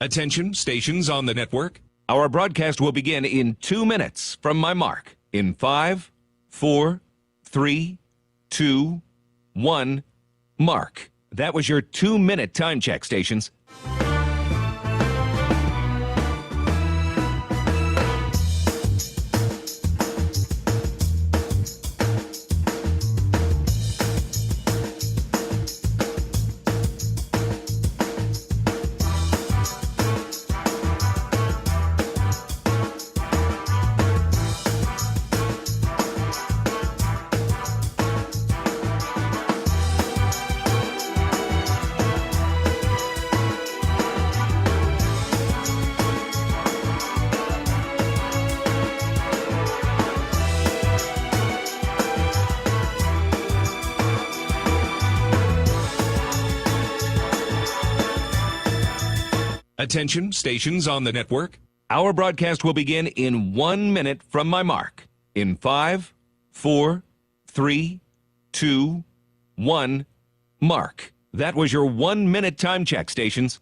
Attention, stations on the network. Our broadcast will begin in 2 minutes from my mark. In 5, 4, 3, 2, 1, mark. That was your 2-minute time check, stations. Attention, stations on the network. Our broadcast will begin in 1 minute from my mark. In 5, 4, 3, 2, 1, mark. That was your 1-minute time check, stations.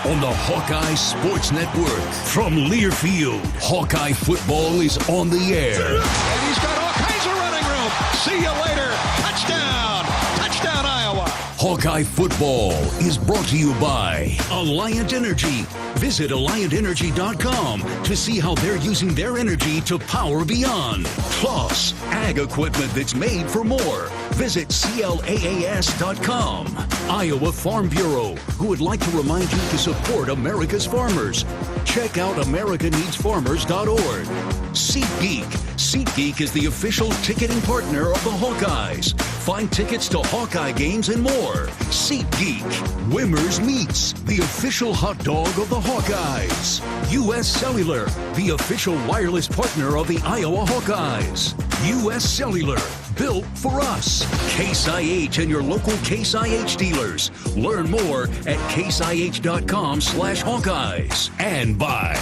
On the Hawkeye Sports Network from Learfield, Hawkeye football is on the air. And he's got all kinds of running room. See you later. Touchdown. Touchdown, Iowa. Hawkeye football is brought to you by Alliant Energy. Visit AlliantEnergy.com to see how they're using their energy to power beyond. Plus, ag equipment that's made for more. Visit CLAAS.com. Iowa Farm Bureau, who would like to remind you to support America's farmers. Check out AmericaNeedsFarmers.org. SeatGeek. SeatGeek is the official ticketing partner of the Hawkeyes. Find tickets to Hawkeye games and more. SeatGeek. Wimmer's Meats, the official hot dog of the Hawkeyes. U.S. Cellular, the official wireless partner of the Iowa Hawkeyes. U.S. Cellular, built for us. Case IH and your local Case IH dealers. Learn more at caseih.com/Hawkeyes. And by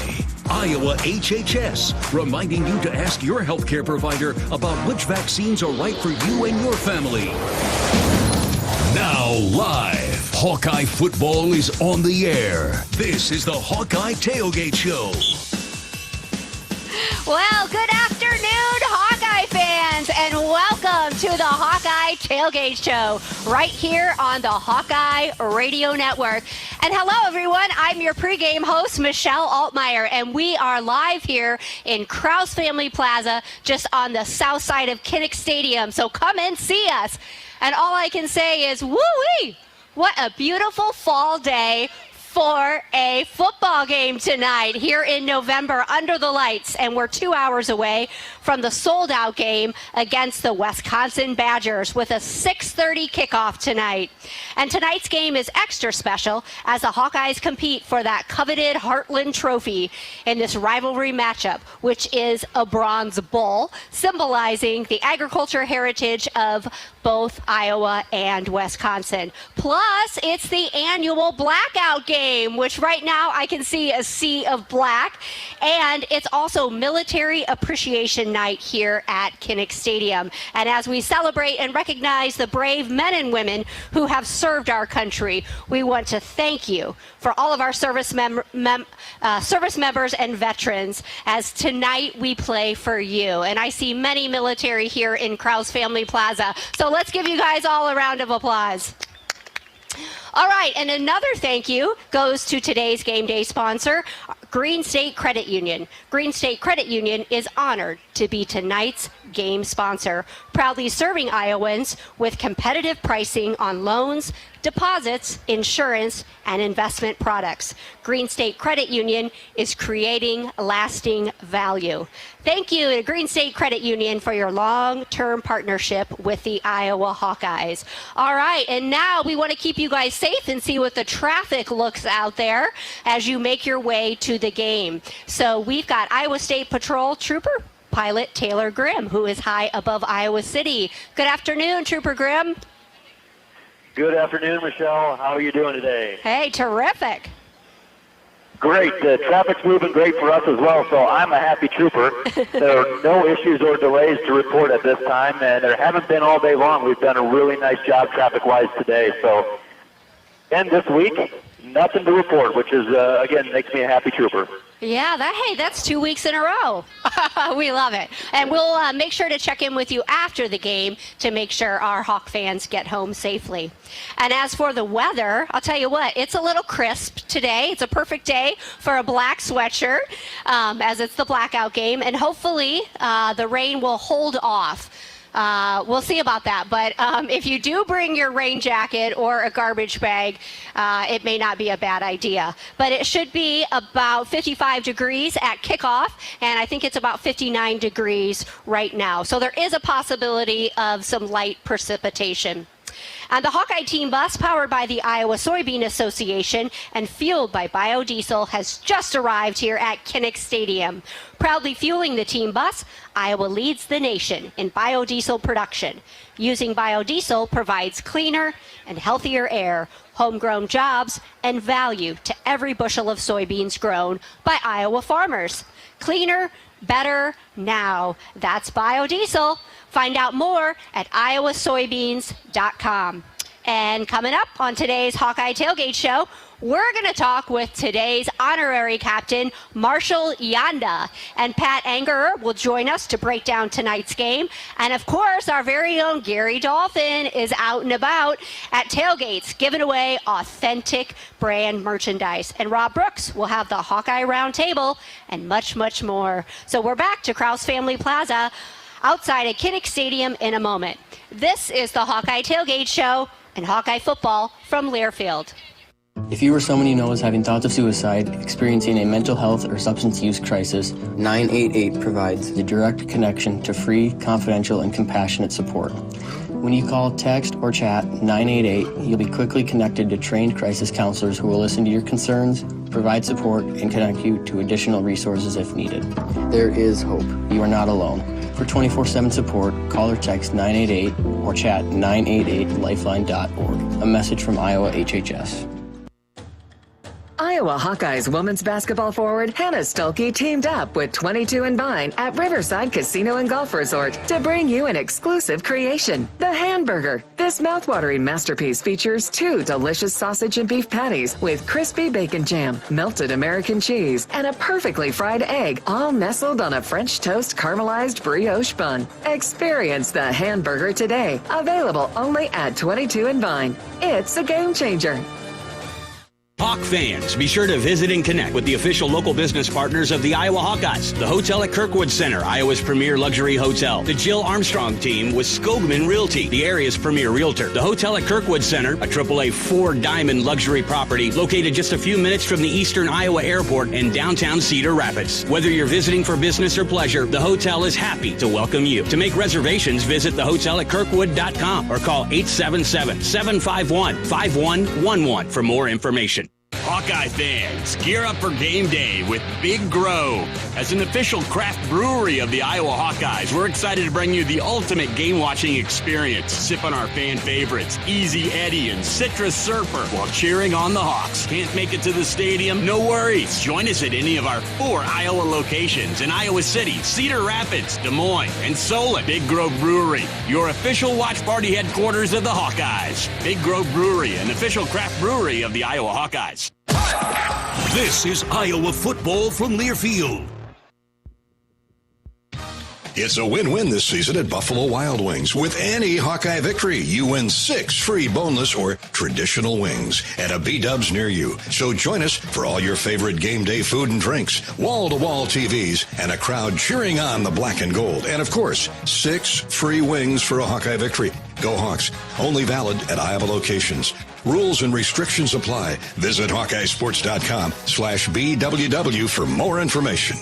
Iowa HHS, reminding you to ask your healthcare provider about which vaccines are right for you and your family. Now live, Hawkeye football is on the air. This is the Hawkeye Tailgate Show. Well, good afternoon, Hawkeye fans, and welcome to the Hawkeye Tailgate Show right here on the Hawkeye Radio Network. And hello, everyone. I'm your pregame host, Michelle Altmeyer, and we are live here in Krause Family Plaza, just on the south side of Kinnick Stadium. So come and see us. And all I can say is, woo-wee! What a beautiful fall day for a football game tonight here in November under the lights, and we're 2 hours away from the sold-out game against the Wisconsin Badgers with a 6:30 kickoff tonight. And tonight's game is extra special as the Hawkeyes compete for that coveted Heartland Trophy in this rivalry matchup, which is a bronze bull, symbolizing the agriculture heritage of both Iowa and Wisconsin. Plus, it's the annual blackout game, which right now I can see a sea of black. And it's also Military Appreciation Night here at Kinnick Stadium. And as we celebrate and recognize the brave men and women who have served our country, we want to thank you for all of our service members and veterans, as tonight we play for you. And I see many military here in Krause Family Plaza. So let's give you guys all a round of applause. All right, and another thank you goes to today's game day sponsor, Green State Credit Union. Green State Credit Union is honored to be tonight's game sponsor, proudly serving Iowans with competitive pricing on loans, deposits, insurance, and investment products. Green State Credit Union is creating lasting value. Thank you to Green State Credit Union for your long-term partnership with the Iowa Hawkeyes. All right, and now we want to keep you guys safe and see what the traffic looks out there as you make your way to the game. So we've got Iowa State Patrol Trooper Pilot Taylor Grimm, who is high above Iowa City. Good afternoon, Trooper Grimm. Good afternoon, Michelle. How are you doing today? Hey, terrific. Great. The traffic's moving great for us as well, so I'm a happy trooper. There are no issues or delays to report at this time, and there haven't been all day long. We've done a really nice job traffic-wise today. So, and this week, nothing to report, which is, again, makes me a happy trooper. Yeah, that's 2 weeks in a row. We love it. And we'll make sure to check in with you after the game to make sure our Hawk fans get home safely. And as for the weather, I'll tell you what, it's a little crisp today. It's a perfect day for a black sweatshirt as it's the blackout game. And hopefully the rain will hold off. We'll see about that. But if you do bring your rain jacket or a garbage bag, it may not be a bad idea. But it should be about 55 degrees at kickoff, and I think it's about 59 degrees right now. So there is a possibility of some light precipitation. And the Hawkeye team bus, powered by the Iowa Soybean Association and fueled by biodiesel, has just arrived here at Kinnick Stadium. Proudly fueling the team bus, Iowa leads the nation in biodiesel production. Using biodiesel provides cleaner and healthier air, homegrown jobs, and value to every bushel of soybeans grown by Iowa farmers. Cleaner, better, now. That's biodiesel. Find out more at iowasoybeans.com. And coming up on today's Hawkeye Tailgate Show, we're going to talk with today's honorary captain, Marshall Yanda. And Pat Angerer will join us to break down tonight's game. And of course, our very own Gary Dolphin is out and about at tailgates, giving away authentic brand merchandise. And Rob Brooks will have the Hawkeye Roundtable and much, much more. So we're back to Krause Family Plaza outside of Kinnick Stadium in a moment. This is the Hawkeye Tailgate Show and Hawkeye football from Learfield. If you or someone you know is having thoughts of suicide, experiencing a mental health or substance use crisis, 988 provides the direct connection to free, confidential, and compassionate support. When you call, text, or chat 988, you'll be quickly connected to trained crisis counselors who will listen to your concerns, provide support, and connect you to additional resources if needed. There is hope. You are not alone. For 24/7 support, call or text 988 or chat 988lifeline.org. A message from Iowa HHS. Iowa Hawkeyes women's basketball forward Hannah Stuelke teamed up with 22 and Vine at Riverside Casino and Golf Resort to bring you an exclusive creation, the Hamburger. This mouthwatering masterpiece features 2 delicious sausage and beef patties with crispy bacon jam, melted American cheese, and a perfectly fried egg, all nestled on a French toast caramelized brioche bun. Experience the Hamburger today, available only at 22 and Vine. It's a game changer. Hawk fans, be sure to visit and connect with the official local business partners of the Iowa Hawkeyes. The hotel at Kirkwood Center, Iowa's premier luxury hotel. The Jill Armstrong team with Skogman Realty, the area's premier realtor. The hotel at Kirkwood Center, a AAA 4-diamond luxury property located just a few minutes from the Eastern Iowa Airport and downtown Cedar Rapids. Whether you're visiting for business or pleasure, the hotel is happy to welcome you. To make reservations, visit thehotelatKirkwood.com or call 877-751-5111 for more information. Hawkeye fans, gear up for game day with Big Grow. As an official craft brewery of the Iowa Hawkeyes, we're excited to bring you the ultimate game-watching experience. Sip on our fan favorites, Easy Eddie and Citrus Surfer, while cheering on the Hawks. Can't make it to the stadium? No worries. Join us at any of our 4 Iowa locations in Iowa City, Cedar Rapids, Des Moines, and Solon. Big Grove Brewery, your official watch party headquarters of the Hawkeyes. Big Grove Brewery, an official craft brewery of the Iowa Hawkeyes. This is Iowa football from Learfield. It's a win-win this season at Buffalo Wild Wings. With any Hawkeye victory, you win 6 free boneless or traditional wings at a B-Dubs near you. So join us for all your favorite game day food and drinks, wall-to-wall TVs, and a crowd cheering on the black and gold. And, of course, 6 free wings for a Hawkeye victory. Go Hawks. Only valid at Iowa locations. Rules and restrictions apply. Visit HawkeyeSports.com/BWW for more information.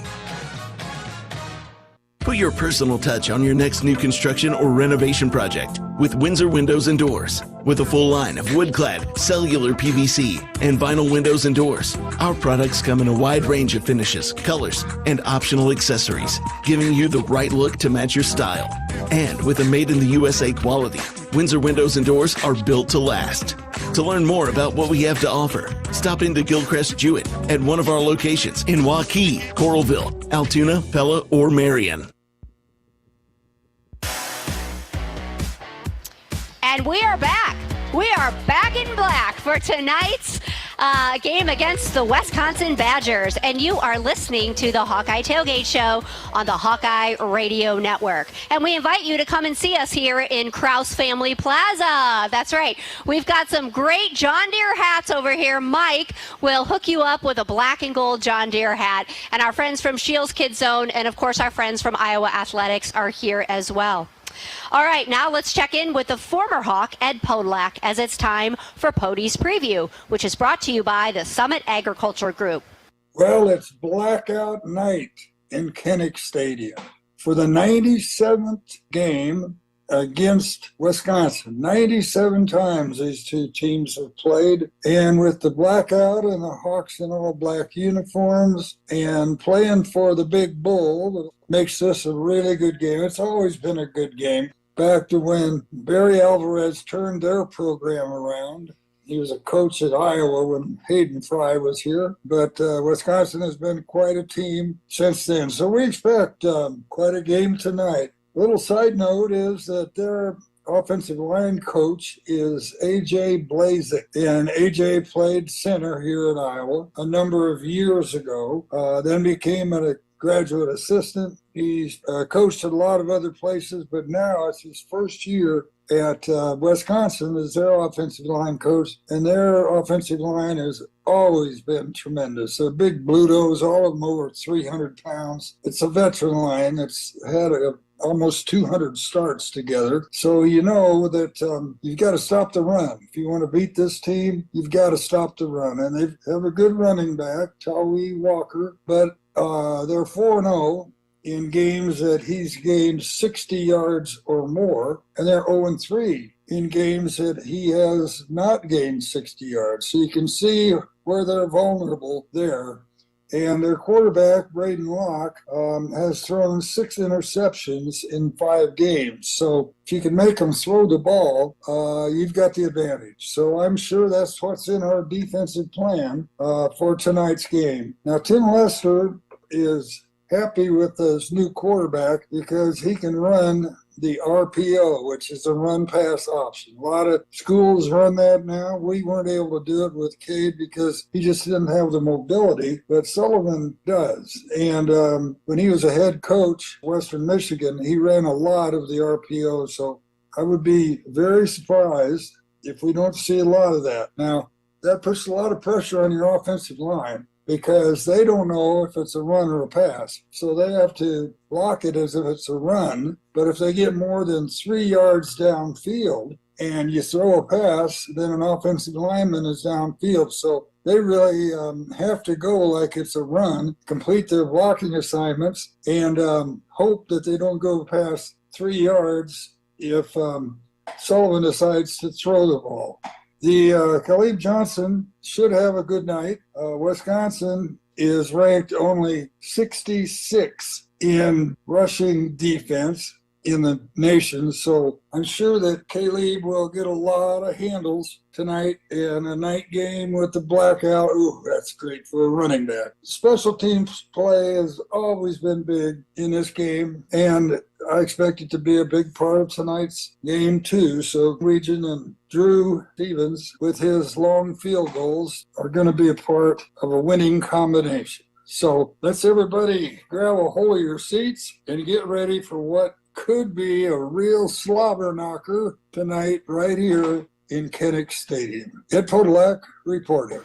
Put your personal touch on your next new construction or renovation project with Windsor Windows and Doors. With a full line of wood-clad, cellular PVC, and vinyl windows and doors, our products come in a wide range of finishes, colors, and optional accessories, giving you the right look to match your style. And with a made-in-the-USA quality, Windsor Windows and Doors are built to last. To learn more about what we have to offer, stop into Gilchrist Jewett at one of our locations in Waukee, Coralville, Altoona, Pella, or Marion. And we are back. We are back in black for tonight's game against the Wisconsin Badgers. And you are listening to the Hawkeye Tailgate Show on the Hawkeye Radio Network. And we invite you to come and see us here in Krause Family Plaza. That's right. We've got some great John Deere hats over here. Mike will hook you up with a black and gold John Deere hat. And our friends from Shields Kids Zone and, of course, our friends from Iowa Athletics are here as well. All right, now let's check in with the former Hawk, Ed Podolak, as it's time for Pody's Preview, which is brought to you by the Summit Agriculture Group. Well, it's blackout night in Kinnick Stadium for the 97th game against Wisconsin. 97 times these two teams have played, and with the blackout and the Hawks in all black uniforms and playing for the Big Bull, makes this a really good game. It's always been a good game. Back to when Barry Alvarez turned their program around. He was a coach at Iowa when Hayden Fry was here, but Wisconsin has been quite a team since then. So we expect quite a game tonight. Little side note is that their offensive line coach is A.J. Blazek, and A.J. played center here at Iowa a number of years ago, then became a graduate assistant. He's coached at a lot of other places, but now it's his first year at Wisconsin as their offensive line coach, and their offensive line has always been tremendous. They're big Blutos, all of them over 300 pounds. It's a veteran line that's had almost 200 starts together. So you know that you've got to stop the run. If you want to beat this team, you've got to stop the run. And they have a good running back, Tawi Walker, but they're 4-0 in games that he's gained 60 yards or more, and they're 0-3 in games that he has not gained 60 yards. So you can see where they're vulnerable there. And their quarterback, Braden Locke, has thrown 6 interceptions in 5 games. So if you can make them throw the ball, you've got the advantage. So I'm sure that's what's in our defensive plan for tonight's game. Now, Tim Lester is happy with his new quarterback because he can run the RPO, which is a run-pass option. A lot of schools run that now. We weren't able to do it with Cade because he just didn't have the mobility, but Sullivan does. And when he was a head coach, Western Michigan, he ran a lot of the RPO, so I would be very surprised if we don't see a lot of that. Now, that puts a lot of pressure on your offensive line, because they don't know if it's a run or a pass. So they have to block it as if it's a run. But if they get more than 3 yards downfield and you throw a pass, then an offensive lineman is downfield. So they really have to go like it's a run, complete their blocking assignments, and hope that they don't go past 3 yards if Sullivan decides to throw the ball. The Khalib Johnson should have a good night. Wisconsin is ranked only 66 in rushing defense in the nation, so I'm sure that Caleb will get a lot of handles tonight in a night game with the blackout. Ooh, that's great for a running back. Special teams play has always been big in this game, and I expect it to be a big part of tonight's game too. So Region and Drew Stevens with his long field goals are going to be a part of a winning combination. So let's everybody grab a hold of your seats and get ready for what could be a real slobber knocker tonight right here in Kinnick Stadium. Ed Podolak reporting.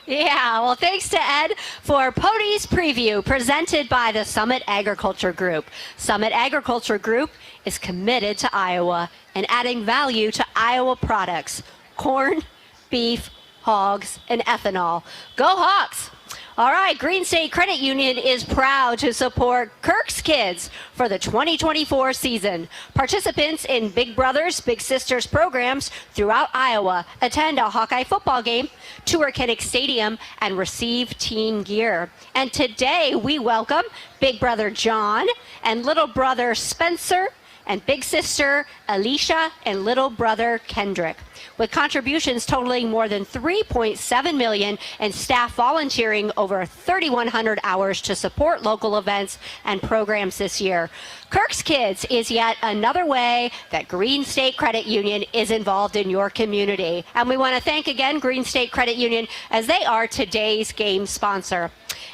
Yeah, well, thanks to Ed for Pody's preview presented by the Summit Agriculture Group. Summit Agriculture Group is committed to Iowa and adding value to Iowa products: corn, beef, hogs, and ethanol. Go Hawks! All right, Green State Credit Union is proud to support Kirk's Kids for the 2024 season. Participants in Big Brothers, Big Sisters programs throughout Iowa attend a Hawkeye football game, tour Kinnick Stadium, and receive team gear. And today we welcome Big Brother John and Little Brother Spencer and Big Sister Alicia and Little Brother Kendrick, with contributions totaling more than $3.7 million and staff volunteering over 3,100 hours to support local events and programs this year. Kirk's Kids is yet another way that Green State Credit Union is involved in your community. And we want to thank again Green State Credit Union, as they are today's game sponsor.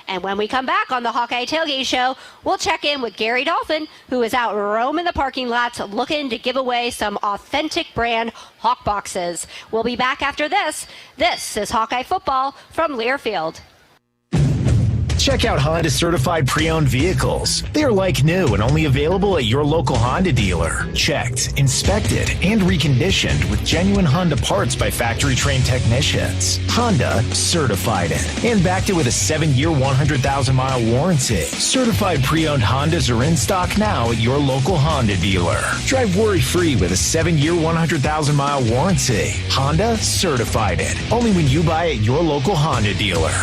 And when we come back on the Hawkeye Tailgate Show, we'll check in with Gary Dolphin, who is out roaming the parking lots looking to give away some authentic brand Hawk boxes. We'll be back after this. This is Hawkeye Football from Learfield. Check out Honda certified pre-owned vehicles. They are like new and only available at your local Honda dealer. Checked, inspected, and reconditioned with genuine Honda parts by factory-trained technicians. Honda certified it and backed it with a 7-year, 100,000-mile warranty. Certified pre-owned Hondas are in stock now at your local Honda dealer. Drive worry-free with a 7-year, 100,000-mile warranty. Honda certified it. Only when you buy at your local Honda dealer.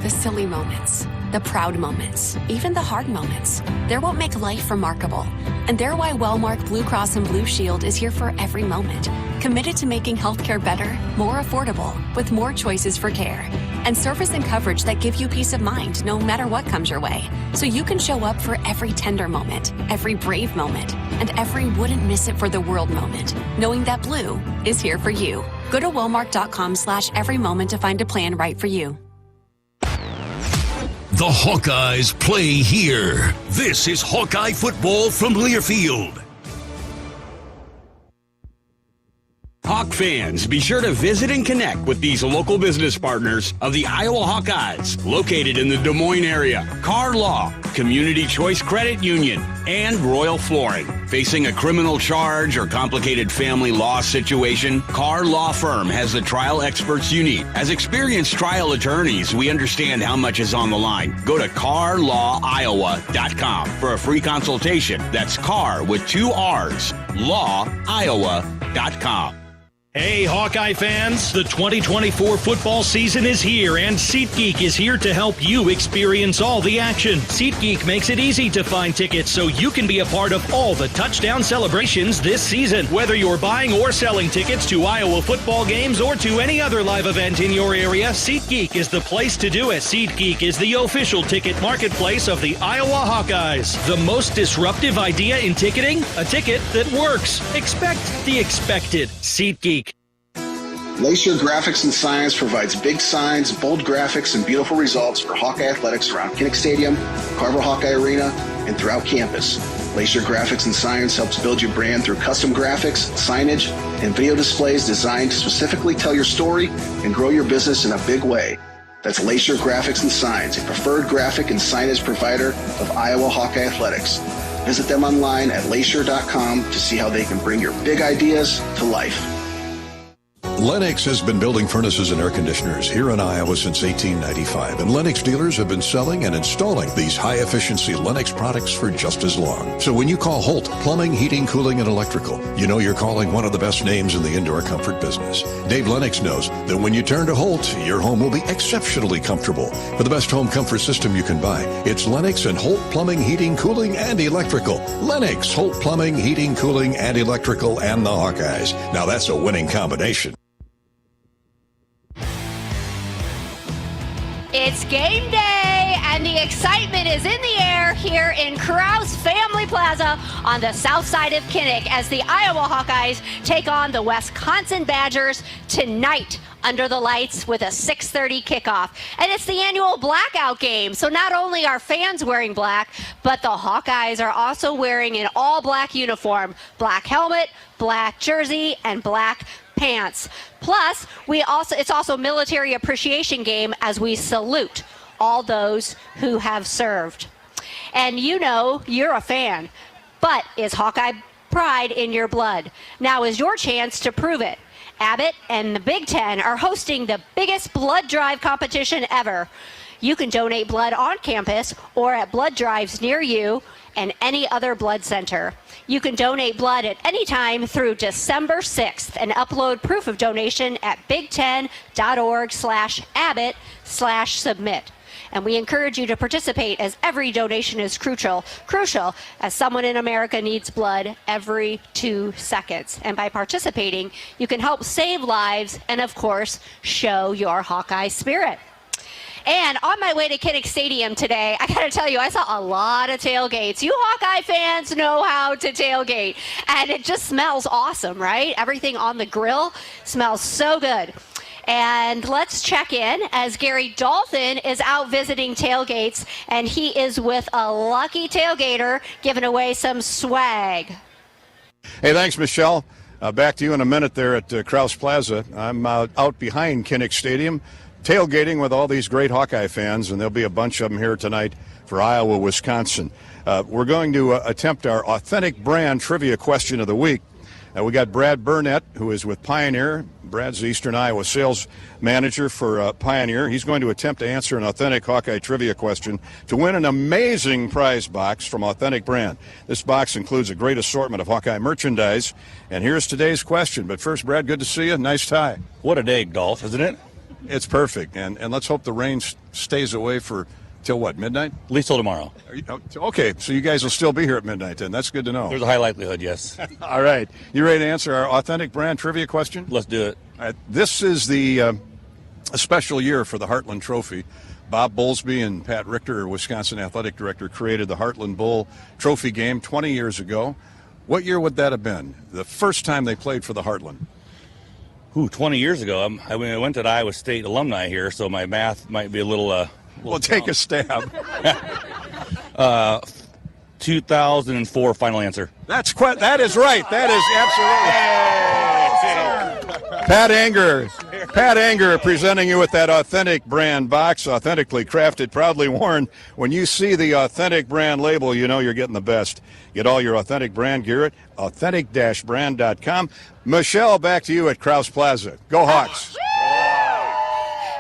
The silly moments, the proud moments, even the hard moments. They're what make life remarkable. And they're why Wellmark Blue Cross and Blue Shield is here for every moment. Committed to making healthcare better, more affordable, with more choices for care. And service and coverage that give you peace of mind no matter what comes your way. So you can show up for every tender moment, every brave moment, and every wouldn't miss it for the world moment, knowing that Blue is here for you. Go to Wellmark.com/every moment to find a plan right for you. The Hawkeyes play here. This is Hawkeye football from Learfield. Hawk fans, be sure to visit and connect with these local business partners of the Iowa Hawkeyes, located in the Des Moines area. Carr Law, Community Choice Credit Union, and Royal Flooring. Facing a criminal charge or complicated family law situation, Carr Law Firm has the trial experts you need. As experienced trial attorneys, we understand how much is on the line. Go to carlawiowa.com for a free consultation. That's Carr with 2 R's, lawiowa.com. Hey, Hawkeye fans, the 2024 football season is here, and SeatGeek is here to help you experience all the action. SeatGeek makes it easy to find tickets so you can be a part of all the touchdown celebrations this season. Whether you're buying or selling tickets to Iowa football games or to any other live event in your area, SeatGeek is the place to do it. SeatGeek is the official ticket marketplace of the Iowa Hawkeyes. The most disruptive idea in ticketing? A ticket that works. Expect the expected. SeatGeek. Lacer Graphics and Signs provides big signs, bold graphics, and beautiful results for Hawkeye athletics around Kinnick Stadium, Carver Hawkeye Arena, and throughout campus. Lacer Graphics and Signs helps build your brand through custom graphics, signage, and video displays designed to specifically tell your story and grow your business in a big way. That's Lacer Graphics and Signs, a preferred graphic and signage provider of Iowa Hawkeye athletics. Visit them online at lacer.com to see how they can bring your big ideas to life. Lennox has been building furnaces and air conditioners here in Iowa since 1895, and Lennox dealers have been selling and installing these high-efficiency Lennox products for just as long. So when you call Holt Plumbing, Heating, Cooling, and Electrical, you know you're calling one of the best names in the indoor comfort business. Dave Lennox knows that when you turn to Holt, your home will be exceptionally comfortable. For the best home comfort system you can buy, it's Lennox and Holt Plumbing, Heating, Cooling, and Electrical. Lennox, Holt Plumbing, Heating, Cooling, and Electrical, and the Hawkeyes. Now that's a winning combination. It's game day, and And the excitement is in the air here in Krause Family Plaza on the south side of Kinnick as the Iowa Hawkeyes take on the Wisconsin Badgers tonight under the lights with a 6:30 kickoff. And it's the annual blackout game. So not only are fans wearing black, but the Hawkeyes are also wearing an all-black uniform, black helmet, black jersey, and black pants. Plus, it's also a military appreciation game as we salute all those who have served. And you know you're a fan, but is Hawkeye pride in your blood? Now is your chance to prove it. Abbott and the Big Ten are hosting the biggest blood drive competition ever. You can donate blood on campus or at blood drives near you and any other blood center. You can donate blood at any time through December 6th and upload proof of donation at bigten.org/Abbott/submit. And we encourage you to participate as every donation is crucial as someone in America needs blood every 2 seconds. And by participating, you can help save lives and, of course, show your Hawkeye spirit. And on my way to Kinnick Stadium today, I got to tell you, I saw a lot of tailgates. You Hawkeye fans know how to tailgate. And it just smells awesome, right? Everything on the grill smells so good. And let's check in as Gary Dalton is out visiting tailgates, and he is with a lucky tailgater giving away some swag. Hey, thanks, Michelle. Back to you in a minute there at Krause Plaza. I'm out behind Kinnick Stadium, tailgating with all these great Hawkeye fans, and there'll be a bunch of them here tonight for Iowa, Wisconsin. We're going to attempt our authentic brand trivia question of the week. We got Brad Burnett, who is with Pioneer. Brad's the Eastern Iowa sales manager for Pioneer. He's going to attempt to answer an authentic Hawkeye trivia question to win an amazing prize box from Authentic Brand. This box includes a great assortment of Hawkeye merchandise. And here's today's question. But first, Brad, good to see you. Nice tie. What a day, golf, isn't it? It's perfect. And let's hope the rain stays away for till what, midnight? At least till tomorrow. Okay, so you guys will still be here at midnight then. That's good to know. There's a high likelihood, yes. All right. You ready to answer our Authentic Brand trivia question? Let's do it. This is a special year for the Heartland Trophy. Bob Bowlesby and Pat Richter, Wisconsin Athletic Director, created the Heartland Bowl Trophy game 20 years ago. What year would that have been? The first time they played for the Heartland? 20 years ago. I went to the Iowa State alumni here, so my math might be a little Well, take a stab. 2004, final answer. That is right. That is absolutely. Pat Anger presenting you with that Authentic Brand box, authentically crafted, proudly worn. When you see the Authentic Brand label, you know you're getting the best. Get all your Authentic Brand gear at authentic-brand.com. Michelle, back to you at Krause Plaza. Go Hawks.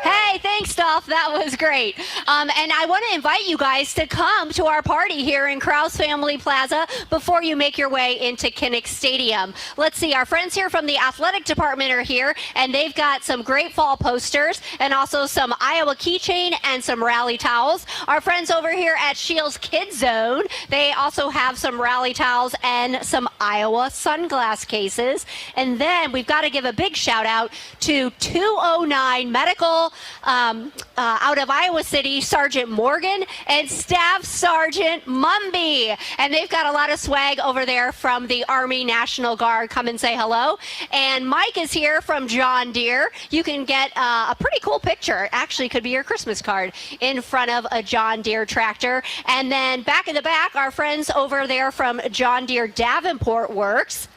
Hey, thanks, Dolph. That was great. And I want to invite you guys to come to our party here in Krause Family Plaza before you make your way into Kinnick Stadium. Let's see. Our friends here from the athletic department are here, and they've got some great fall posters and also some Iowa keychain and some rally towels. Our friends over here at Shields Kids Zone, they also have some rally towels and some Iowa sunglass cases. And then we've got to give a big shout out to 209 Medical out of Iowa City, Sergeant Morgan and Staff Sergeant Mumby. And they've got a lot of swag over there from the Army National Guard. Come and say hello. And Mike is here from John Deere. You can get a pretty cool picture. It actually could be your Christmas card in front of a John Deere tractor. And then back in the back, our friends over there from John Deere Davenport Works.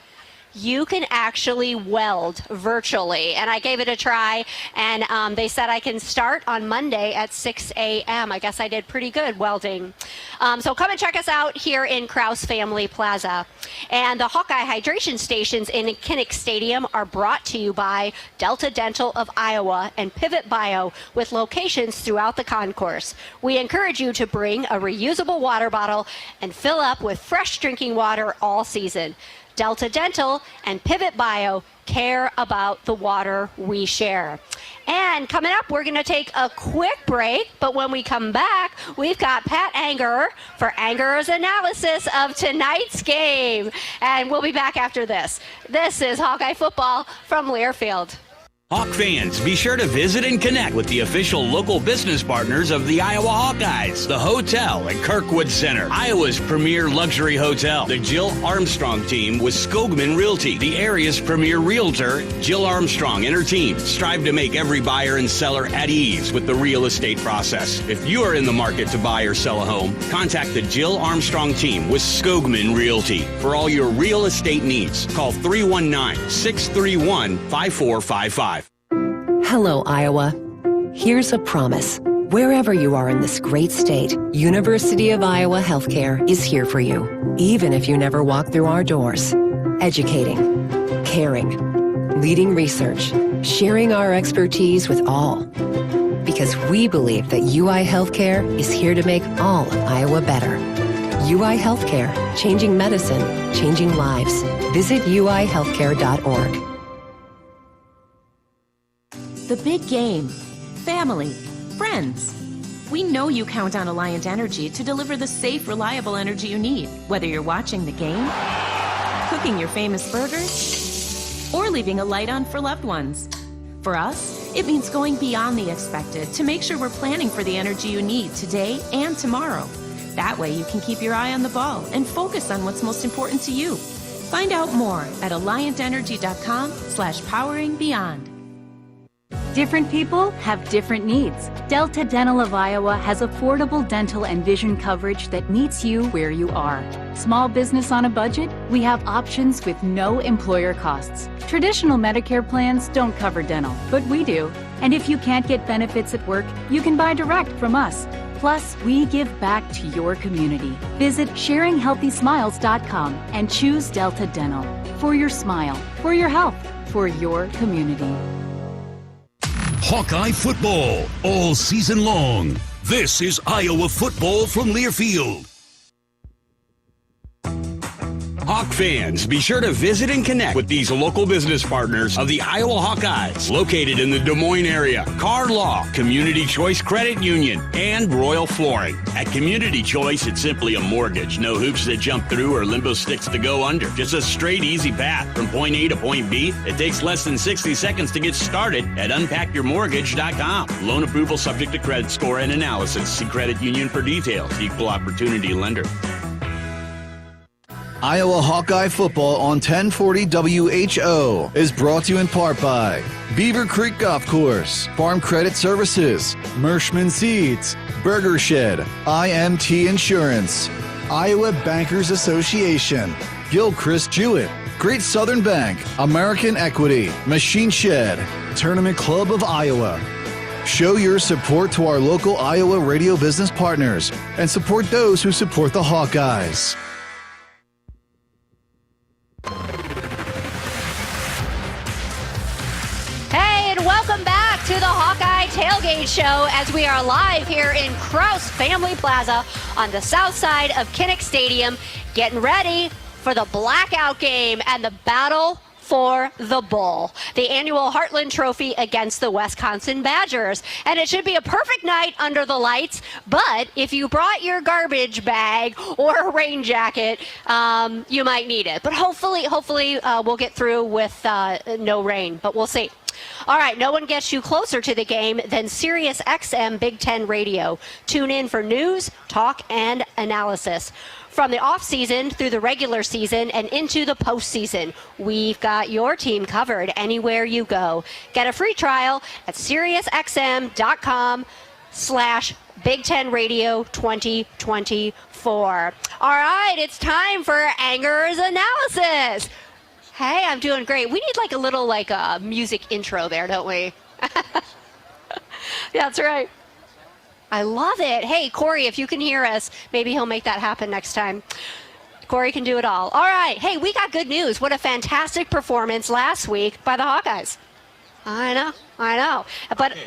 You can actually weld virtually. And I gave it a try, and they said I can start on Monday at 6 a.m. I guess I did pretty good welding. So come and check us out here in Krause Family Plaza. And the Hawkeye hydration stations in Kinnick Stadium are brought to you by Delta Dental of Iowa and Pivot Bio, with locations throughout the concourse. We encourage you to bring a reusable water bottle and fill up with fresh drinking water all season. Delta Dental and Pivot Bio care about the water we share. And coming up, we're going to take a quick break, but when we come back, we've got Pat Anger for Anger's analysis of tonight's game. And we'll be back after this. This is Hawkeye Football from Learfield. Hawk fans, be sure to visit and connect with the official local business partners of the Iowa Hawkeyes, the hotel at Kirkwood Center, Iowa's premier luxury hotel, the Jill Armstrong team with Skogman Realty, the area's premier realtor, Jill Armstrong and her team strive to make every buyer and seller at ease with the real estate process. If you are in the market to buy or sell a home, contact the Jill Armstrong team with Skogman Realty. For all your real estate needs, call 319-631-5455. Hello, Iowa. Here's a promise. Wherever you are in this great state, University of Iowa Healthcare is here for you, even if you never walk through our doors. Educating, caring, leading research, sharing our expertise with all. Because we believe that UI Healthcare is here to make all of Iowa better. UI Healthcare, changing medicine, changing lives. Visit uihealthcare.org. The big game. Family. Friends. We know you count on Alliant Energy to deliver the safe, reliable energy you need, whether you're watching the game, cooking your famous burgers, or leaving a light on for loved ones. For us, it means going beyond the expected to make sure we're planning for the energy you need today and tomorrow. That way you can keep your eye on the ball and focus on what's most important to you. Find out more at alliantenergy.com/poweringbeyond. Different people have different needs. Delta Dental of Iowa has affordable dental and vision coverage that meets you where you are. Small business on a budget? We have options with no employer costs. Traditional Medicare plans don't cover dental, but we do. And if you can't get benefits at work, you can buy direct from us. Plus, we give back to your community. Visit sharinghealthysmiles.com and choose Delta Dental. For your smile, for your health, for your community. Hawkeye football all season long. This is Iowa football from Learfield. Hawk fans, be sure to visit and connect with these local business partners of the Iowa Hawkeyes, located in the Des Moines area, Card Law, Community Choice Credit Union, and Royal Flooring. At Community Choice, it's simply a mortgage. No hoops to jump through or limbo sticks to go under. Just a straight, easy path from point A to point B. It takes less than 60 seconds to get started at unpackyourmortgage.com. Loan approval subject to credit score and analysis. See credit union for details. Equal opportunity lender. Iowa Hawkeye football on 1040 WHO is brought to you in part by Beaver Creek Golf Course, Farm Credit Services, Mershman Seeds, Burger Shed, IMT Insurance, Iowa Bankers Association, Gilchrist Jewett, Great Southern Bank, American Equity, Machine Shed, Tournament Club of Iowa. Show your support to our local Iowa radio business partners and support those who support the Hawkeyes. Hey, and welcome back to the Hawkeye Tailgate Show as we are live here in Krause Family Plaza on the south side of Kinnick Stadium, getting ready for the blackout game and the battle for the Bull, the annual Heartland Trophy against the Wisconsin Badgers. And it should be a perfect night under the lights, but if you brought your garbage bag or a rain jacket, you might need it. But hopefully we'll get through with no rain, but we'll see. All right, no one gets you closer to the game than Sirius XM Big Ten Radio. Tune in for news, talk, and analysis. From the off-season through the regular season and into the postseason, we've got your team covered anywhere you go. Get a free trial at SiriusXM.com/Big Ten Radio 2024. All right, it's time for Anger's Analysis. Hey, I'm doing great. We need like a little music intro there, don't we? That's right. I love it. Hey, Corey, if you can hear us, maybe he'll make that happen next time. Corey can do it all. All right. Hey, we got good news. What a fantastic performance last week by the Hawkeyes. I know. But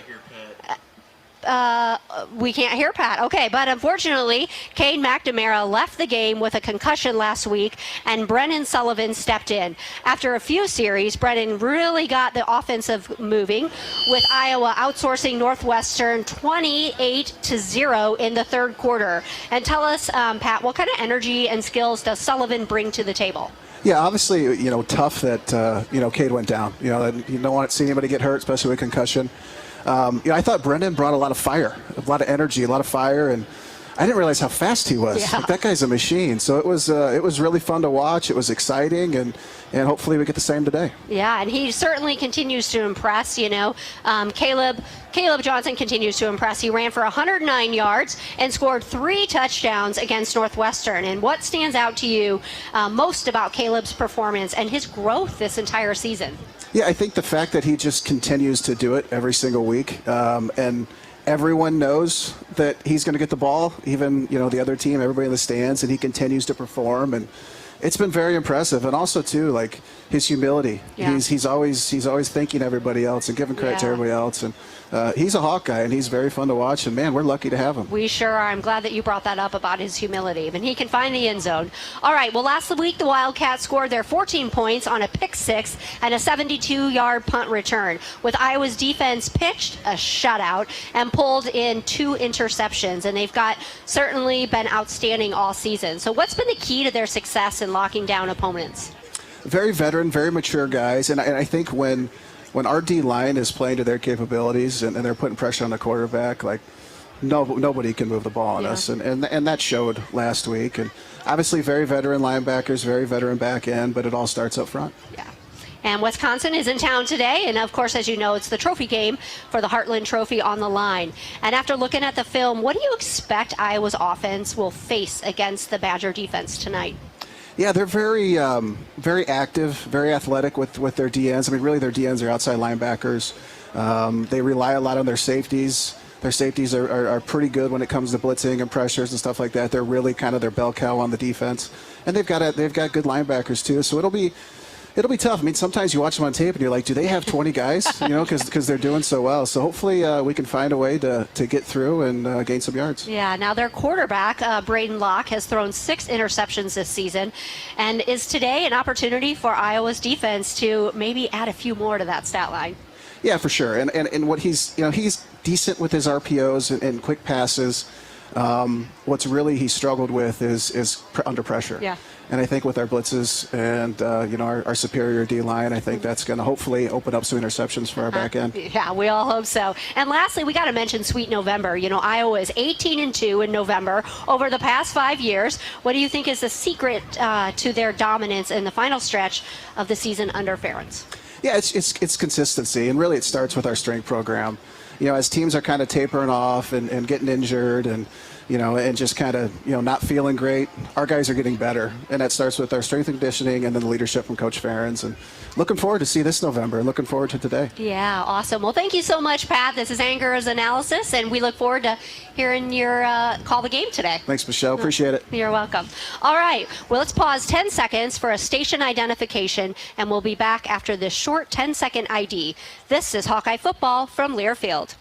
we can't hear Pat. Okay, but unfortunately, Cade McNamara left the game with a concussion last week, and Brennan Sullivan stepped in. After a few series, Brennan really got the offensive moving, with Iowa outsourcing Northwestern 28-0 in the third quarter. And tell us, Pat, what kind of energy and skills does Sullivan bring to the table? Yeah, obviously, tough that, Cade went down. You don't want to see anybody get hurt, especially with concussion. I thought Brendan brought a lot of fire, a lot of energy, a lot of fire, and I didn't realize how fast he was. Yeah. Like, that guy's a machine. So it was really fun to watch. It was exciting, and hopefully we get the same today. Yeah, and he certainly continues to impress. Caleb Johnson continues to impress. He ran for 109 yards and scored 3 touchdowns against Northwestern. And what stands out to you most about Caleb's performance and his growth this entire season? Yeah, I think the fact that he just continues to do it every single week, and everyone knows that he's going to get the ball, even the other team, everybody in the stands, and he continues to perform, and it's been very impressive. And also too, like, his humility. Yeah. He's always thanking everybody else and giving credit to everybody else, and he's a Hawkeye, and he's very fun to watch, and man, we're lucky to have him. We sure are. I'm glad that you brought that up about his humility, and he can find the end zone. All right, well, last week the Wildcats scored their 14 points on a pick 6 and a 72-yard punt return, with Iowa's defense pitched a shutout and pulled in 2 interceptions, and they've certainly been outstanding all season. So what's been the key to their success in locking down opponents? Very veteran, very mature guys, and I think when our D-line is playing to their capabilities and they're putting pressure on the quarterback, like, nobody can move the ball on us, and that showed last week. And obviously very veteran linebackers, very veteran back end, but it all starts up front. Yeah. And Wisconsin is in town today, and of course, as you know, it's the trophy game for the Heartland Trophy on the line. And after looking at the film, what do you expect Iowa's offense will face against the Badger defense tonight? Yeah, they're very active, very athletic with their DNs. I mean, really, their DNs are outside linebackers. They rely a lot on their safeties. Their safeties are pretty good when it comes to blitzing and pressures and stuff like that. They're really kind of their bell cow on the defense, and they've got good linebackers too. So it'll be tough. I mean, sometimes you watch them on tape and you're like, do they have 20 guys? Because they're doing so well. So hopefully we can find a way to get through and gain some yards. Yeah, now their quarterback, Braden Locke, has thrown 6 interceptions this season. And is today an opportunity for Iowa's defense to maybe add a few more to that stat line? Yeah, for sure. And what he's decent with his RPOs and quick passes. What's really he struggled with is under pressure. Yeah. And I think with our blitzes and our superior D-line, I think that's going to hopefully open up some interceptions for our back end. Yeah, we all hope so. And lastly, we got to mention Sweet November. Iowa is 18-2 in November over the past 5 years. What do you think is the secret to their dominance in the final stretch of the season under Ferentz? Yeah, it's consistency, and really it starts with our strength program. As teams are kind of tapering off and getting injured and just kind of, not feeling great, our guys are getting better. And that starts with our strength and conditioning and then the leadership from Coach Ferentz. And looking forward to see this November. Looking forward to today. Yeah, awesome. Well, thank you so much, Pat. This is Anger's Analysis, and we look forward to hearing your call the game today. Thanks, Michelle. Appreciate it. You're welcome. All right. Well, let's pause 10 seconds for a station identification, and we'll be back after this short 10-second ID. This is Hawkeye Football from Learfield.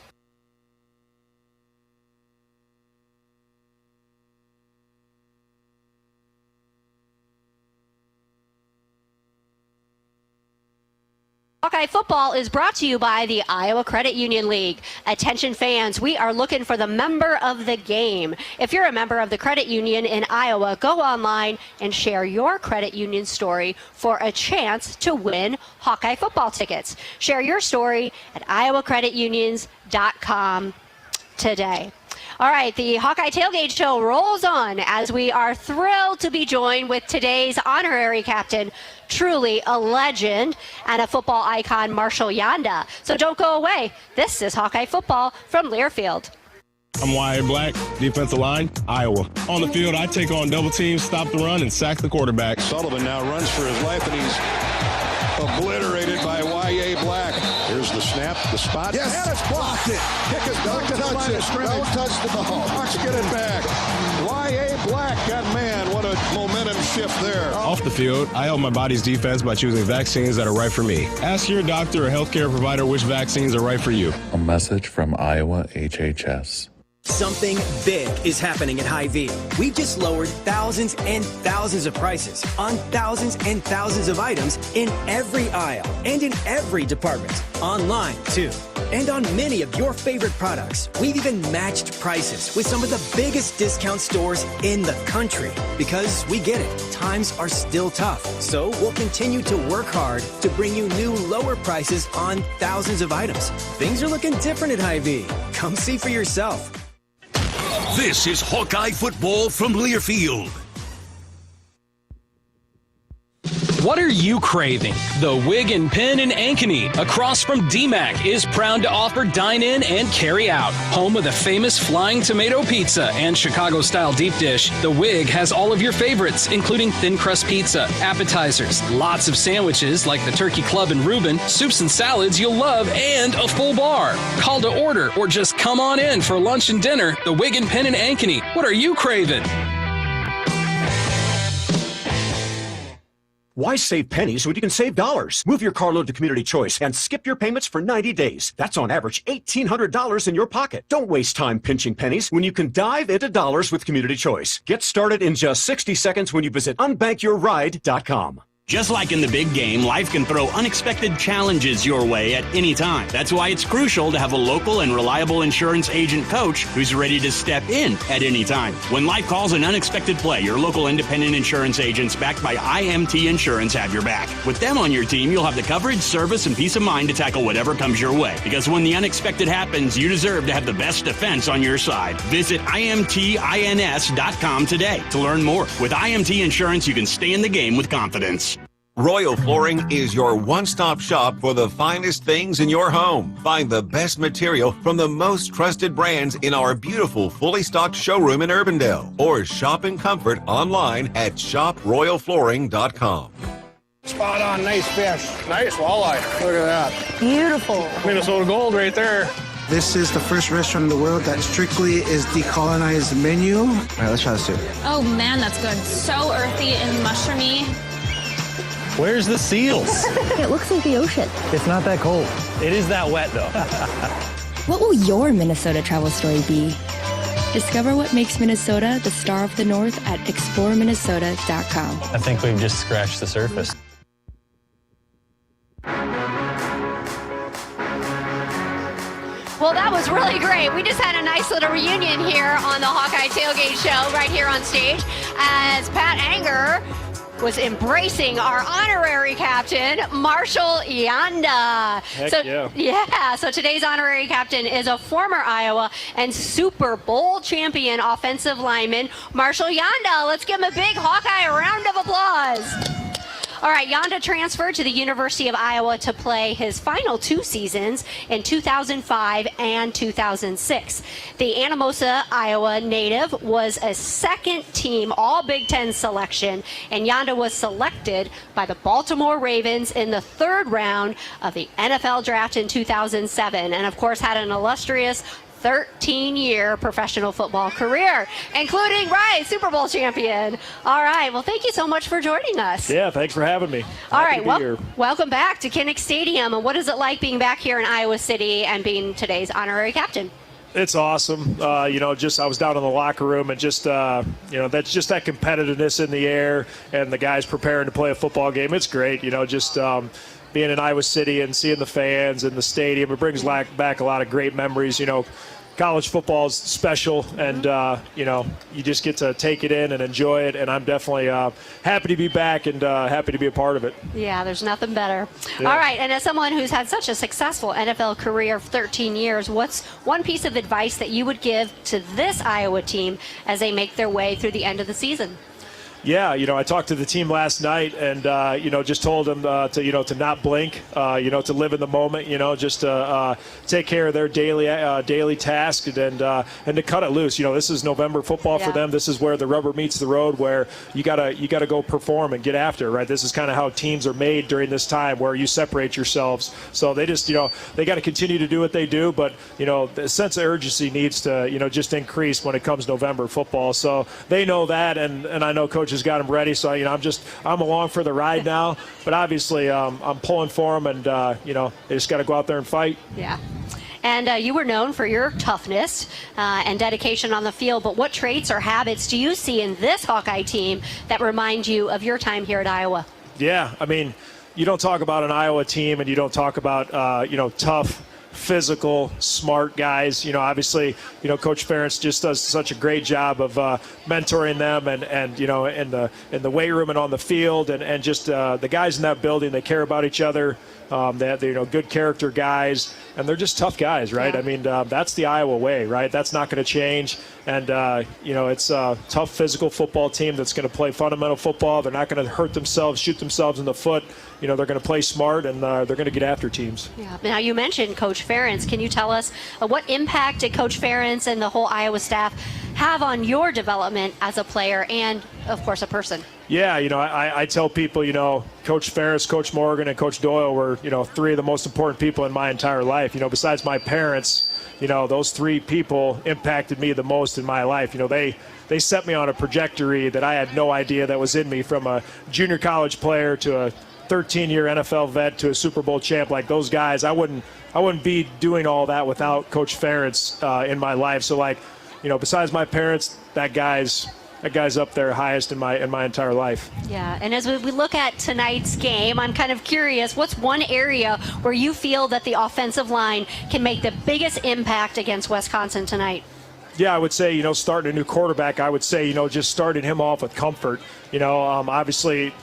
Hawkeye Football is brought to you by the Iowa Credit Union League. Attention fans, we are looking for the member of the game. If you're a member of the credit union in Iowa, go online and share your credit union story for a chance to win Hawkeye football tickets. Share your story at iowacreditunions.com today. All right, the Hawkeye Tailgate Show rolls on as we are thrilled to be joined with today's honorary captain, truly a legend and a football icon, Marshall Yanda. So don't go away. This is Hawkeye Football from Learfield. I'm Y.A. Black, defensive line, Iowa. On the field, I take on double teams, stop the run, and sack the quarterback. Sullivan now runs for his life, and he's obliterated by Y.A. Black. Here's the snap, the spot. Yes, and it's blocked. Kick is back to the line of scrimmage. Don't touch the ball. Hawks get it back. Y.A. Black, God, man, what a momentum shift there. Off the field, I help my body's defense by choosing vaccines that are right for me. Ask your doctor or healthcare provider which vaccines are right for you. A message from Iowa HHS. Something big is happening at Hy-Vee. We've just lowered thousands and thousands of prices on thousands and thousands of items in every aisle and in every department. Online, too. And on many of your favorite products, we've even matched prices with some of the biggest discount stores in the country. Because we get it, times are still tough. So we'll continue to work hard to bring you new lower prices on thousands of items. Things are looking different at Hy-Vee. Come see for yourself. This is Hawkeye football from Learfield. What are you craving? The Wig and Pin in Ankeny, across from DMAC, is proud to offer dine-in and carry-out. Home of the famous Flying Tomato Pizza and Chicago-style deep dish, the Wig has all of your favorites, including thin crust pizza, appetizers, lots of sandwiches like the Turkey Club and Reuben, soups and salads you'll love, and a full bar. Call to order or just come on in for lunch and dinner. The Wig and Pin in Ankeny. What are you craving? Why save pennies when you can save dollars? Move your car loan to Community Choice and skip your payments for 90 days. That's on average $1,800 in your pocket. Don't waste time pinching pennies when you can dive into dollars with Community Choice. Get started in just 60 seconds when you visit unbankyourride.com. Just like in the big game, life can throw unexpected challenges your way at any time. That's why it's crucial to have a local and reliable insurance agent coach who's ready to step in at any time. When life calls an unexpected play, your local independent insurance agents backed by IMT Insurance have your back. With them on your team, you'll have the coverage, service, and peace of mind to tackle whatever comes your way. Because when the unexpected happens, you deserve to have the best defense on your side. Visit IMTINS.com today to learn more. With IMT Insurance, you can stay in the game with confidence. Royal Flooring is your one-stop shop for the finest things in your home. Find the best material from the most trusted brands in our beautiful, fully stocked showroom in Urbandale. Or shop in comfort online at shoproyalflooring.com. Spot on, nice fish. Nice walleye. Look at that. Beautiful. Minnesota gold right there. This is the first restaurant in the world that strictly is decolonized menu. All right, let's try this too. Oh man, that's good. So earthy and mushroomy. Where's the seals? It looks like the ocean. It's not that cold. It is that wet, though. What will your Minnesota travel story be? Discover what makes Minnesota the star of the North at exploreminnesota.com. I think we've just scratched the surface. Well, that was really great. We just had a nice little reunion here on the Hawkeye Tailgate Show right here on stage as Pat Anger was embracing our honorary captain, Marshall Yanda. So today's honorary captain is a former Iowa and Super Bowl champion offensive lineman, Marshall Yanda. Let's give him a big Hawkeye round of applause. All right, Yanda transferred to the University of Iowa to play his final 2 seasons in 2005 and 2006. The Anamosa, Iowa native was a second-team All-Big Ten selection, and Yanda was selected by the Baltimore Ravens in the 3rd round of the NFL draft in 2007, and of course had an illustrious 13-year professional football career, including, Super Bowl champion. All right, well, thank you so much for joining us. Yeah, thanks for having me. All right, welcome back to Kinnick Stadium. And what is it like being back here in Iowa City and being today's honorary captain? It's awesome. I was down in the locker room and that's just that competitiveness in the air and the guys preparing to play a football game. It's great, being in Iowa City and seeing the fans and the stadium. It brings back a lot of great memories. College football is special, and you just get to take it in and enjoy it. And I'm definitely happy to be back and happy to be a part of it. Yeah, there's nothing better. Yeah. All right, and as someone who's had such a successful NFL career of 13 years, what's one piece of advice that you would give to this Iowa team as they make their way through the end of the season? Yeah, I talked to the team last night and, just told them to not blink, to live in the moment, just to take care of their daily task and to cut it loose. This is November football for them. This is where the rubber meets the road, where you gotta go perform and get after it, right? This is kind of how teams are made during this time, where you separate yourselves. So they just, they got to continue to do what they do, but, the sense of urgency needs to, just increase when it comes November football. So they know that, and I know Coach has got them ready, so I'm along for the ride now, but obviously I'm pulling for them, and they just got to go out there and fight. Yeah. And you were known for your toughness and dedication on the field, but what traits or habits do you see in this Hawkeye team that remind you of your time here at Iowa? Yeah, you don't talk about an Iowa team and you don't talk about tough physical, smart guys. Obviously, Coach Ferentz just does such a great job of mentoring them and in the weight room and on the field, and just the guys in that building, they care about each other. They're good character guys, and they're just tough guys, right? Yeah. That's the Iowa way, right? That's not going to change. And, it's a tough physical football team that's going to play fundamental football. They're not going to hurt themselves, shoot themselves in the foot. They're going to play smart, and they're going to get after teams. Yeah. Now, you mentioned Coach Ferentz. Can you tell us what impact did Coach Ferentz and the whole Iowa staff have on your development as a player and, of course, a person? Yeah, I tell people, Coach Ferentz, Coach Morgan, and Coach Doyle were, 3 of the most important people in my entire life. Besides my parents, those 3 people impacted me the most in my life. They set me on a trajectory that I had no idea that was in me, from a junior college player to a 13-year NFL vet to a Super Bowl champ. Like those guys, I wouldn't be doing all that without Coach Ferentz in my life. So, besides my parents, that guy's up there highest in my entire life. Yeah, and as we look at tonight's game, I'm kind of curious, what's one area where you feel that the offensive line can make the biggest impact against Wisconsin tonight? Yeah, I would say, starting a new quarterback, I would say, just starting him off with comfort. Obviously,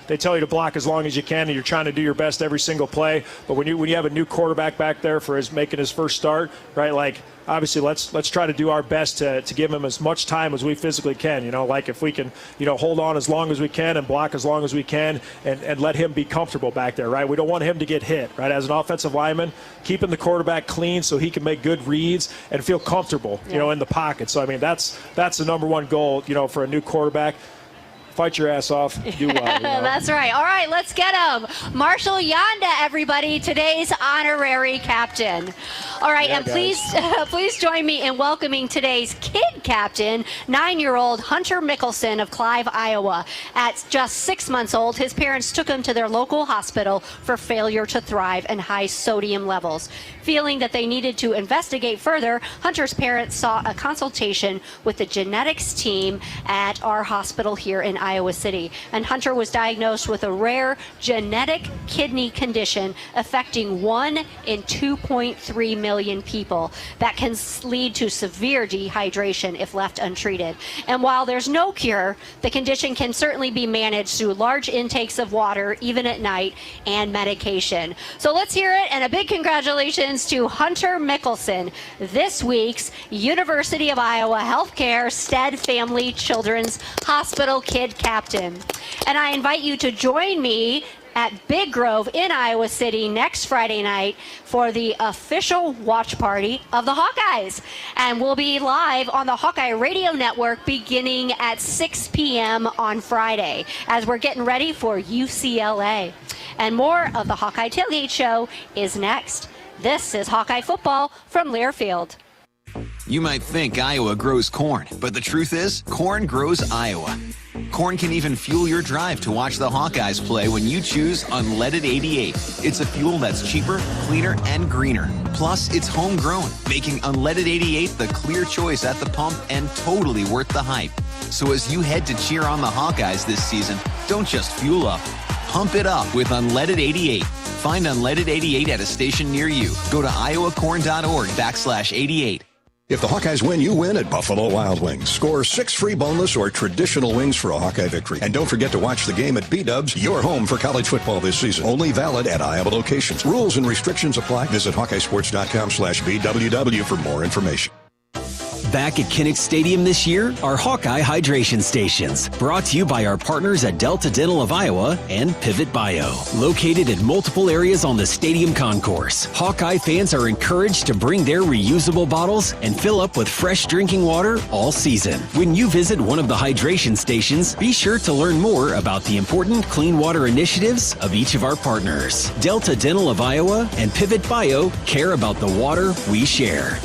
they tell you to block as long as you can, and you're trying to do your best every single play. But when you have a new quarterback back there for making his first start, right, obviously let's try to do our best to give him as much time as we physically can. If we can, hold on as long as we can and block as long as we can, and let him be comfortable back there, right? We don't want him to get hit, right? As an offensive lineman, keeping the quarterback clean so he can make good reads and feel comfortable, in the pocket. So, that's the number one goal, for a new quarterback. Fight your ass off. Do well. That's right. All right, let's get him. Marshall Yanda, everybody, today's honorary captain. All right, and please join me in welcoming today's kid captain, 9-year-old Hunter Mickelson of Clive, Iowa. At just 6 months old, his parents took him to their local hospital for failure to thrive and high sodium levels. Feeling that they needed to investigate further, Hunter's parents sought a consultation with the genetics team at our hospital here in Iowa City. And Hunter was diagnosed with a rare genetic kidney condition affecting 1 in 2.3 million people that can lead to severe dehydration if left untreated. And while there's no cure, the condition can certainly be managed through large intakes of water, even at night, and medication. So let's hear it, and a big congratulations to Hunter Mickelson, this week's University of Iowa Healthcare Stead Family Children's Hospital Kid Captain. And I invite you to join me at Big Grove in Iowa City next Friday night for the official watch party of the Hawkeyes. And we'll be live on the Hawkeye Radio Network beginning at 6 p.m. on Friday as we're getting ready for UCLA. And more of the Hawkeye Tailgate Show is next. This is Hawkeye Football from Learfield. You might think Iowa grows corn, but the truth is, corn grows Iowa. Corn can even fuel your drive to watch the Hawkeyes play when you choose Unleaded 88. It's a fuel that's cheaper, cleaner, and greener. Plus, it's homegrown, making Unleaded 88 the clear choice at the pump and totally worth the hype. So as you head to cheer on the Hawkeyes this season, don't just fuel up. Pump it up with Unleaded 88. Find Unleaded 88 at a station near you. Go to iowacorn.org/88. If the Hawkeyes win, you win at Buffalo Wild Wings. Score 6 free boneless or traditional wings for a Hawkeye victory. And don't forget to watch the game at B-Dubs, your home for college football this season. Only valid at Iowa locations. Rules and restrictions apply. Visit HawkeyeSports.com/BWW for more information. Back at Kinnick Stadium this year are Hawkeye Hydration Stations, brought to you by our partners at Delta Dental of Iowa and Pivot Bio. Located in multiple areas on the stadium concourse, Hawkeye fans are encouraged to bring their reusable bottles and fill up with fresh drinking water all season. When you visit one of the hydration stations, be sure to learn more about the important clean water initiatives of each of our partners. Delta Dental of Iowa and Pivot Bio care about the water we share.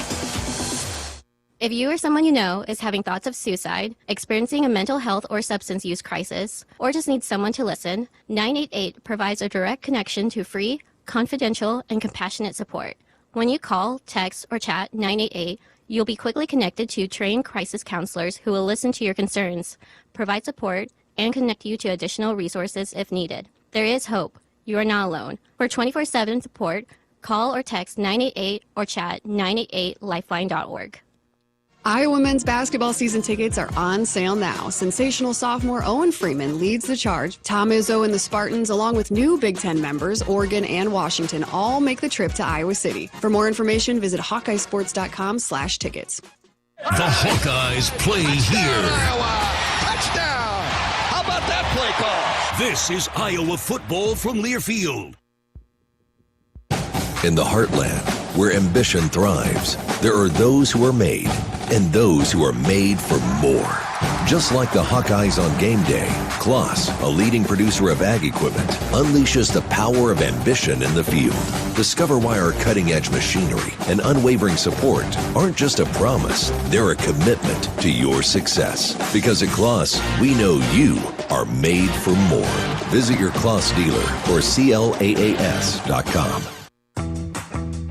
If you or someone you know is having thoughts of suicide, experiencing a mental health or substance use crisis, or just needs someone to listen, 988 provides a direct connection to free, confidential, and compassionate support. When you call, text, or chat 988, you'll be quickly connected to trained crisis counselors who will listen to your concerns, provide support, and connect you to additional resources if needed. There is hope. You are not alone. For 24/7 support, Call or text 988 or chat 988lifeline.org. Iowa men's basketball season tickets are on sale now. Sensational sophomore Owen Freeman leads the charge. Tom Izzo and the Spartans, along with new Big Ten members, Oregon and Washington, all make the trip to Iowa City. For more information, visit HawkeyeSports.com/tickets. The Hawkeyes play here. Iowa, touchdown! How about that play call? This is Iowa football from Learfield. In the heartland, where ambition thrives, there are those who are made and those who are made for more. Just like the Hawkeyes on game day, Kloss, a leading producer of ag equipment, unleashes the power of ambition in the field. Discover why our cutting-edge machinery and unwavering support aren't just a promise, they're a commitment to your success. Because at Kloss, we know you are made for more. Visit your Kloss dealer or CLAAS.com.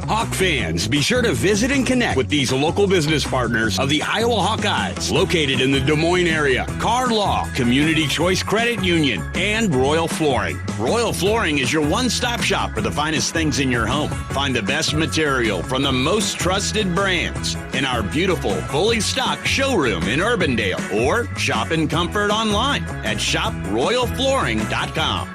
Hawk fans, be sure to visit and connect with these local business partners of the Iowa Hawkeyes, located in the Des Moines area. Card Law, Community Choice Credit Union, and Royal Flooring. Royal Flooring is your one-stop shop for the finest things in your home. Find the best material from the most trusted brands in our beautiful, fully stocked showroom in Urbandale, or shop in comfort online at shoproyalflooring.com.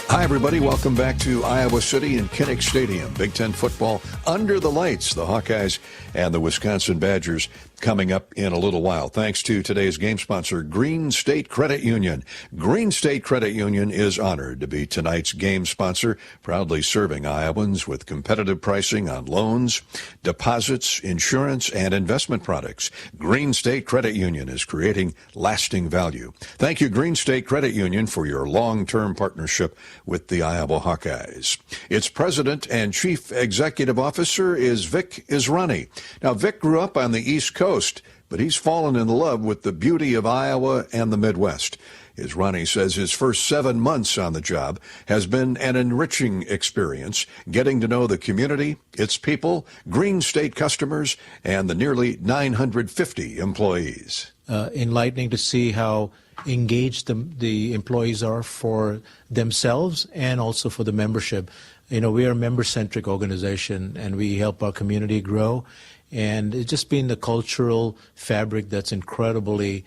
Hi, everybody. Welcome back to Iowa City and Kinnick Stadium. Big Ten football under the lights. The Hawkeyes and the Wisconsin Badgers coming up in a little while. Thanks to today's game sponsor, Green State Credit Union. Green State Credit Union is honored to be tonight's game sponsor, proudly serving Iowans with competitive pricing on loans, deposits, insurance, and investment products. Green State Credit Union is creating lasting value. Thank you, Green State Credit Union, for your long-term partnership with the Iowa Hawkeyes. Its president and chief executive officer is Vic Israni. Now, Vic grew up on the East Coast, but he's fallen in love with the beauty of Iowa and the Midwest. Israni says his first 7 months on the job has been an enriching experience, getting to know the community, its people, Green State customers, and the nearly 950 employees. Enlightening to see how engaged the employees are for themselves and also for the membership. You know, we are a member-centric organization, and we help our community grow. And it's just been the cultural fabric that's incredibly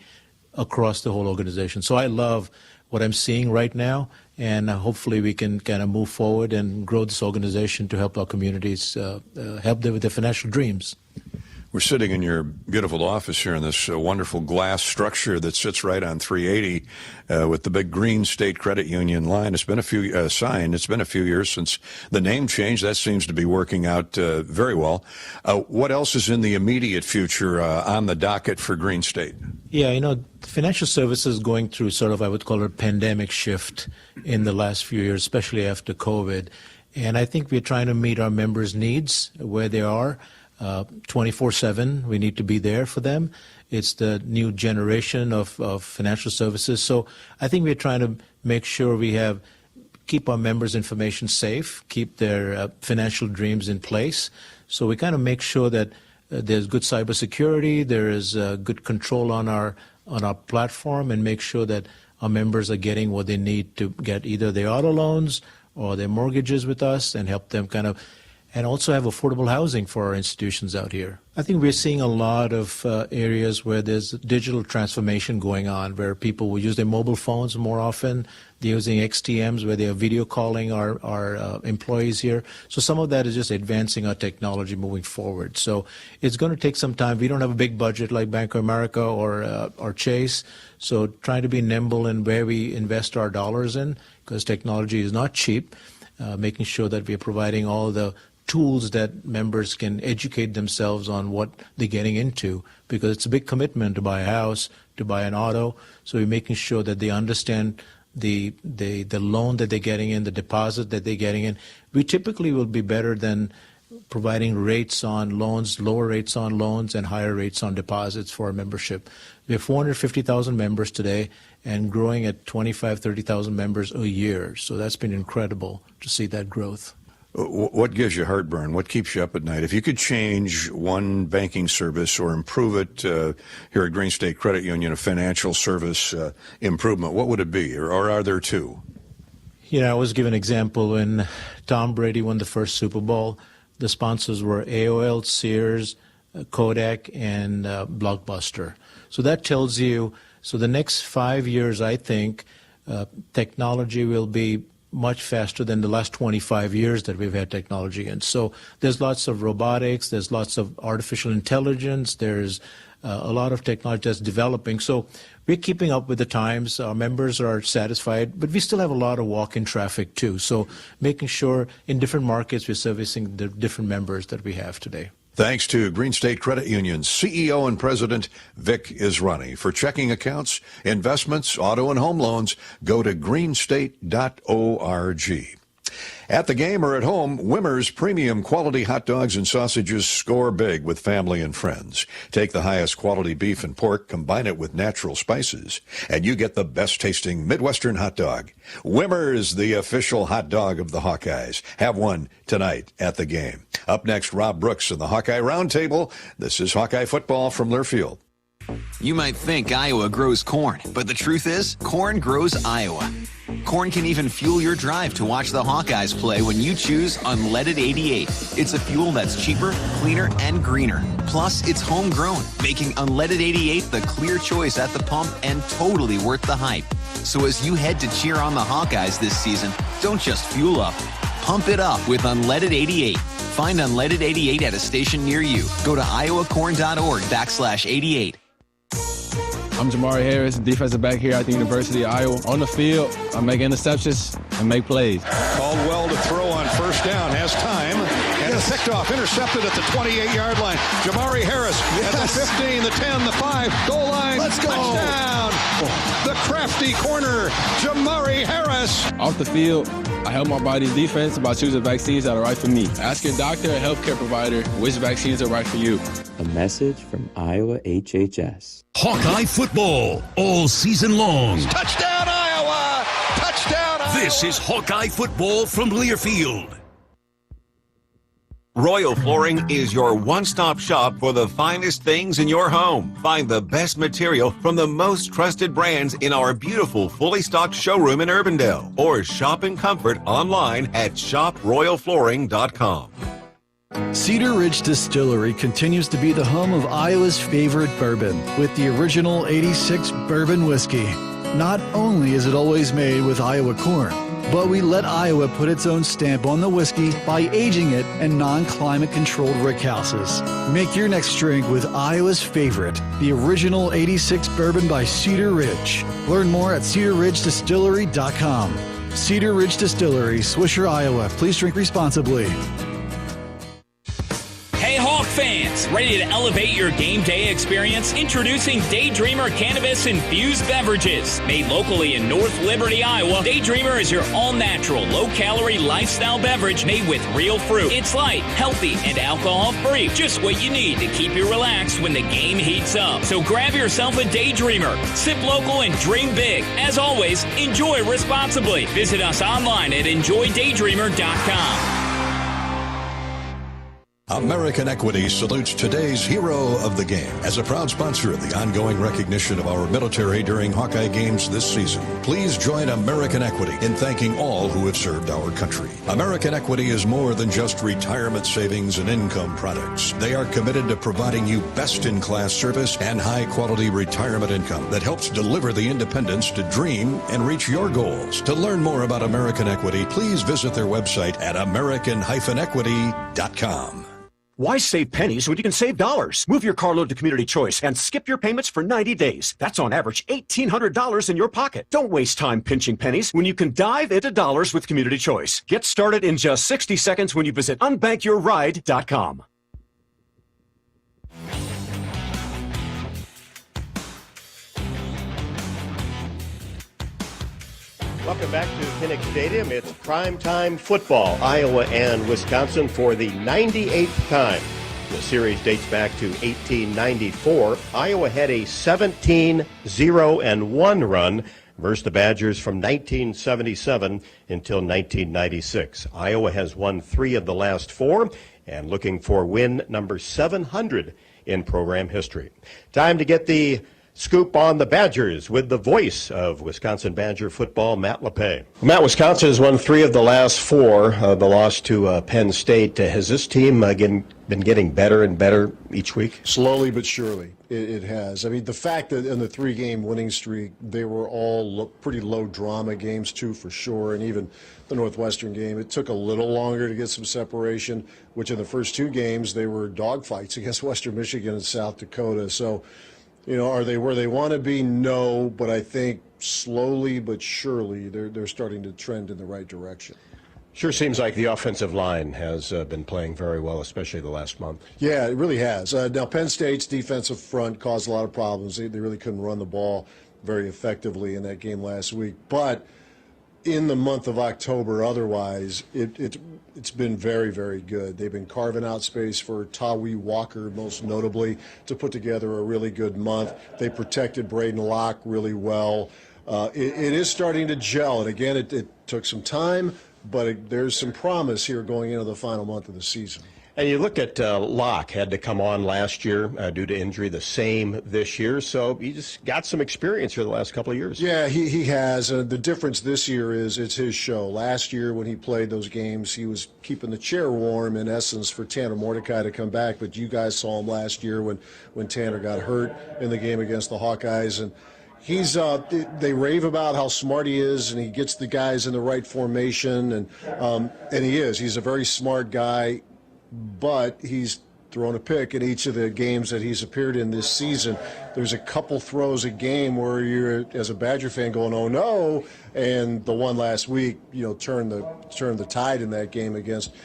across the whole organization. So I love what I'm seeing right now, and hopefully we can kind of move forward and grow this organization to help our communities, help them with their financial dreams. We're sitting in your beautiful office here in this wonderful glass structure that sits right on 380 with the big Green State Credit Union line. It's been a few sign. It's been a few years since the name change. That seems to be working out very well. What else is in the immediate future on the docket for Green State? Yeah, you know, financial services is going through sort of, I would call it, a pandemic shift in the last few years, especially after COVID. And I think we're trying to meet our members' needs where they are. 24/7, we need to be there for them. It's the new generation of financial services. So I think we're trying to make sure we keep our members' information safe, keep their financial dreams in place. So we kind of make sure that there's good cybersecurity, there is good control on our platform, and make sure that our members are getting what they need to get either their auto loans or their mortgages with us, and help them and also have affordable housing for our institutions out here. I think we're seeing a lot of areas where there's digital transformation going on, where people will use their mobile phones more often. They're using XTMs where they are video calling our employees here. So some of that is just advancing our technology moving forward. So it's going to take some time. We don't have a big budget like Bank of America or Chase. So trying to be nimble in where we invest our dollars in, because technology is not cheap, making sure that we're providing all the tools that members can educate themselves on what they're getting into, because it's a big commitment to buy a house, to buy an auto. So we're making sure that they understand the loan that they're getting in, the deposit that they're getting in. We typically will be better than providing rates on loans, lower rates on loans, and higher rates on deposits for our membership. We have 450,000 members today and growing at 25,000, 30,000 members a year. So that's been incredible to see that growth. What gives you heartburn? What keeps you up at night? If you could change one banking service or improve it here at Green State Credit Union, a financial service improvement, what would it be? Or are there two? You know, I was given an example when Tom Brady won the first Super Bowl. The sponsors were AOL, Sears, Kodak, and Blockbuster. So that tells you, so the next 5 years, I think, technology will be much faster than the last 25 years that we've had technology in. So there's lots of robotics, there's lots of artificial intelligence, there's a lot of technology that's developing. So we're keeping up with the times. Our members are satisfied, but we still have a lot of walk-in traffic too. So making sure in different markets we're servicing the different members that we have today. Thanks to Green State Credit Union's CEO and President, Vic Israni. For checking accounts, investments, auto and home loans, go to greenstate.org. At the game or at home, Wimmer's premium quality hot dogs and sausages score big with family and friends. Take the highest quality beef and pork, combine it with natural spices, and you get the best tasting Midwestern hot dog. Wimmer's, the official hot dog of the Hawkeyes. Have one tonight at the game. Up next, Rob Brooks and the Hawkeye Roundtable. This is Hawkeye football from Learfield. You might think Iowa grows corn, but the truth is, corn grows Iowa. Corn can even fuel your drive to watch the Hawkeyes play when you choose Unleaded 88. It's a fuel that's cheaper, cleaner, and greener. Plus, it's homegrown, making Unleaded 88 the clear choice at the pump and totally worth the hype. So as you head to cheer on the Hawkeyes this season, don't just fuel up. Pump it up with Unleaded 88. Find Unleaded 88 at a station near you. Go to iowacorn.org/88. I'm Jamari Harris, defensive back here at the University of Iowa. On the field, I make interceptions and make plays. Caldwell to throw on first down, has time, and it's picked off, intercepted at the 28-yard line. Jamari Harris at the 15, the 10, the 5, goal line. Let's go. Touchdown. The crafty corner, Jamari Harris. Off the field, I help my body's defense by choosing vaccines that are right for me. Ask your doctor or healthcare provider which vaccines are right for you. A message from Iowa HHS. Hawkeye football all season long. Touchdown, Iowa! Touchdown, Iowa! This is Hawkeye football from Learfield. Royal Flooring is your one-stop shop for the finest things in your home. Find the best material from the most trusted brands in our beautiful, fully stocked showroom in Urbandale. Or shop in comfort online at shoproyalflooring.com. Cedar Ridge Distillery continues to be the home of Iowa's favorite bourbon with the original 86 bourbon whiskey. Not only is it always made with Iowa corn, but we let Iowa put its own stamp on the whiskey by aging it in non-climate controlled rickhouses. Make your next drink with Iowa's favorite, the original 86 bourbon by Cedar Ridge. Learn more at cedarridgedistillery.com. Cedar Ridge Distillery, Swisher, Iowa. Please drink responsibly. Hey Hawk fans, ready to elevate your game day experience? Introducing Daydreamer Cannabis Infused Beverages. Made locally in North Liberty, Iowa, Daydreamer is your all-natural, low-calorie lifestyle beverage made with real fruit. It's light, healthy, and alcohol-free. Just what you need to keep you relaxed when the game heats up. So grab yourself a Daydreamer. Sip local and dream big. As always, enjoy responsibly. Visit us online at enjoydaydreamer.com. American Equity salutes today's hero of the game. As a proud sponsor of the ongoing recognition of our military during Hawkeye games this season, please join American Equity in thanking all who have served our country. American Equity is more than just retirement savings and income products. They are committed to providing you best-in-class service and high-quality retirement income that helps deliver the independence to dream and reach your goals. To learn more about American Equity, please visit their website at american-equity.com. Why save pennies when you can save dollars? Move your carload to Community Choice and skip your payments for 90 days. That's on average $1,800 in your pocket. Don't waste time pinching pennies when you can dive into dollars with Community Choice. Get started in just 60 seconds when you visit unbankyourride.com. Welcome back to Kinnick Stadium. It's primetime football, Iowa and Wisconsin for the 98th time. The series dates back to 1894. Iowa had a 17-0-1 run versus the Badgers from 1977 until 1996. Iowa has won 3 of the last 4 and looking for win number 700 in program history. Time to get the scoop on the Badgers with the voice of Wisconsin Badger football, Matt LePay. Matt, Wisconsin has won 3 of the last 4. The loss to Penn State. Has this team been getting better and better each week? Slowly but surely, it has. I mean, the fact that in the 3-game winning streak, they were all pretty low drama games too, for sure, and even the Northwestern game, it took a little longer to get some separation, which in the first 2 games, they were dogfights against Western Michigan and South Dakota. So, you know, are they where they want to be? No, but I think slowly but surely they're starting to trend in the right direction. Sure seems like the offensive line has been playing very well, especially the last month. Yeah, it really has. Now, Penn State's defensive front caused a lot of problems. They really couldn't run the ball very effectively in that game last week. But in the month of October, otherwise, it's been very, very good. They've been carving out space for Tawee Walker, most notably, to put together a really good month. They protected Braden Locke really well. It is starting to gel, and again, it took some time, but there's some promise here going into the final month of the season. And you look at Locke, had to come on last year due to injury, the same this year. So he just got some experience here the last couple of years. Yeah, he has. The difference this year is it's his show. Last year when he played those games, he was keeping the chair warm, in essence, for Tanner Mordecai to come back. But you guys saw him last year when Tanner got hurt in the game against the Hawkeyes. And they rave about how smart he is, and he gets the guys in the right formation. And he is. He's a very smart guy. But he's thrown a pick in each of the games that he's appeared in this season. There's a couple throws a game where you're, as a Badger fan, going, "Oh no!" And the one last week, turned the tide in that game against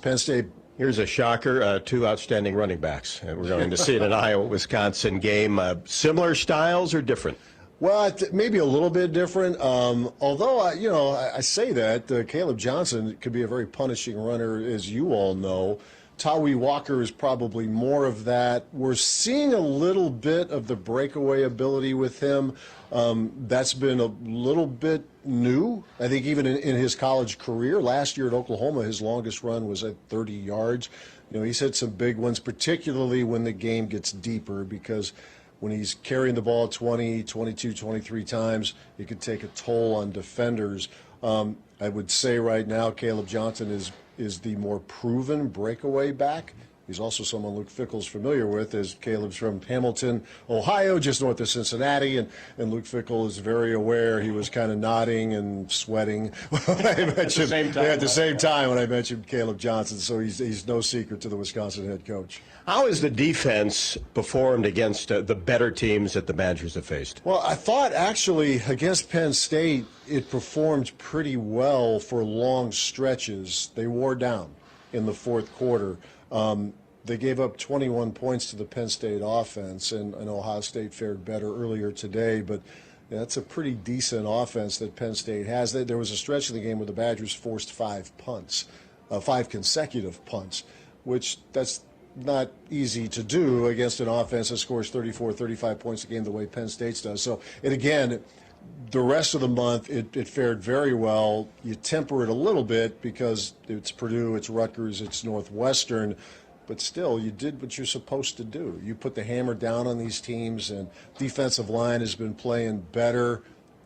Penn State. Here's a shocker: 2 outstanding running backs. We're going to see it in an Iowa-Wisconsin game. Similar styles or different? Well, maybe a little bit different. Although, I say that Caleb Johnson could be a very punishing runner, as you all know. Tawee Walker is probably more of that. We're seeing a little bit of the breakaway ability with him. That's been a little bit new. I think even in his college career. Last year at Oklahoma, his longest run was at 30 yards. He's had some big ones, particularly when the game gets deeper, because when he's carrying the ball 20, 22, 23 times, it could take a toll on defenders. I would say right now Caleb Johnson is the more proven breakaway back. He's also someone Luke Fickell's familiar with, as Caleb's from Hamilton, Ohio, just north of Cincinnati, and Luke Fickell is very aware. He was kind of nodding and sweating when I mentioned at the same time when I mentioned Caleb Johnson. So he's no secret to the Wisconsin head coach. How has the defense performed against the better teams that the Badgers have faced? Well, I thought actually against Penn State it performed pretty well for long stretches. They wore down in the fourth quarter. They gave up 21 points to the Penn State offense, and Ohio State fared better earlier today, but that's a pretty decent offense that Penn State has. There was a stretch in the game where the Badgers forced 5 consecutive punts, which that's not easy to do against an offense that scores 34, 35 points a game the way Penn State does. So, and again, the rest of the month, it fared very well. You temper it a little bit because it's Purdue, it's Rutgers, it's Northwestern, but still, you did what you're supposed to do. You put the hammer down on these teams, and defensive line has been playing better.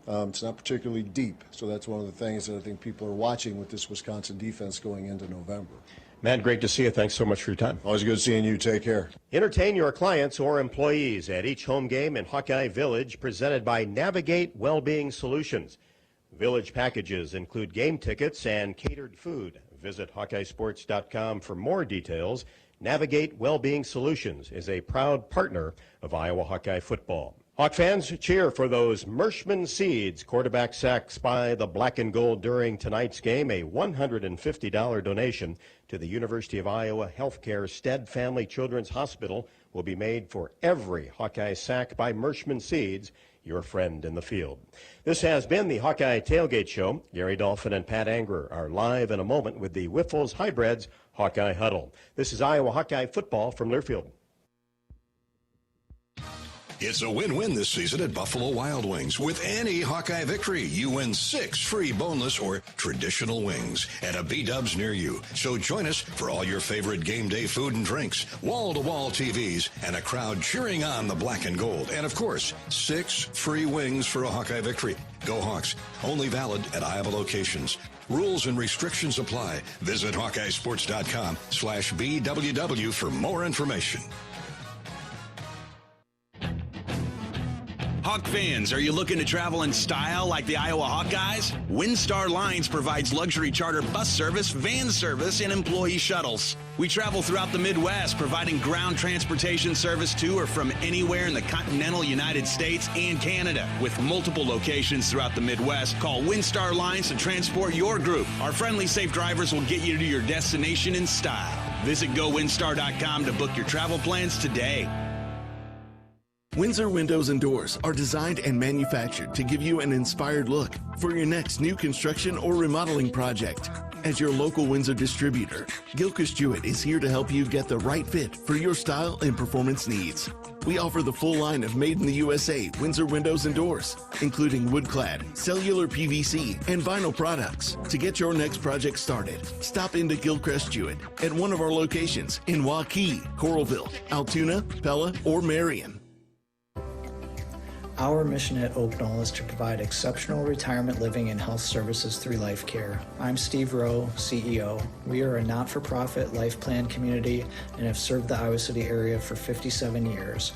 It's not particularly deep, so that's one of the things that I think people are watching with this Wisconsin defense going into November. Matt, great to see you. Thanks so much for your time. Always good seeing you. Take care. Entertain your clients or employees at each home game in Hawkeye Village, presented by Navigate Wellbeing Solutions. Village packages include game tickets and catered food. Visit HawkeyeSports.com for more details. Navigate Wellbeing Solutions is a proud partner of Iowa Hawkeye football. Hawk fans, cheer for those Mershman Seeds quarterback sacks by the Black and Gold during tonight's game. A $150 donation to the University of Iowa Healthcare Stead Family Children's Hospital will be made for every Hawkeye sack by Mershman Seeds, your friend in the field. This has been the Hawkeye Tailgate Show. Gary Dolphin and Pat Anger are live in a moment with the Wiffles Hybrids Hawkeye Huddle. This is Iowa Hawkeye football from Learfield. It's a win-win this season at Buffalo Wild Wings. With any Hawkeye victory, you win 6 free boneless or traditional wings at a B-Dubs near you. So join us for all your favorite game day food and drinks, wall-to-wall TVs, and a crowd cheering on the black and gold. And of course, 6 free wings for a Hawkeye victory. Go Hawks. Only valid at Iowa locations. Rules and restrictions apply. Visit HawkeyeSports.com/BWW for more information. Hawk fans, are you looking to travel in style like the Iowa Hawkeyes? WinStar Lines provides luxury charter bus service, van service, and employee shuttles. We travel throughout the Midwest, providing ground transportation service to or from anywhere in the continental United States and Canada. With multiple locations throughout the Midwest, call WinStar Lines to transport your group. Our friendly, safe drivers will get you to your destination in style. Visit GoWinStar.com to book your travel plans today. Windsor Windows and Doors are designed and manufactured to give you an inspired look for your next new construction or remodeling project. As your local Windsor distributor, Gilchrist Jewett is here to help you get the right fit for your style and performance needs. We offer the full line of made in the USA Windsor windows and doors, including wood-clad, cellular PVC, and vinyl products. To get your next project started, stop into Gilchrist Jewett at one of our locations in Hawkeyes, Coralville, Altoona, Pella, or Marion. Our mission at Oak Knoll is to provide exceptional retirement living and health services through life care. I'm Steve Rowe, CEO. We are a not-for-profit life plan community and have served the Iowa City area for 57 years.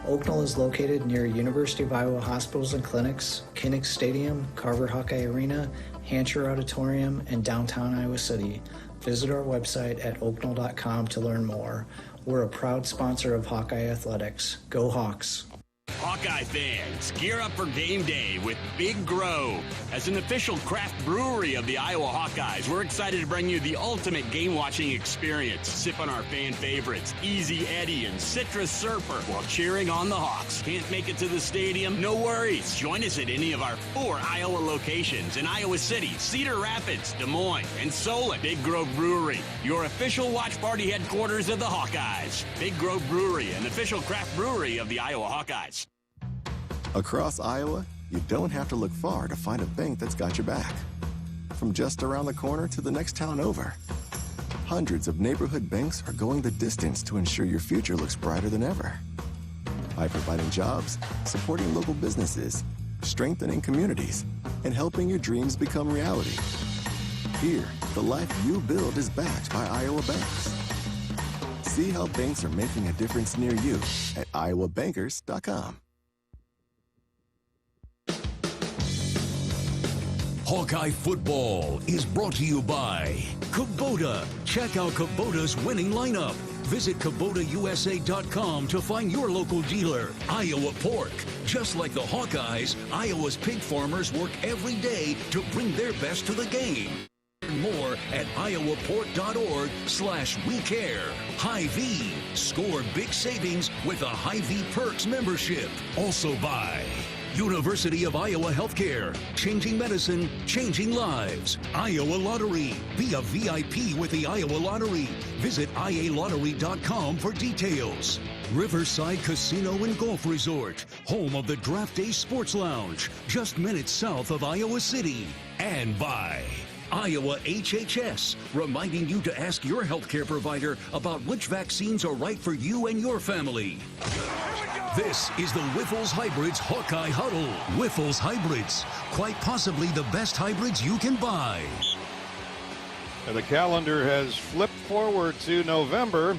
Oak Knoll is located near University of Iowa hospitals and clinics, Kinnick Stadium, Carver Hawkeye Arena, Hancher Auditorium, and downtown Iowa City. Visit our website at oakknoll.com to learn more. We're a proud sponsor of Hawkeye Athletics. Go Hawks! Hawkeye fans, gear up for game day with Big Grow. As an official craft brewery of the Iowa Hawkeyes, we're excited to bring you the ultimate game-watching experience. Sip on our fan favorites, Easy Eddie and Citrus Surfer, while cheering on the Hawks. Can't make it to the stadium? No worries. Join us at any of our 4 Iowa locations in Iowa City, Cedar Rapids, Des Moines, and Solon. Big Grove Brewery, your official watch party headquarters of the Hawkeyes. Big Grove Brewery, an official craft brewery of the Iowa Hawkeyes. Across Iowa, you don't have to look far to find a bank that's got your back. From just around the corner to the next town over, hundreds of neighborhood banks are going the distance to ensure your future looks brighter than ever. By providing jobs, supporting local businesses, strengthening communities, and helping your dreams become reality. Here, the life you build is backed by Iowa banks. See how banks are making a difference near you at iowabankers.com. Hawkeye football is brought to you by Kubota. Check out Kubota's winning lineup. Visit KubotaUSA.com to find your local dealer. Iowa Pork. Just like the Hawkeyes, Iowa's pig farmers work every day to bring their best to the game. Learn more at iowaport.org/WeCare. Hy-Vee. Score big savings with a Hy-Vee Perks membership. Also by University of Iowa Healthcare. Changing medicine, changing lives. Iowa Lottery. Be a VIP with the Iowa Lottery. Visit ialottery.com for details. Riverside Casino and Golf Resort. Home of the Draft Day Sports Lounge. Just minutes south of Iowa City. And by Iowa HHS, reminding you to ask your healthcare provider about which vaccines are right for you and your family. This is the Wyffels Hybrids Hawkeye Huddle. Wyffels Hybrids, quite possibly the best hybrids you can buy. And the calendar has flipped forward to November.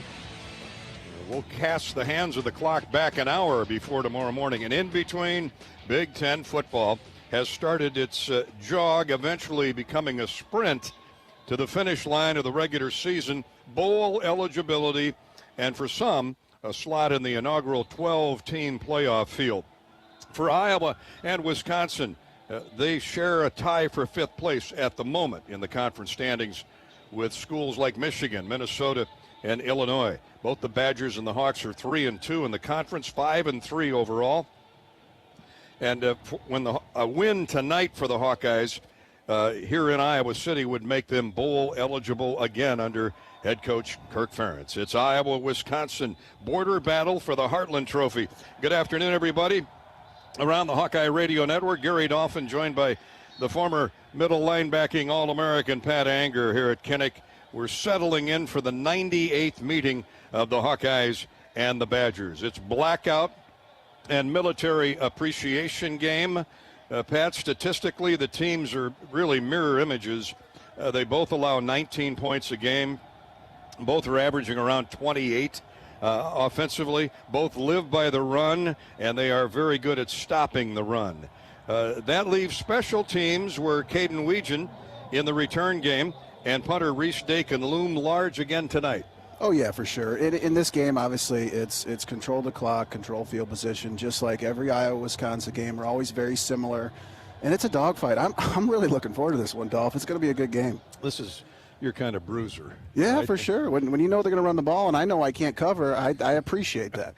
We'll cast the hands of the clock back an hour before tomorrow morning. And in between, Big Ten football has started its jog, eventually becoming a sprint to the finish line of the regular season, bowl eligibility, and for some, a slot in the inaugural 12-team playoff field. For Iowa and Wisconsin, they share a tie for 5th place at the moment in the conference standings with schools like Michigan, Minnesota, and Illinois. Both the Badgers and the Hawks are 3-2 in the conference, 5-3 overall. And when a win tonight for the Hawkeyes here in Iowa City would make them bowl eligible again under head coach Kirk Ferentz. It's Iowa-Wisconsin border battle for the Heartland Trophy. Good afternoon, everybody. Around the Hawkeye Radio Network, Gary Dolphin joined by the former middle linebacking All-American Pat Anger here at Kinnick. We're settling in for the 98th meeting of the Hawkeyes and the Badgers. It's blackout and military appreciation game. Pat, statistically, the teams are really mirror images. They both allow 19 points a game. Both are averaging around 28 offensively. Both live by the run, and they are very good at stopping the run. That leaves special teams where Caden Weegan in the return game and punter Reese Dakin loom large again tonight. Oh, yeah, for sure. In this game, obviously, it's control the clock, control field position, just like every Iowa-Wisconsin game. We're always very similar, and it's a dogfight. I'm really looking forward to this one, Dolph. It's going to be a good game. This is your kind of bruiser. Yeah, right? for sure. When you know they're going to run the ball, and I know I can't cover, I appreciate that.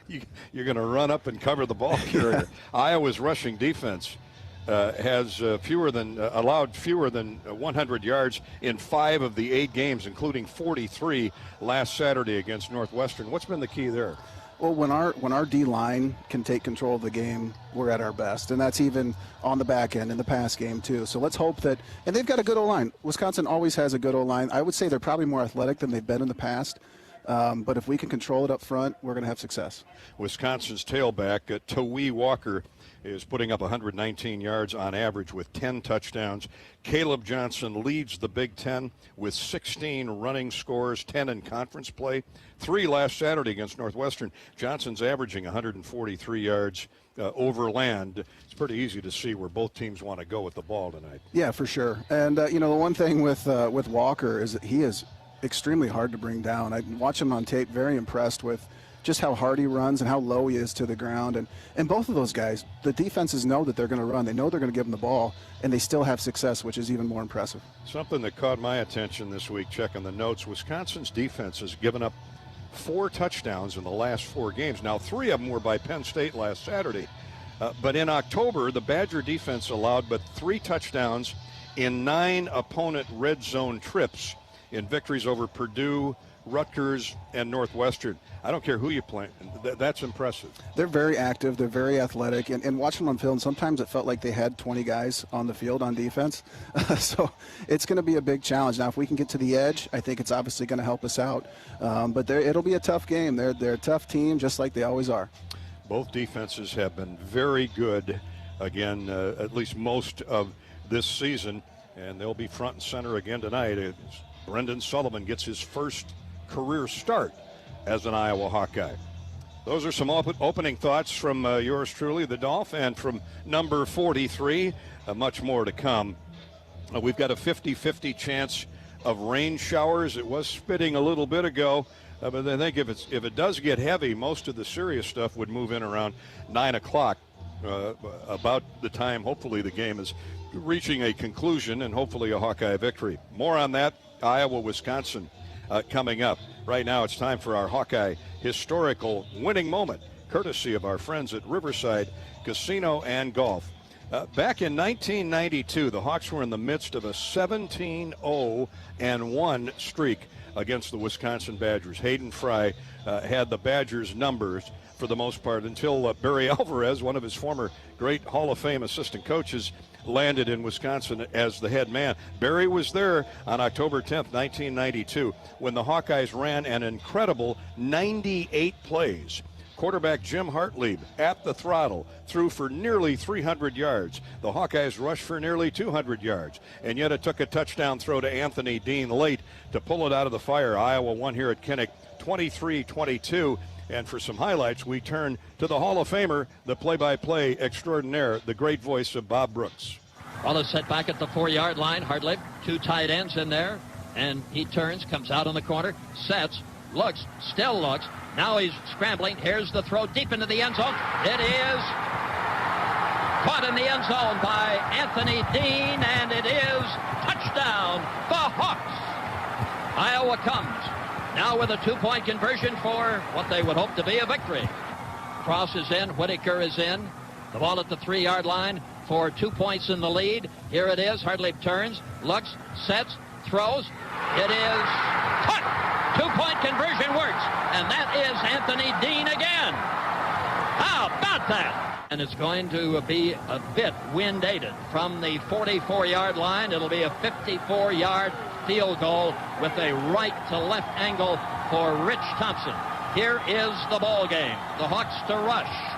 You're going to run up and cover the ball carrier. Iowa's rushing defense has allowed fewer than 100 yards in 5 of the 8 games, including 43 last Saturday against Northwestern. What's been the key there? Well, when our D-line can take control of the game, we're at our best, and that's even on the back end in the pass game too. So let's hope that, and they've got a good O-line. Wisconsin always has a good O-line. I would say they're probably more athletic than they've been in the past, but if we can control it up front, we're going to have success. Wisconsin's tailback, Tawee Walker, is putting up 119 yards on average with 10 touchdowns. Caleb Johnson leads the Big Ten with 16 running scores, 10 in conference play, 3 last Saturday against Northwestern. Johnson's averaging 143 yards over land. It's pretty easy to see where both teams want to go with the ball tonight. Yeah, for sure. And, the one thing with Walker is that he is extremely hard to bring down. I watch him on tape, very impressed with just how hard he runs and how low he is to the ground. And both of those guys, the defenses know that they're going to run. They know they're going to give them the ball, and they still have success, which is even more impressive. Something that caught my attention this week, checking the notes, Wisconsin's defense has given up 4 touchdowns in the last 4 games. Now, 3 of them were by Penn State last Saturday. But in October, the Badger defense allowed but 3 touchdowns in 9 opponent red zone trips in victories over Purdue, Rutgers, and Northwestern. I don't care who you play. That's impressive. They're very active. They're very athletic. And watching them on film, sometimes it felt like they had 20 guys on the field on defense. So it's going to be a big challenge. Now, if we can get to the edge, I think it's obviously going to help us out. But it'll be a tough game. They're a tough team, just like they always are. Both defenses have been very good, again, at least most of this season. And they'll be front and center again tonight. Brendan Sullivan gets his first career start as an Iowa Hawkeye. Those are some opening thoughts from yours truly, the Dolph, and from number 43. Much more to come. We've got a 50-50 chance of rain showers. It was spitting a little bit ago, but I think if it does get heavy, most of the serious stuff would move in around 9 o'clock, about the time hopefully the game is reaching a conclusion and hopefully a Hawkeye victory. More on that, Iowa-Wisconsin coming up. Right now it's time for our Hawkeye historical winning moment, courtesy of our friends at Riverside Casino and Golf. Back in 1992, the Hawks were in the midst of a 17-0-1 streak against the Wisconsin Badgers. Hayden Fry had the Badgers' numbers for the most part until Barry Alvarez, one of his former great Hall of Fame assistant coaches, landed in Wisconsin as the head man. Barry was there on October 10th, 1992, when the Hawkeyes ran an incredible 98 plays. Quarterback Jim Hartlieb at the throttle threw for nearly 300 yards. The Hawkeyes rushed for nearly 200 yards. And yet it took a touchdown throw to Anthony Dean late to pull it out of the fire. Iowa won here at Kinnick 23-22. And for some highlights, we turn to the Hall of Famer, the play-by-play extraordinaire, the great voice of Bob Brooks. Ball is set back at the 4-yard line. Hartlieb, 2 tight ends in there. And he turns, comes out on the corner, sets, looks, still looks. Now he's scrambling. Here's the throw deep into the end zone. It is caught in the end zone by Anthony Dean, and it is touchdown, the Hawks. Iowa comes now with a 2-point conversion for what they would hope to be a victory. Cross is in. Whitaker is in. The ball at the 3-yard line. for 2 points in the lead. Here it is. Hartley turns, looks, sets, throws. It is cut. 2-point conversion works. And that is Anthony Dean again. How about that? And it's going to be a bit wind-aided. From the 44-yard line, it'll be a 54-yard field goal with a right-to-left angle for Rich Thompson. Here is the ball game. The Hawks to rush.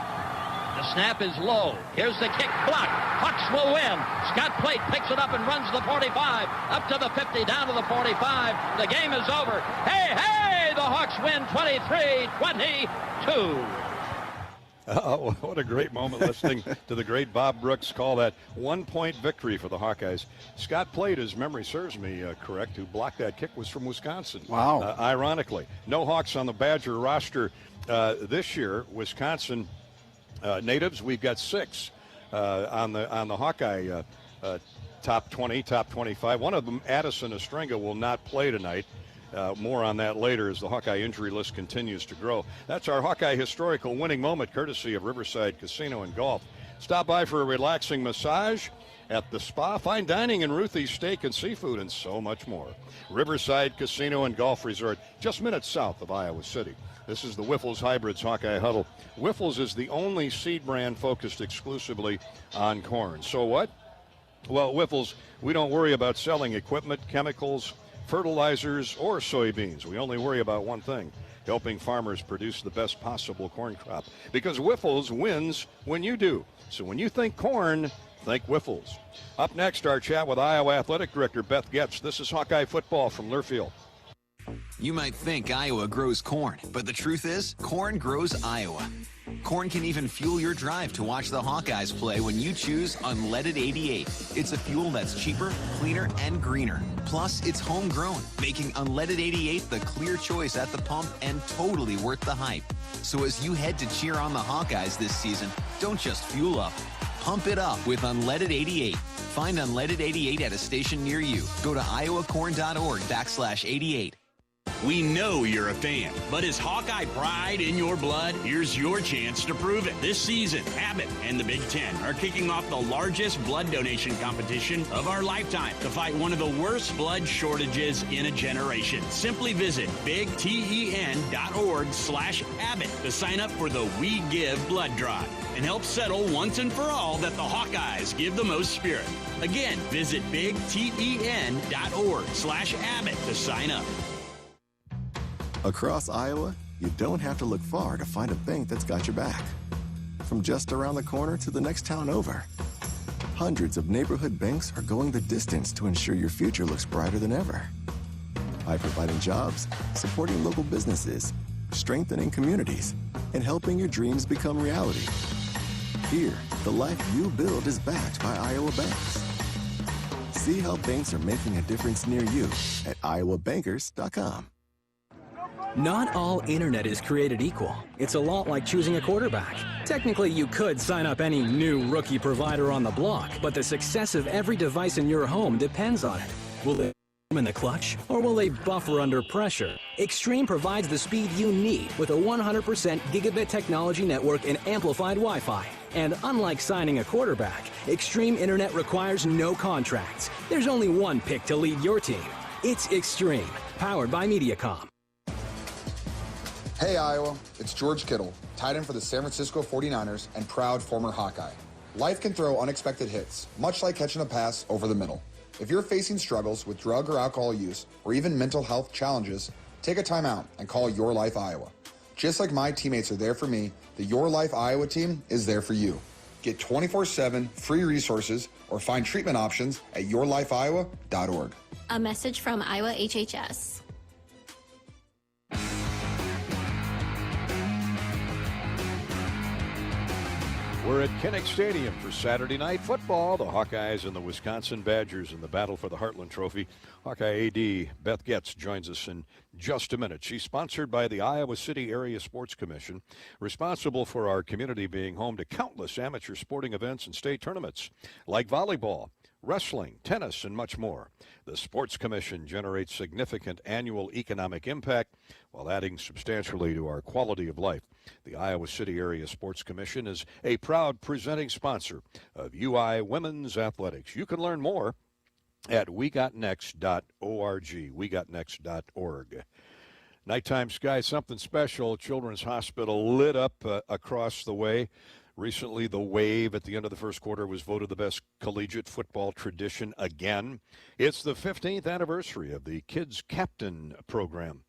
The snap is low. Here's the kick block. Hawks will win. Scott Plate picks it up and runs the 45, up to the 50, down to the 45. The game is over. Hey, hey! The Hawks win 23-22. Oh, what a great moment listening to the great Bob Brooks call that 1-point victory for the Hawkeyes. Scott Plate, as memory serves me correct, who blocked that kick, was from Wisconsin. Wow. Ironically. No Hawks on the Badger roster this year. Wisconsin natives, we've got 6 on the Hawkeye top 20, top 25. One of them, Addison Estrenga, will not play tonight. More on that later as the Hawkeye injury list continues to grow. That's our Hawkeye historical winning moment, courtesy of Riverside Casino and Golf. Stop by for a relaxing massage at the spa, fine dining and Ruthie's Steak and Seafood, and so much more. Riverside Casino and Golf Resort, just minutes south of Iowa City. This is the Whiffles Hybrids Hawkeye Huddle. Whiffles is the only seed brand focused exclusively on corn. So what? Well, Whiffles, we don't worry about selling equipment, chemicals, fertilizers, or soybeans. We only worry about one thing: helping farmers produce the best possible corn crop. Because Whiffles wins when you do. So when you think corn, think Whiffles. Up next, our chat with Iowa Athletic Director Beth Getz. This is Hawkeye football from Learfield. You might think Iowa grows corn, but the truth is, corn grows Iowa. Corn can even fuel your drive to watch the Hawkeyes play when you choose Unleaded 88. It's a fuel that's cheaper, cleaner, and greener. Plus, it's homegrown, making Unleaded 88 the clear choice at the pump and totally worth the hype. So as you head to cheer on the Hawkeyes this season, don't just fuel up. Pump it up with Unleaded 88. Find Unleaded 88 at a station near you. Go to iowacorn.org/88. We know you're a fan, but is Hawkeye pride in your blood? Here's your chance to prove it. This season, Abbott and the Big Ten are kicking off the largest blood donation competition of our lifetime to fight one of the worst blood shortages in a generation. Simply visit bigten.org/Abbott to sign up for the We Give blood drive and help settle once and for all that the Hawkeyes give the most spirit. Again, visit bigten.org/Abbott to sign up. Across Iowa, you don't have to look far to find a bank that's got your back. From just around the corner to the next town over, hundreds of neighborhood banks are going the distance to ensure your future looks brighter than ever. By providing jobs, supporting local businesses, strengthening communities, and helping your dreams become reality. Here, the life you build is backed by Iowa banks. See how banks are making a difference near you at iowabankers.com. Not all internet is created equal. It's a lot like choosing a quarterback. Technically, you could sign up any new rookie provider on the block, but the success of every device in your home depends on it. Will they in the clutch, or will they buffer under pressure? Extreme provides the speed you need with a 100% gigabit technology network and amplified Wi-Fi. And unlike signing a quarterback, Extreme Internet requires no contracts. There's only one pick to lead your team. It's Extreme, powered by Mediacom. Hey Iowa, it's George Kittle, tight end for the San Francisco 49ers and proud former Hawkeye. Life can throw unexpected hits, much like catching a pass over the middle. If you're facing struggles with drug or alcohol use, or even mental health challenges, take a time out and call Your Life Iowa. Just like my teammates are there for me, the Your Life Iowa team is there for you. Get 24/7 free resources or find treatment options at yourlifeiowa.org. A message from Iowa HHS. We're at Kinnick Stadium for Saturday Night Football. The Hawkeyes and the Wisconsin Badgers in the battle for the Heartland Trophy. Hawkeye AD Beth Getz joins us in just a minute. She's sponsored by the Iowa City Area Sports Commission, responsible for our community being home to countless amateur sporting events and state tournaments like volleyball, wrestling, tennis, and much more. The Sports Commission generates significant annual economic impact while adding substantially to our quality of life. The Iowa City Area Sports Commission is a proud presenting sponsor of UI Women's Athletics. You can learn more at wegotnext.org, wegotnext.org. Nighttime sky, something special. Children's Hospital lit up across the way. Recently, the wave at the end of the first quarter was voted the best collegiate football tradition again. It's the 15th anniversary of the Kids Captain program.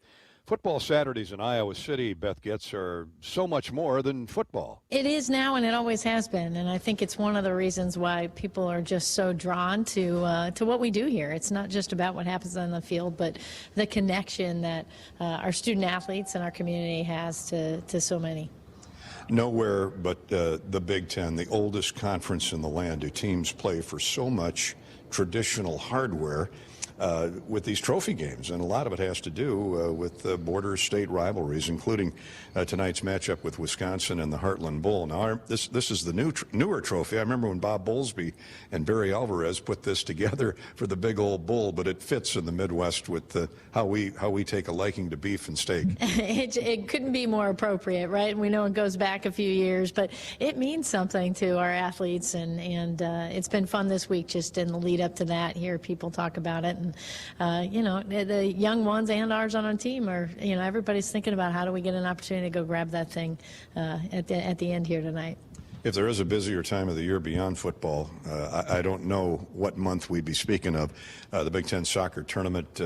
Football Saturdays in Iowa City, Beth Getz, are so much more than football. It is now, and it always has been, and I think it's one of the reasons why people are just so drawn to what we do here. It's not just about what happens on the field, but the connection that our student athletes and our community has to so many. Nowhere but the Big Ten, the oldest conference in the land, do teams play for so much traditional hardware with these trophy games, and a lot of it has to do with border state rivalries, including tonight's matchup with Wisconsin and the Heartland Bowl. Now, this is the newer trophy. I remember when Bob Bowlesby and Barry Alvarez put this together for the big old bull, but it fits in the Midwest with how we take a liking to beef and steak. It couldn't be more appropriate, right? We know it goes back a few years, but it means something to our athletes, and it's been fun this week just in the lead up to that. Hear people talk about it. And, the young ones and ours on our team are, everybody's thinking about how do we get an opportunity to go grab that thing at the end here tonight. If there is a busier time of the year beyond football, I don't know what month we'd be speaking of. The Big Ten soccer tournament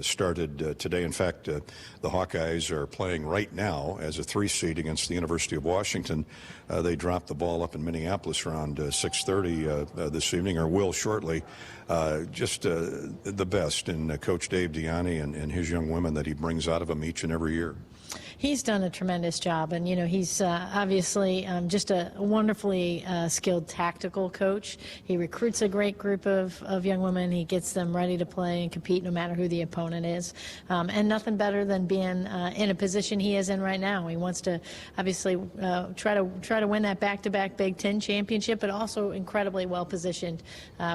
started today. In fact, the Hawkeyes are playing right now as a 3 seed against the University of Washington. They dropped the ball up in Minneapolis around 6:30 this evening, or will shortly. Just the best in Coach Dave Diani and his young women that he brings out of them each and every year. He's done a tremendous job, and he's obviously just a wonderfully skilled tactical coach. He recruits a great group of young women. He gets them ready to play and compete no matter who the opponent is, and nothing better than being in a position he is in right now. He wants to obviously try to win that back-to-back Big Ten championship, but also incredibly well positioned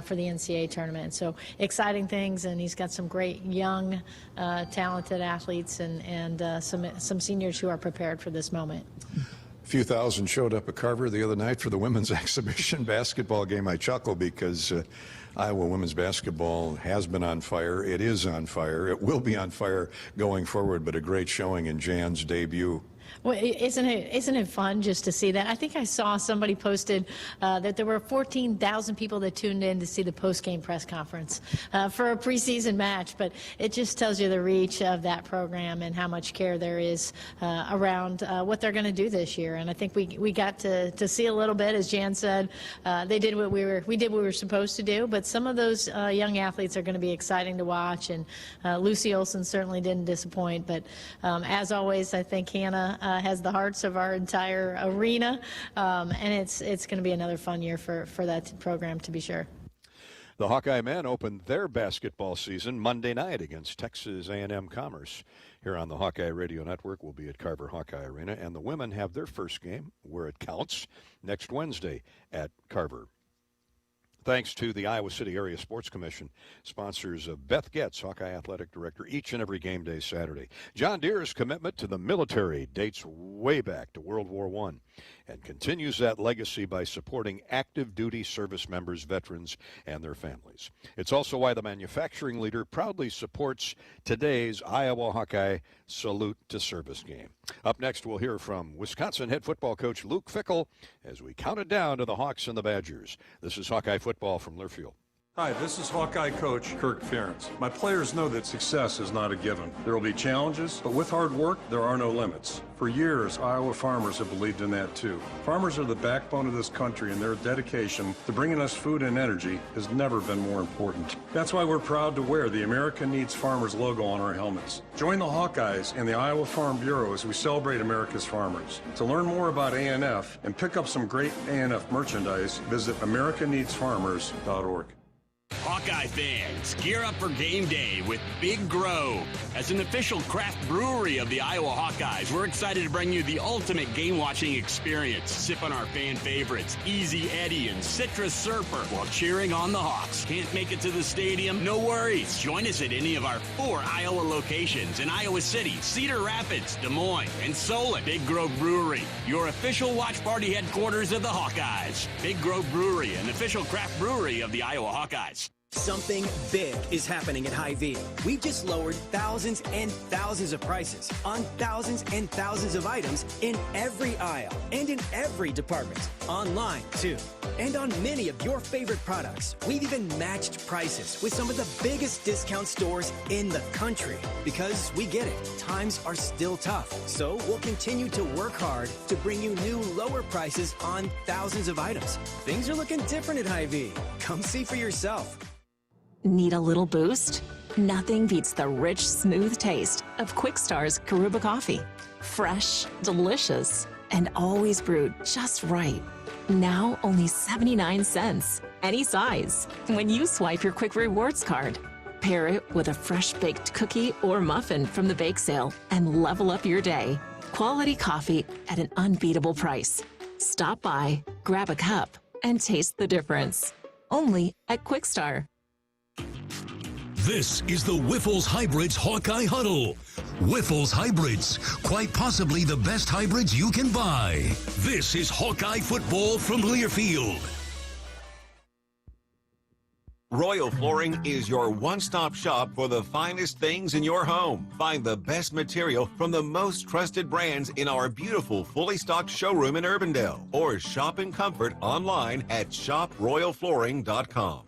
for the NCAA tournament. So exciting things, and he's got some great young, talented athletes and some seniors who are prepared for this moment. A few thousand showed up at Carver the other night for the women's exhibition basketball game. I chuckle because Iowa women's basketball has been on fire. It is on fire. It will be on fire going forward, but a great showing in Jan's debut. Well, isn't it fun just to see that? I think I saw somebody posted that there were 14,000 people that tuned in to see the post-game press conference for a preseason match, but it just tells you the reach of that program and how much care there is around what they're going to do this year. And I think we got to see a little bit, as Jan said. They did what we were supposed to do, but some of those young athletes are going to be exciting to watch, and Lucy Olson certainly didn't disappoint. But as always, I think Hannah has the hearts of our entire arena, and it's going to be another fun year for that program, to be sure. The Hawkeye men opened their basketball season Monday night against Texas A&M Commerce. Here on the Hawkeye Radio Network, we'll be at Carver Hawkeye Arena, and the women have their first game, where it counts, next Wednesday at Carver. Thanks to the Iowa City Area Sports Commission, sponsors of Beth Getz, Hawkeye Athletic Director, each and every game day Saturday. John Deere's commitment to the military dates way back to World War I and continues that legacy by supporting active duty service members, veterans, and their families. It's also why the manufacturing leader proudly supports today's Iowa Hawkeye Salute to Service game. Up next, we'll hear from Wisconsin head football coach Luke Fickell as we count it down to the Hawks and the Badgers. This is Hawkeye football from Learfield. Hi, this is Hawkeye coach Kirk Ferentz. My players know that success is not a given. There will be challenges, but with hard work, there are no limits. For years, Iowa farmers have believed in that too. Farmers are the backbone of this country, and their dedication to bringing us food and energy has never been more important. That's why we're proud to wear the America Needs Farmers logo on our helmets. Join the Hawkeyes and the Iowa Farm Bureau as we celebrate America's farmers. To learn more about A&F and pick up some great A&F merchandise, visit americaneedsfarmers.org. Hawkeye fans, gear up for game day with Big Grow. As an official craft brewery of the Iowa Hawkeyes, we're excited to bring you the ultimate game-watching experience. Sip on our fan favorites, Easy Eddie and Citrus Surfer, while cheering on the Hawks. Can't make it to the stadium? No worries. Join us at any of our 4 Iowa locations in Iowa City, Cedar Rapids, Des Moines, and Solon. Big Grove Brewery, your official watch party headquarters of the Hawkeyes. Big Grove Brewery, an official craft brewery of the Iowa Hawkeyes. Something big is happening at Hy-Vee. We've just lowered thousands and thousands of prices on thousands and thousands of items in every aisle and in every department. Online, too. And on many of your favorite products. We've even matched prices with some of the biggest discount stores in the country. Because we get it, times are still tough. So we'll continue to work hard to bring you new lower prices on thousands of items. Things are looking different at Hy-Vee. Come see for yourself. Need a little boost? Nothing beats the rich, smooth taste of Quickstar's Karuba coffee. Fresh, delicious, and always brewed just right. Now only 79 cents. Any size. When you swipe your Quick Rewards card. Pair it with a fresh baked cookie or muffin from the bake sale and level up your day. Quality coffee at an unbeatable price. Stop by, grab a cup, and taste the difference. Only at Quickstar. This is the Wyffels Hybrids Hawkeye Huddle. Wyffels Hybrids, quite possibly the best hybrids you can buy. This is Hawkeye football from Learfield. Royal Flooring is your one-stop shop for the finest things in your home. Find the best material from the most trusted brands in our beautiful, fully stocked showroom in Urbandale. Or shop in comfort online at shoproyalflooring.com.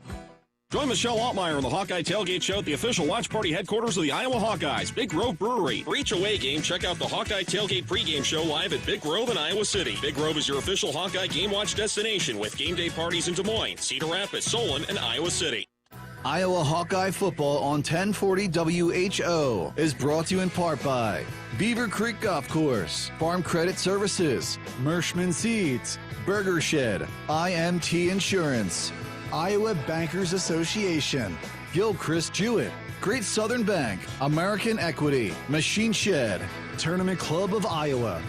Join Michelle Altmeyer on the Hawkeye Tailgate Show at the official watch party headquarters of the Iowa Hawkeyes, Big Grove Brewery. For each away game, check out the Hawkeye Tailgate pregame show live at Big Grove in Iowa City. Big Grove is your official Hawkeye game watch destination with game day parties in Des Moines, Cedar Rapids, Solon, and Iowa City. Iowa Hawkeye football on 1040 WHO is brought to you in part by Beaver Creek Golf Course, Farm Credit Services, Mershman Seeds, Burger Shed, IMT Insurance, Iowa Bankers Association, Gilchrist Jewett, Great Southern Bank, American Equity, Machine Shed, Tournament Club of Iowa.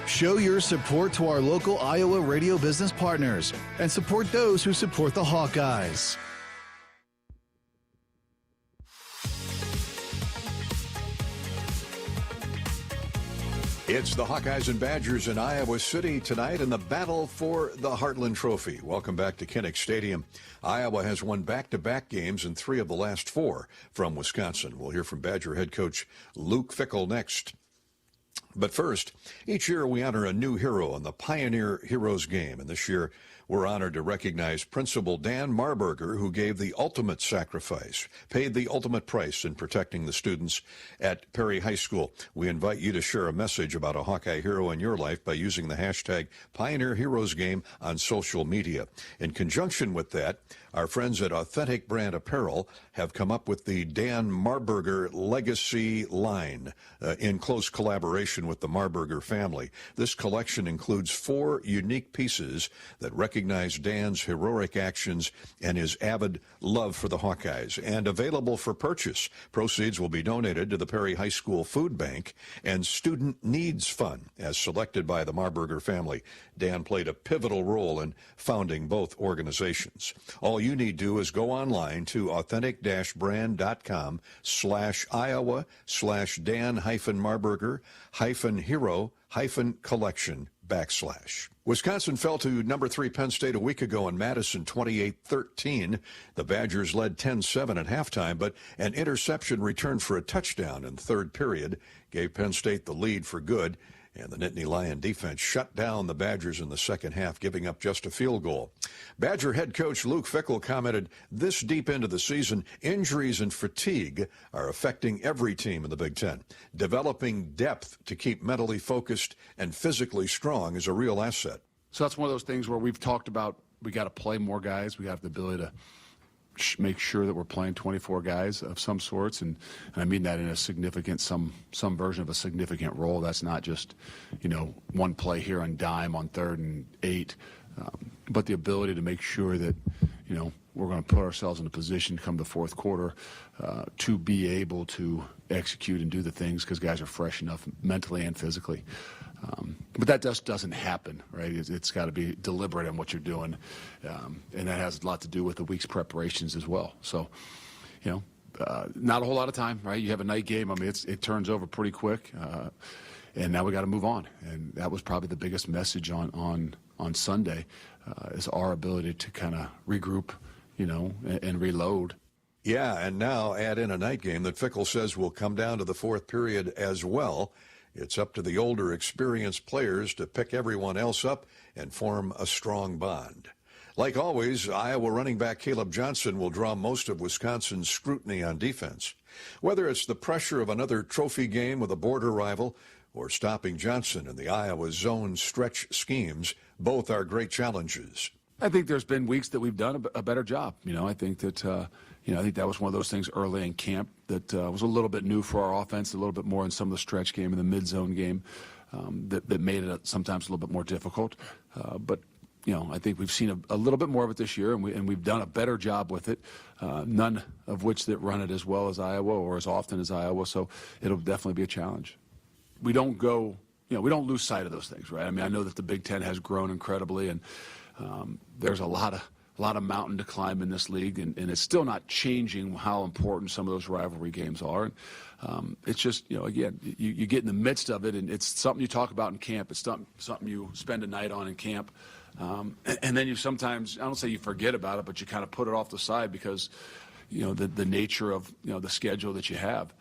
Show your support to our local Iowa radio business partners and support those who support the Hawkeyes. It's the Hawkeyes and Badgers in Iowa City tonight in the battle for the Heartland Trophy. Welcome back to Kinnick Stadium. Iowa has won back-to-back games in 3 of the last 4 from Wisconsin. We'll hear from Badger head coach Luke Fickell next. But first, each year we honor a new hero in the Pioneer Heroes game, and this year we're honored to recognize Principal Dan Marburger, who gave the ultimate sacrifice, paid the ultimate price in protecting the students at Perry High School. We invite you to share a message about a Hawkeye hero in your life by using the hashtag Pioneer Heroes Game on social media. In conjunction with that, our friends at Authentic Brand Apparel have come up with the Dan Marburger Legacy line in close collaboration with the Marburger family. This collection includes 4 unique pieces that recognize Dan's heroic actions and his avid love for the Hawkeyes, and available for purchase. Proceeds will be donated to the Perry High School Food Bank and Student Needs Fund, as selected by the Marburger family. Dan played a pivotal role in founding both organizations. All you need to do is go online to authentic-brand.com/Iowa/Dan-Marburger-Hero-Collection/. Wisconsin fell to number 3 Penn State a week ago in Madison, 28-13. The Badgers led 10-7 at halftime, but an interception returned for a touchdown in the third period gave Penn State the lead for good, and the Nittany Lion defense shut down the Badgers in the second half, giving up just a field goal. Badger head coach Luke Fickell commented, "This deep into the season, injuries and fatigue are affecting every team in the Big Ten. Developing depth to keep mentally focused and physically strong is a real asset." So that's one of those things where we've talked about we got to play more guys. We have the ability to make sure that we're playing 24 guys of some sorts, and I mean that in a significant, some version of a significant role. That's not just, one play here on dime on 3rd and 8, but the ability to make sure that, we're going to put ourselves in a position come the fourth quarter to be able to execute and do the things because guys are fresh enough mentally and physically. But that just doesn't happen, right? It's got to be deliberate in what you're doing, and that has a lot to do with the week's preparations as well. So, not a whole lot of time, right? You have a night game. I mean, it turns over pretty quick, and now we got to move on. And that was probably the biggest message on Sunday, is our ability to kind of regroup, and reload. Yeah, and now add in a night game that Fickell says will come down to the fourth period as well. It's up to the older, experienced players to pick everyone else up and form a strong bond. Like always, Iowa running back Caleb Johnson will draw most of Wisconsin's scrutiny on defense. Whether it's the pressure of another trophy game with a border rival or stopping Johnson in the Iowa zone stretch schemes, both are great challenges. I think there's been weeks that we've done a better job. I think that I think that was one of those things early in camp that was a little bit new for our offense, a little bit more in some of the stretch game and the mid-zone game that made it sometimes a little bit more difficult. But I think we've seen a little bit more of it this year, and we've done a better job with it. None of which that run it as well as Iowa or as often as Iowa, so it'll definitely be a challenge. We don't go, we don't lose sight of those things, right? I mean, I know that the Big Ten has grown incredibly, and there's a lot of mountain to climb in this league, and it's still not changing how important some of those rivalry games are. And it's just, again, you get in the midst of it, and it's something you talk about in camp. It's something you spend a night on in camp. And then you sometimes, I don't say you forget about it, but you kind of put it off the side because, the nature of, the schedule that you have.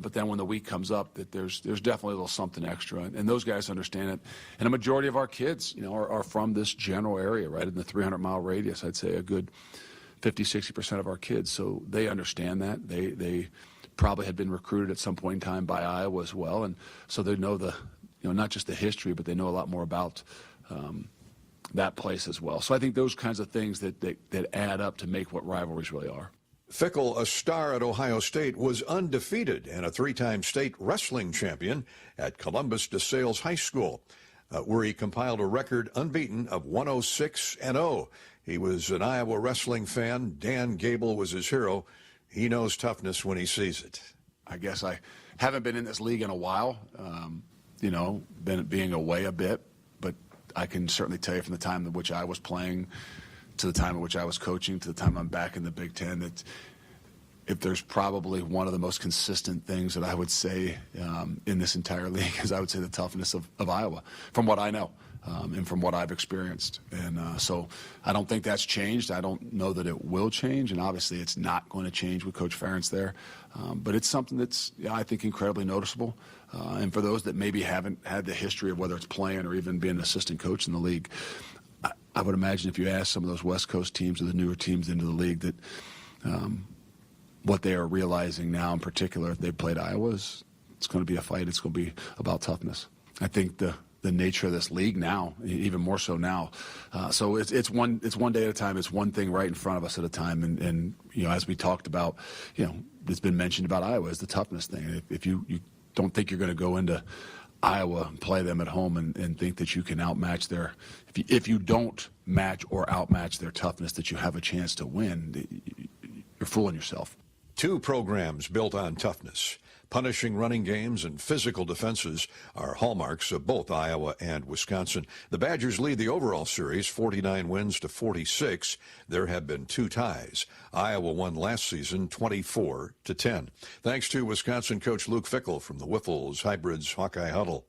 But then when the week comes up, that there's definitely a little something extra, and those guys understand it. And a majority of our kids, are from this general area, right in the 300-mile radius. I'd say a good 50-60% of our kids, so they understand that. They probably had been recruited at some point in time by Iowa as well, and so they know not just the history, but they know a lot more about that place as well. So I think those kinds of things that add up to make what rivalries really are. Fickell, a star at Ohio State, was undefeated and a three-time state wrestling champion at Columbus DeSales High School, where he compiled a record unbeaten of 106-0. He was an Iowa wrestling fan. Dan Gable was his hero. He knows toughness when he sees it. I guess I haven't been in this league in a while, been being away a bit, but I can certainly tell you from the time in which I was playing to the time in which I was coaching, to the time I'm back in the Big Ten, that if there's probably one of the most consistent things that I would say in this entire league is I would say the toughness of Iowa, from what I know and from what I've experienced. And so I don't think that's changed. I don't know that it will change, and obviously it's not going to change with Coach Ferentz there. But it's something that's, I think, incredibly noticeable. And for those that maybe haven't had the history of whether it's playing or even being an assistant coach in the league, I would imagine if you ask some of those West Coast teams or the newer teams into the league that what they are realizing now in particular, if they've played Iowa, it's going to be a fight. It's going to be about toughness. I think the nature of this league now, even more so now. So it's one day at a time. It's one thing right in front of us at a time. And as we talked about, it's been mentioned about Iowa is the toughness thing. If you don't think you're going to go into Iowa and play them at home and think that you can outmatch if you don't match or outmatch their toughness, that you have a chance to win, you're fooling yourself. Two programs built on toughness. Punishing running games and physical defenses are hallmarks of both Iowa and Wisconsin. The Badgers lead the overall series, 49 wins to 46. There have been two ties. Iowa won last season 24-10. Thanks to Wisconsin coach Luke Fickell from the Wiffles Hybrids Hawkeye Huddle.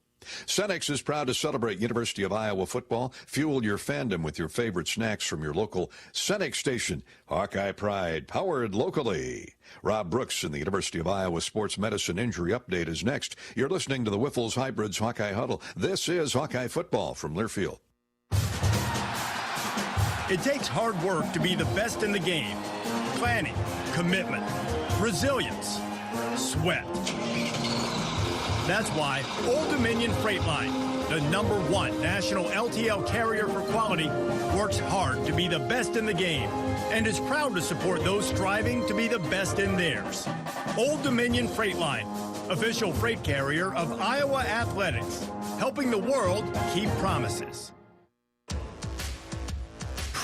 Cenex is proud to celebrate University of Iowa football. Fuel your fandom with your favorite snacks from your local Cenex station. Hawkeye Pride, powered locally. Rob Brooks in the University of Iowa Sports Medicine Injury Update is next. You're listening to the Wiffles Hybrids Hawkeye Huddle. This is Hawkeye Football from Learfield. It takes hard work to be the best in the game. Planning, commitment, resilience, sweat. That's why Old Dominion Freight Line, the #1 national LTL carrier for quality, works hard to be the best in the game and is proud to support those striving to be the best in theirs. Old Dominion Freight Line, official freight carrier of Iowa Athletics, helping the world keep promises.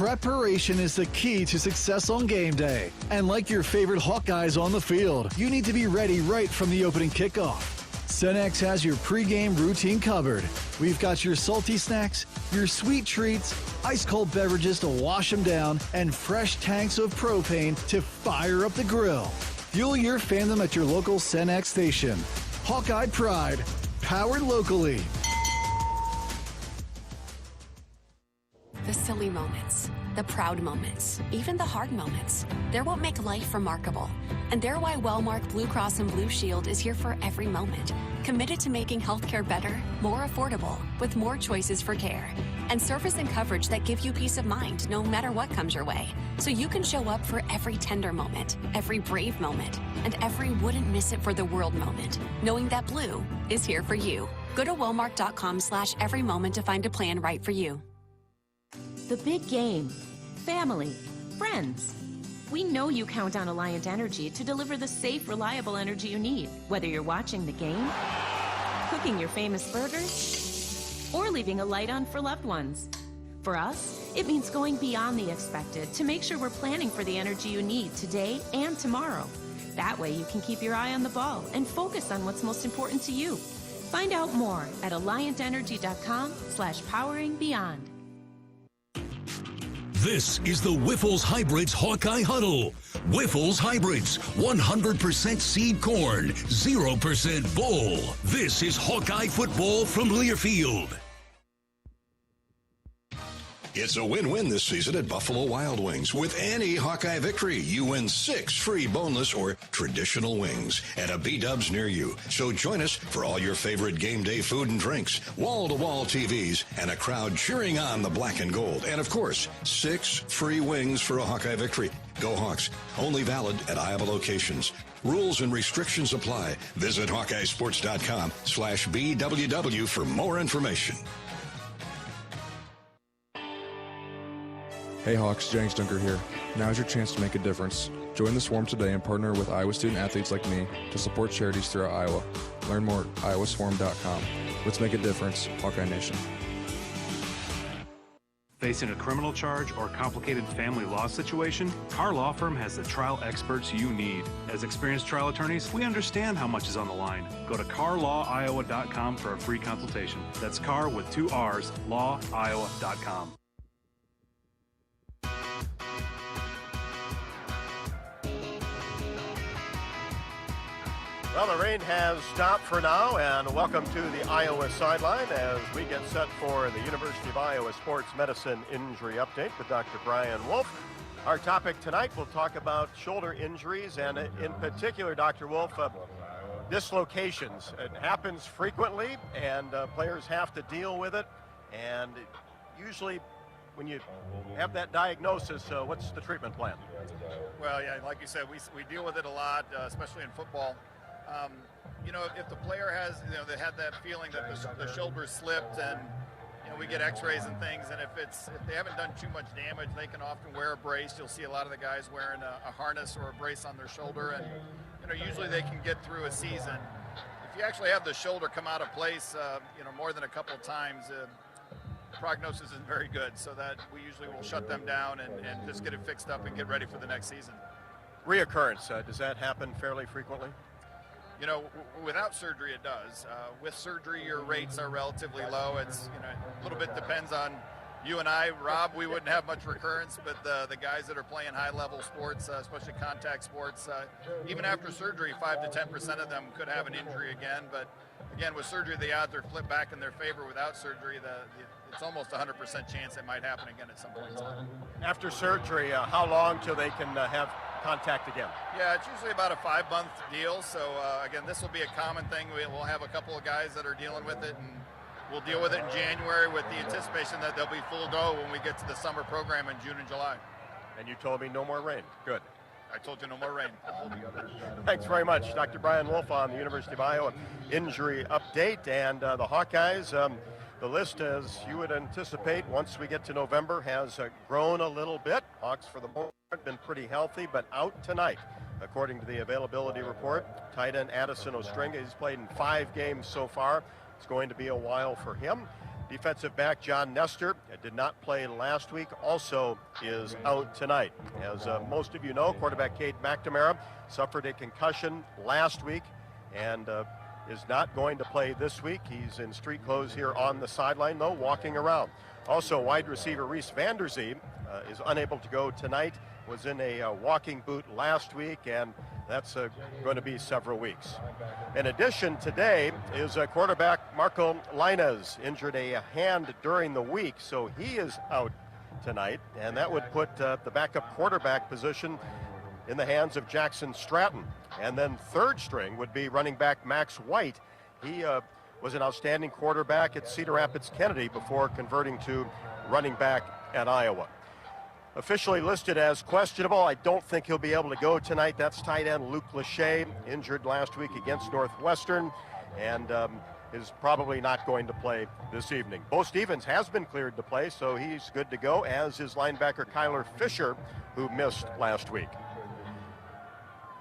Preparation is the key to success on game day. And like your favorite Hawkeyes on the field, you need to be ready right from the opening kickoff. Cenex has your pregame routine covered. We've got your salty snacks, your sweet treats, ice-cold beverages to wash them down, and fresh tanks of propane to fire up the grill. Fuel your fandom at your local Cenex station. Hawkeye Pride, powered locally. The silly moments, the proud moments, even the hard moments. They're what make life remarkable. And they're why Wellmark Blue Cross and Blue Shield is here for every moment. Committed to making healthcare better, more affordable, with more choices for care. And service and coverage that give you peace of mind no matter what comes your way. So you can show up for every tender moment, every brave moment, and every wouldn't miss it for the world moment, knowing that Blue is here for you. Go to wellmark.com/every moment to find a plan right for you. The big game. Family. Friends. We know you count on Alliant Energy to deliver the safe, reliable energy you need, whether you're watching the game, cooking your famous burgers, or leaving a light on for loved ones. For us, it means going beyond the expected to make sure we're planning for the energy you need today and tomorrow. That way you can keep your eye on the ball and focus on what's most important to you. Find out more at alliantenergy.com/poweringbeyond. This is the Wiffles Hybrids Hawkeye Huddle. Wiffles Hybrids, 100% seed corn, 0% bull. This is Hawkeye football from Learfield. It's a win-win this season at Buffalo Wild Wings. With any Hawkeye victory, you win 6 free boneless or traditional wings at a B-Dubs near you. So join us for all your favorite game day food and drinks, wall-to-wall TVs, and a crowd cheering on the black and gold. And, of course, 6 free wings for a Hawkeye victory. Go Hawks. Only valid at Iowa locations. Rules and restrictions apply. Visit HawkeyeSports.com/BWW for more information. Hey Hawks, Jennings Dunker here. Now's your chance to make a difference. Join the Swarm today and partner with Iowa student athletes like me to support charities throughout Iowa. Learn more at iowaswarm.com. Let's make a difference, Hawkeye Nation. Facing a criminal charge or complicated family law situation, Carr Law Firm has the trial experts you need. As experienced trial attorneys, we understand how much is on the line. Go to carlawiowa.com for a free consultation. That's Carr with 2 R's, lawiowa.com. Well, the rain has stopped for now, and welcome to the Iowa sideline as we get set for the University of Iowa Sports Medicine Injury Update with Dr. Brian Wolf. Our topic tonight, we'll talk about shoulder injuries, and in particular, Dr. Wolf, dislocations. It happens frequently, and players have to deal with it, and usually when you have that diagnosis, what's the treatment plan? Well, yeah, like you said, we deal with it a lot, especially in football. You know, if the player has, they had that feeling that the shoulder slipped, and we get x-rays and things, and if they haven't done too much damage, they can often wear a brace. You'll see a lot of the guys wearing a harness or a brace on their shoulder, and usually they can get through a season. If you actually have the shoulder come out of place, more than a couple of times, prognosis isn't very good, so that we usually will shut them down and just get it fixed up and get ready for the next season. Reoccurrence, does that happen fairly frequently? Without surgery, it does. With surgery, your rates are relatively low. It's, a little bit depends on you and I. Rob, we wouldn't have much recurrence, but the guys that are playing high-level sports, especially contact sports, even after surgery, 5 to 10% of them could have an injury again. But again, with surgery, the odds are flipped back in their favor. Without surgery, it's almost 100% chance it might happen again at some point in time. After surgery, how long till they can have contact again? Yeah, it's usually about a 5-month deal. So again, this will be a common thing. We'll have a couple of guys that are dealing with it, and we'll deal with it in January with the anticipation that they'll be full go when we get to the summer program in June and July. And you told me no more rain. Good. I told you no more rain. Thanks very much, Dr. Brian Wolf on the University of Iowa Injury Update. And the Hawkeyes, the list, as you would anticipate, once we get to November, has grown a little bit. Hawks, for the most part, been pretty healthy, but out tonight, according to the availability report. Tight end Addison Ostringa, he's played in 5 games so far. It's going to be a while for him. Defensive back John Nestor did not play last week, also is out tonight. As most of you know, quarterback Cade McNamara suffered a concussion last week and is not going to play this week. He's in street clothes here on the sideline, though, walking around. Also, wide receiver Reese Vanderzee is unable to go tonight, was in a walking boot last week, and that's going to be several weeks. In addition, today is quarterback Marco Linez, injured a hand during the week, so he is out tonight, and that would put the backup quarterback position in the hands of Jackson Stratton. And then third string would be running back Max White. He was an outstanding quarterback at Cedar Rapids Kennedy before converting to running back at Iowa. Officially listed as questionable. I don't think he'll be able to go tonight. That's tight end Luke Lachey, injured last week against Northwestern, and is probably not going to play this evening. Bo Stevens has been cleared to play, so he's good to go, as is linebacker Kyler Fisher, who missed last week.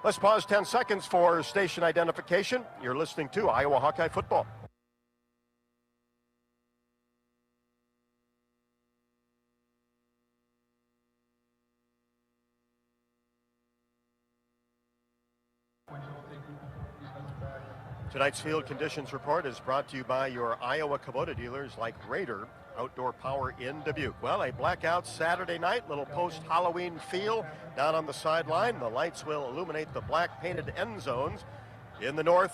Let's pause 10 seconds for station identification. You're listening to Iowa Hawkeye Football. Tonight's field conditions report is brought to you by your Iowa Kubota dealers like Raider Outdoor Power in Dubuque. Well, a blackout Saturday night, little post-Halloween feel down on the sideline. The lights will illuminate the black painted end zones in the north,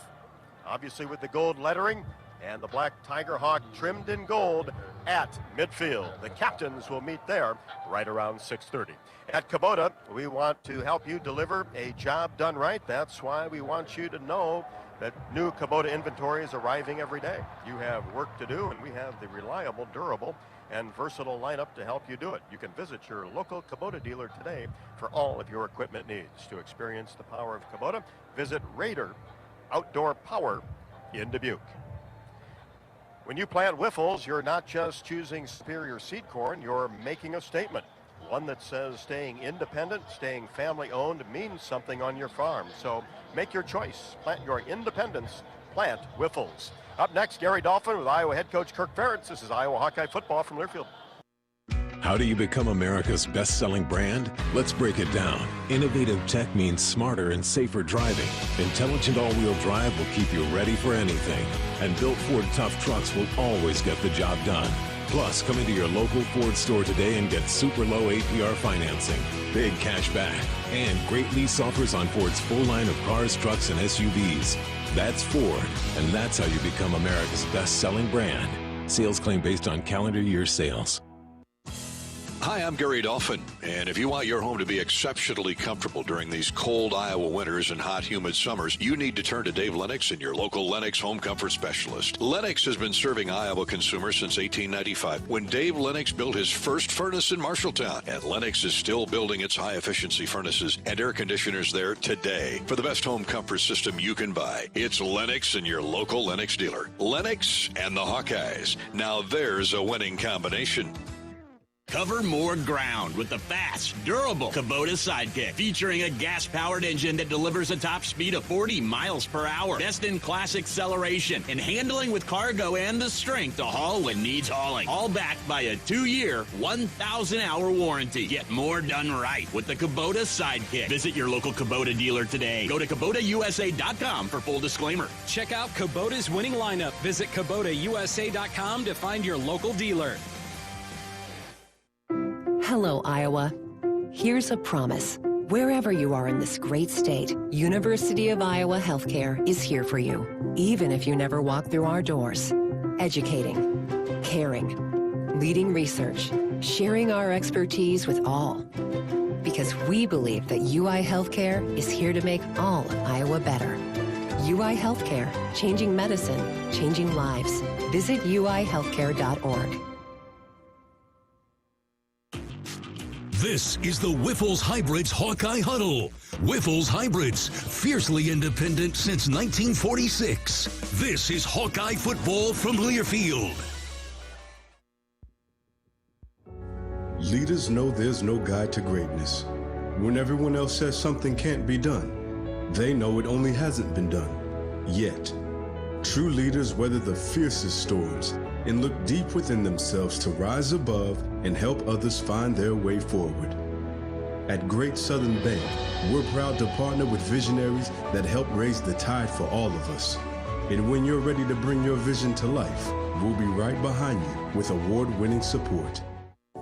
obviously with the gold lettering, and the black Tiger Hawk trimmed in gold at midfield. The captains will meet there right around 6:30. At Kubota, we want to help you deliver a job done right. That's why we want you to know that new Kubota inventory is arriving every day. You have work to do, and we have the reliable, durable, and versatile lineup to help you do it. You can visit your local Kubota dealer today for all of your equipment needs. To experience the power of Kubota, visit Raider Outdoor Power in Dubuque. When you plant Whiffles, you're not just choosing superior seed corn, you're making a statement. One that says staying independent, staying family-owned means something on your farm. So make your choice. Plant your independence. Plant Whiffles. Up next, Gary Dolphin with Iowa head coach Kirk Ferentz. This is Iowa Hawkeye Football from Learfield. How do you become America's best-selling brand? Let's break it down. Innovative tech means smarter and safer driving. Intelligent all-wheel drive will keep you ready for anything. And built Ford tough trucks will always get the job done. Plus, come into your local Ford store today and get super low APR financing, big cash back, and great lease offers on Ford's full line of cars, trucks, and SUVs. That's Ford, and that's how you become America's best-selling brand. Sales claim based on calendar year sales. Hi, I'm Gary Dolphin, and if you want your home to be exceptionally comfortable during these cold Iowa winters and hot, humid summers, you need to turn to Dave Lennox and your local Lennox home comfort specialist. Lennox has been serving Iowa consumers since 1895, when Dave Lennox built his first furnace in Marshalltown, and Lennox is still building its high-efficiency furnaces and air conditioners there today. For the best home comfort system you can buy, it's Lennox and your local Lennox dealer. Lennox and the Hawkeyes. Now there's a winning combination. Cover more ground with the fast, durable Kubota Sidekick, featuring a gas-powered engine that delivers a top speed of 40 miles per hour, best-in-class acceleration, and handling with cargo and the strength to haul when needs hauling. All backed by a 2-year, 1,000-hour warranty. Get more done right with the Kubota Sidekick. Visit your local Kubota dealer today. Go to KubotaUSA.com for full disclaimer. Check out Kubota's winning lineup. Visit KubotaUSA.com to find your local dealer. Hello, Iowa. Here's a promise. Wherever you are in this great state, University of Iowa Healthcare is here for you, even if you never walk through our doors. Educating, caring, leading research, sharing our expertise with all. Because we believe that UI Healthcare is here to make all of Iowa better. UI Healthcare, changing medicine, changing lives. Visit uihealthcare.org. This is the Whiffles Hybrids Hawkeye Huddle. Whiffles Hybrids, fiercely independent since 1946. This is Hawkeye football from Learfield. Leaders know there's no guide to greatness. When everyone else says something can't be done, they know it only hasn't been done yet. True leaders weather the fiercest storms and look deep within themselves to rise above and help others find their way forward. At Great Southern Bank, we're proud to partner with visionaries that help raise the tide for all of us. And when you're ready to bring your vision to life, we'll be right behind you with award-winning support.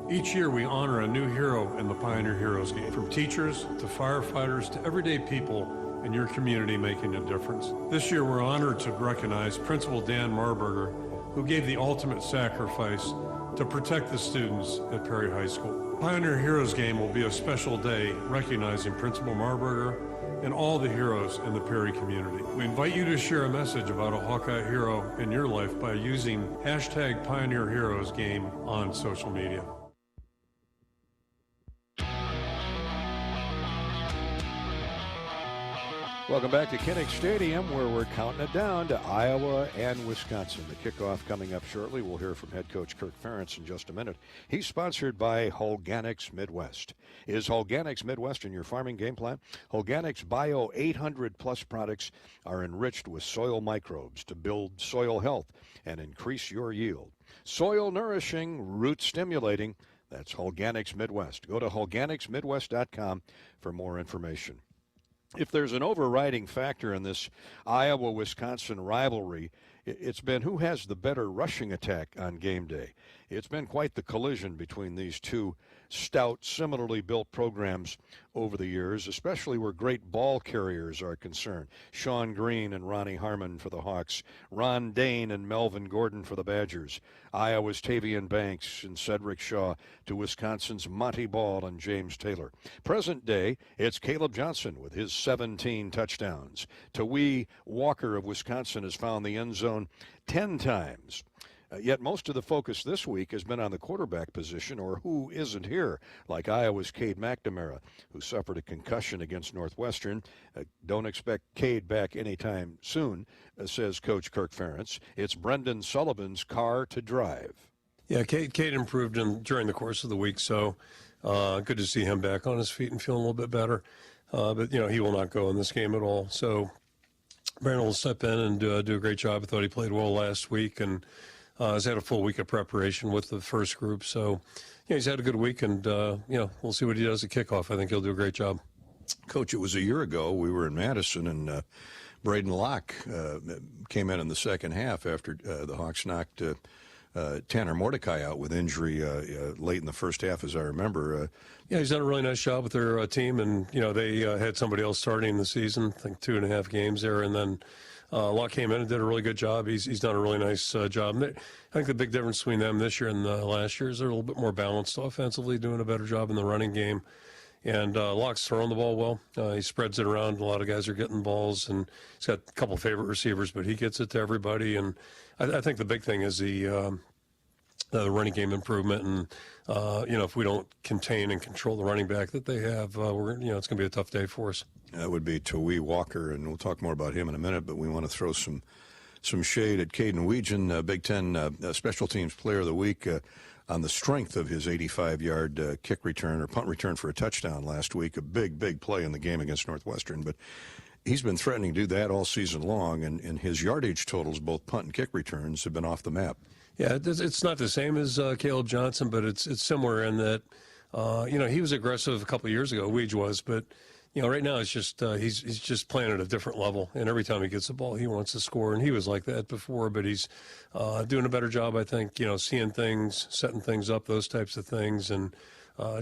Each year we honor a new hero in the Pioneer Heroes game, from teachers to firefighters to everyday people in your community making a difference. This year we're honored to recognize Principal Dan Marburger, who gave the ultimate sacrifice to protect the students at Perry High School. Pioneer Heroes game will be a special day recognizing Principal Marburger and all the heroes in the Perry community. We invite you to share a message about a Hawkeye hero in your life by using hashtag Pioneer Heroes game on social media. Welcome back to Kinnick Stadium, where we're counting it down to Iowa and Wisconsin. The kickoff coming up shortly. We'll hear from head coach Kirk Ferentz in just a minute. He's sponsored by Holganics Midwest. Is Holganics Midwest in your farming game plan? Holganics Bio 800-plus products are enriched with soil microbes to build soil health and increase your yield. Soil nourishing, root stimulating. That's Holganics Midwest. Go to HolganicsMidwest.com for more information. If there's an overriding factor in this Iowa-Wisconsin rivalry, it's been who has the better rushing attack on game day. It's been quite the collision between these two stout, similarly built programs over the years, especially where great ball carriers are concerned. Sean Green and Ronnie Harmon for the Hawks, Ron Dane and Melvin Gordon for the Badgers, Iowa's Tavian Banks and Cedric Shaw to Wisconsin's Monty Ball and James Taylor. Present day, it's Caleb Johnson with his 17 touchdowns. Tawee Walker of Wisconsin has found the end zone 10 times. Yet most of the focus this week has been on the quarterback position, or who isn't here, like Iowa's Cade McNamara, who suffered a concussion against Northwestern. Don't expect Cade back anytime soon, says Coach Kirk Ferentz. It's Brendan Sullivan's car to drive. Yeah, Cade improved during the course of the week, so good to see him back on his feet and feeling a little bit better. But, he will not go in this game at all. So Brandon will step in and do a great job. I thought he played well last week and has had a full week of preparation with the first group. So, he's had a good week, and, we'll see what he does at kickoff. I think he'll do a great job. Coach, it was a year ago. We were in Madison, and Braden Locke came in the second half after the Hawks knocked Tanner Mordecai out with injury late in the first half, as I remember. He's done a really nice job with their team, and, they had somebody else starting the season, I think 2.5 games there, and then Locke came in and did a really good job. He's done a really nice job. I think the big difference between them this year and last year is they're a little bit more balanced offensively, doing a better job in the running game. And Locke's throwing the ball well. He spreads it around. A lot of guys are getting balls, and he's got a couple favorite receivers, but he gets it to everybody. And I think the big thing is the running game improvement. And, if we don't contain and control the running back that they have, it's going to be a tough day for us. That would be Tawee Walker, and we'll talk more about him in a minute, but we want to throw some shade at Caden Weegan, Big Ten Special Teams Player of the Week, on the strength of his 85-yard kick return or punt return for a touchdown last week. A big play in the game against Northwestern, but he's been threatening to do that all season long, and his yardage totals, both punt and kick returns, have been off the map. Yeah, it's not the same as Caleb Johnson, but it's similar in that, he was aggressive a couple of years ago, Weege was, but right now it's just he's just playing at a different level, and every time he gets the ball, he wants to score, and he was like that before, but he's doing a better job, I think, seeing things, setting things up, those types of things, and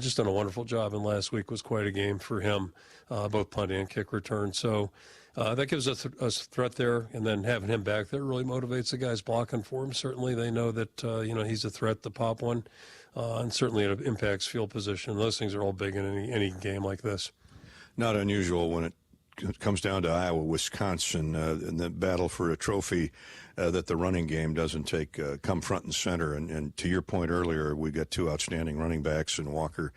just done a wonderful job, and last week was quite a game for him, both punt and kick return, so that gives us a threat there, and then having him back there really motivates the guys blocking for him. Certainly they know that, he's a threat to pop one, and certainly it impacts field position. Those things are all big in any game like this. Not unusual when it comes down to Iowa, Wisconsin, in the battle for a trophy, that the running game doesn't come front and center. And to your point earlier, we got two outstanding running backs in Walker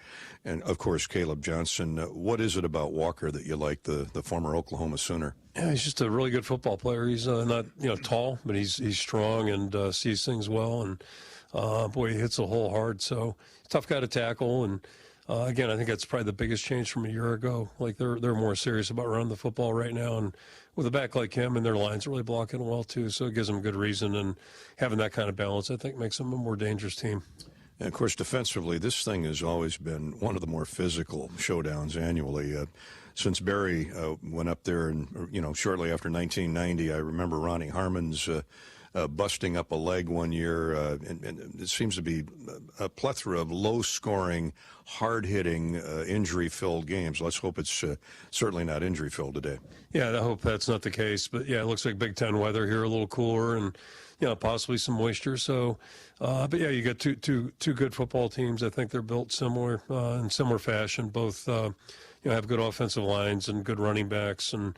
and, of course, Caleb Johnson. What is it about Walker that you like, the former Oklahoma Sooner? Yeah, he's just a really good football player. He's not tall, but he's strong and sees things well. And, boy, he hits the hole hard. So tough guy to tackle, and Again, I think that's probably the biggest change from a year ago. Like they're more serious about running the football right now, and with a back like him, and their line's really blocking well too, so it gives them a good reason. And having that kind of balance, I think, makes them a more dangerous team. And of course, defensively, this thing has always been one of the more physical showdowns annually. Since Barry went up there, and shortly after 1990, I remember Ronnie Harmon's busting up a leg one year, and it seems to be a plethora of low-scoring, hard-hitting, injury-filled games. Let's hope it's certainly not injury-filled today. Yeah, I hope that's not the case. But yeah, it looks like Big Ten weather here, a little cooler, and possibly some moisture. So, but yeah, you got two good football teams. I think they're built similar in similar fashion. Both have good offensive lines and good running backs, and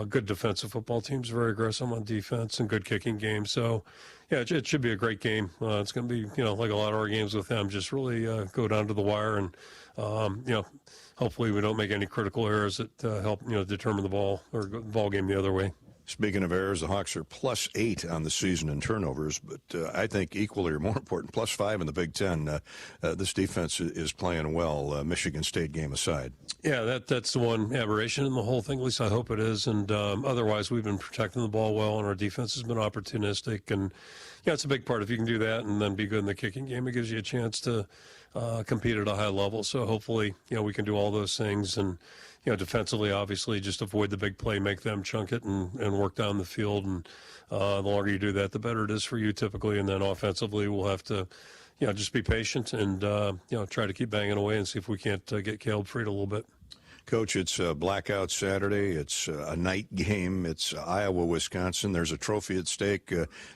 good defensive football teams, very aggressive on defense, and good kicking game. So, yeah, it should be a great game. It's going to be, like a lot of our games with them, just really go down to the wire, and hopefully we don't make any critical errors that help determine the ball game the other way. Speaking of errors, the Hawks are +8 on the season in turnovers, but I think equally or more important, +5 in the Big Ten. This defense is playing well, Michigan State game aside. Yeah, that's the one aberration in the whole thing. At least I hope it is. And otherwise, we've been protecting the ball well, and our defense has been opportunistic. And it's a big part. If you can do that and then be good in the kicking game, it gives you a chance to compete at a high level. So hopefully, we can do all those things. And defensively, obviously, just avoid the big play, make them chunk it, and work down the field. And the longer you do that, the better it is for you typically. And then offensively, we'll have to, just be patient and, try to keep banging away and see if we can't get Caleb freed a little bit. Coach, it's Blackout Saturday. It's a night game. It's Iowa, Wisconsin. There's a trophy at stake,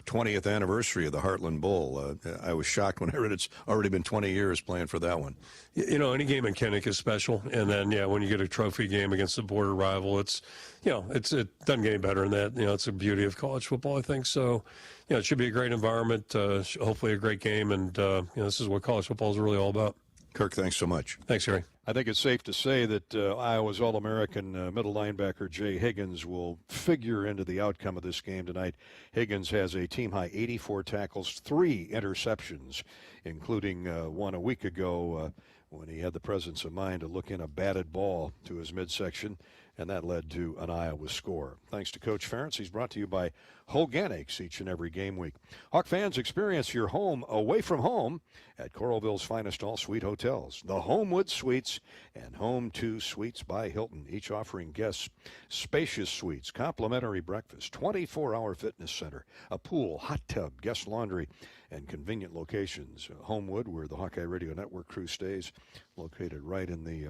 20th anniversary of the Heartland Bowl. I was shocked when I read it's already been 20 years playing for that one. Any game in Kinnick is special. And then, when you get a trophy game against a border rival, it doesn't get any better than that. It's the beauty of college football, I think. So, it should be a great environment, hopefully a great game. And, this is what college football is really all about. Kirk, thanks so much. Thanks, Harry. I think it's safe to say that Iowa's All-American middle linebacker Jay Higgins will figure into the outcome of this game tonight. Higgins has a team-high 84 tackles, 3 interceptions, including one a week ago when he had the presence of mind to look in a batted ball to his midsection, and that led to an Iowa score. Thanks to Coach Ferentz. He's brought to you by Hawkeyes each and every game week. Hawk fans, experience your home away from home at Coralville's finest all-suite hotels, the Homewood Suites and Home 2 Suites by Hilton, each offering guests spacious suites, complimentary breakfast, 24-hour fitness center, a pool, hot tub, guest laundry, and convenient locations. Homewood, where the Hawkeye Radio Network crew stays, located right in the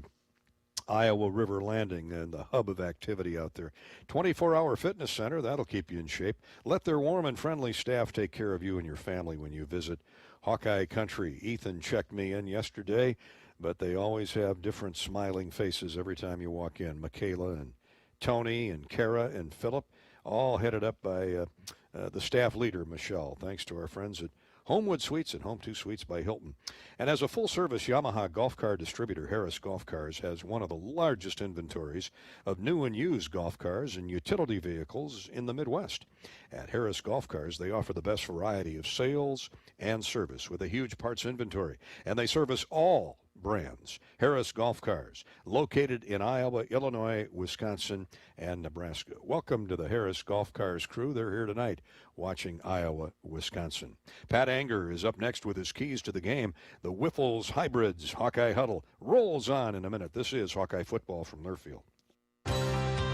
Iowa River Landing and the hub of activity out there. 24-hour fitness center, that'll keep you in shape. Let their warm and friendly staff take care of you and your family when you visit Hawkeye Country. Ethan checked me in yesterday, but they always have different smiling faces every time you walk in. Michaela and Tony and Kara and Philip, all headed up by the staff leader, Michelle. Thanks to our friends at Homewood Suites and Home 2 Suites by Hilton. And as a full-service Yamaha golf car distributor, Harris Golf Cars has one of the largest inventories of new and used golf cars and utility vehicles in the Midwest. At Harris Golf Cars, they offer the best variety of sales and service with a huge parts inventory, and they service all brands. Harris Golf Cars, located in Iowa, Illinois, Wisconsin, and Nebraska. Welcome to the Harris Golf Cars crew. They're here tonight watching Iowa, Wisconsin. Pat Anger is up next with his keys to the game. The Whiffles Hybrids Hawkeye Huddle rolls on in a minute. This is Hawkeye football from Learfield.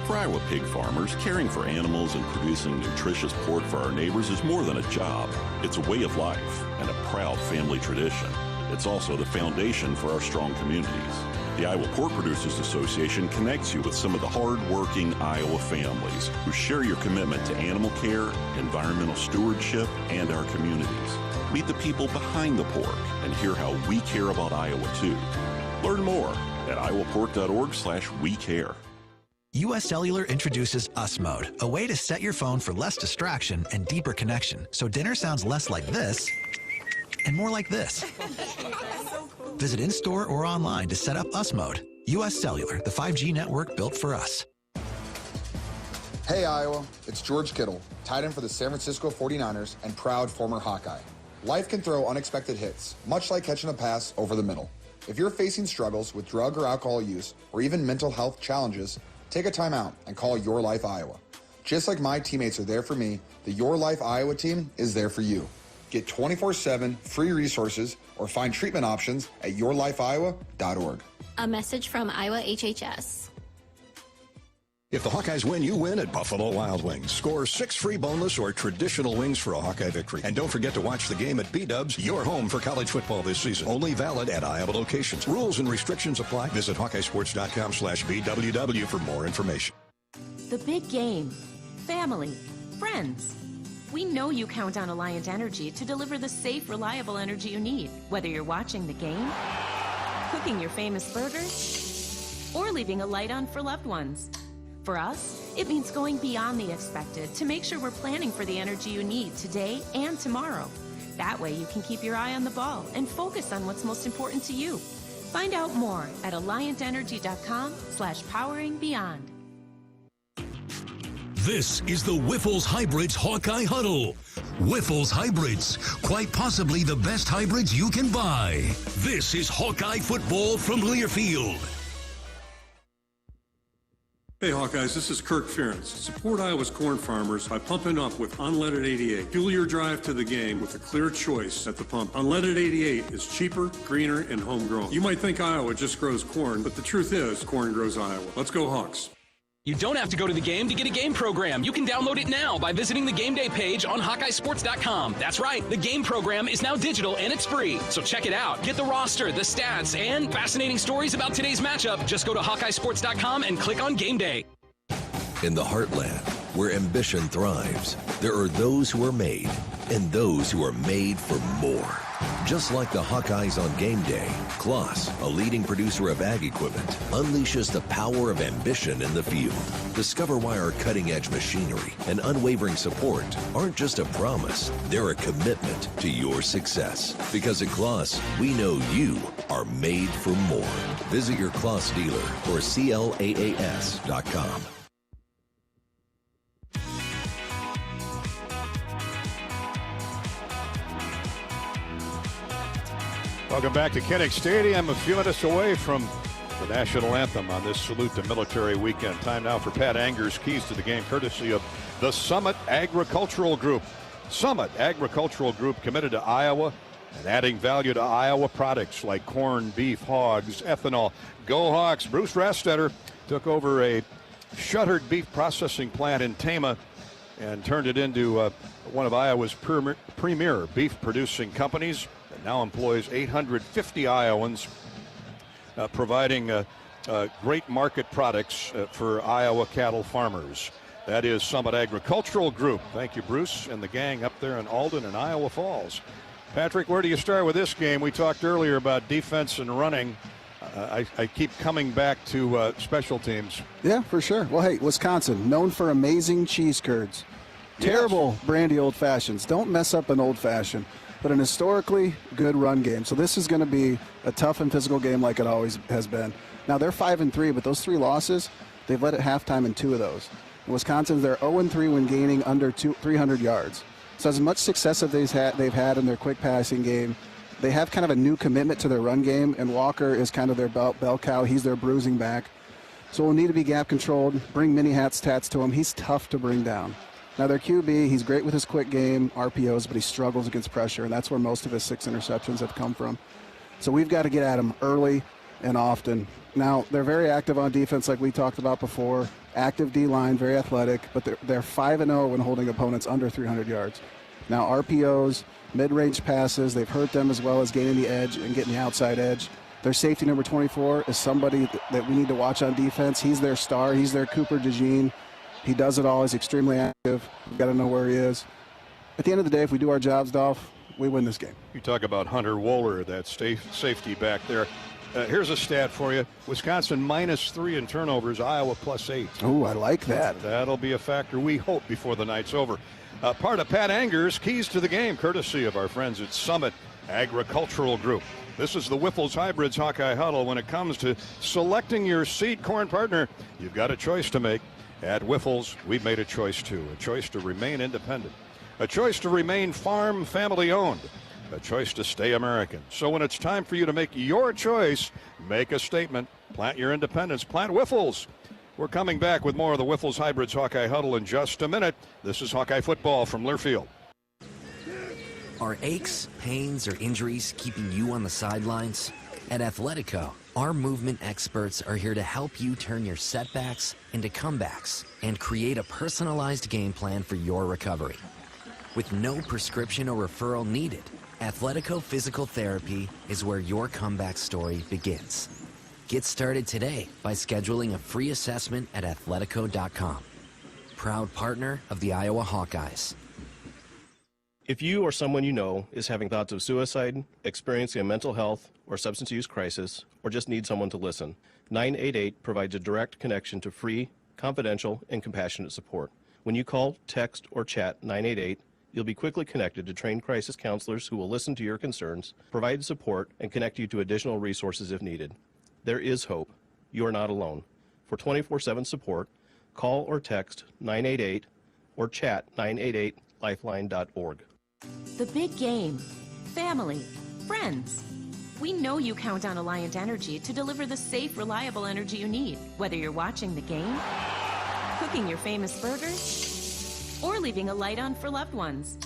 For Iowa pig farmers, caring for animals and producing nutritious pork for our neighbors is more than a job. It's a way of life and a proud family tradition. It's also the foundation for our strong communities. The Iowa Pork Producers Association connects you with some of the hard-working Iowa families who share your commitment to animal care, environmental stewardship, and our communities. Meet the people behind the pork and hear how we care about Iowa, too. Learn more at iowapork.org/WeCare. US Cellular introduces US Mode, a way to set your phone for less distraction and deeper connection, so dinner sounds less like this and more like this. Visit in-store or online to set up US Mode. US Cellular, the 5G network built for us. Hey Iowa, it's George Kittle, tight end for the San Francisco 49ers and proud former Hawkeye. Life can throw unexpected hits, much like catching a pass over the middle. If you're facing struggles with drug or alcohol use or even mental health challenges, take a time out and call Your Life Iowa. Just like my teammates are there for me, the Your Life Iowa team is there for you. Get 24/7 free resources or find treatment options at yourlifeiowa.org. A message from Iowa HHS. If the Hawkeyes win, you win at Buffalo Wild Wings. Score 6 free boneless or traditional wings for a Hawkeye victory. And don't forget to watch the game at B-Dubs, your home for college football this season. Only valid at Iowa locations. Rules and restrictions apply. Visit HawkeyeSports.com/BWW for more information. The big game. Family. Friends. We know you count on Alliant Energy to deliver the safe, reliable energy you need, whether you're watching the game, cooking your famous burgers, or leaving a light on for loved ones. For us, it means going beyond the expected to make sure we're planning for the energy you need today and tomorrow. That way you can keep your eye on the ball and focus on what's most important to you. Find out more at alliantenergy.com/poweringbeyond. This is the Wyffels Hybrids Hawkeye Huddle. Wyffels Hybrids, quite possibly the best hybrids you can buy. This is Hawkeye football from Learfield. Hey Hawkeyes, this is Kirk Ferentz. Support Iowa's corn farmers by pumping up with Unleaded 88. Fuel your drive to the game with a clear choice at the pump. Unleaded 88 is cheaper, greener, and homegrown. You might think Iowa just grows corn, but the truth is corn grows Iowa. Let's go Hawks. You don't have to go to the game to get a game program. You can download it now by visiting the game day page on HawkeyeSports.com. That's right, the game program is now digital and it's free. So check it out. Get the roster, the stats, and fascinating stories about today's matchup. Just go to HawkeyeSports.com and click on Game Day. In the heartland, where ambition thrives, there are those who are made and those who are made for more. Just like the Hawkeyes on game day, Kloss, a leading producer of ag equipment, unleashes the power of ambition in the field. Discover why our cutting-edge machinery and unwavering support aren't just a promise, they're a commitment to your success. Because at Kloss, we know you are made for more. Visit your Kloss dealer or CLAAS.com. Welcome back to Kinnick Stadium, a few minutes away from the national anthem on this Salute to Military weekend. Time now for Pat Anger's keys to the game, courtesy of the Summit Agricultural Group. Summit Agricultural Group, committed to Iowa and adding value to Iowa products like corn, beef, hogs, ethanol. Go Hawks! Bruce Rastetter took over a shuttered beef processing plant in Tama and turned it into one of Iowa's premier beef producing companies. Now employs 850 Iowans, providing great market products for Iowa cattle farmers. That is Summit Agricultural Group. Thank you, Bruce, and the gang up there in Alden and Iowa Falls. Patrick, where do you start with this game? We talked earlier about defense and running. I keep coming back to special teams. Yeah, for sure. Well, hey, Wisconsin, known for amazing cheese curds. Terrible brandy old fashions. Don't mess up an old fashioned. But an historically good run game. So this is going to be a tough and physical game like it always has been. Now, they're 5-3, but those 3 losses, they've led at halftime in 2 of those. In Wisconsin, they're 0-3 when gaining under 300 yards. So as much success as they've had in their quick passing game, they have kind of a new commitment to their run game, and Walker is kind of their bell cow. He's their bruising back. So we'll need to be gap controlled, bring mini tats to him. He's tough to bring down. Now, their QB, he's great with his quick game, RPOs, but he struggles against pressure, and that's where most of his 6 interceptions have come from. So we've got to get at him early and often. Now, they're very active on defense like we talked about before. Active D-line, very athletic, but they're 5-0 when holding opponents under 300 yards. Now, RPOs, mid-range passes, they've hurt them as well as gaining the edge and getting the outside edge. Their safety number 24 is somebody that we need to watch on defense. He's their star. He's their Cooper DeJean. He does it all. He's extremely active. We've got to know where he is. At the end of the day, if we do our jobs, Dolph, we win this game. You talk about Hunter Wohler, that safety back there. Here's a stat for you. Wisconsin -3 in turnovers, Iowa +8. Oh, I like that. That'll be a factor, we hope, before the night's over. Part of Pat Anger's keys to the game, courtesy of our friends at Summit Agricultural Group. This is the Wyffels Hybrids Hawkeye Huddle. When it comes to selecting your seed corn partner, you've got a choice to make. At Wyffels, we've made a choice too, a choice to remain independent, a choice to remain farm family owned. a choice to stay American. So when it's time for you to make your choice, make a statement. Plant your independence. Plant Wiffles. We're coming back with more of the Wiffles Hybrids Hawkeye Huddle in just a minute. This is Hawkeye football from Learfield. Are aches, pains, or injuries keeping you on the sidelines? At Athletico, our movement experts are here to help you turn your setbacks into comebacks and create a personalized game plan for your recovery. With no prescription or referral needed, Athletico Physical Therapy is where your comeback story begins. Get started today by scheduling a free assessment at athletico.com. Proud partner of the Iowa Hawkeyes. If you or someone you know is having thoughts of suicide, experiencing a mental health or substance use crisis, or just need someone to listen, 988 provides a direct connection to free, confidential, and compassionate support. When you call, text, or chat 988, you'll be quickly connected to trained crisis counselors who will listen to your concerns, provide support, and connect you to additional resources if needed. There is hope. You are not alone. For 24/7 support, call or text 988 or chat 988lifeline.org. The big game. Family. Friends. We know you count on Alliant Energy to deliver the safe, reliable energy you need, whether you're watching the game, cooking your famous burgers, or leaving a light on for loved ones.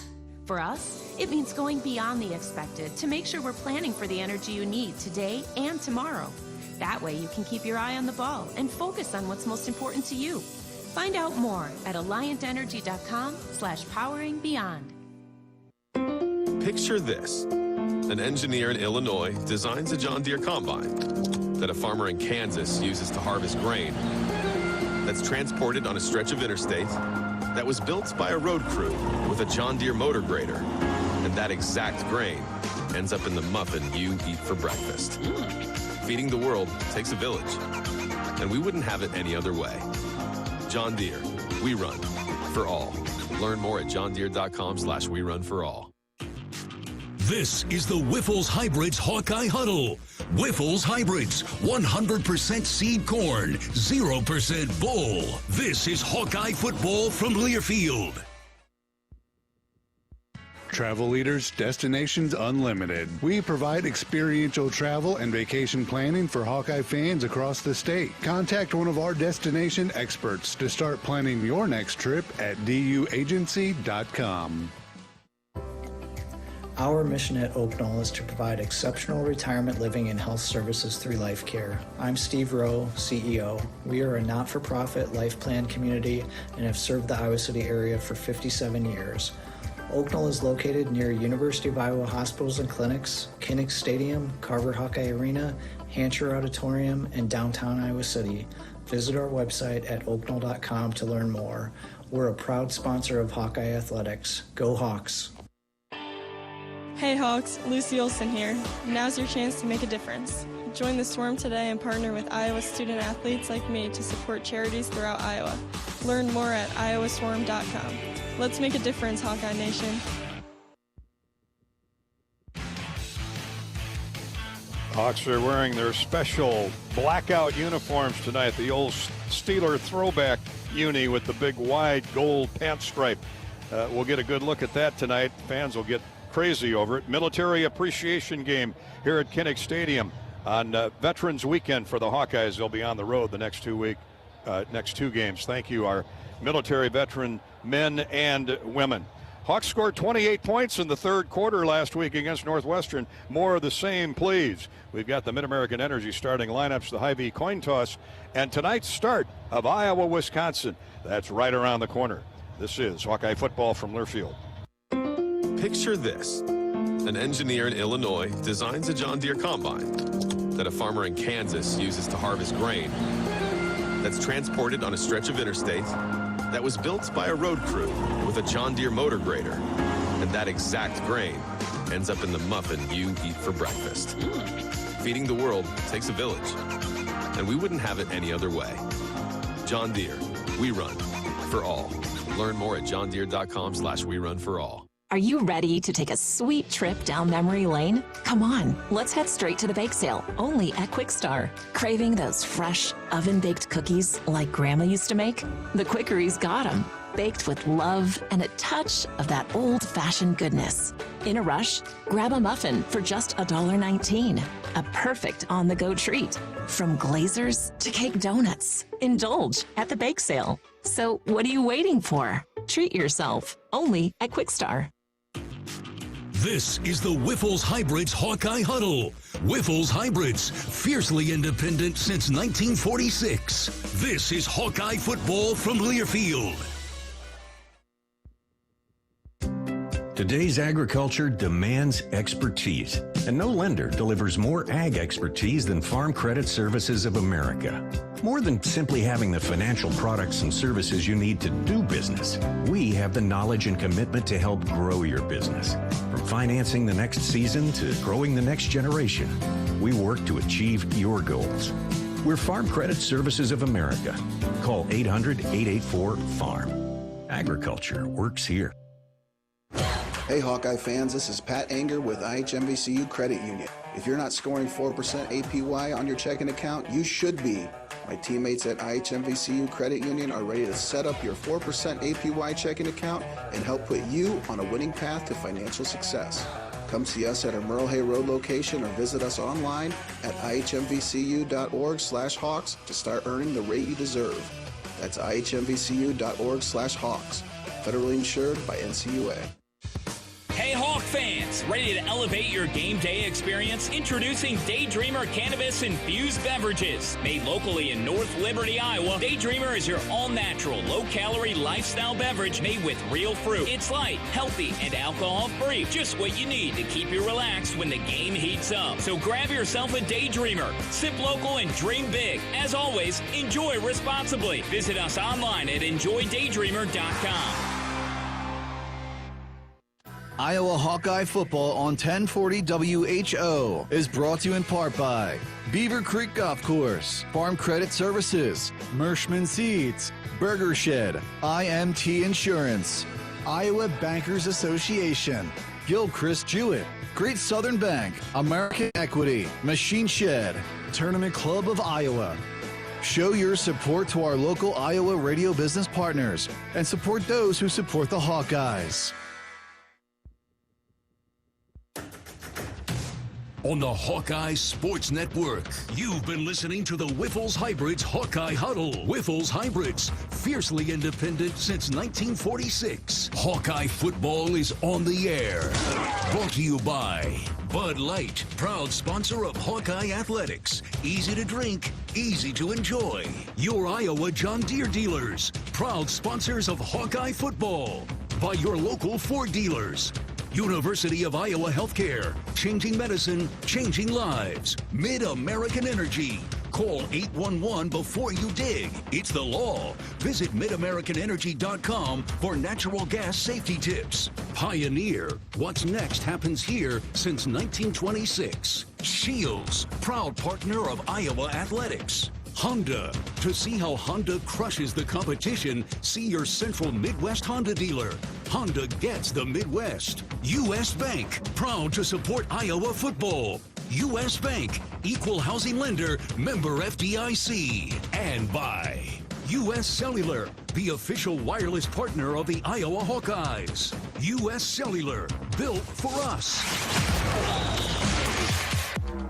For us, it means going beyond the expected to make sure we're planning for the energy you need today and tomorrow. That way you can keep your eye on the ball and focus on what's most important to you. Find out more at alliantenergy.com/poweringbeyond. Picture this. An engineer in Illinois designs a John Deere combine that a farmer in Kansas uses to harvest grain that's transported on a stretch of interstate that was built by a road crew with a John Deere motor grader. And that exact grain ends up in the muffin you eat for breakfast. Feeding the world takes a village, and we wouldn't have it any other way. John Deere, we run for all. Learn more at johndeere.com/werunforall. This is the Wiffles Hybrids Hawkeye Huddle. Wiffles Hybrids, 100% seed corn, 0% bull. This is Hawkeye football from Learfield. Travel Leaders, Destinations Unlimited. We provide experiential travel and vacation planning for Hawkeye fans across the state. Contact one of our destination experts to start planning your next trip at duagency.com. Our mission at Oaknall is to provide exceptional retirement living and health services through life care. I'm Steve Rowe, CEO. We are a not-for-profit life plan community and have served the Iowa City area for 57 years. Oaknall is located near University of Iowa hospitals and clinics, Kinnick Stadium, Carver Hawkeye Arena, Hancher Auditorium, and downtown Iowa City. Visit our website at oaknall.com to learn more. We're a proud sponsor of Hawkeye Athletics. Go Hawks! Hey Hawks, Lucy Olson here. Now's your chance to make a difference. Join the Swarm today and partner with Iowa student athletes like me to support charities throughout Iowa. Learn more at iowaswarm.com. Let's make a difference, Hawkeye Nation. Hawks are wearing their special blackout uniforms tonight, the old Steeler throwback uni with the big wide gold pant stripe. We'll get a good look at that tonight. Fans will get crazy over it. Military appreciation game here at Kinnick Stadium on Veterans Weekend for the Hawkeyes. They'll be on the road the next two games. Thank you, our military veteran men and women. Hawks scored 28 points in the third quarter last week against Northwestern. More of the same, please. We've got the Mid-American Energy starting lineups, the Hy-Vee coin toss, and tonight's start of Iowa-Wisconsin. That's right around the corner. This is Hawkeye football from Learfield. Picture this. An engineer in Illinois designs a John Deere combine that a farmer in Kansas uses to harvest grain that's transported on a stretch of interstate that was built by a road crew with a John Deere motor grader. And that exact grain ends up in the muffin you eat for breakfast. Feeding the world takes a village, and we wouldn't have it any other way. John Deere, we run for all. Learn more at johndeere.com/werunforall. Are you ready to take a sweet trip down memory lane? Come on, let's head straight to the bake sale, only at Quick Star. Craving those fresh, oven-baked cookies like Grandma used to make? The Quickery's got them. baked with love and a touch of that old-fashioned goodness. In a rush? Grab a muffin for just $1.19. A perfect on-the-go treat. From glazers to cake donuts. Indulge at the bake sale. So what are you waiting for? Treat yourself. Only at Quickstar. This is the Whiffles Hybrids Hawkeye Huddle. Whiffles Hybrids, fiercely independent since 1946. This is Hawkeye football from Learfield. Today's agriculture demands expertise, and no lender delivers more ag expertise than Farm Credit Services of America. More than simply having the financial products and services you need to do business, we have the knowledge and commitment to help grow your business. From financing the next season to growing the next generation, we work to achieve your goals. We're Farm Credit Services of America. Call 800-884-FARM. Agriculture works here. Hey Hawkeye fans, this is Pat Anger with IHMVCU Credit Union. If you're not scoring 4% APY on your checking account, you should be. My teammates at IHMVCU Credit Union are ready to set up your 4% APY checking account and help put you on a winning path to financial success. Come see us at our Merle Hay Road location or visit us online at ihmvcu.org/Hawks to start earning the rate you deserve. That's ihmvcu.org/Hawks. Federally insured by NCUA. Hey Hawk fans, ready to elevate your game day experience? Introducing Daydreamer Cannabis Infused Beverages. Made locally in North Liberty, Iowa, Daydreamer is your all-natural, low-calorie lifestyle beverage made with real fruit. It's light, healthy, and alcohol-free. Just what you need to keep you relaxed when the game heats up. So grab yourself a Daydreamer. Sip local and dream big. As always, enjoy responsibly. Visit us online at enjoydaydreamer.com. Iowa Hawkeye football on 1040 WHO is brought to you in part by Beaver Creek Golf Course, Farm Credit Services, Mershman Seeds, Burger Shed, IMT Insurance, Iowa Bankers Association, Gilchrist Jewett, Great Southern Bank, American Equity, Machine Shed, Tournament Club of Iowa. Show your support to our local Iowa radio business partners and support those who support the Hawkeyes. On the Hawkeye Sports Network, you've been listening to the Whiffles Hybrids Hawkeye Huddle. Whiffles Hybrids, fiercely independent since 1946. Hawkeye football is on the air. Brought to you by Bud Light, proud sponsor of Hawkeye Athletics. Easy to drink, easy to enjoy. Your Iowa John Deere dealers, proud sponsors of Hawkeye football. By your local Ford dealers. University of Iowa Healthcare, changing medicine, changing lives. Mid-American Energy. Call 811 before you dig. It's the law. Visit midamericanenergy.com for natural gas safety tips. Pioneer. What's next happens here since 1926. Shields, proud partner of Iowa Athletics. Honda. To see how Honda crushes the competition, see your Central Midwest Honda dealer. Honda gets the Midwest. U.S. Bank. Proud to support Iowa football. U.S. Bank. Equal housing lender. Member FDIC. And by U.S. Cellular. The official wireless partner of the Iowa Hawkeyes. U.S. Cellular. Built for us.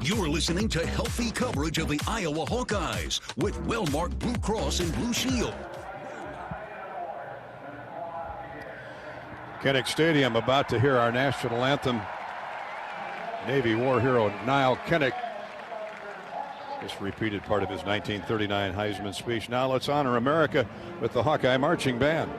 You're listening to healthy coverage of the Iowa Hawkeyes with Wellmark Blue Cross and Blue Shield. Kinnick Stadium about to hear our national anthem. Navy war hero Niall Kinnick just repeated part of his 1939 Heisman speech. Now let's honor America with the Hawkeye Marching Band.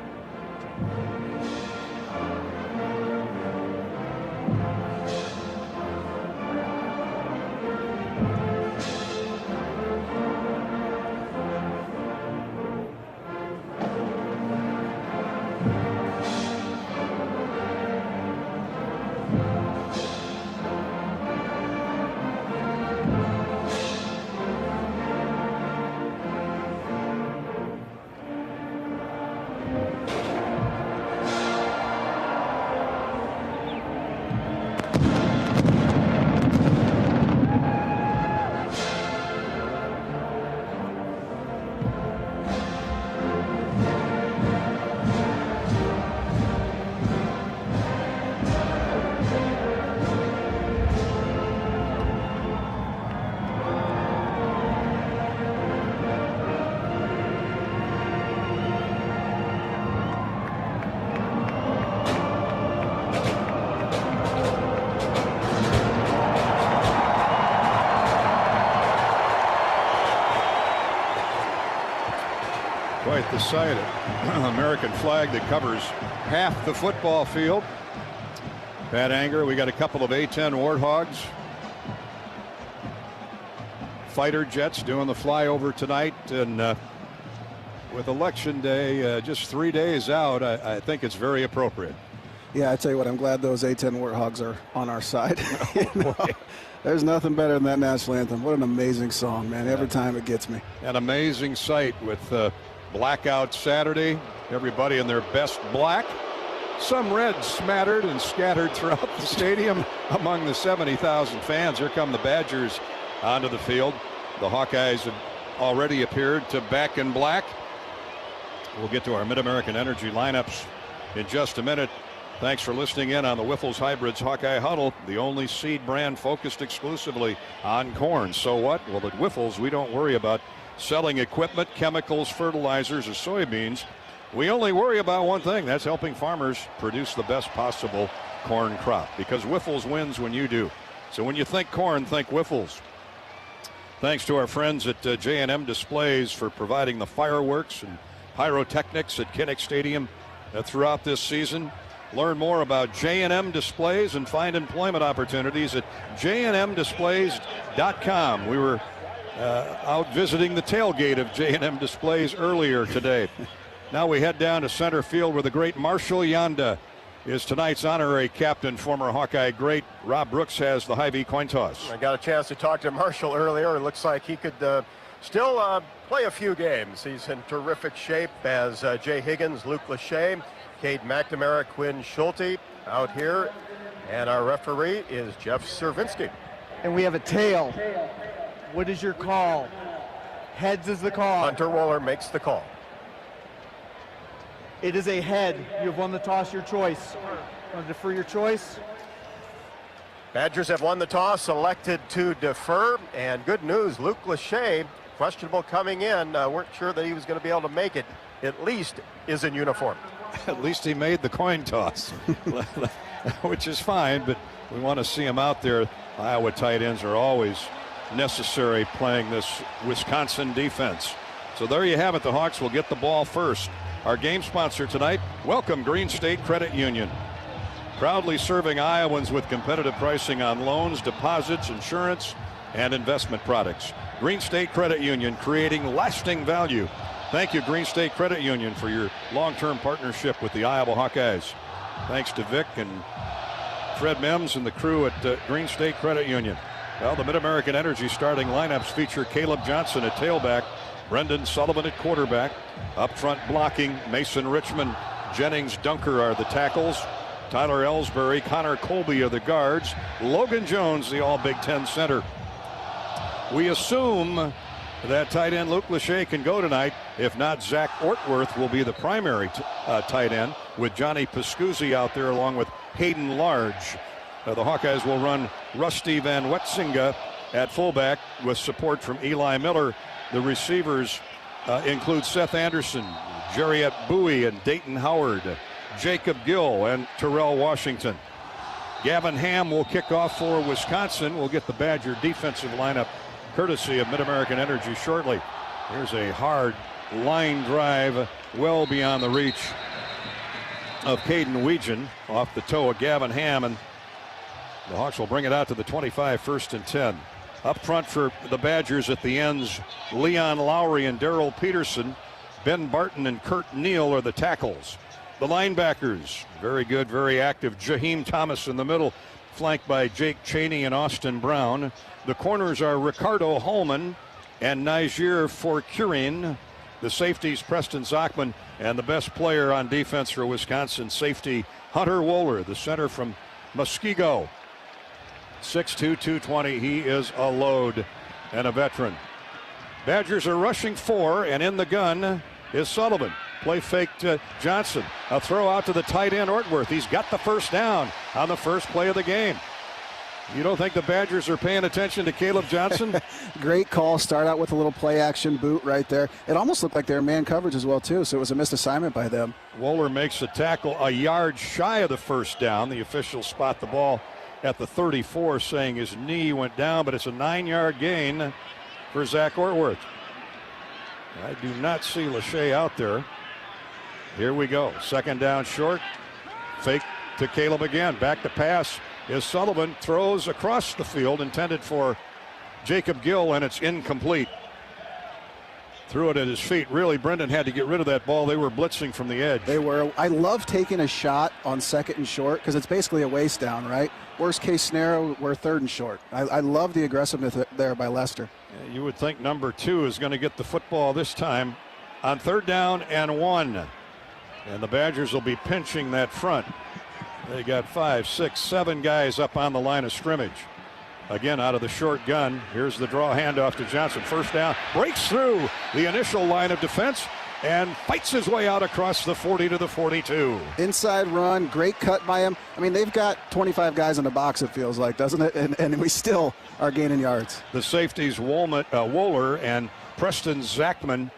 Quite the sight. American flag that covers half the football field. Pat Anger, we got a couple of A-10 Warthogs. Fighter jets doing the flyover tonight, and with Election Day just 3 days out, I think it's very appropriate. Yeah, I tell you what, I'm glad those A-10 Warthogs are on our side. You know, there's nothing better than that national anthem. What an amazing song, man. Every time it gets me. An amazing sight with blackout Saturday. Everybody in their best black. Some red smattered and scattered throughout the stadium among the 70,000 fans. Here come the Badgers onto the field. The Hawkeyes have already appeared to back in black. We'll get to our Mid-American Energy lineups in just a minute. Thanks for listening in on the Wiffles Hybrids Hawkeye Huddle, the only seed brand focused exclusively on corn. So what? Well, at Wiffles, we don't worry about selling equipment, chemicals, fertilizers, or soybeans. We only worry about one thing. That's helping farmers produce the best possible corn crop, because Wiffles wins when you do. So when you think corn, think Wiffles. Thanks to our friends at J&M Displays for providing the fireworks and pyrotechnics at Kinnick Stadium throughout this season. Learn more about J&M Displays and find employment opportunities at jnmdisplays.com. We were out visiting the tailgate of J&M Displays earlier today. Now we head down to center field where the great Marshall Yanda is tonight's honorary captain. Former Hawkeye great Rob Brooks has the Hy-Vee coin toss. I got a chance to talk to Marshall earlier. It looks like he could still play a few games. He's in terrific shape as Jay Higgins, Luke Lachey, Cade McNamara, Quinn Schulte out here. And our referee is Jeff Cervinski. And we have a tail. What is your call? Heads is the call. Hunter Wohler makes the call. It is a head. You have won the toss, your choice. Want to defer your choice? Badgers have won the toss, elected to defer. And good news, Luke Lachey, questionable coming in. Weren't sure that he was going to be able to make it. At least is in uniform. At least he made the coin toss, which is fine, but we want to see him out there. Iowa tight ends are always necessary playing this Wisconsin defense. So there you have it. The Hawks will get the ball first. Our game sponsor tonight, welcome Green State Credit Union. Proudly serving Iowans with competitive pricing on loans, deposits, insurance, and investment products. Green State Credit Union, creating lasting value. Thank you, Green State Credit Union, for your long-term partnership with the Iowa Hawkeyes. Thanks to Vic and Fred Mims and the crew at Green State Credit Union. Well, the Mid-American Energy starting lineups feature Caleb Johnson at tailback, Brendan Sullivan at quarterback. Up front blocking, Mason Richmond, Jennings Dunker are the tackles. Tyler Ellsbury, Connor Colby are the guards. Logan Jones, the All-Big Ten center. We assume that tight end Luke Lachey can go tonight. If not, Zach Ortworth will be the primary tight end, with Johnny Pascuzzi out there along with Hayden Large. The Hawkeyes will run Rusty Van Wetsinga at fullback with support from Eli Miller. The receivers include Seth Anderson, Jariet Bowie, and Dayton Howard, Jacob Gill, and Terrell Washington. Gavin Ham will kick off for Wisconsin. We'll get the Badger defensive lineup courtesy of Mid-American Energy shortly. Here's a hard line drive well beyond the reach of Caden Weegan off the toe of Gavin Ham, and the Hawks will bring it out to the 25, 1st and 10. Up front for the Badgers at the ends, Leon Lowry and Darrell Peterson. Ben Barton and Kurt Neal are the tackles. The linebackers, very good, very active. Jaheim Thomas in the middle, flanked by Jake Chaney and Austin Brown. The corners are Ricardo Holman and Niger Forcurin. The safeties, Preston Zachman, and the best player on defense for Wisconsin, safety Hunter Wohler, the center from Muskego. 6'2", 220. He is a load and a veteran. Badgers are rushing 4, and in the gun is Sullivan. Play fake to Johnson. A throw out to the tight end Ortworth. He's got the first down on the first play of the game. You don't think the Badgers are paying attention to Caleb Johnson? Great call. Start out with a little play action boot right there. It almost looked like they were man coverage as well, too, so it was a missed assignment by them. Wohler makes a tackle a yard shy of the first down. The officials spot the ball at the 34, saying his knee went down, but it's a 9-yard gain for Zach Ortworth. I do not see Lachey out there. Here we go. Second down short. Fake to Caleb again. Back to pass is Sullivan. Throws across the field, intended for Jacob Gill, and it's incomplete. Threw it at his feet. Really, Brendan had to get rid of that ball. They were blitzing from the edge. They were. I love taking a shot on second and short because it's basically a waist down, right? Worst case scenario, we're third and short. I love the aggressiveness there by Lester. Yeah, you would think number 2 is going to get the football this time on 3rd down and 1. And the Badgers will be pinching that front. They got 5, 6, 7 guys up on the line of scrimmage. Again, out of the short gun. Here's the draw handoff to Johnson. First down. Breaks through the initial line of defense and fights his way out across the 40 to the 42. Inside run. Great cut by him. I mean, they've got 25 guys in the box, it feels like, doesn't it? And we still are gaining yards. The safeties, Wohler and Preston Zachman,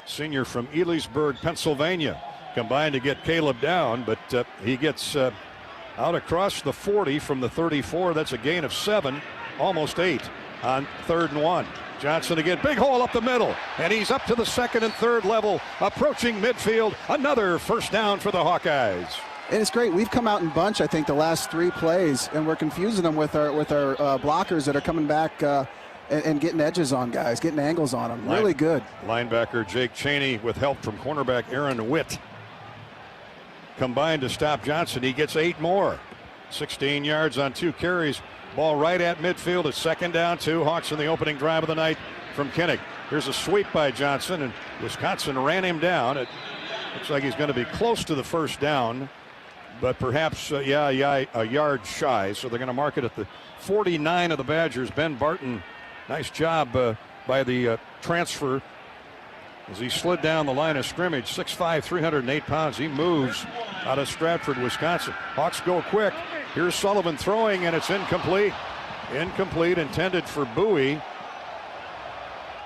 senior from Elysburg, Pennsylvania, combined to get Caleb down, but he gets out across the 40 from the 34. That's a gain of 7, almost 8 on 3rd and 1. Johnson again, big hole up the middle, and he's up to the 2nd and 3rd level, approaching midfield. Another first down for the Hawkeyes. And it's great. We've come out in bunch, I think, the last 3 plays, and we're confusing them with our blockers that are coming back and getting edges on guys, getting angles on them. Really good. Linebacker Jake Cheney with help from cornerback Aaron Witt combined to stop Johnson. He gets 8 more. 16 yards on 2 carries. Ball right at midfield. It's 2nd down 2. Hawks in the opening drive of the night from Kinnick. Here's a sweep by Johnson, and Wisconsin ran him down. It looks like he's going to be close to the first down, but perhaps a yard shy. So they're going to mark it at the 49 of the Badgers. Ben Barton, nice job by the transfer as he slid down the line of scrimmage. 6'5", 308 pounds. He moves out of Stratford, Wisconsin. Hawks go quick. Here's Sullivan throwing, and it's incomplete. Incomplete, intended for Bowie.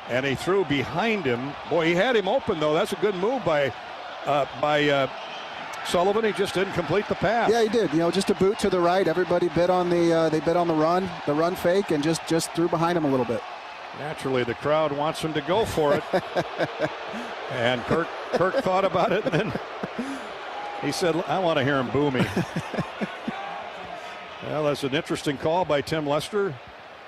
And he threw behind him. Boy, he had him open, though. That's a good move by Sullivan. He just didn't complete the pass. Yeah, he did. You know, just a boot to the right. Everybody bid on the run fake, and just threw behind him a little bit. Naturally, the crowd wants him to go for it. And Kirk thought about it, and then he said, I want to hear him boo me. Well, that's an interesting call by Tim Lester,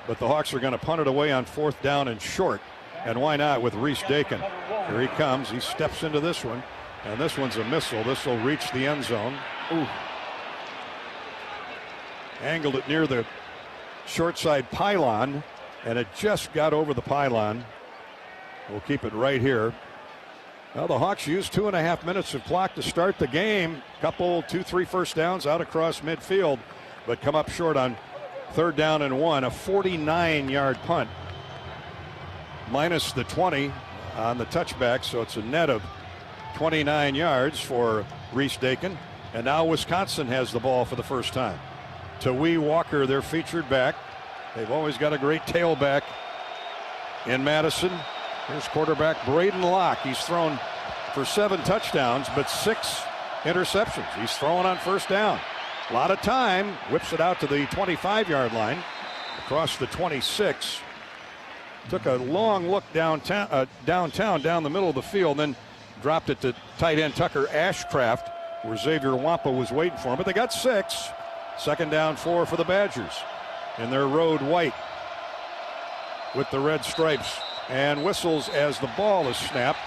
but the Hawks are going to punt it away on 4th down and short. And why not with Reese Dakin? Here he comes. He steps into this one, and this one's a missile. This will reach the end zone. Ooh. Angled it near the short side pylon, and it just got over the pylon. We'll keep it right here. Well, the Hawks used 2.5 minutes of clock to start the game. Couple 2-3 first downs out across midfield, but come up short on 3rd down and 1. A 49-yard punt, minus the 20 on the touchback, so it's a net of 29 yards for Reese Dakin. And now Wisconsin has the ball for the first time. Tawee Walker, their featured back. They've always got a great tailback in Madison. Here's quarterback Braden Locke. He's thrown for 7 touchdowns, but 6 interceptions. He's throwing on first down. A lot of time. Whips it out to the 25-yard line. Across the 26. Took a long look downtown, down the middle of the field, then dropped it to tight end Tucker Ashcraft, where Xavier Wampa was waiting for him. But they got 6. 2nd down 4 for the Badgers in their road white with the red stripes, and whistles as the ball is snapped.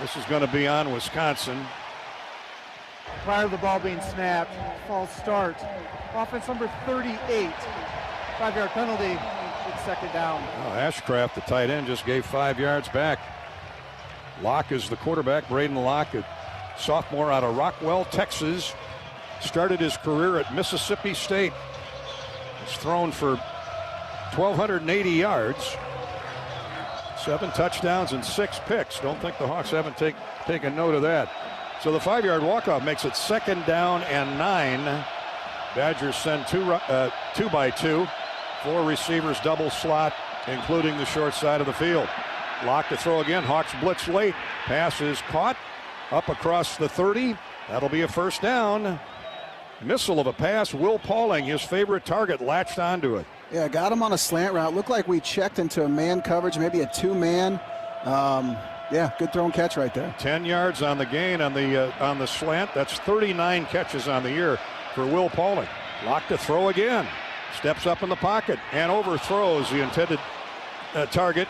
This is going to be on Wisconsin. Prior to the ball being snapped, false start. Offense number 38. 5-yard penalty. It's 2nd down. Oh, Ashcraft, the tight end, just gave 5 yards back. Locke is the quarterback. Braden Locke, a sophomore out of Rockwell, Texas. Started his career at Mississippi State. He's thrown for 1,280 yards. 7 touchdowns and 6 picks. Don't think the Hawks haven't taken note of that. So the 5-yard walk-off makes it 2nd down and 9. Badgers send 2 by 2. 4 receivers, double slot, including the short side of the field. Locke to throw again. Hawks blitz late. Pass is caught up across the 30. That'll be a first down. Missile of a pass. Will Pauling, his favorite target, latched onto it. Yeah, got him on a slant route. Looked like we checked into a man coverage, maybe a 2-man. Yeah, good throw and catch right there. 10 yards on the gain on the slant. That's 39 catches on the year for Will Pauling. Locked to throw again. Steps up in the pocket and overthrows the intended target.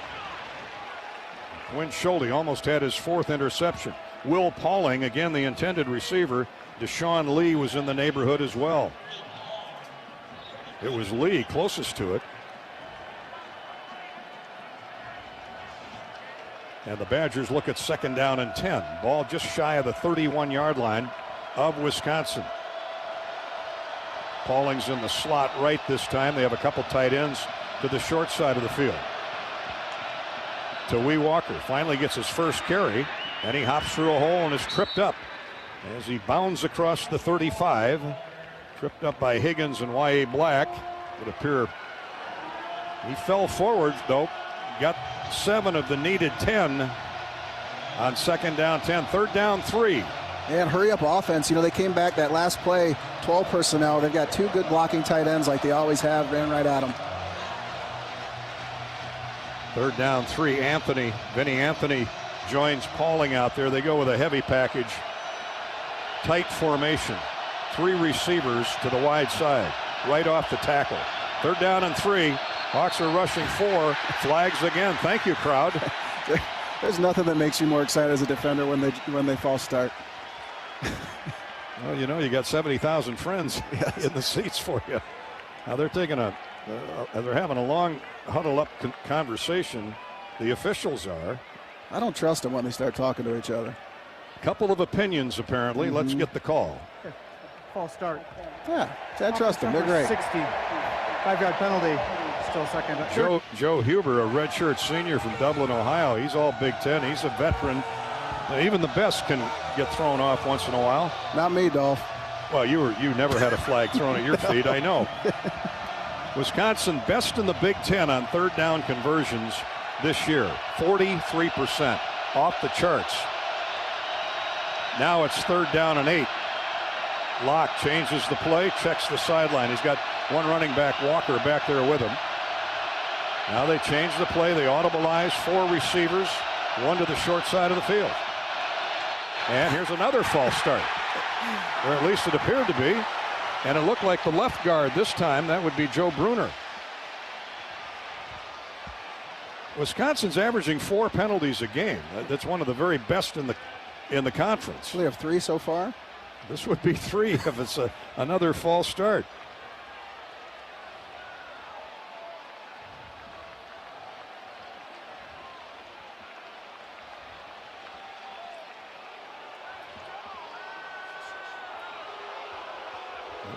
Quinn Schulte almost had his 4th interception. Will Pauling, again the intended receiver. Deshaun Lee was in the neighborhood as well. It was Lee closest to it. And the Badgers look at 2nd down and 10. Ball just shy of the 31-yard line of Wisconsin. Pauling's in the slot right this time. They have a couple tight ends to the short side of the field. Tawee Walker finally gets his first carry, and he hops through a hole and is tripped up as he bounds across the 35. Tripped up by Higgins and Y.A. Black. It would appear he fell forward, though. Got 7 of the needed 10 on 2nd down 10. 3rd down 3. And hurry up offense. You know, they came back that last play, 12 personnel. They've got 2 good blocking tight ends like they always have. Ran right at them. 3rd down 3. Vinny Anthony joins Pauling out there. They go with a heavy package. Tight formation. 3 receivers to the wide side. Right off the tackle. 3rd down and 3. Hawks are rushing 4. Flags again. Thank you, crowd. There's nothing that makes you more excited as a defender when they false start. Well, you know, you got 70,000 friends in the seats for you. Now they're taking they're having a long huddle-up conversation. The officials are. I don't trust them when they start talking to each other. Couple of opinions, apparently. Mm-hmm. Let's get the call. False start. Yeah, I trust them. They're great. 60. 5-yard penalty. Still 2nd. Joe Huber, a redshirt senior from Dublin, Ohio. He's all Big Ten. He's a veteran. Even the best can get thrown off once in a while. Not me, Dolph. Well, you never had a flag thrown at your feet, I know. Wisconsin best in the Big Ten on 3rd down conversions this year. 43%. Off the charts. Now it's 3rd down and 8. Locke changes the play, checks the sideline. He's got 1 running back, Walker, back there with him. Now they change the play. They audibilize 4 receivers, 1 to the short side of the field. And here's another false start, or at least it appeared to be. And it looked like the left guard this time. That would be Joe Bruner. Wisconsin's averaging 4 penalties a game. That's one of the very best in the conference. We have 3 so far. This would be 3 if it's another false start.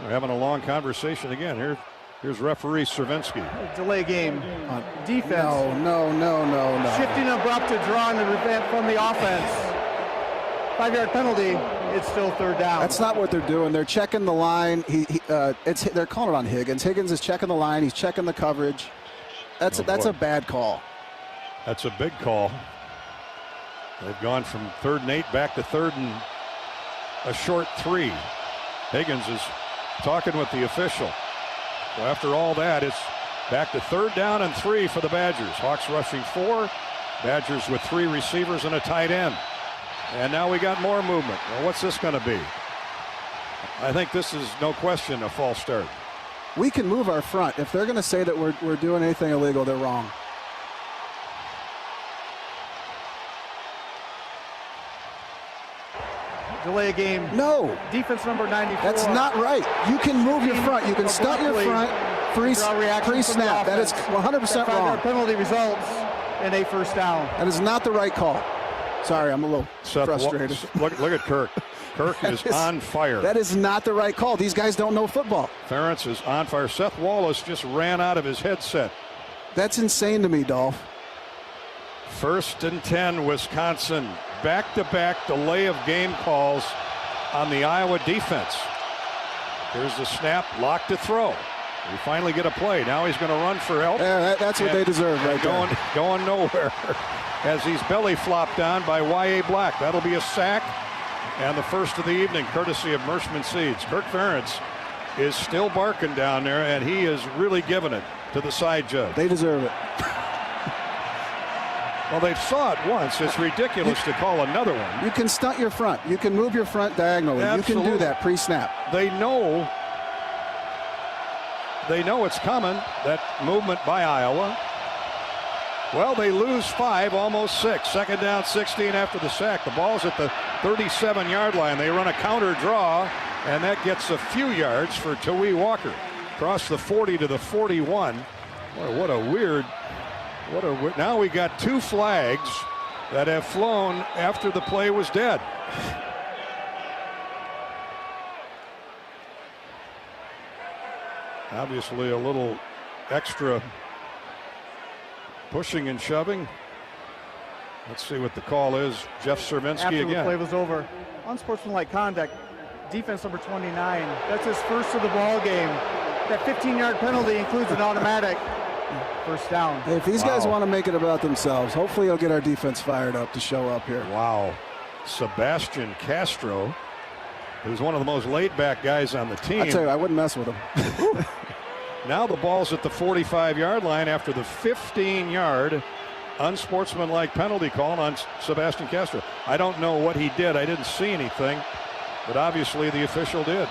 We're having a long conversation again. Here's referee Cervinsky. Delay game. Defense. No. Shifting abrupt to draw in the prevent from the offense. 5-yard penalty. It's still 3rd down. That's not what they're doing. They're checking the line. They're calling it on Higgins. Higgins is checking the line. He's checking the coverage. That's a bad call. That's a big call. They've gone from 3rd and 8 back to 3rd and a short 3. Higgins is talking with the official. So after all that, it's back to 3rd down and 3 for the Badgers. Hawks rushing 4. Badgers with 3 receivers and a tight end. And now we got more movement. Well, what's this going to be? I think this is no question a false start. We can move our front. If they're going to say that we're doing anything illegal, they're wrong. Delay a game. No. Defense number 94. That's not right. You can move your front. You can stunt your front pre-snap. That is 100% wrong. Penalty results in a 1st down. That is not the right call. Sorry, I'm a little frustrated. Look at Kirk. Kirk is on fire. That is not the right call. These guys don't know football. Ferentz is on fire. Seth Wallace just ran out of his headset. That's insane to me, Dolph. 1st and 10, Wisconsin. Back-to-back delay of game calls on the Iowa defense. Here's the snap, locked to throw. We finally get a play. Now he's going to run for help. Yeah, that's what they deserve right there. Going nowhere as he's belly flopped down by Y.A. Black. That'll be a sack and the first of the evening, courtesy of Mershman Seeds. Kirk Ferentz is still barking down there, and he is really giving it to the side judge. They deserve it. Well, they saw it once. It's ridiculous to call another one. You can stunt your front. You can move your front diagonally. Absolutely. You can do that pre-snap. They know it's coming, that movement by Iowa. Well, they lose 5, almost 6. Second down, 16 after the sack. The ball's at the 37-yard line. They run a counter draw, and that gets a few yards for Tawee Walker. Across the 40 to the 41. Boy, what a weird. Now we got 2 flags that have flown after the play was dead. Obviously a little extra pushing and shoving. Let's see what the call is. Jeff Serminski After again. the play was over. Unsportsmanlike conduct. Defense number 29. That's his first of the ball game. That 15-yard penalty includes an automatic first down. Hey, if these guys want to make it about themselves, hopefully he'll get our defense fired up to show up here. Wow. Sebastian Castro, who's one of the most laid-back guys on the team. I tell you, I wouldn't mess with him. Now the ball's at the 45-yard line after the 15-yard unsportsmanlike penalty call on Sebastian Castro. I don't know what he did. I didn't see anything, but obviously the official did.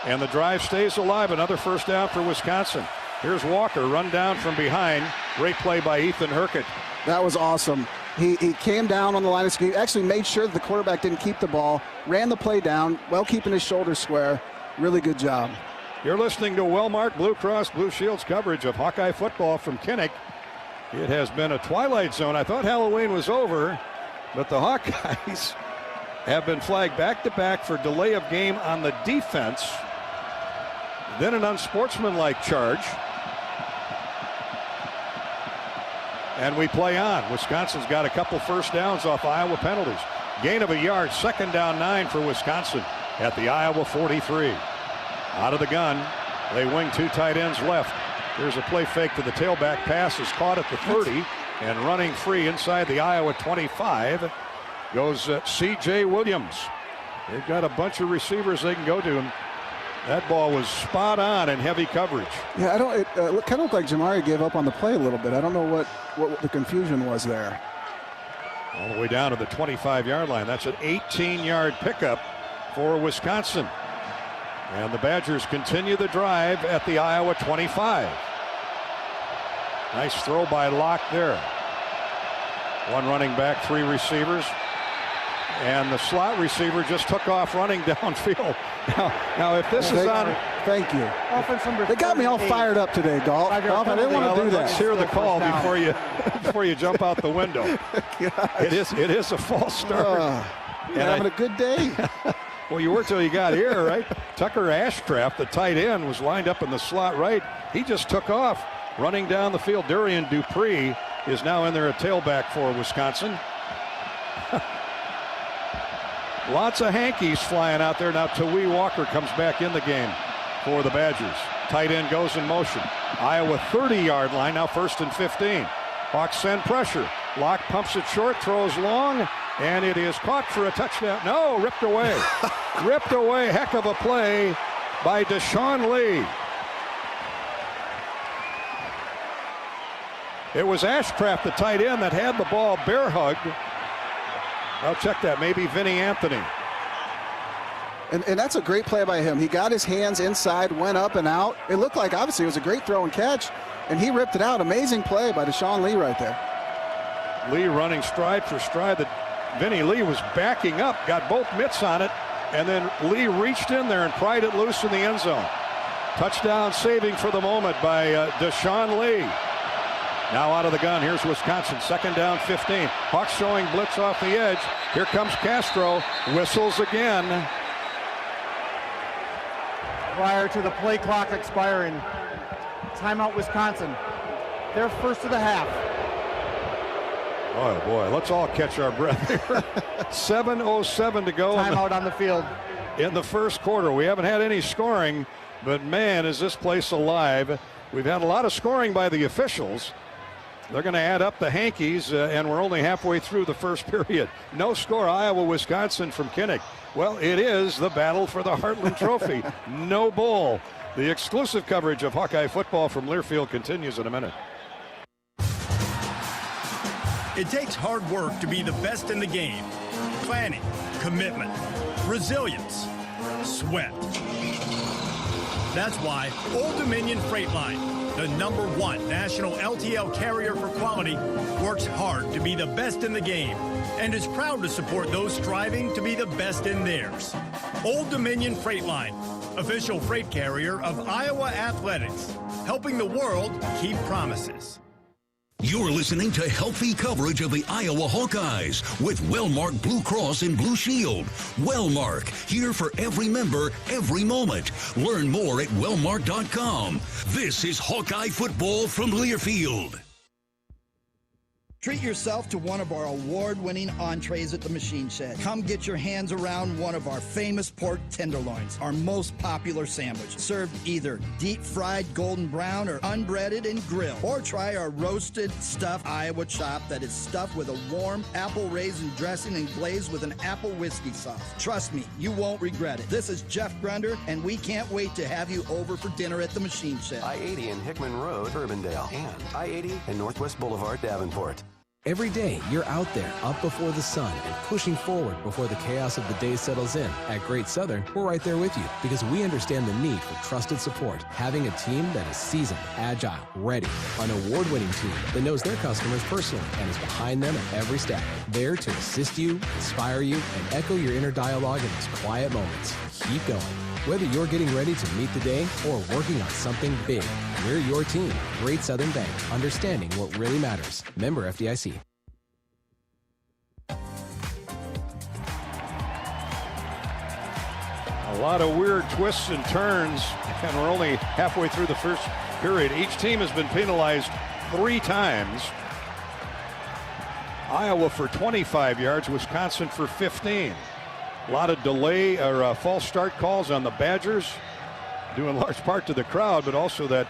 And the drive stays alive. Another first down for Wisconsin. Here's Walker, run down from behind. Great play by Ethan Herkett. That was awesome. He came down on the line of scrimmage, actually made sure that the quarterback didn't keep the ball, ran the play down, well keeping his shoulders square. Really good job. You're listening to Wellmark Blue Cross Blue Shield's coverage of Hawkeye football from Kinnick. It has been a twilight zone. I thought Halloween was over, but the Hawkeyes have been flagged back-to-back for delay of game on the defense, then an unsportsmanlike charge. And we play on. Wisconsin's got a couple first downs off Iowa penalties. Gain of a yard, second down 9 for Wisconsin at the Iowa 43. Out of the gun, they wing 2 tight ends left. Here's a play fake to the tailback. Pass is caught at the 30 and running free inside the Iowa 25 goes C.J. Williams. They've got a bunch of receivers they can go to. And that ball was spot on in heavy coverage. Yeah, it kind of looked like Jamari gave up on the play a little bit. I don't know what the confusion was there. All the way down to the 25-yard line. That's an 18-yard pickup for Wisconsin. And the Badgers continue the drive at the Iowa 25. Nice throw by Locke there. 1 running back, 3 receivers. And the slot receiver just took off running downfield. Now if this is on... Thank you. Offense number they got me all fired up today, Golf. I didn't want to do that. Let's hear the call before you jump out the window. It is a false start. You're having a good day. Well, you were till you got here, right? Tucker Ashcraft, the tight end, was lined up in the slot right. He just took off running down the field. Durian Dupree is now in there at tailback for Wisconsin. Lots of Hankies flying out there. Now Tawee Walker comes back in the game for the Badgers. Tight end goes in motion. Iowa 30-yard line, now 1st and 15. Hawks send pressure. Locke pumps it short, throws long, and it is caught for a touchdown. No, ripped away. Ripped away. Heck of a play by Deshaun Lee. It was Ashcraft, the tight end, that had the ball bear hugged. I'll check that. Maybe Vinny Anthony. And that's a great play by him. He got his hands inside, went up and out. It looked like, obviously, it was a great throw and catch, and he ripped it out. Amazing play by Deshaun Lee right there. Lee running stride for stride. That Vinny Lee was backing up, got both mitts on it, and then Lee reached in there and pried it loose in the end zone. Touchdown saving for the moment by Deshaun Lee. Now out of the gun, here's Wisconsin, 2nd down, 15. Hawks showing blitz off the edge. Here comes Castro, whistles again. Prior to the play clock expiring, timeout Wisconsin. They're first of the half. Oh boy, let's all catch our breath here. 7:07 to go. Timeout on the field. In the first quarter. We haven't had any scoring, but man, is this place alive. We've had a lot of scoring by the officials. They're going to add up the Hankies, and we're only halfway through the first period. No score, Iowa, Wisconsin from Kinnick. Well, it is the battle for the Heartland Trophy. No bowl. The exclusive coverage of Hawkeye football from Learfield continues in a minute. It takes hard work to be the best in the game. Planning, commitment, resilience, sweat. That's why Old Dominion Freight Line, the #1 national LTL carrier for quality, works hard to be the best in the game and is proud to support those striving to be the best in theirs. Old Dominion Freight Line, official freight carrier of Iowa Athletics, helping the world keep promises. You're listening to healthy coverage of the Iowa Hawkeyes with Wellmark Blue Cross and Blue Shield. Wellmark, here for every member, every moment. Learn more at wellmark.com. This is Hawkeye football from Learfield. Treat yourself to one of our award-winning entrees at the Machine Shed. Come get your hands around one of our famous pork tenderloins, our most popular sandwich, served either deep-fried golden brown or unbreaded and grilled. Or try our roasted stuffed Iowa chop that is stuffed with a warm apple raisin dressing and glazed with an apple whiskey sauce. Trust me, you won't regret it. This is Jeff Grunder, and we can't wait to have you over for dinner at the Machine Shed. I-80 in Hickman Road, Urbandale, and I-80 and Northwest Boulevard, Davenport. Every day, you're out there, up before the sun, and pushing forward before the chaos of the day settles in. At Great Southern, we're right there with you because we understand the need for trusted support. Having a team that is seasoned, agile, ready. An award-winning team that knows their customers personally and is behind them at every step. There to assist you, inspire you, and echo your inner dialogue in those quiet moments. Keep going. Whether you're getting ready to meet the day or working on something big, we're your team. Great Southern Bank, understanding what really matters. Member FDIC. A lot of weird twists and turns, and we're only halfway through the first period. Each team has been penalized 3 times. Iowa for 25 yards, Wisconsin for 15. A lot of delay or false start calls on the Badgers, due in large part to the crowd, but also that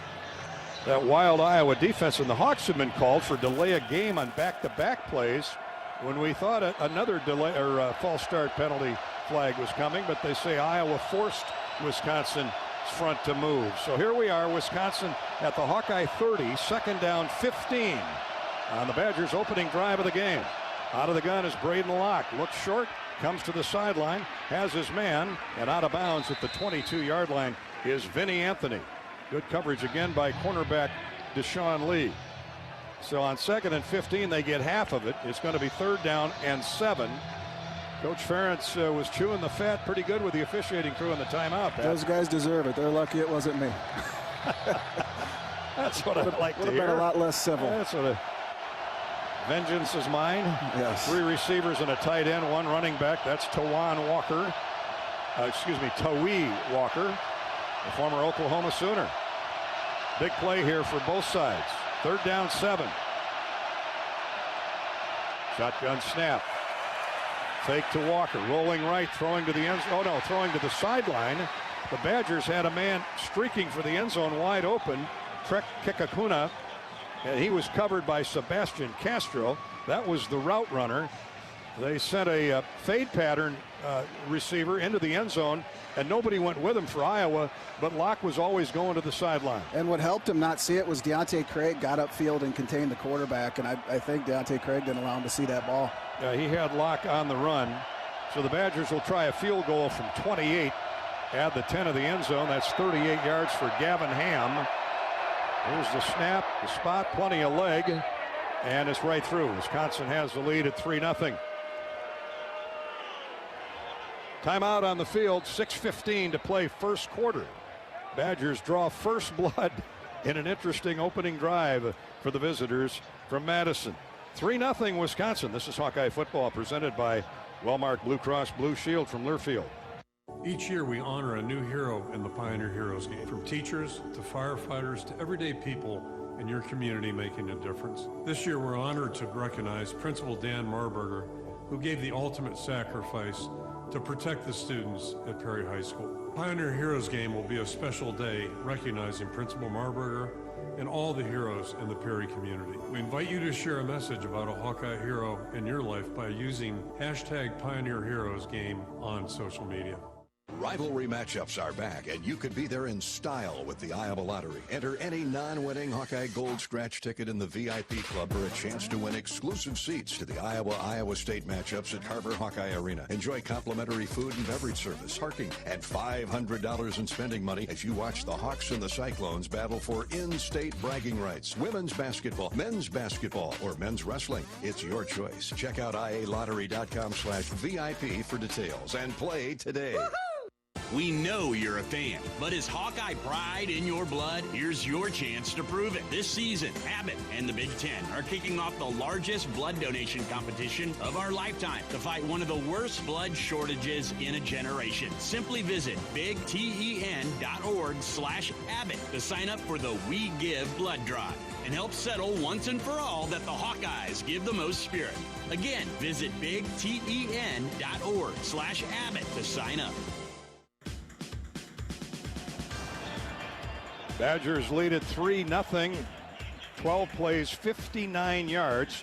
wild Iowa defense. And the Hawks have been called for delay a game on back-to-back plays when we thought another delay or false start penalty flag was coming, but they say Iowa forced Wisconsin's front to move. So here we are, Wisconsin at the Hawkeye 30, second down 15 on the Badgers' opening drive of the game. Out of the gun is Braden Locke. Looks short, comes to the sideline, has his man, and out of bounds at the 22-yard line is Vinny Anthony. Good coverage again by cornerback Deshaun Lee. So on 2nd and 15, they get half of it. It's going to be 3rd down and 7. Coach Ferentz was chewing the fat pretty good with the officiating crew in the timeout. Pat. Those guys deserve it. They're lucky it wasn't me. That's what I'd like to hear. Would have been a lot less civil. That's what vengeance is mine. Yes. 3 receivers and a tight end, 1 running back. That's Tawee Walker, the former Oklahoma Sooner. Big play here for both sides. 3rd down 7. Shotgun snap. Fake to Walker, rolling right, throwing to the end zone. Oh no, throwing to the sideline. The Badgers had a man streaking for the end zone wide open, Trek Kikakuna, and he was covered by Sebastian Castro. That was the route runner. They sent a fade pattern receiver into the end zone, and nobody went with him for Iowa, but Locke was always going to the sideline. And what helped him not see it was Deontay Craig got upfield and contained the quarterback, and I think Deontay Craig didn't allow him to see that ball. Yeah, he had Locke on the run. So the Badgers will try a field goal from 28, add the 10 of the end zone. That's 38 yards for Gavin Ham. Here's the snap, the spot, plenty of leg, and it's right through. Wisconsin has the lead at 3-0. Timeout on the field, 6:15 to play first quarter. Badgers draw first blood in an interesting opening drive for the visitors from Madison. 3-0 Wisconsin. This is Hawkeye football presented by Wellmark Blue Cross Blue Shield from Learfield. Each year we honor a new hero in the Pioneer Heroes game. From teachers to firefighters to everyday people in your community making a difference. This year we're honored to recognize Principal Dan Marburger, who gave the ultimate sacrifice to protect the students at Perry High School. Pioneer Heroes game will be a special day recognizing Principal Marburger and all the heroes in the Perry community. We invite you to share a message about a Hawkeye hero in your life by using #PioneerHeroesGame on social media. Rivalry matchups are back, and you could be there in style with the Iowa Lottery. Enter any non-winning Hawkeye Gold Scratch ticket in the VIP Club for a chance to win exclusive seats to the Iowa State matchups at Carver Hawkeye Arena. Enjoy complimentary food and beverage service, parking, and $500 in spending money as you watch the Hawks and the Cyclones battle for in-state bragging rights. Women's basketball, men's basketball, or men's wrestling. It's your choice. Check out ialottery.com/VIP for details and play today. Woo-hoo! We know you're a fan, but is Hawkeye pride in your blood? Here's your chance to prove it. This season, Abbott and the Big Ten are kicking off the largest blood donation competition of our lifetime to fight one of the worst blood shortages in a generation. Simply visit bigten.org/Abbott to sign up for the We Give blood drive and help settle once and for all that the Hawkeyes give the most spirit. Again, visit bigten.org/Abbott to sign up. Badgers lead at 3-0. 12 plays, 59 yards,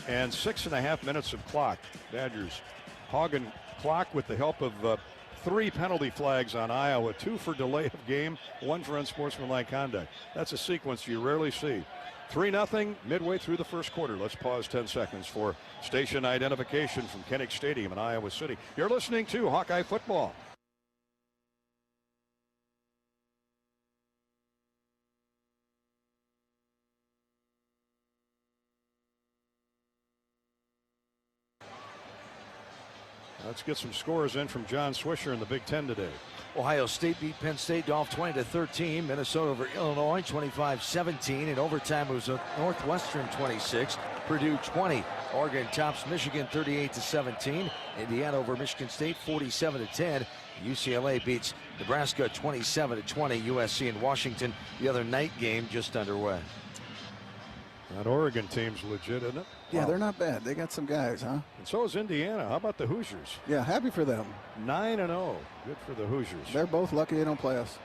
and 6.5 minutes of clock. Badgers hogging clock with the help of 3 penalty flags on Iowa, 2 for delay of game, 1 for unsportsmanlike conduct. That's a sequence you rarely see. 3-0 midway through the first quarter. Let's pause 10 seconds for station identification from Kinnick Stadium in Iowa City. You're listening to Hawkeye Football. Let's get some scores in from John Swisher in the Big Ten today. Ohio State beat Penn State off 20-13. Minnesota over Illinois 25-17. In overtime it was Northwestern 26, Purdue 20. Oregon tops Michigan 38-17. Indiana over Michigan State 47-10. UCLA beats Nebraska 27-20. USC and Washington, the other night game, just underway. That Oregon team's legit, isn't it? Yeah, they're not bad. They got some guys, huh? And so is Indiana. How about the Hoosiers? Yeah, happy for them. 9-0. Good for the Hoosiers. They're both lucky they don't play us.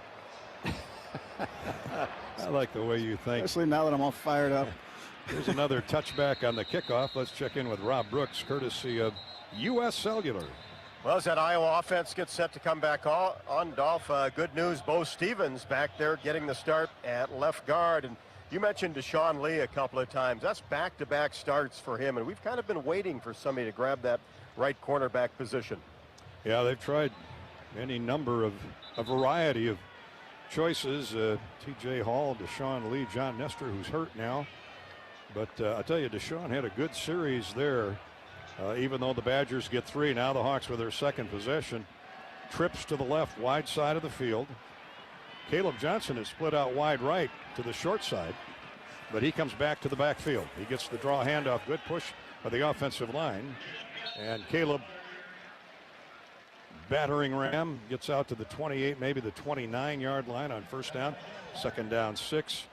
I like the way you think. Especially now that I'm all fired up. Here's another touchback on the kickoff. Let's check in with Rob Brooks, courtesy of U.S. Cellular. Well, as that Iowa offense gets set to come back on, Dolph, good news. Bo Stevens back there getting the start at left guard. And you mentioned Deshaun Lee a couple of times. That's back-to-back starts for him, and we've kind of been waiting for somebody to grab that right cornerback position. Yeah, they've tried any number of a variety of choices. T.J. Hall, Deshaun Lee, John Nestor, who's hurt now. But I tell you, Deshaun had a good series there, even though the Badgers get 3. Now the Hawks with their second possession. Trips to the left, wide side of the field. Caleb Johnson is split out wide right to the short side, but he comes back to the backfield. He gets the draw handoff. Good push by the offensive line. And Caleb, battering ram, gets out to the 28, maybe the 29-yard line on first down. Second down 6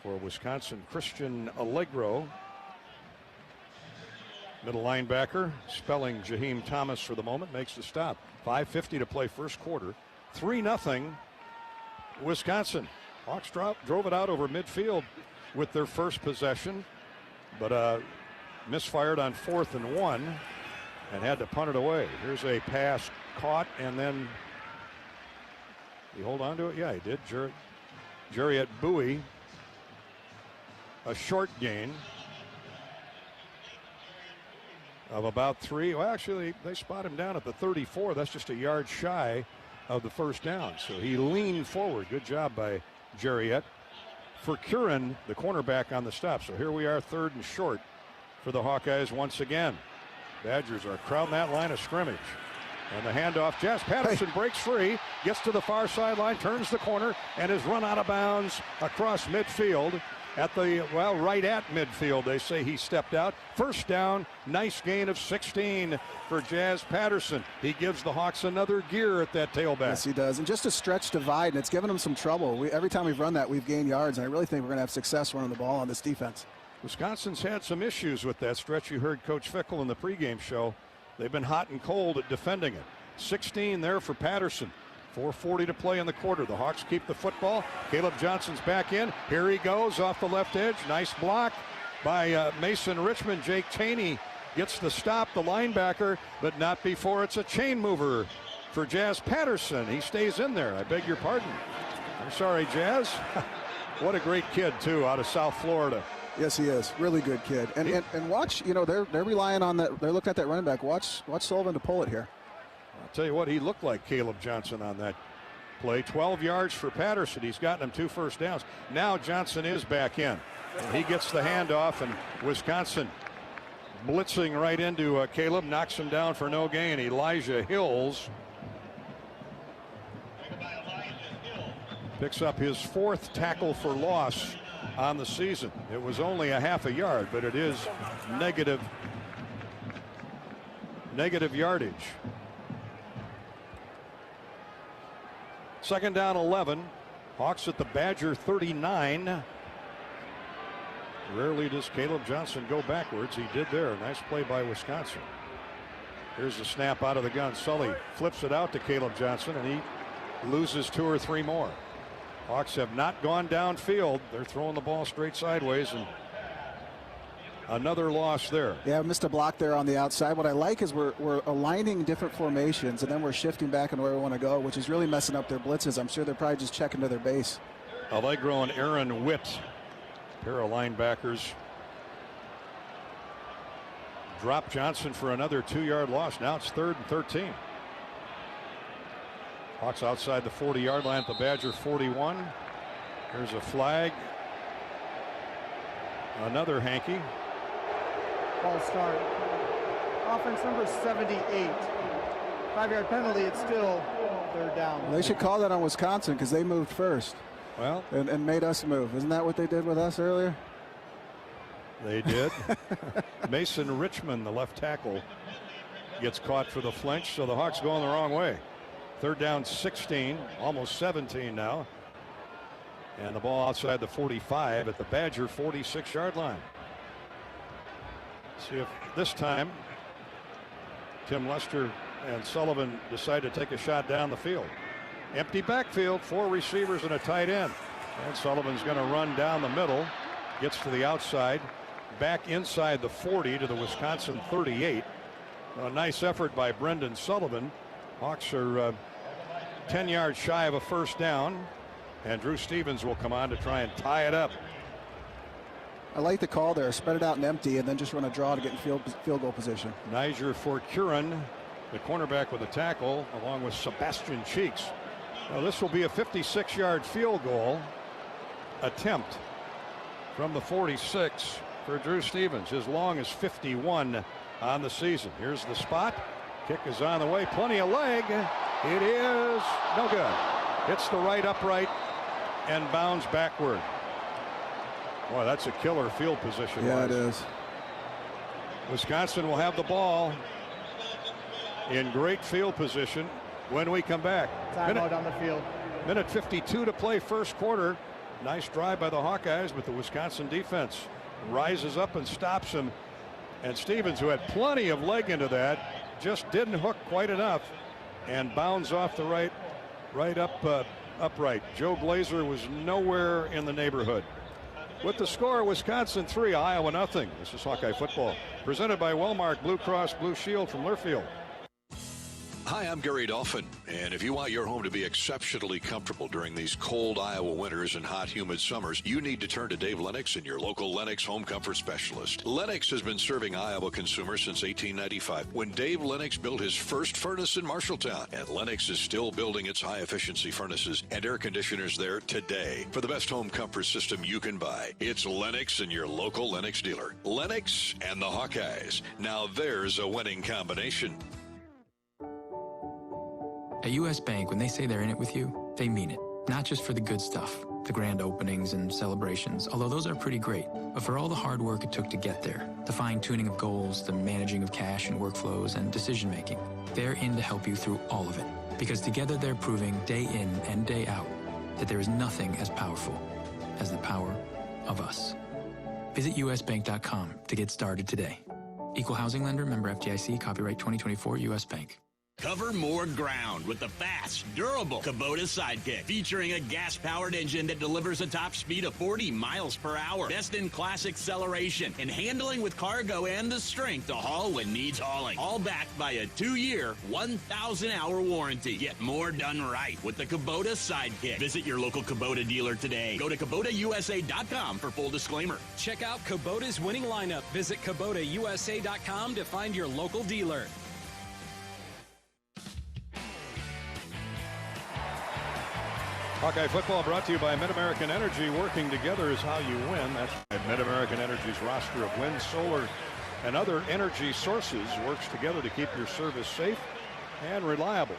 for Wisconsin. Christian Allegro, middle linebacker, spelling Jaheim Thomas for the moment, makes the stop. 5:50 to play first quarter. 3-0. Wisconsin. Hawks drove it out over midfield with their first possession, but misfired on 4th and 1 and had to punt it away. Here's a pass caught, and then he hold on to it? Yeah, he did. Jariet Bowie, a short gain of about 3. Well, actually, they spot him down at the 34. That's just a yard shy of the first down. So he leaned forward. Good job by Jariet. For Curran, the cornerback on the stop. So here we are, 3rd and short for the Hawkeyes once again. Badgers are crowding that line of scrimmage. And the handoff, Jazz Patterson breaks free, gets to the far sideline, turns the corner, and is run out of bounds across midfield. At the, well, right at midfield, they say he stepped out. First down, nice gain of 16 for Jazz Patterson. He gives the Hawks another gear at that tailback. Yes, he does. And just a stretch divide, and it's given them some trouble. Every time we've run that, we've gained yards, and I really think we're going to have success running the ball on this defense. Wisconsin's had some issues with that stretch. You heard Coach Fickell in the pregame show. They've been hot and cold at defending it. 16 there for Patterson. 4:40 to play in the quarter. The Hawks keep the football. Caleb Johnson's back in. Here he goes off the left edge. Nice block by Mason Richmond. Jake Taney gets the stop, the linebacker, but not before it's a chain mover for Jazz Patterson. He stays in there. I beg your pardon. I'm sorry, Jazz. What a great kid, too, out of South Florida. Yes, he is. Really good kid. And watch, you know, they're relying on that. They're looking at that running back. Watch Sullivan to pull it here. I'll tell you what, he looked like Caleb Johnson on that play. 12 yards for Patterson. He's gotten him 2 first downs. Now Johnson is back in. And he gets the handoff, and Wisconsin blitzing right into Caleb, knocks him down for no gain. Elijah Hills picks up his 4th tackle for loss on the season. It was only a half a yard, but it is negative yardage. 2nd down 11. Hawks at the Badger 39. Rarely does Caleb Johnson go backwards. He did there. Nice play by Wisconsin. Here's the snap out of the gun. Sully flips it out to Caleb Johnson, and he loses 2 or 3 more. Hawks have not gone downfield. They're throwing the ball straight sideways, and another loss there. Yeah, missed a block there on the outside. What I like is we're aligning different formations, and then we're shifting back into where we want to go, which is really messing up their blitzes. I'm sure they're probably just checking to their base. Allegro and Aaron Witt, pair of linebackers, drop Johnson for another 2-yard loss. Now it's 3rd and 13. Hawks outside the 40-yard line at the Badger 41. Here's a flag. Another hanky. Ball start. Offense number 78. 5-yard penalty. It's still 3rd down. Well, they should call that on Wisconsin because they moved first. Well, and made us move. Isn't that what they did with us earlier? They did. Mason Richmond, the left tackle, gets caught for the flinch, so the Hawks going the wrong way. 3rd down 16, almost 17 now. And the ball outside the 45 at the Badger 46-yard line. See if this time Tim Lester and Sullivan decide to take a shot down the field. Empty backfield, 4 receivers and a tight end. And Sullivan's going to run down the middle, gets to the outside, back inside the 40 to the Wisconsin 38. A nice effort by Brendan Sullivan. Hawks are 10 yards shy of a first down, and Drew Stevens will come on to try and tie it up. I like the call there. Spread it out and empty, and then just run a draw to get in field goal position. Niger Forcurin, the cornerback, with a tackle, along with Sebastian Cheeks. Now this will be a 56-yard field goal attempt from the 46 for Drew Stevens. His long is 51 on the season. Here's the spot. Kick is on the way. Plenty of leg. It is no good. Hits the right upright and bounds backward. Boy, that's a killer field position. Yeah, it is. Wisconsin will have the ball in great field position when we come back. Timeout on the field. Minute 52 to play, first quarter. Nice drive by the Hawkeyes, but the Wisconsin defense rises up and stops him. And Stevens, who had plenty of leg into that, just didn't hook quite enough and bounds off the upright. Joe Glazer was nowhere in the neighborhood. With the score, Wisconsin 3, Iowa nothing. This is Hawkeye football, presented by Wellmark Blue Cross Blue Shield from Learfield. Hi, I'm Gary Dolphin, and if you want your home to be exceptionally comfortable during these cold Iowa winters and hot, humid summers, you need to turn to Dave Lennox and your local Lennox home comfort specialist. Lennox has been serving Iowa consumers since 1895, when Dave Lennox built his first furnace in Marshalltown, and Lennox is still building its high-efficiency furnaces and air conditioners there today. For the best home comfort system you can buy, it's Lennox and your local Lennox dealer. Lennox and the Hawkeyes. Now there's a winning combination. At U.S. Bank, when they say they're in it with you, they mean it. Not just for the good stuff, the grand openings and celebrations, although those are pretty great, but for all the hard work it took to get there, the fine-tuning of goals, the managing of cash and workflows, and decision-making. They're in to help you through all of it, because together they're proving day in and day out that there is nothing as powerful as the power of us. Visit usbank.com to get started today. Equal housing lender, member FDIC, copyright 2024, U.S. Bank. Cover more ground with the fast, durable Kubota Sidekick, featuring a gas-powered engine that delivers a top speed of 40 miles per hour, best-in-class acceleration, and handling with cargo and the strength to haul when needs hauling. All backed by a 2-year, 1,000-hour warranty. Get more done right with the Kubota Sidekick. Visit your local Kubota dealer today. Go to KubotaUSA.com for full disclaimer. Check out Kubota's winning lineup. Visit KubotaUSA.com to find your local dealer. Hawkeye football brought to you by Mid-American Energy. Working together is how you win. That's why Mid-American Energy's roster of wind, solar, and other energy sources works together to keep your service safe and reliable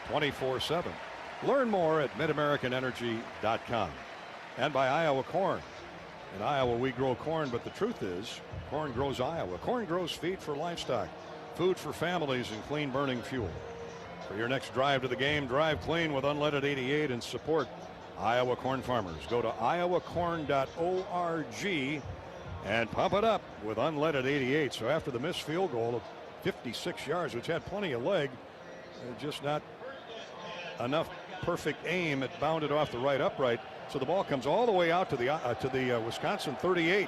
24/7. Learn more at midamericanenergy.com. And by Iowa Corn. In Iowa, we grow corn, but the truth is, corn grows Iowa. Corn grows feed for livestock, food for families, and clean-burning fuel. For your next drive to the game, drive clean with unleaded 88 and support Iowa corn farmers. Go to iowacorn.org and pump it up with unleaded 88. So after the missed field goal of 56 yards, which had plenty of leg, just not enough perfect aim, it bounded off the right upright. So the ball comes all the way out to the Wisconsin 38.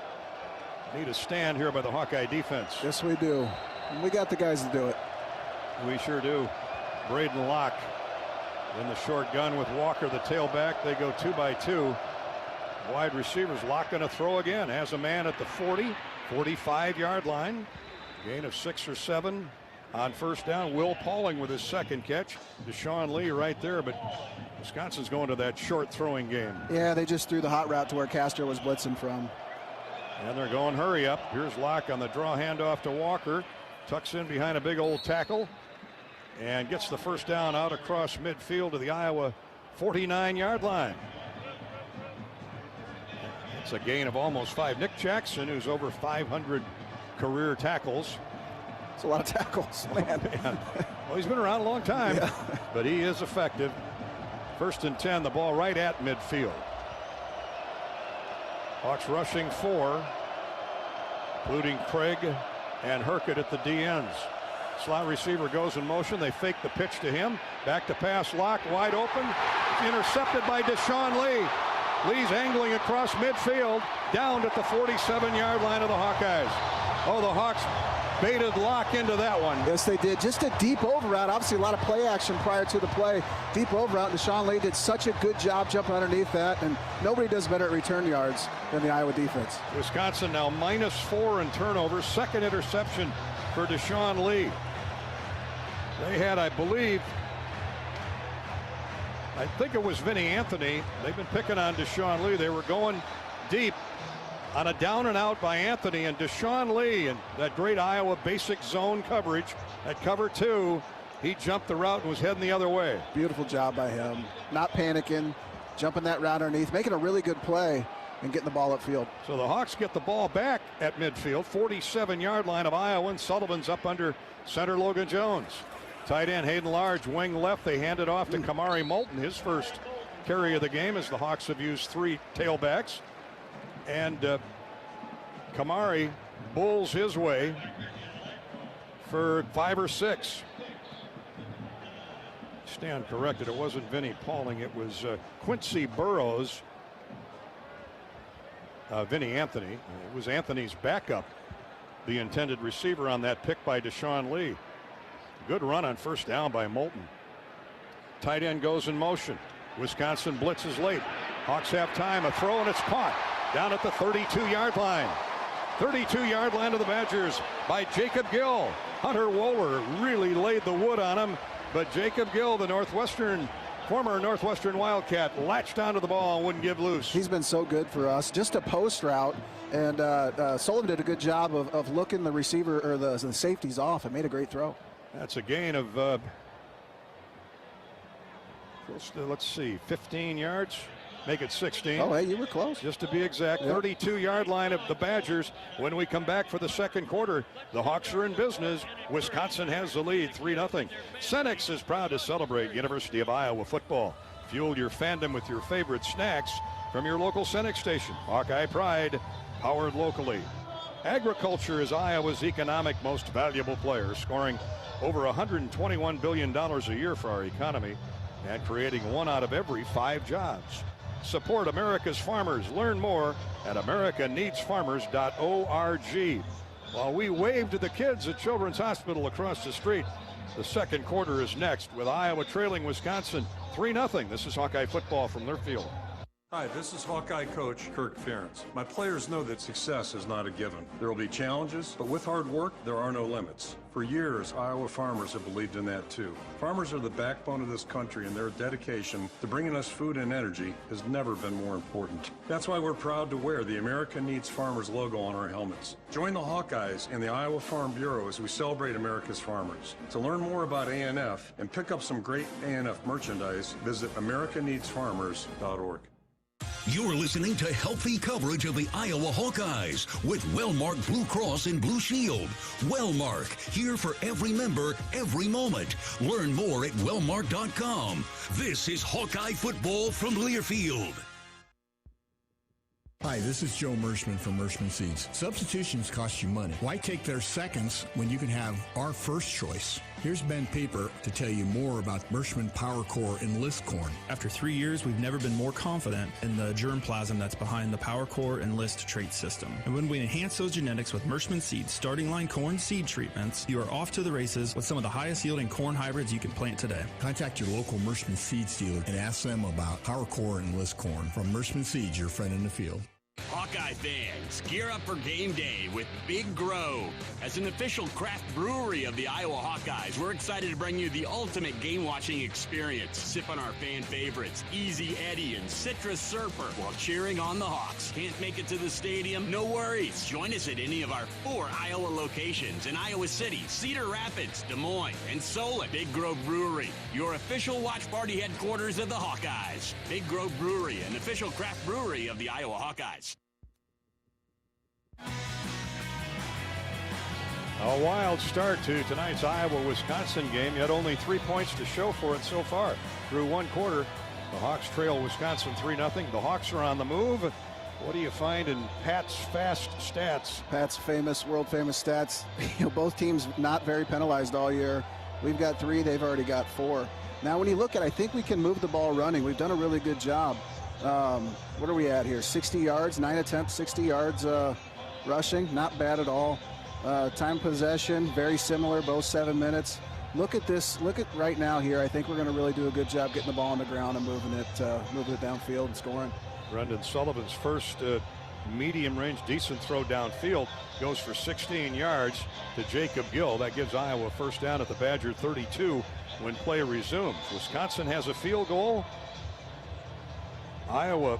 Need a stand here by the Hawkeye defense. Yes, we do. And we got the guys to do it. We sure do. Braden Locke in the short gun with Walker, the tailback. They go 2 by 2. Wide receivers. Locke going to throw again. Has a man at the 40, 45-yard line. Gain of 6 or 7 on first down. Will Pauling with his second catch. Deshaun Lee right there, but Wisconsin's going to that short throwing game. Yeah, they just threw the hot route to where Castro was blitzing from. And they're going hurry up. Here's Locke on the draw handoff to Walker. Tucks in behind a big old tackle. And gets the first down out across midfield to the Iowa 49-yard line. It's a gain of almost 5. Nick Jackson, who's over 500 career tackles. It's a lot of tackles, man. Well, he's been around a long time, yeah. But he is effective. 1st and 10, the ball right at midfield. Hawks rushing 4, including Craig and Herkett at the D ends. Slot receiver goes in motion. They fake the pitch to him. Back to pass. Locke wide open. Intercepted by Deshaun Lee. Lee's angling across midfield. Down at the 47-yard line of the Hawkeyes. Oh, the Hawks baited Locke into that one. Yes, they did. Just a deep over route. Obviously, a lot of play action prior to the play. Deep over route. Deshaun Lee did such a good job jumping underneath that, and nobody does better at return yards than the Iowa defense. Wisconsin now -4 in turnovers. Second interception for Deshaun Lee. They had, I think it was Vinny Anthony. They've been picking on Deshaun Lee. They were going deep on a down and out by Anthony, and Deshaun Lee and that great Iowa basic zone coverage at cover 2. He jumped the route and was heading the other way. Beautiful job by him. Not panicking, jumping that route underneath, making a really good play and getting the ball upfield. So the Hawks get the ball back at midfield, 47-yard line of Iowa, and Sullivan's up under center Logan Jones. Tight end Hayden Large, wing left. They hand it off to Kamari Moulton, his first carry of the game, as the Hawks have used 3 tailbacks. And Kamari bulls his way for 5 or 6. Stand corrected. It wasn't Vinny Pauling. It was Quincy Burrows. Vinny Anthony. It was Anthony's backup, the intended receiver on that pick by Deshaun Lee. Good run on first down by Moulton. Tight end goes in motion. Wisconsin blitzes late. Hawks have time. A throw, and it's caught down at the 32-yard line. 32-yard line of the Badgers by Jacob Gill. Hunter Wohler really laid the wood on him, but Jacob Gill, the former Northwestern Wildcat, latched onto the ball and wouldn't give loose. He's been so good for us. Just a post route, and Sullivan did a good job of looking the receiver or the safeties off and made a great throw. That's a gain of, let's see, 15 yards. Make it 16. Oh, hey, you were close. Just to be exact, 32-yard line of the Badgers. When we come back for the second quarter, the Hawks are in business. Wisconsin has the lead, 3-0. Cenex is proud to celebrate University of Iowa football. Fuel your fandom with your favorite snacks from your local Cenex station. Hawkeye Pride, powered locally. Agriculture is Iowa's economic most valuable player, scoring over $121 billion a year for our economy and creating 1 out of every 5 jobs. Support America's farmers. Learn more at americaneedsfarmers.org. While we wave to the kids at Children's Hospital across the street, the second quarter is next with Iowa trailing Wisconsin 3-0. This is Hawkeye football from their field. Hi, this is Hawkeye coach Kirk Ferentz. My players know that success is not a given. There will be challenges, but with hard work, there are no limits. For years, Iowa farmers have believed in that too. Farmers are the backbone of this country, and their dedication to bringing us food and energy has never been more important. That's why we're proud to wear the America Needs Farmers logo on our helmets. Join the Hawkeyes and the Iowa Farm Bureau as we celebrate America's farmers. To learn more about ANF and pick up some great ANF merchandise, visit americaneedsfarmers.org. You're listening to healthy coverage of the Iowa Hawkeyes with Wellmark Blue Cross and Blue Shield. Wellmark, here for every member, every moment. Learn more at wellmark.com. This is Hawkeye football from Learfield. Hi, this is Joe Mershman from Mershman Seeds. Substitutions cost you money. Why take their seconds when you can have our first choice? Here's Ben Paper to tell you more about Mershman Power Core Enlist Corn. After 3 years, we've never been more confident in the germplasm that's behind the Power Core Enlist trait system. And when we enhance those genetics with Mershman Seeds starting line corn seed treatments, you are off to the races with some of the highest yielding corn hybrids you can plant today. Contact your local Mershman Seeds dealer and ask them about Power Core Enlist Corn. From Mershman Seeds, your friend in the field. Hawkeye fans, gear up for game day with Big Grove. As an official craft brewery of the Iowa Hawkeyes, we're excited to bring you the ultimate game-watching experience. Sip on our fan favorites, Easy Eddie and Citrus Surfer, while cheering on the Hawks. Can't make it to the stadium? No worries. Join us at any of our 4 Iowa locations in Iowa City, Cedar Rapids, Des Moines, and Solon. Big Grove Brewery, your official watch party headquarters of the Hawkeyes. Big Grove Brewery, an official craft brewery of the Iowa Hawkeyes. A wild start to tonight's Iowa-Wisconsin game, yet only 3 points to show for it so far. Through one quarter, the Hawks trail Wisconsin 3-0. The Hawks are on the move. What do you find in Pat's fast stats? Pat's famous, world-famous stats. Both teams not very penalized all year. We've got 3, they've already got 4. Now, when you look at, I think we can move the ball running. We've done a really good job. What are we at here? 60 yards, 9 attempts, 60 yards rushing. Not bad at all. Time possession, very similar, both 7 minutes. Look at this. Look at right now here. I think we're going to really do a good job getting the ball on the ground and moving it downfield and scoring. Brendan Sullivan's first medium-range, decent throw downfield goes for 16 yards to Jacob Gill. That gives Iowa a first down at the Badger 32 when play resumes. Wisconsin has a field goal. Iowa,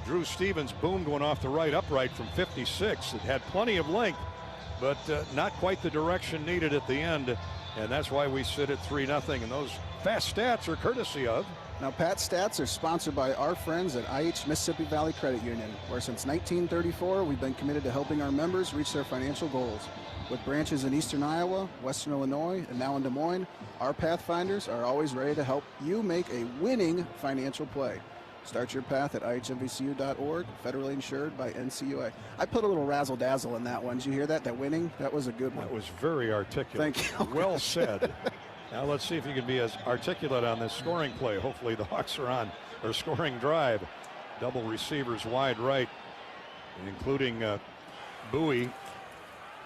Drew Stevens, boom, going off the right upright from 56. It had plenty of length, but not quite the direction needed at the end, and that's why we sit at 3-0. And those fast stats are courtesy of. Now, Pat's stats are sponsored by our friends at IH Mississippi Valley Credit Union, where since 1934 we've been committed to helping our members reach their financial goals. With branches in eastern Iowa, western Illinois, and now in Des Moines, our Pathfinders are always ready to help you make a winning financial play. Start your path at ihmvcu.org, federally insured by NCUA. I put a little razzle-dazzle in that one. Did you hear that? That winning? That was a good one. That was very articulate. Thank you. Well said. Now let's see if you can be as articulate on this scoring play. Hopefully the Hawks are on their scoring drive. Double receivers wide right, including Bowie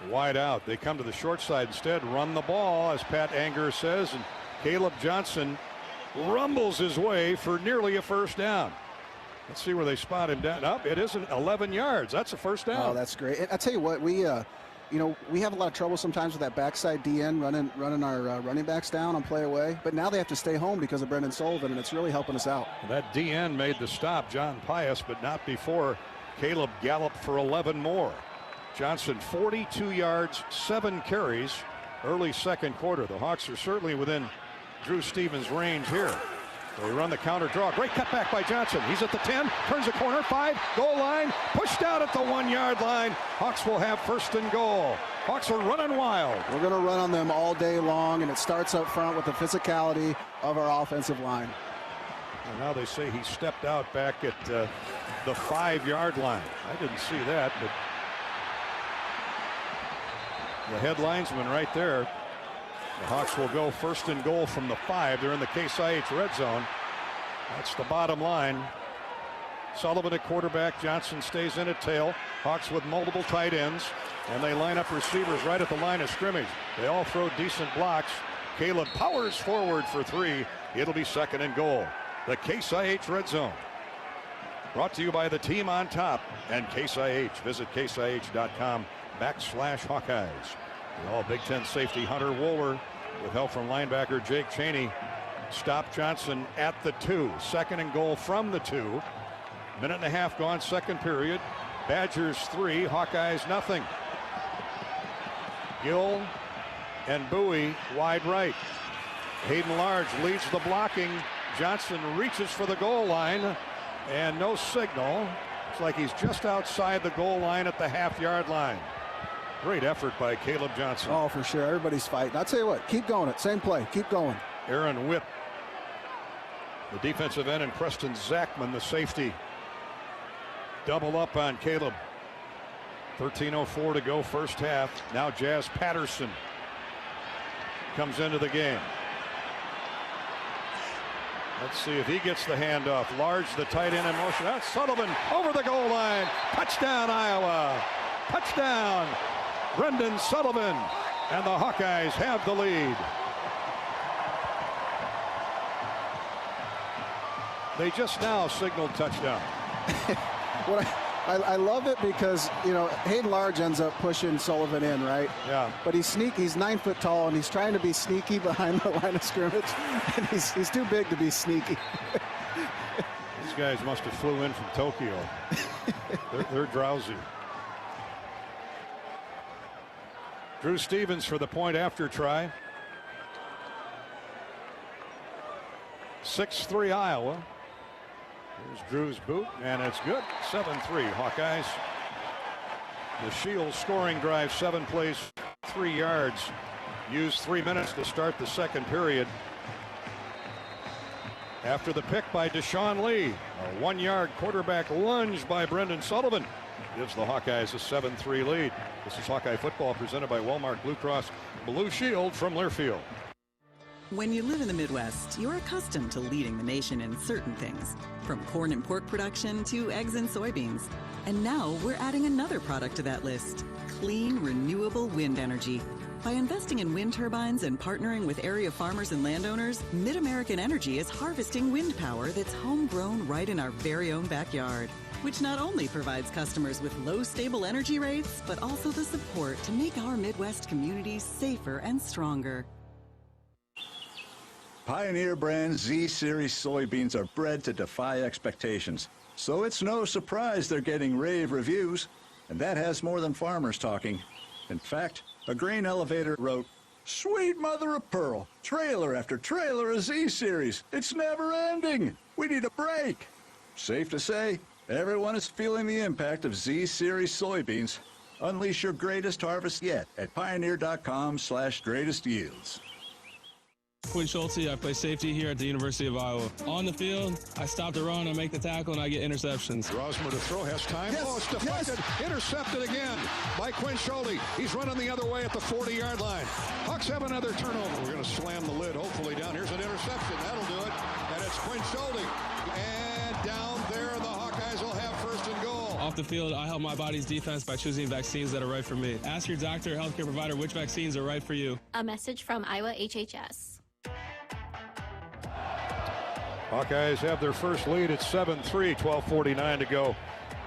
wide out. They come to the short side instead, run the ball, as Pat Anger says, and Caleb Johnson rumbles his way for nearly a first down. Let's see where they spot him down. Up, it isn't 11 yards. That's a first down. Oh, that's great. And I tell you what, we have a lot of trouble sometimes with that backside DN running our running backs down on play away. But now they have to stay home because of Brendan Sullivan, and it's really helping us out. That DN made the stop, John Pius, but not before Caleb galloped for 11 more. Johnson, 42 yards, 7 carries, early second quarter. The Hawks are certainly within Drew Stevens' range here. They run the counter draw. Great cutback by Johnson. He's at the 10, turns the corner, 5, goal line, pushed out at the 1-yard line. Hawks will have first and goal. Hawks are running wild. We're going to run on them all day long, and it starts up front with the physicality of our offensive line. And now they say he stepped out back at the 5-yard line. I didn't see that, but The head linesman right there. The Hawks will go 1st and goal from the 5. They're in the Case IH red zone. That's the bottom line. Sullivan at quarterback. Johnson stays in at tail. Hawks with multiple tight ends. And they line up receivers right at the line of scrimmage. They all throw decent blocks. Caleb powers forward for 3. It'll be 2nd and goal. The Case IH red zone. Brought to you by the team on top and Case IH. Visit caseih.com/Hawkeyes. The all Big Ten safety Hunter Wohler with help from linebacker Jake Chaney. Stop Johnson at the 2. 2nd and goal from the 2. Minute and a half gone, 2nd period. Badgers 3, Hawkeyes nothing. Gill and Bowie wide right. Hayden Large leads the blocking. Johnson reaches for the goal line and no signal. It's like he's just outside the goal line at the half-yard line. Great effort by Caleb Johnson. Oh, for sure. Everybody's fighting. I'll tell you what, keep going it. Same play. Keep going. Aaron Whipp, the defensive end, and Preston Zachman, the safety. Double up on Caleb. 13:04 to go, first half. Now Jazz Patterson comes into the game. Let's see if he gets the handoff. Large, the tight end in motion. That's Sullivan over the goal line. Touchdown, Iowa. Touchdown, Brendan Sullivan. And the Hawkeyes have the lead. They just now signaled touchdown. What I love it because, you know, Hayden Large ends up pushing Sullivan in, right? Yeah. But he's sneaky. He's 9 foot tall, and he's trying to be sneaky behind the line of scrimmage. And he's too big to be sneaky. These guys must have flew in from Tokyo. They're drowsy. Drew Stevens for the point after try. 6-3 Iowa. Here's Drew's boot, and it's good. 7-3 Hawkeyes. The Shields scoring drive, 7 plays, 3 yards. Used 3 minutes to start the 2nd period. After the pick by Deshaun Lee, a 1-yard quarterback lunge by Brendan Sullivan gives the Hawkeyes a 7-3 lead. This is Hawkeye football presented by Wellmark Blue Cross Blue Shield from Learfield. When you live in the Midwest, you're accustomed to leading the nation in certain things, from corn and pork production to eggs and soybeans. And now we're adding another product to that list, clean, renewable wind energy. By investing in wind turbines and partnering with area farmers and landowners, Mid-American Energy is harvesting wind power that's homegrown right in our very own backyard, which not only provides customers with low, stable energy rates, but also the support to make our Midwest communities safer and stronger. Pioneer brand Z-Series soybeans are bred to defy expectations, so it's no surprise they're getting rave reviews, and that has more than farmers talking. In fact, a grain elevator wrote, "Sweet mother of pearl, trailer after trailer of Z-Series. It's never ending. We need a break." Safe to say, everyone is feeling the impact of Z-Series soybeans. Unleash your greatest harvest yet at pioneer.com/greatest yields. Quinn Schulte, I play safety here at the University of Iowa. On the field, I stop the run, I make the tackle, and I get interceptions. Rosmer to throw, has time. Yes, it's deflected, intercepted again by Quinn Schulte. He's running the other way at the 40-yard line. Hawks have another turnover. We're going to slam the lid, hopefully down. Here's an interception. That'll do it. And it's Quinn Schulte. And down there, the Hawkeyes will have 1st and goal. Off the field, I help my body's defense by choosing vaccines that are right for me. Ask your doctor or healthcare provider which vaccines are right for you. A message from Iowa HHS. Hawkeyes have their first lead at 7-3, 12:49 to go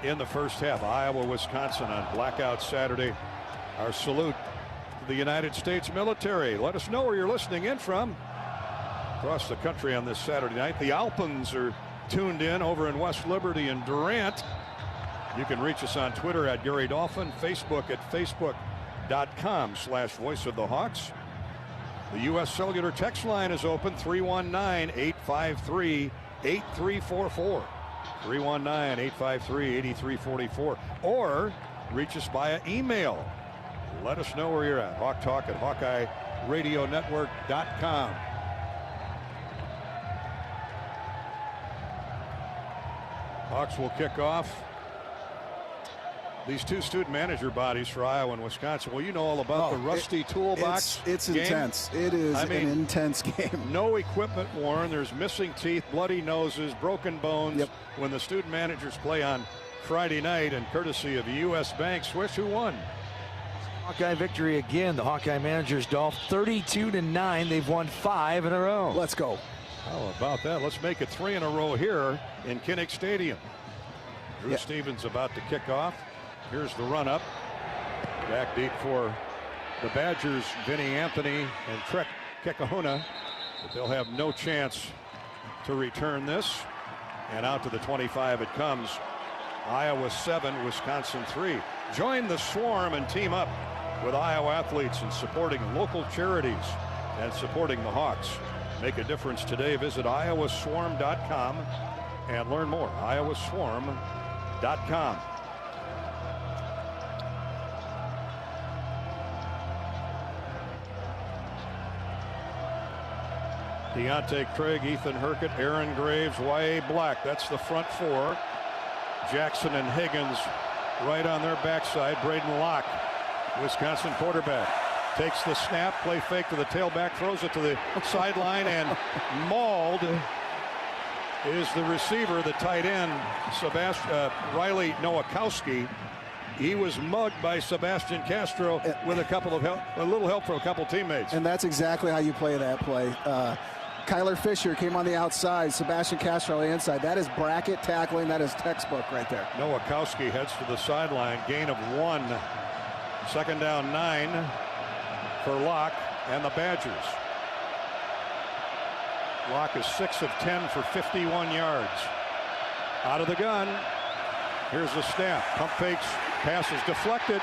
in the first half. Iowa, Wisconsin on Blackout Saturday. Our salute to the United States military. Let us know where you're listening in from across the country on this Saturday night. The Alpins are tuned in over in West Liberty and Durant. You can reach us on Twitter at Gary Dolphin, Facebook at facebook.com/Voice of the Hawks. The U.S. Cellular text line is open, 319-853-8344. 319-853-8344. Or reach us via email. Let us know where you're at. Hawk Talk at HawkeyeRadioNetwork.com. Hawks will kick off These two student manager bodies for Iowa and Wisconsin. Well, you know all about the rusty toolbox. It's game. intense. It is an intense game. No equipment worn. There's missing teeth, bloody noses, broken bones. Yep. When the student managers play on Friday night, and courtesy of U.S. Bank, Swish, who won? Hawkeye victory again. The Hawkeye managers, Dolph, 32-9. They've won 5 in a row. Let's go. How about that? Let's make it 3 in a row here in Kinnick Stadium. Drew Stevens about to kick off. Here's the run up. Back deep for the Badgers, Vinny Anthony and Trek Kekahuna. But they'll have no chance to return this. And out to the 25 it comes. Iowa 7, Wisconsin 3. Join the Swarm and team up with Iowa athletes in supporting local charities and supporting the Hawks. Make a difference today. Visit iowaswarm.com and learn more. iowaswarm.com. Deontay Craig, Ethan Herkett, Aaron Graves, Y.A. Black. That's the front four. Jackson and Higgins right on their backside. Braden Locke, Wisconsin quarterback, takes the snap, play fake to the tailback, throws it to the sideline, and mauled is the receiver, the tight end, Riley Nowakowski. He was mugged by Sebastian Castro with a little help from a couple teammates. And that's exactly how you play that play. Kyler Fisher came on the outside, Sebastian Castro on the inside. That is bracket tackling. That is textbook right there. Nowakowski heads to the sideline, gain of 1. Second down 9 for Locke and the Badgers. Locke is 6 of 10 for 51 yards. Out of the gun. Here's the snap. Pump fakes. Pass is deflected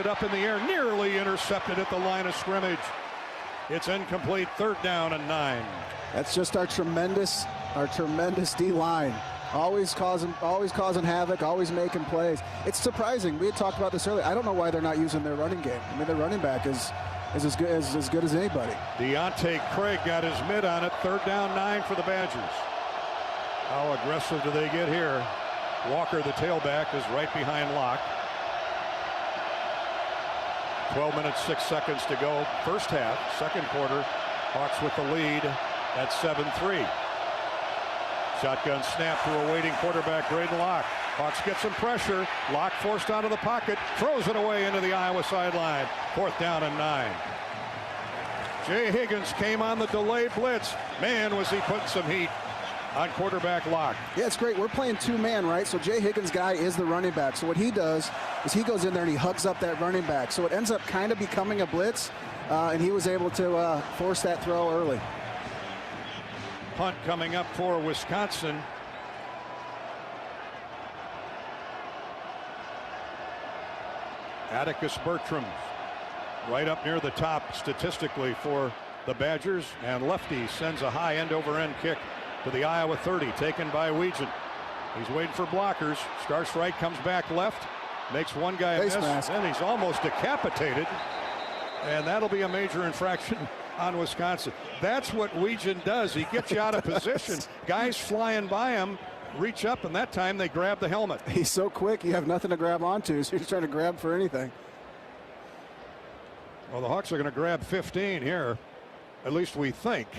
up in the air, nearly intercepted at the line of scrimmage. It's incomplete. 3rd down and 9. That's just our tremendous D-line. Always causing havoc, always making plays. It's surprising. We had talked about this earlier. I don't know why they're not using their running game. I mean, their running back is as good as anybody. Deontay Craig got his mid on it. 3rd down 9 for the Badgers. How aggressive do they get here? Walker, the tailback, is right behind Locke. 12 minutes, 6 seconds to go. First half, second quarter. Hawks with the lead at 7-3. Shotgun snap to a waiting quarterback, Braden Locke. Hawks get some pressure. Locke forced out of the pocket, throws it away into the Iowa sideline. 4th down and 9. Jay Higgins came on the delayed blitz. Man, was he putting some heat on quarterback Locke. Yeah, it's great. We're playing 2-man, right? So Jay Higgins' guy is the running back. So what he does is he goes in there and he hugs up that running back. So it ends up kind of becoming a blitz, and he was able to force that throw early. Punt coming up for Wisconsin. Atticus Bertram right up near the top statistically for the Badgers, and lefty sends a high end-over-end kick to the Iowa 30, taken by Weegan. He's waiting for blockers. Starts right, comes back left, makes one guy miss, and he's almost decapitated. And that'll be a major infraction on Wisconsin. That's what Weegan does. He gets you out of position. Guys flying by him, reach up, and that time they grab the helmet. He's so quick, you have nothing to grab onto, so he's trying to grab for anything. Well, the Hawks are going to grab 15 here, at least we think.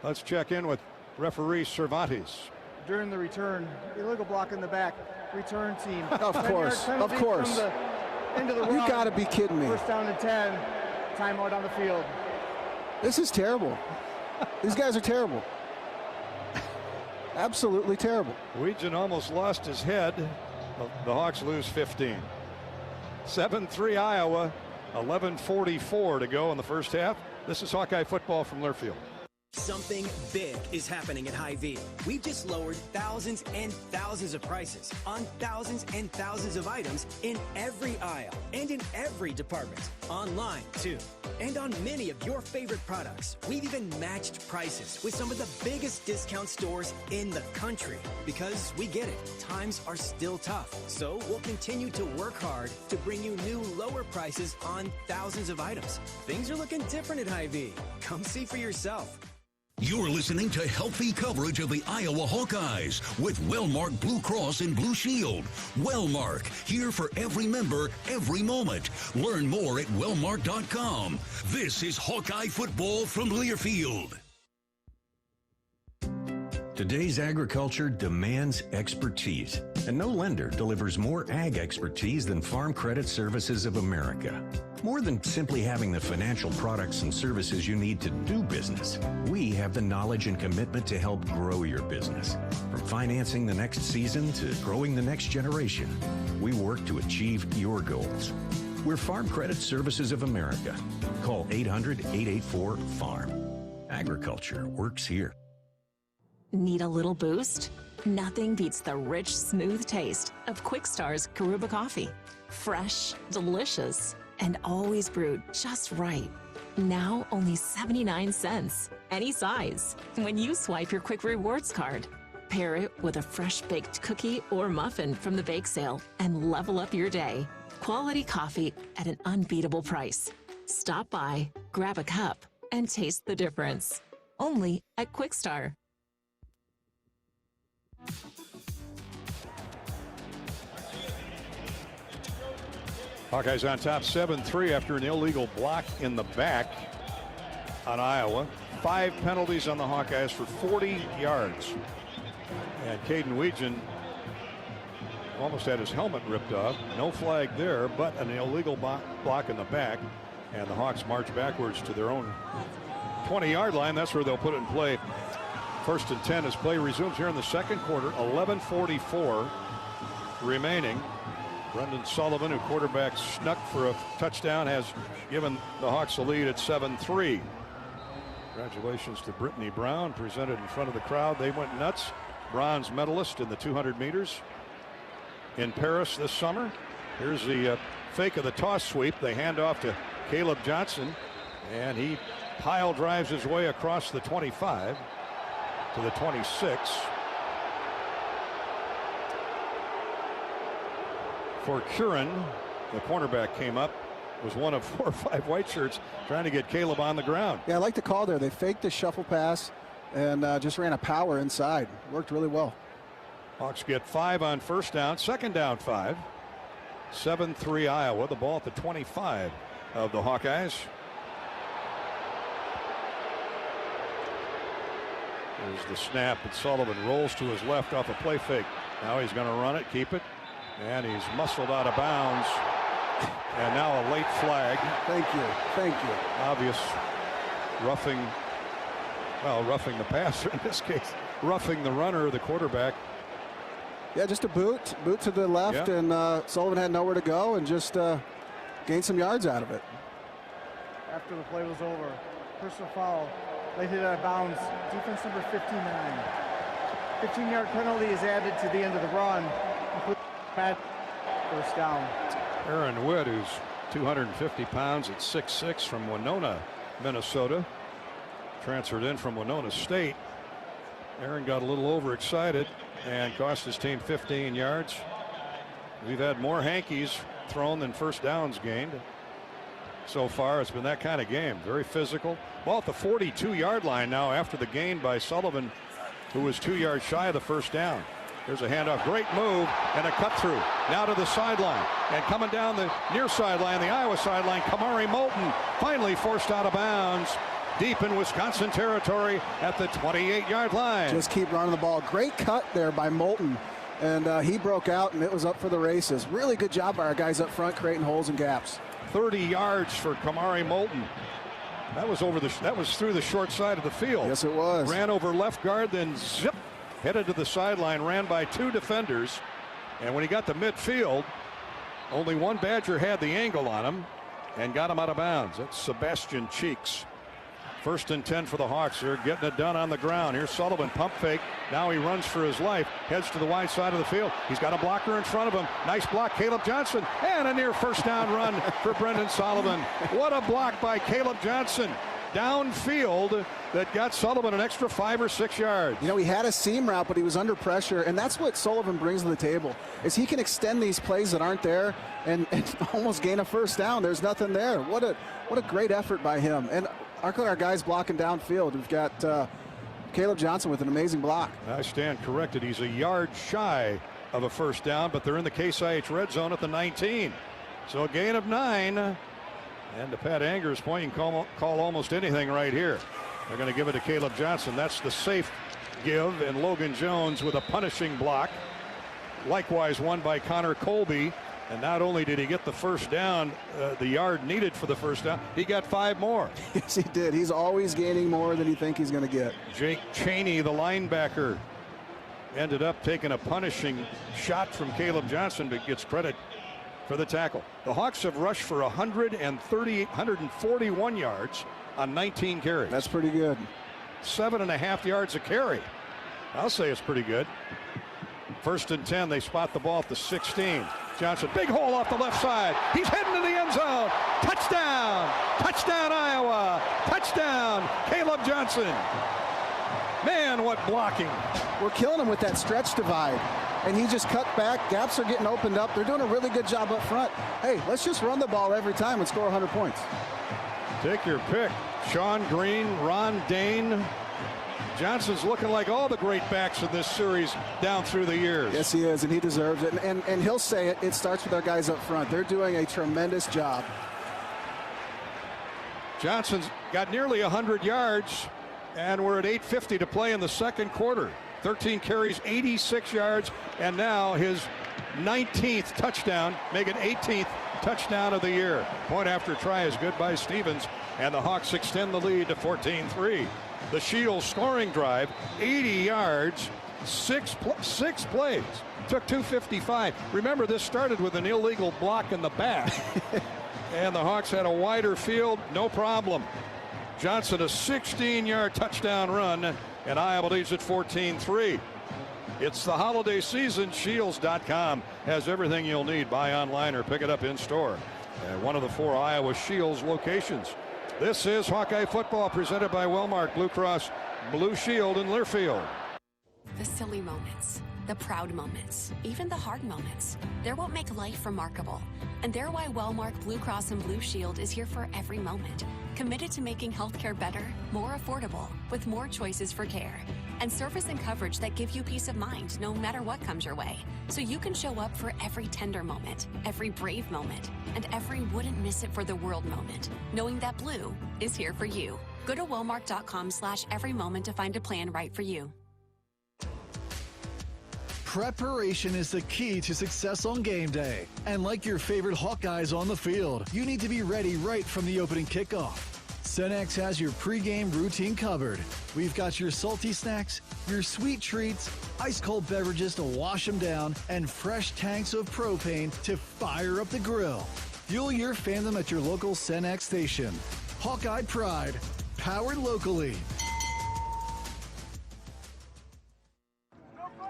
Let's check in with referee Cervantes. During the return, illegal block in the back, return team. Of course. Into the you got to be kidding me. 1st down and 10, timeout on the field. This is terrible. These guys are terrible. Absolutely terrible. Weegan almost lost his head. The Hawks lose 15. 7-3 Iowa, 11:44 to go in the first half. This is Hawkeye football from Learfield. Something big is happening at Hy-Vee. We've just lowered thousands and thousands of prices on thousands and thousands of items in every aisle and in every department. Online, too. And on many of your favorite products. We've even matched prices with some of the biggest discount stores in the country. Because we get it, times are still tough. So we'll continue to work hard to bring you new lower prices on thousands of items. Things are looking different at Hy-Vee. Come see for yourself. You're listening to healthy coverage of the Iowa Hawkeyes with Wellmark Blue Cross and Blue Shield. Wellmark, here for every member, every moment. Learn more at wellmark.com. This is Hawkeye football from Learfield. Today's agriculture demands expertise, and no lender delivers more ag expertise than Farm Credit Services of America. More than simply having the financial products and services you need to do business, we have the knowledge and commitment to help grow your business. From financing the next season to growing the next generation, we work to achieve your goals. We're Farm Credit Services of America. Call 800-884-FARM. Agriculture works here. Need a little boost? Nothing beats the rich, smooth taste of Quickstar's Karuba coffee. Fresh, delicious, and always brewed just right. Now only 79 cents. Any size. When you swipe your Quick Rewards card. Pair it with a fresh baked cookie or muffin from the bake sale and level up your day. Quality coffee at an unbeatable price. Stop by, grab a cup, and taste the difference. Only at Quickstar. Hawkeyes on top 7-3 after an illegal block in the back on Iowa. 5 penalties on the Hawkeyes for 40 yards. And Caden Weegan almost had his helmet ripped off. No flag there, but an illegal block in the back. And the Hawks march backwards to their own 20-yard line. That's where they'll put it in play. 1st and 10 as play resumes here in the second quarter. 11:44 remaining. Brendan Sullivan, who quarterback snuck for a touchdown, has given the Hawks the lead at 7-3. Congratulations to Brittany Brown, presented in front of the crowd. They went nuts. Bronze medalist in the 200 meters in Paris this summer. Here's the fake of the toss sweep. They hand off to Caleb Johnson, and he pile drives his way across the 25 to the 26. For Curran, the cornerback came up, was one of 4 or 5 white shirts trying to get Caleb on the ground. Yeah, I like the call there. They faked the shuffle pass and just ran a power inside. Worked really well. Hawks get 5 on first down, second down 5. 7-3 Iowa, the ball at the 25 of the Hawkeyes. There's the snap, and Sullivan rolls to his left off a play fake. Now he's going to run it, keep it, and he's muscled out of bounds. And now a late flag. Thank you. Obvious roughing, well, roughing the passer in this case, roughing the runner, the quarterback. Yeah, just a boot to the left, and Sullivan had nowhere to go and just gained some yards out of it. After the play was over, personal foul. They hit out of bounds. Defense number 59. 15-yard penalty is added to the end of the run. First down. Aaron Wood, who's 250 pounds at 6'6", from Winona, Minnesota. Transferred in from Winona State. Aaron got a little overexcited and cost his team 15 yards. We've had more hankies thrown than first downs gained. So far, it's been that kind of game. Very physical. Ball at the 42-yard line now after the gain by Sullivan, who was 2 yards shy of the first down. There's a handoff. Great move and a cut through. Now to the sideline. And coming down the near sideline, the Iowa sideline, Kamari Moulton finally forced out of bounds deep in Wisconsin territory at the 28-yard line. Just keep running the ball. Great cut there by Moulton. And he broke out, and it was up for the races. Really good job by our guys up front creating holes and gaps. 30 yards for Kamari Moulton. That was through the short side of the field. Yes, it was. Ran over left guard, then zip, headed to the sideline, ran by 2 defenders. And when he got to midfield, only one Badger had the angle on him and got him out of bounds. That's Sebastian Cheeks. 1st and 10 for the Hawks. They're getting it done on the ground. Here's Sullivan, pump fake. Now he runs for his life, heads to the wide side of the field. He's got a blocker in front of him. Nice block, Caleb Johnson, and a near first down run for Brendan Sullivan. What a block by Caleb Johnson downfield that got Sullivan an extra 5 or 6 yards. You know, he had a seam route, but he was under pressure, and that's what Sullivan brings to the table, is he can extend these plays that aren't there and almost gain a first down. There's nothing there. What a great effort by him. And our guys blocking downfield. We've got Caleb Johnson with an amazing block. I stand corrected. He's a yard shy of a first down, but they're in the Case IH red zone at the 19. So a gain of 9. And to Pat Anger's point, you can call almost anything right here. They're going to give it to Caleb Johnson. That's the safe give, and Logan Jones with a punishing block. Likewise won by Connor Colby. And not only did he get the first down, the yard needed for the first down, he got 5 more. Yes, he did. He's always gaining more than you think he's going to get. Jake Cheney, the linebacker, ended up taking a punishing shot from Caleb Johnson, but gets credit for the tackle. The Hawks have rushed for 141 yards on 19 carries. That's pretty good. 7.5 yards a carry. I'll say it's pretty good. 1st and 10, they spot the ball at the 16. Johnson, big hole off the left side. He's heading to the end zone. Touchdown! Touchdown, Iowa! Touchdown, Caleb Johnson. Man, what blocking. We're killing him with that stretch divide. And he just cut back. Gaps are getting opened up. They're doing a really good job up front. Hey, let's just run the ball every time and score 100 points. Take your pick. Sean Green, Ron Dane. Johnson's looking like all the great backs in this series down through the years. Yes, he is, and he deserves it. And he'll say it. It starts with our guys up front. They're doing a tremendous job. Johnson's got nearly 100 yards, and we're at 8:50 to play in the second quarter. 13 carries, 86 yards, and now his 19th touchdown, make it 18th touchdown of the year. Point after try is good by Stevens, and the Hawks extend the lead to 14-3. The Shields scoring drive, 80 yards, six plays. Took 2:55. Remember, this started with an illegal block in the back. And the Hawks had a wider field, no problem. Johnson, a 16-yard touchdown run, and Iowa leads at 14-3. It's the holiday season. Shields.com has everything you'll need. Buy online or pick it up in store at one of the 4 Iowa Shields locations. This is Hawkeye football presented by Wellmark Blue Cross Blue Shield in Learfield. The silly moments, the proud moments, even the hard moments. They're what make life remarkable. And they're why Wellmark Blue Cross and Blue Shield is here for every moment. Committed to making healthcare better, more affordable, with more choices for care. And service and coverage that give you peace of mind no matter what comes your way. So you can show up for every tender moment, every brave moment, and every wouldn't miss it for the world moment, knowing that Blue is here for you. Go to Wellmark.com/every moment to find a plan right for you. Preparation is the key to success on game day. And like your favorite Hawkeyes on the field, you need to be ready right from the opening kickoff. Cenex has your pregame routine covered. We've got your salty snacks, your sweet treats, ice-cold beverages to wash them down, and fresh tanks of propane to fire up the grill. Fuel your fandom at your local Cenex station. Hawkeye Pride, powered locally.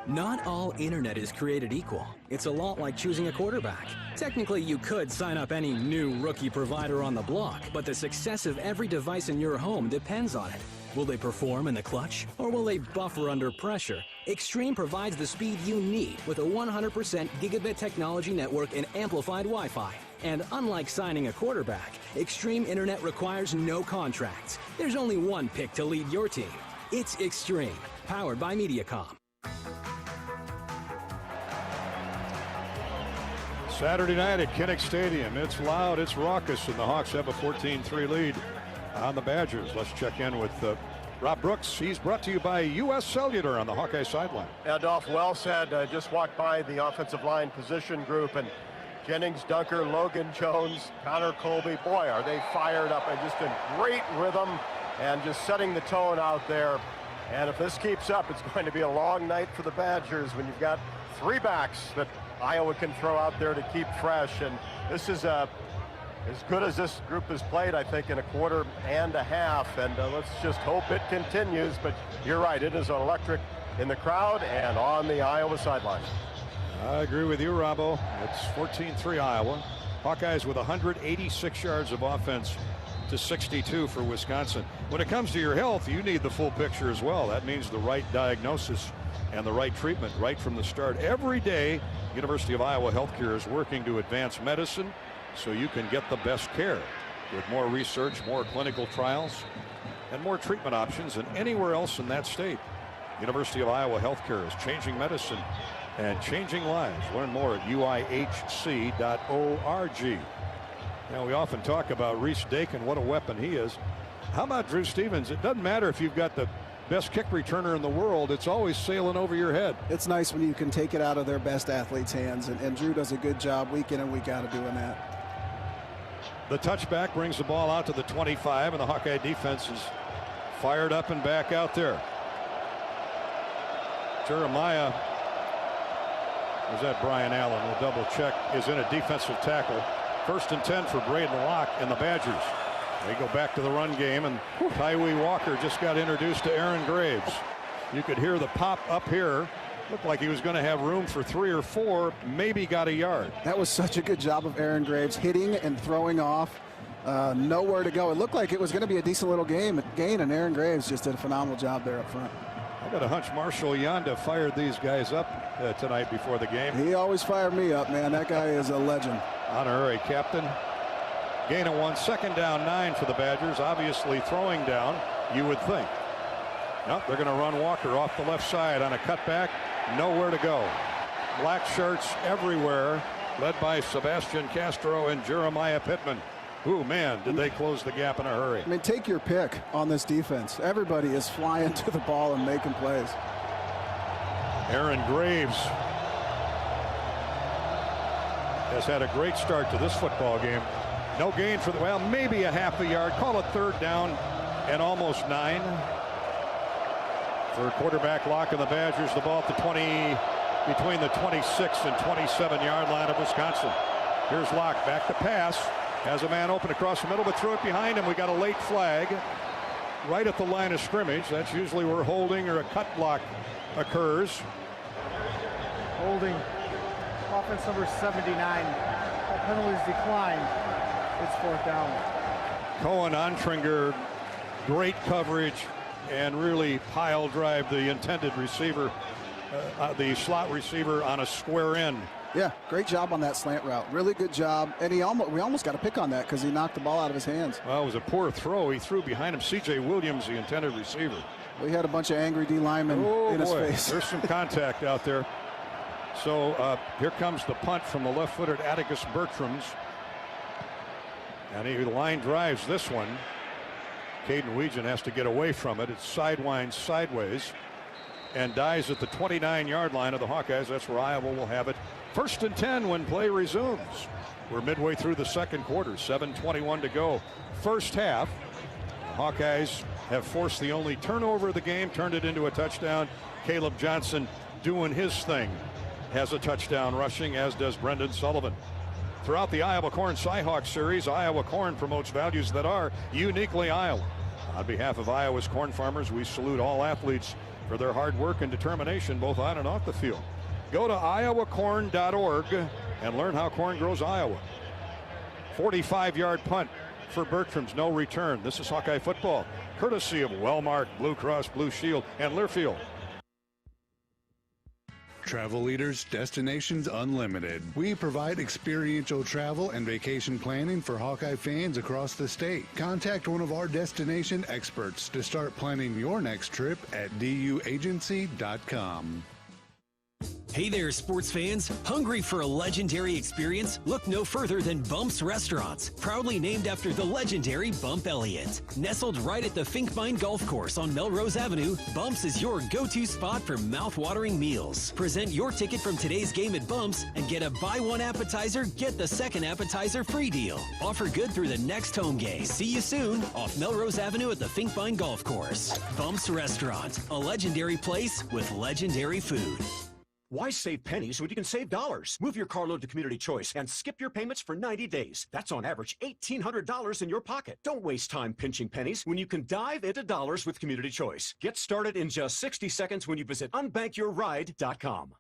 Not all internet is created equal. It's a lot like choosing a quarterback. Technically, you could sign up any new rookie provider on the block, but the success of every device in your home depends on it. Will they perform in the clutch, or will they buffer under pressure? Extreme provides the speed you need with a 100% gigabit technology network and amplified Wi-Fi. And unlike signing a quarterback, Extreme Internet requires no contracts. There's only one pick to lead your team. It's Extreme, powered by Mediacom. Saturday night at Kinnick Stadium. It's loud, it's raucous, and the Hawks have a 14-3 lead on the Badgers. Let's check in with Rob Brooks. He's brought to you by U.S. Cellular on the Hawkeye sideline. Yeah, Dolph, well said. Just walked by the offensive line position group, and Jennings, Dunker, Logan Jones, Connor Colby. Boy, are they fired up and just in great rhythm and just setting the tone out there. And if this keeps up, it's going to be a long night for the Badgers when you've got 3 backs that Iowa can throw out there to keep fresh. And this is as good as this group has played, I think, in a quarter and a half. And let's just hope it continues. But you're right, it is electric in the crowd and on the Iowa sideline. I agree with you, Robbo. It's 14-3 Iowa. Hawkeyes with 186 yards of offense to 62 for Wisconsin. When it comes to your health, you need the full picture as well. That means the right diagnosis and the right treatment right from the start. Every day, University of Iowa Healthcare is working to advance medicine so you can get the best care. With more research, more clinical trials, and more treatment options than anywhere else in that state. University of Iowa Healthcare is changing medicine and changing lives. Learn more at uihc.org. Now, we often talk about Reese Dakin, what a weapon he is. How about Drew Stevens? It doesn't matter if you've got the best kick returner in the world, it's always sailing over your head. It's nice when you can take it out of their best athletes' hands, and Drew does a good job week in and week out of doing that. The touchback brings the ball out to the 25, and the Hawkeye defense is fired up and back out there. Jeremiah, was that Brian Allen? We'll double check, is in a defensive tackle. 1st and 10 for Braden Locke and the Badgers. They go back to the run game, and Tyree Walker just got introduced to Aaron Graves. You could hear the pop up here. Looked like he was going to have room for 3 or 4, maybe got a yard. That was such a good job of Aaron Graves hitting and throwing off. Nowhere to go. It looked like it was going to be a decent little gain, and Aaron Graves just did a phenomenal job there up front. I got a hunch Marshall Yanda fired these guys up tonight before the game. He always fired me up, man. That guy is a legend. Honorary captain. Gain of 1, 2nd down 9 for the Badgers. Obviously throwing down, you would think. Nope, they're going to run Walker off the left side on a cutback. Nowhere to go. Black shirts everywhere, led by Sebastian Castro and Jeremiah Pittman. Ooh, man, did they close the gap in a hurry. I mean, take your pick on this defense. Everybody is flying to the ball and making plays. Aaron Graves has had a great start to this football game. No gain for the, well, maybe a half a yard. Call it 3rd down and almost 9. For quarterback Locke and the Badgers, the ball at the 20, between the 26 and 27-yard line of Wisconsin. Here's Locke back to pass. Has a man open across the middle, but threw it behind him. We got a late flag right at the line of scrimmage. That's usually where holding or a cut block occurs. Holding. Offense number 79. That penalty's declined. It's 4th down. Cohen Ontringer, great coverage and really pile drive the intended receiver, the slot receiver on a square end. Yeah, great job on that slant route. Really good job. And we almost got a pick on that because he knocked the ball out of his hands. Well, it was a poor throw. He threw behind him. C.J. Williams, the intended receiver. We had a bunch of angry D linemen in his face. There's some contact out there. So here comes the punt from the left-footed Atticus Bertrams. And he line drives this one. Caden Weegan has to get away from it. It sidewinds sideways and dies at the 29-yard line of the Hawkeyes. That's where Iowa will have it. 1st and 10 when play resumes. We're midway through the 2nd quarter. 7:21 to go. First half. The Hawkeyes have forced the only turnover of the game, turned it into a touchdown. Caleb Johnson doing his thing. Has a touchdown rushing, as does Brendan Sullivan. Throughout the Iowa Corn Cyhawk series, Iowa Corn promotes values that are uniquely Iowa. On behalf of Iowa's corn farmers, we salute all athletes for their hard work and determination, both on and off the field. Go to iowacorn.org and learn how corn grows Iowa. 45-yard punt for Bertram's, no return. This is Hawkeye football, courtesy of Wellmark, Blue Cross Blue Shield, and Learfield. Travel Leaders, Destinations Unlimited. We provide experiential travel and vacation planning for Hawkeye fans across the state. Contact one of our destination experts to start planning your next trip at duagency.com. Hey there, sports fans. Hungry for a legendary experience? Look no further than Bump's Restaurants, proudly named after the legendary Bump Elliott. Nestled right at the Finkbine Golf Course on Melrose Avenue, Bump's is your go-to spot for mouth-watering meals. Present your ticket from today's game at Bump's and get a buy one appetizer, get the second appetizer free deal. Offer good through the next home game. See you soon off Melrose Avenue at the Finkbine Golf Course. Bump's Restaurant, a legendary place with legendary food. Why save pennies when you can save dollars? Move your car loan to Community Choice and skip your payments for 90 days. That's on average $1,800 in your pocket. Don't waste time pinching pennies when you can dive into dollars with Community Choice. Get started in just 60 seconds when you visit unbankyourride.com.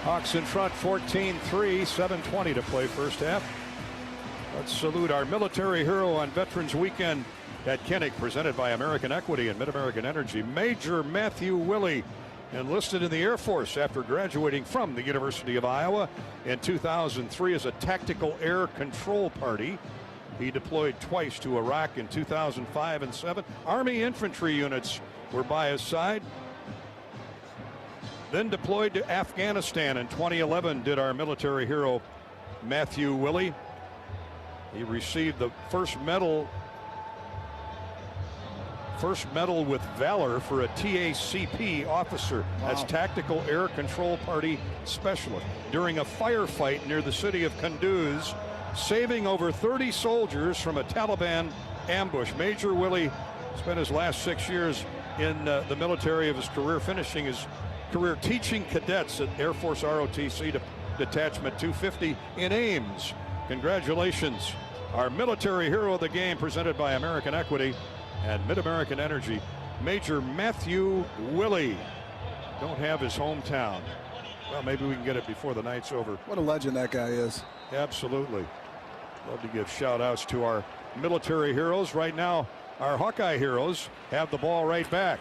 Hawks in front 14-3, 7:20 to play first half. Let's salute our military hero on Veterans Weekend at Kinnick, presented by American Equity and Mid-American Energy. Major Matthew Willey enlisted in the Air Force after graduating from the University of Iowa in 2003 as a tactical air control party. He deployed twice to Iraq in 2005 and 2007. Army infantry units were by his side. Then deployed to Afghanistan in 2011 did our military hero Matthew Willie. He received the first medal with valor for a TACP officer. Wow. That's Tactical Air Control Party Specialist. During a firefight near the city of Kunduz, saving over 30 soldiers from a Taliban ambush. Major Willie spent his last 6 years in the military of his career, finishing his career teaching cadets at Air Force ROTC Detachment 250 in Ames. Congratulations, our military hero of the game, presented by American Equity and Mid-American Energy, Major Matthew Willie. Don't have his hometown. Well, maybe we can get it before the night's over. What a legend that guy is. Absolutely. Love to give shout outs to our military heroes. Right now, our Hawkeye heroes have the ball right back.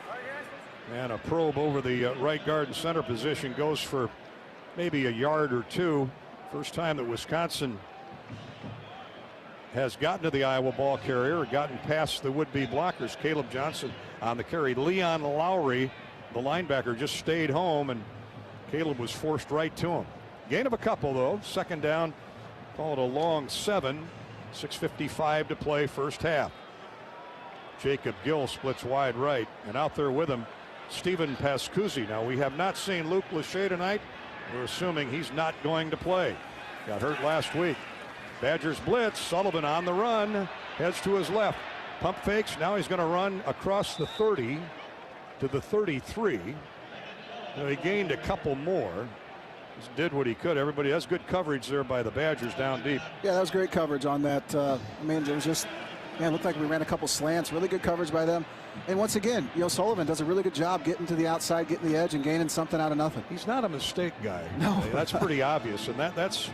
And a probe over the right guard and center position goes for maybe a yard or two. First time that Wisconsin has gotten to the Iowa ball carrier or gotten past the would-be blockers. Caleb Johnson on the carry. Leon Lowry, the linebacker, just stayed home, and Caleb was forced right to him. Gain of a couple, though. Second down, call it a long 7. 6:55 to play, first half. Jacob Gill splits wide right, and out there with him, Stephen Pascuzzi. Now, we have not seen Luke Lachey tonight. We're assuming he's not going to play. Got hurt last week. Badgers blitz. Sullivan on the run. Heads to his left. Pump fakes. Now he's going to run across the 30 to the 33. Now he gained a couple more. Just did what he could. Everybody has good coverage there by the Badgers down deep. Yeah, that was great coverage on that. I mean, it was just, it looked like we ran a couple slants. Really good coverage by them. And once again, Sullivan does a really good job getting to the outside, getting the edge, and gaining something out of nothing. He's not a mistake guy. No. That's pretty obvious. And that's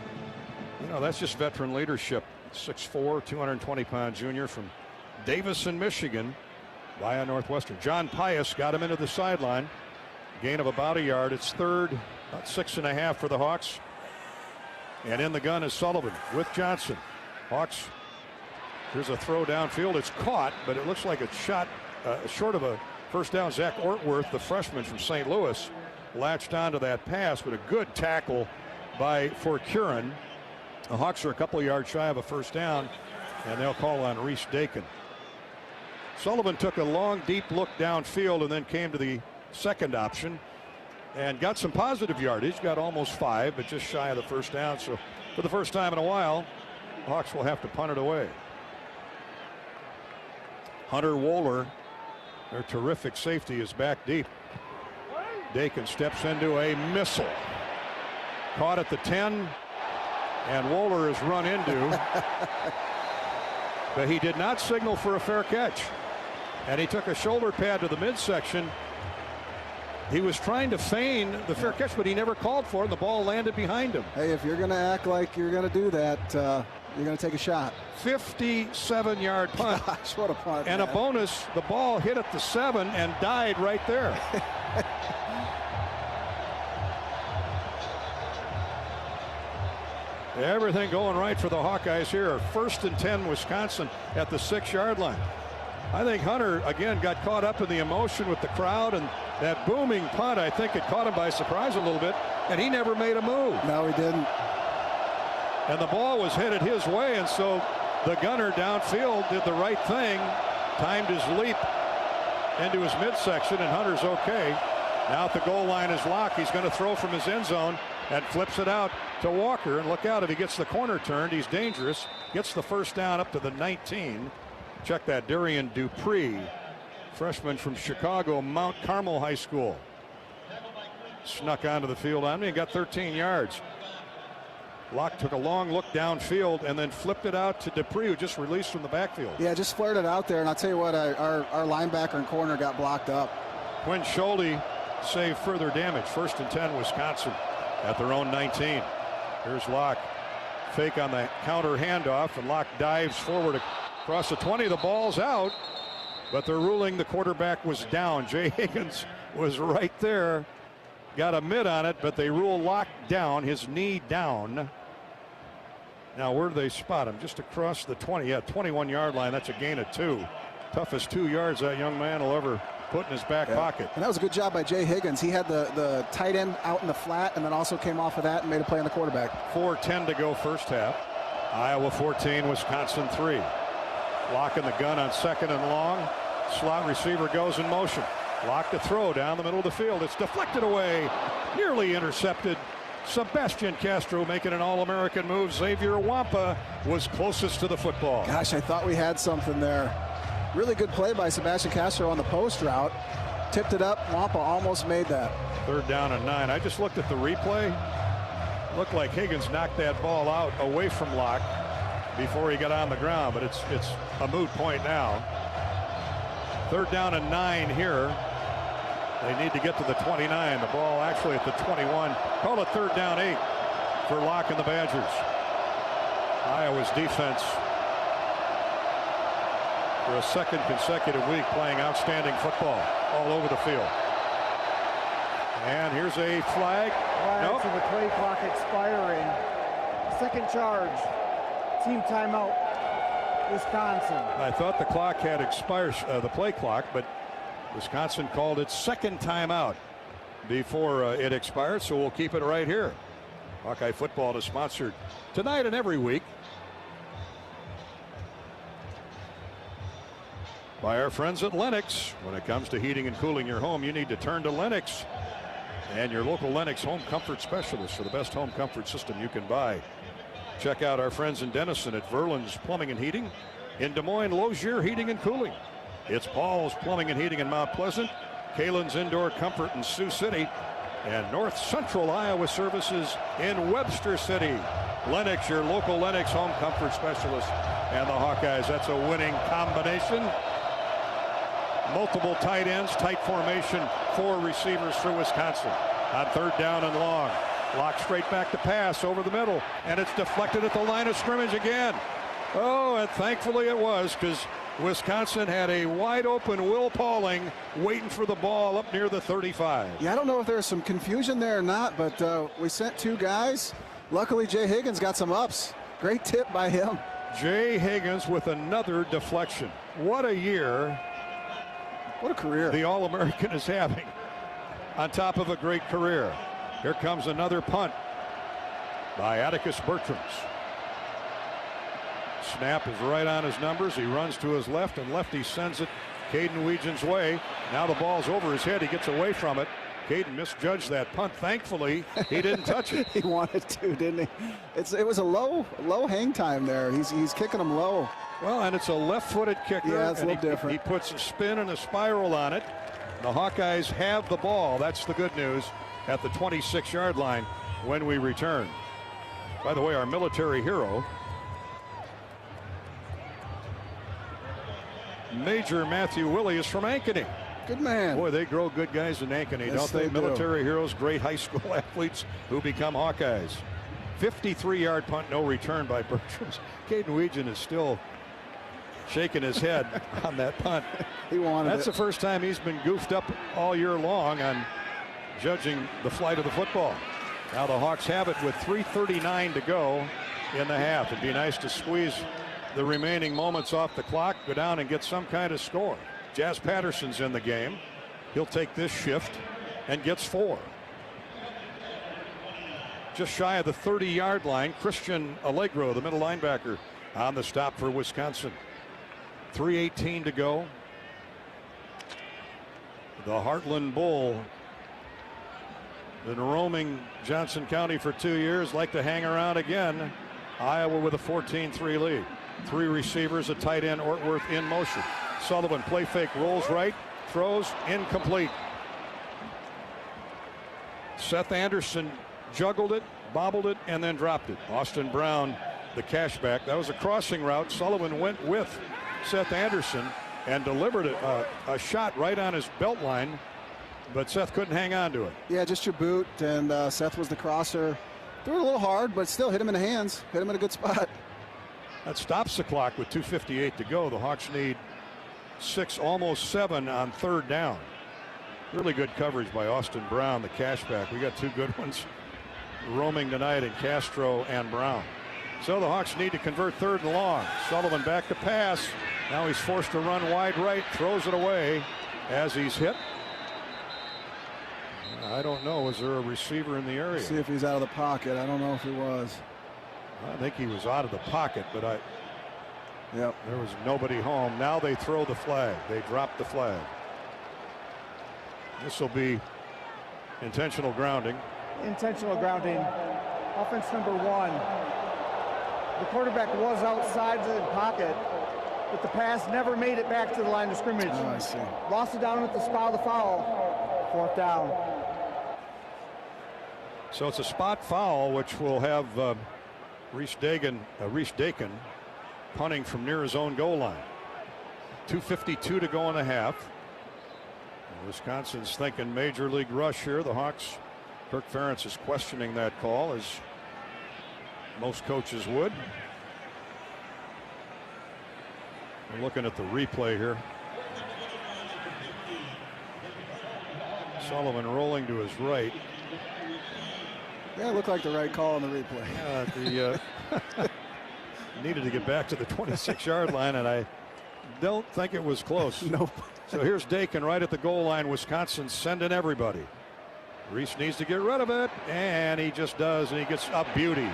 just veteran leadership. 6'4", 220-pound junior from Davison, Michigan, via Northwestern. John Pius got him into the sideline. Gain of about a yard. It's third, about 6.5 for the Hawks. And in the gun is Sullivan with Johnson. Hawks, here's a throw downfield. It's caught, but it looks like it's shot short of a first down. Zach Ortworth, the freshman from St. Louis, latched onto that pass, but a good tackle by Forcurin. The Hawks are a couple of yards shy of a first down, and they'll call on Reese Dakin. Sullivan took a long, deep look downfield and then came to the second option and got some positive yardage. Got almost 5, but just shy of the first down. So for the first time in a while, the Hawks will have to punt it away. Hunter Wohler, their terrific safety, is back deep. Dakin steps into a missile. Caught at the 10. And Wohler is run into, but he did not signal for a fair catch. And he took a shoulder pad to the midsection. He was trying to feign the fair catch, but he never called for it, and the ball landed behind him. Hey, if you're going to act like you're going to do that, you're going to take a shot. 57-yard punt. Gosh, what a punt. And man. a bonus, the ball hit at the 7 and died right there. Everything going right for the Hawkeyes here. 1st and 10 Wisconsin at the 6-yard line. I think Hunter, again, got caught up in the emotion with the crowd, and that booming punt, I think it caught him by surprise a little bit, and he never made a move. No, he didn't. And the ball was headed his way, and so the gunner downfield did the right thing, timed his leap into his midsection, and Hunter's okay. Now at the goal line is Locke. He's going to throw from his end zone and flips it out to Walker. And look out, if he gets the corner turned, he's dangerous. Gets the first down up to the 19. Check that, Darian Dupree, freshman from Chicago, Mount Carmel High School. Snuck onto the field on me and got 13 yards. Locke took a long look downfield and then flipped it out to Dupree, who just released from the backfield. Yeah, just flared it out there. And I'll tell you what, our linebacker and corner got blocked up. Quinn Schulte saved further damage. 1st and 10 Wisconsin at their own 19. Here's Locke. Fake on the counter handoff, and Locke dives forward across the 20. The ball's out, but they're ruling the quarterback was down. Jay Higgins was right there got a mid on it, but they rule Locke down, his knee down. Now, where do they spot him? Just across the 21-yard line. That's a gain of 2. Toughest 2 yards that young man will ever put in his back pocket. And that was a good job by Jay Higgins. He had the tight end out in the flat and then also came off of that and made a play on the quarterback. 4:10 to go first half. Iowa 14, Wisconsin 3. Locke in the gun on 2nd and long. Slot receiver goes in motion. Locke to throw down the middle of the field. It's deflected away. Nearly intercepted. Sebastian Castro making an All-American move. Xavier Wampa was closest to the football. Gosh, I thought we had something there. Really good play by Sebastian Castro on the post route. Tipped it up. Wampa almost made that. 3rd down and 9. I just looked at the replay. Looked like Higgins knocked that ball out away from Locke before he got on the ground, but it's a moot point now. 3rd down and 9 here. They need to get to the 29. The ball actually at the 21. Call it 3rd down 8 for Locke and the Badgers. Iowa's defense for a 2nd consecutive week playing outstanding football all over the field. And here's a flag. Nope. To the play clock expiring. 2nd charge. Team timeout. Wisconsin. I thought the clock had expired, the play clock, but Wisconsin called its 2nd timeout before it expired, so we'll keep it right here. Hawkeye football is sponsored tonight and every week by our friends at Lennox. When it comes to heating and cooling your home, you need to turn to Lennox and your local Lennox home comfort specialist for the best home comfort system you can buy. Check out our friends in Denison at Verlin's Plumbing and Heating. In Des Moines, Lozier Heating and Cooling. It's Paul's Plumbing and Heating in Mount Pleasant, Kalen's Indoor Comfort in Sioux City, and North Central Iowa Services in Webster City. Lennox, your local Lennox home comfort specialist, and the Hawkeyes. That's a winning combination. Multiple tight ends, tight formation, 4 receivers for Wisconsin. On 3rd down and long. Locke straight back to pass over the middle, and it's deflected at the line of scrimmage again. Oh, and thankfully it was, because Wisconsin had a wide open Will Pauling waiting for the ball up near the 35. Yeah, I don't know if there's some confusion there or not, but we sent 2 guys. Luckily, Jay Higgins got some ups. Great tip by him. Jay Higgins with another deflection. What a year. What a career the All-American is having on top of a great career. Here comes another punt by Atticus Bertrams. Snap is right on his numbers. He runs to his left, and lefty sends it Caden Weegen's way. Now the ball's over his head. He gets away from it. Caden misjudged that punt. Thankfully, he didn't touch it. He wanted to, didn't he? It was a low hang time there. He's kicking them low. Well, and it's a left-footed kicker. Yeah, it's a little different. He puts a spin and a spiral on it. The Hawkeyes have the ball. That's the good news at the 26-yard line when we return. By the way, our military hero, Major Matthew Willie, is from Ankeny. Good man. Boy, they grow good guys in Ankeny, yes, don't they? Do. Military heroes, great high school athletes who become Hawkeyes. 53-yard punt, no return by Bertrams. Caden Weegen is still shaking his head on that punt. He wanted That's it. the first time he's been goofed up all year long on judging the flight of the football. Now the Hawks have it with 3:39 to go in the half. It'd be nice to squeeze the remaining moments off the clock, go down and get some kind of score. Jazz Patterson's in the game. He'll take this shift and gets 4. Just shy of the 30-yard line, Christian Allegro, the middle linebacker, on the stop for Wisconsin. 3:18 to go. The Heartland Bull, been roaming Johnson County for 2 years, like to hang around again. Iowa with a 14-3 lead. 3 receivers, a tight end, Ortworth in motion. Sullivan play fake, rolls right, throws, incomplete. Seth Anderson juggled it, bobbled it, and then dropped it. Austin Brown, the cashback. That was a crossing route. Sullivan went with Seth Anderson and delivered a shot right on his belt line, but Seth couldn't hang on to it. Yeah, just your boot, and Seth was the crosser. Threw it a little hard, but still hit him in the hands. Hit him in a good spot. That stops the clock with 2:58 to go. The Hawks need 6, almost 7 on 3rd down. Really good coverage by Austin Brown, the cashback. We got two good ones roaming tonight in Castro and Brown. So the Hawks need to convert third and long. Sullivan back to pass. Now he's forced to run wide right, throws it away as he's hit. I don't know. Was there a receiver in the area? See if he's out of the pocket. I don't know if he was. I think he was out of the pocket, but Yep. There was nobody home. Now they throw the flag. They drop the flag. This will be intentional grounding. Intentional grounding. Offense number 1. The quarterback was outside the pocket, but the pass never made it back to the line of scrimmage. Oh, I see. Lost it down at the spot of the foul. 4th down. So it's a spot foul, which will have Reese Dakin punting from near his own goal line. 2:52 to go in the half. Wisconsin's thinking major league rush here. The Hawks, Kirk Ferentz is questioning that call, as most coaches would. We're looking at the replay here. Sullivan rolling to his right. Yeah, it looked like the right call on the replay. Needed to get back to the 26-yard line, and I don't think it was close. Nope. So here's Dakin right at the goal line. Wisconsin sending everybody. Reese needs to get rid of it, and he just does, and he gets up beauty.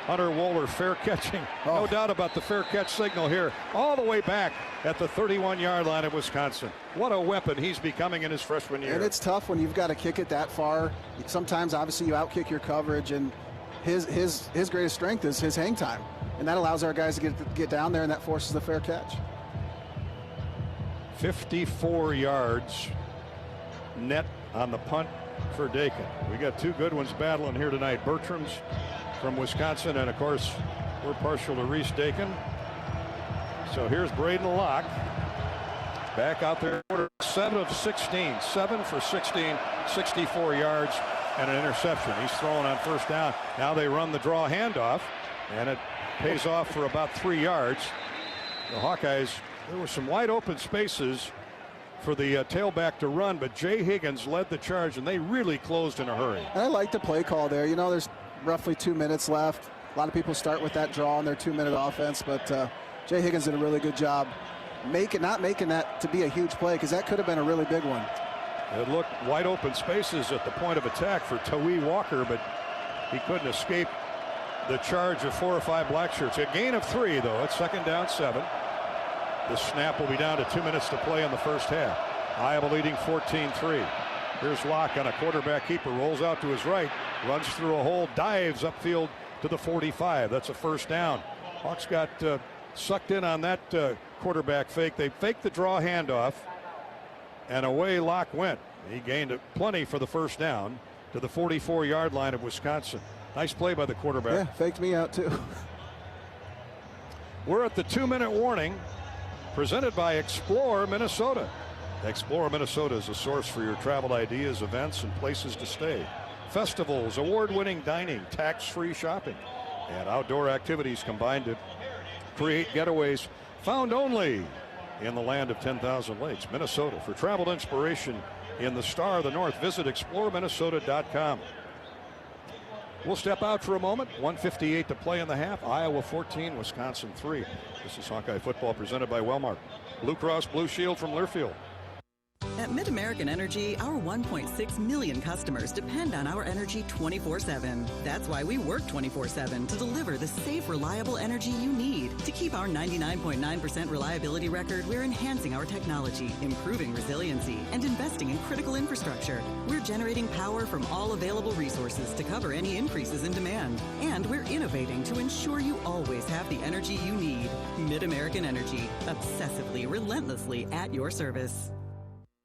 Hunter Wohler fair catching. No doubt about the fair catch signal here. All the way back at the 31-yard line of Wisconsin. What a weapon he's becoming in his freshman year. And it's tough when you've got to kick it that far. Sometimes, obviously, you outkick your coverage, and his greatest strength is his hang time. And that allows our guys to get down there, and that forces the fair catch. 54 yards net on the punt for Dakin. We got two good ones battling here tonight. Bertram's from Wisconsin, and of course we're partial to Reese Dakin. So here's Braden Locke back out there. 7 of 16, 7 for 16, 64 yards and an interception. He's throwing on first down. Now they run the draw handoff, and it pays off for about 3 yards. The Hawkeyes, there were some wide open spaces for the tailback to run, but Jay Higgins led the charge, and they really closed in a hurry. And I like the play call there. You know, there's roughly 2 minutes left. A lot of people start with that draw on their 2-minute offense, but Jay Higgins did a really good job not making that to be a huge play, because that could have been a really big one. It looked wide open spaces at the point of attack for Tawee Walker, but he couldn't escape the charge of 4 or 5 black shirts. A gain of 3, though. It's 2nd down 7. The snap will be down to 2 minutes to play in the first half. Iowa leading 14-3. Here's Locke on a quarterback keeper, rolls out to his right, runs through a hole, dives upfield to the 45. That's a first down. Hawks got sucked in on that quarterback fake. They faked the draw handoff, and away Locke went. He gained plenty for the first down to the 44-yard line of Wisconsin. Nice play by the quarterback. Yeah, faked me out too. We're at the 2-minute warning, presented by Explore Minnesota. Explore Minnesota is a source for your travel ideas, events, and places to stay. Festivals, award-winning dining, tax-free shopping, and outdoor activities combined to create getaways found only in the land of 10,000 lakes, Minnesota. For travel inspiration in the Star of the North, visit exploreminnesota.com. We'll step out for a moment. 1:58 to play in the half. Iowa 14, Wisconsin 3. This is Hawkeye football presented by Wellmark. Blue Cross Blue Shield from Learfield. At Mid-American Energy, our 1.6 million customers depend on our energy 24/7. That's why we work 24/7 to deliver the safe, reliable energy you need. To keep our 99.9% reliability record, we're enhancing our technology, improving resiliency, and investing in critical infrastructure. We're generating power from all available resources to cover any increases in demand. And we're innovating to ensure you always have the energy you need. Mid-American Energy, obsessively, relentlessly at your service.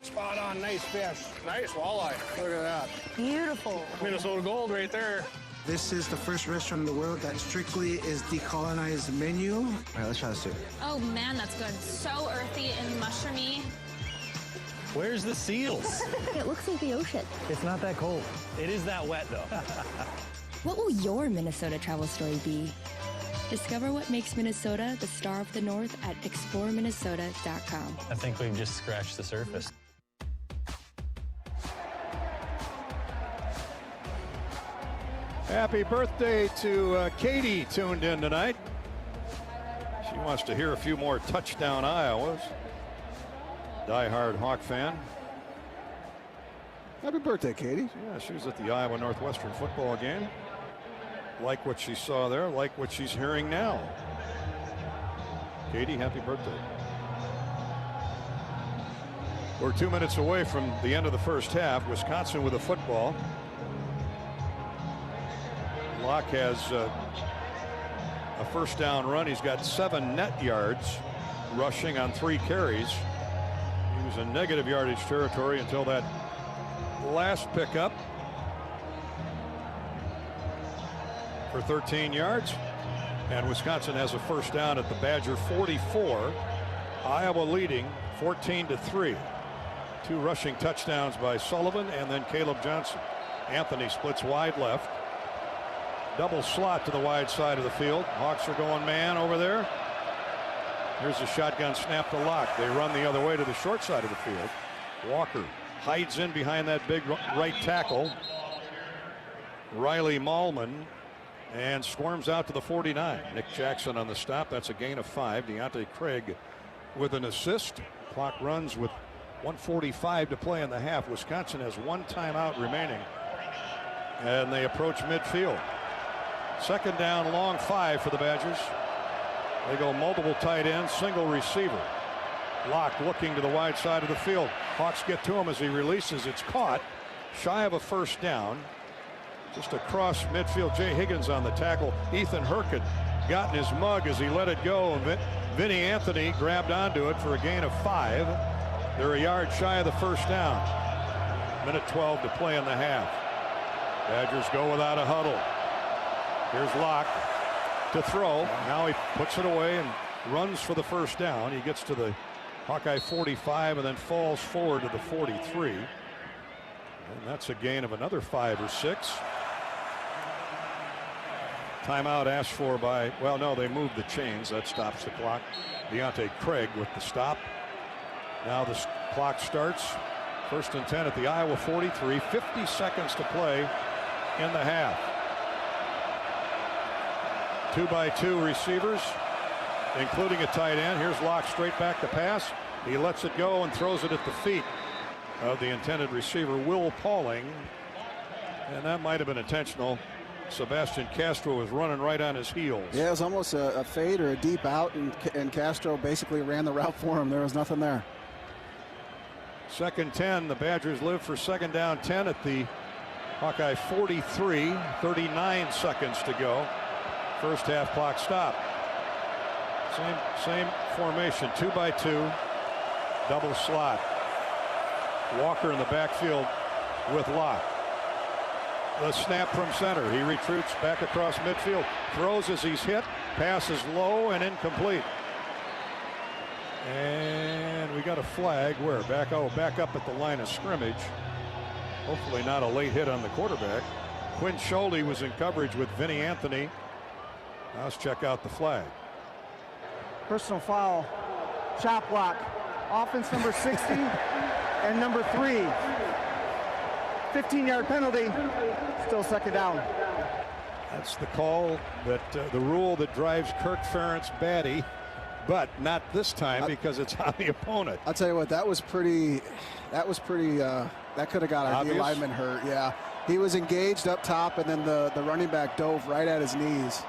Spot on, nice fish. Nice walleye. Look at that. Beautiful. Minnesota gold right there. This is the first restaurant in the world that strictly is decolonized menu. All right, let's try this too. Oh man, that's good. So earthy and mushroomy. Where's the seals? It looks like the ocean. It's not that cold. It is that wet though. What will your Minnesota travel story be? Discover what makes Minnesota the star of the North at exploreminnesota.com. I think we've just scratched the surface. Happy birthday to Katie, tuned in tonight. She wants to hear a few more touchdown Iowas. Die-hard Hawk fan. Happy birthday, Katie. Yeah, she was at the Iowa Northwestern football game. Like what she saw there, like what she's hearing now. Katie, happy birthday. We're 2 minutes away from the end of the first half. Wisconsin with a football. Locke has a first down run. He's got 7 net yards rushing on 3 carries. He was in negative yardage territory until that last pickup for 13 yards. And Wisconsin has a first down at the Badger 44. Iowa leading 14-3. 2 rushing touchdowns by Sullivan and then Caleb Johnson. Anthony splits wide left. Double slot to the wide side of the field. Hawks are going man over there. Here's a shotgun snap to Locke. They run the other way to the short side of the field. Walker hides in behind that big right tackle, Riley Mahlman, and squirms out to the 49. Nick Jackson on the stop. That's a gain of 5. Deontay Craig with an assist. Clock runs with 1:45 to play in the half. Wisconsin has 1 timeout remaining, and they approach midfield. Second down, long 5 for the Badgers. They go multiple tight ends, single receiver. Locke looking to the wide side of the field. Hawks get to him as he releases. It's caught shy of a first down. Just across midfield. Jay Higgins on the tackle. Ethan Hurkett got in his mug as he let it go. And Vinny Anthony grabbed onto it for a gain of 5. They're a yard shy of the first down. Minute 12 to play in the half. Badgers go without a huddle. Here's Locke to throw. Now he puts it away and runs for the first down. He gets to the Hawkeye 45 and then falls forward to the 43. And that's a gain of another 5 or 6. Timeout asked for by, well, no, they moved the chains. That stops the clock. Deontay Craig with the stop. Now the clock starts. 1st and 10 at the Iowa 43. 50 seconds to play in the half. 2-by-2 receivers, including a tight end. Here's Locke straight back to pass. He lets it go and throws it at the feet of the intended receiver, Will Pauling. And that might have been intentional. Sebastian Castro was running right on his heels. Yeah, it was almost a fade or a deep out, and Castro basically ran the route for him. There was nothing there. 2nd 10. The Badgers live for 2nd down 10 at the Hawkeye 43. 39 seconds to go. First half clock stop. Same formation. 2-by-2. Double slot. Walker in the backfield with Locke. The snap from center. He retreats back across midfield. Throws as he's hit. Passes low and incomplete. And we got a flag where? Back up at the line of scrimmage. Hopefully not a late hit on the quarterback. Quinn Schulte was in coverage with Vinny Anthony. Now let's check out the flag. Personal foul. Chop block. Offense number 60 and number 3. 15-yard penalty. Still 2nd down. That's the call that the rule that drives Kirk Ferentz batty, but not this time because it's on the opponent. I'll tell you what, that was pretty. That could have got our D lineman hurt. Yeah, he was engaged up top, and then the running back dove right at his knees.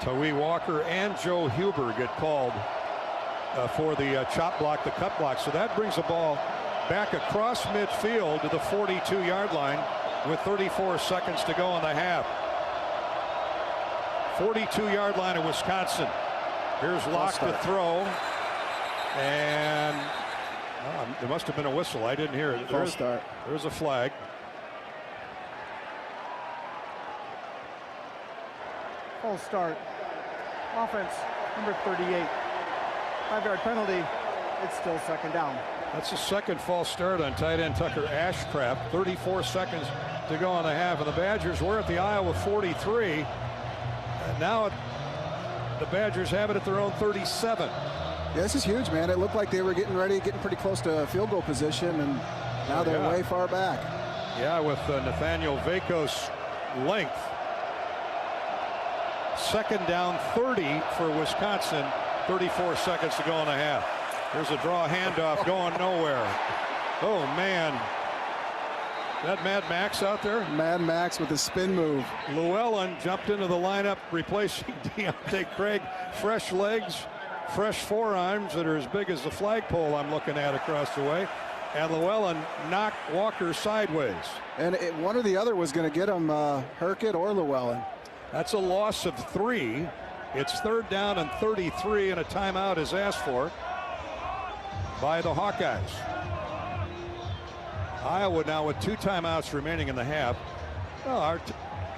Tawee Walker and Joe Huber get called for the chop block, the cut block. So that brings the ball back across midfield to the 42-yard line with 34 seconds to go in the half. 42-yard line of Wisconsin. Here's Locke to throw. And there must have been a whistle. I didn't hear it. There's a flag. Full start. Offense number 38. 5-yard penalty. It's still 2nd down. That's the second false start on tight end Tucker Ashcraft. 34 seconds to go in the half. And the Badgers were at the Iowa 43. And now the Badgers have it at their own 37. Yeah, this is huge, man. It looked like they were getting pretty close to field goal position, and now they're way far back. Yeah, with Nathaniel Vakos' length second down 30 for Wisconsin. 34 seconds to go in the half. There's a draw handoff going nowhere. Oh, man. That Mad Max out there? Mad Max with a spin move. Llewellyn jumped into the lineup, replacing Deontay Craig. Fresh legs, fresh forearms that are as big as the flagpole I'm looking at across the way. And Llewellyn knocked Walker sideways. And one or the other was going to get him, Herkett or Llewellyn. That's a loss of 3. It's third down and 33, and a timeout is asked for by the Hawkeyes. Iowa now with 2 timeouts remaining in the half. Well, our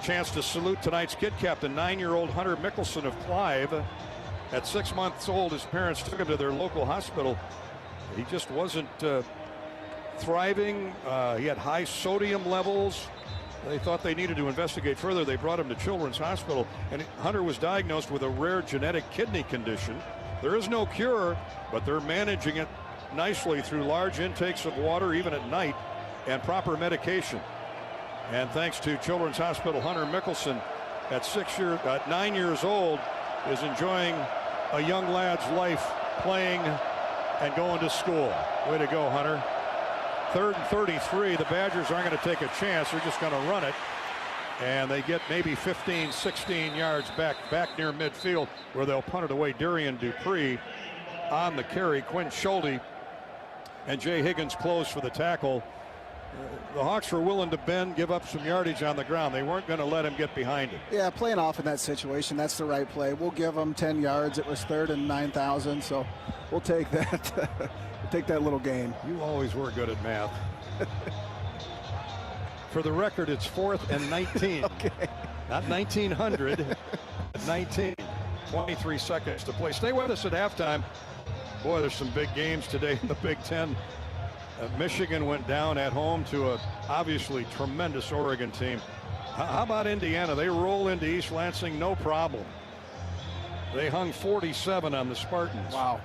chance to salute tonight's kid captain, 9-year-old Hunter Mickelson of Clive. At 6 months old, his parents took him to their local hospital. He just wasn't thriving. He had high sodium levels. They thought they needed to investigate further. They brought him to Children's Hospital, and Hunter was diagnosed with a rare genetic kidney condition. There is no cure, but they're managing it nicely through large intakes of water, even at night, and proper medication. And thanks to Children's Hospital, Hunter Mickelson, at 9 years old, is enjoying a young lad's life, playing and going to school. Way to go, Hunter. Third and 33. The Badgers aren't going to take a chance. They're just going to run it. And they get maybe 15, 16 yards back near midfield, where they'll punt it away. Darian Dupree on the carry. Quinn Schulte and Jay Higgins close for the tackle. The Hawks were willing to bend, give up some yardage on the ground. They weren't going to let him get behind him. Yeah, playing off in that situation, that's the right play. We'll give them 10 yards. It was 3rd and 9,000, so we'll take that. We'll take that little gain. You always were good at math. For the record, it's 4th and 19. Okay. Not 1900, 19. 23 seconds to play. Stay with us at halftime. Boy, there's some big games today in the Big Ten. Michigan went down at home to a obviously tremendous Oregon team. How about Indiana? They roll into East Lansing, no problem. They hung 47 on the Spartans. Wow.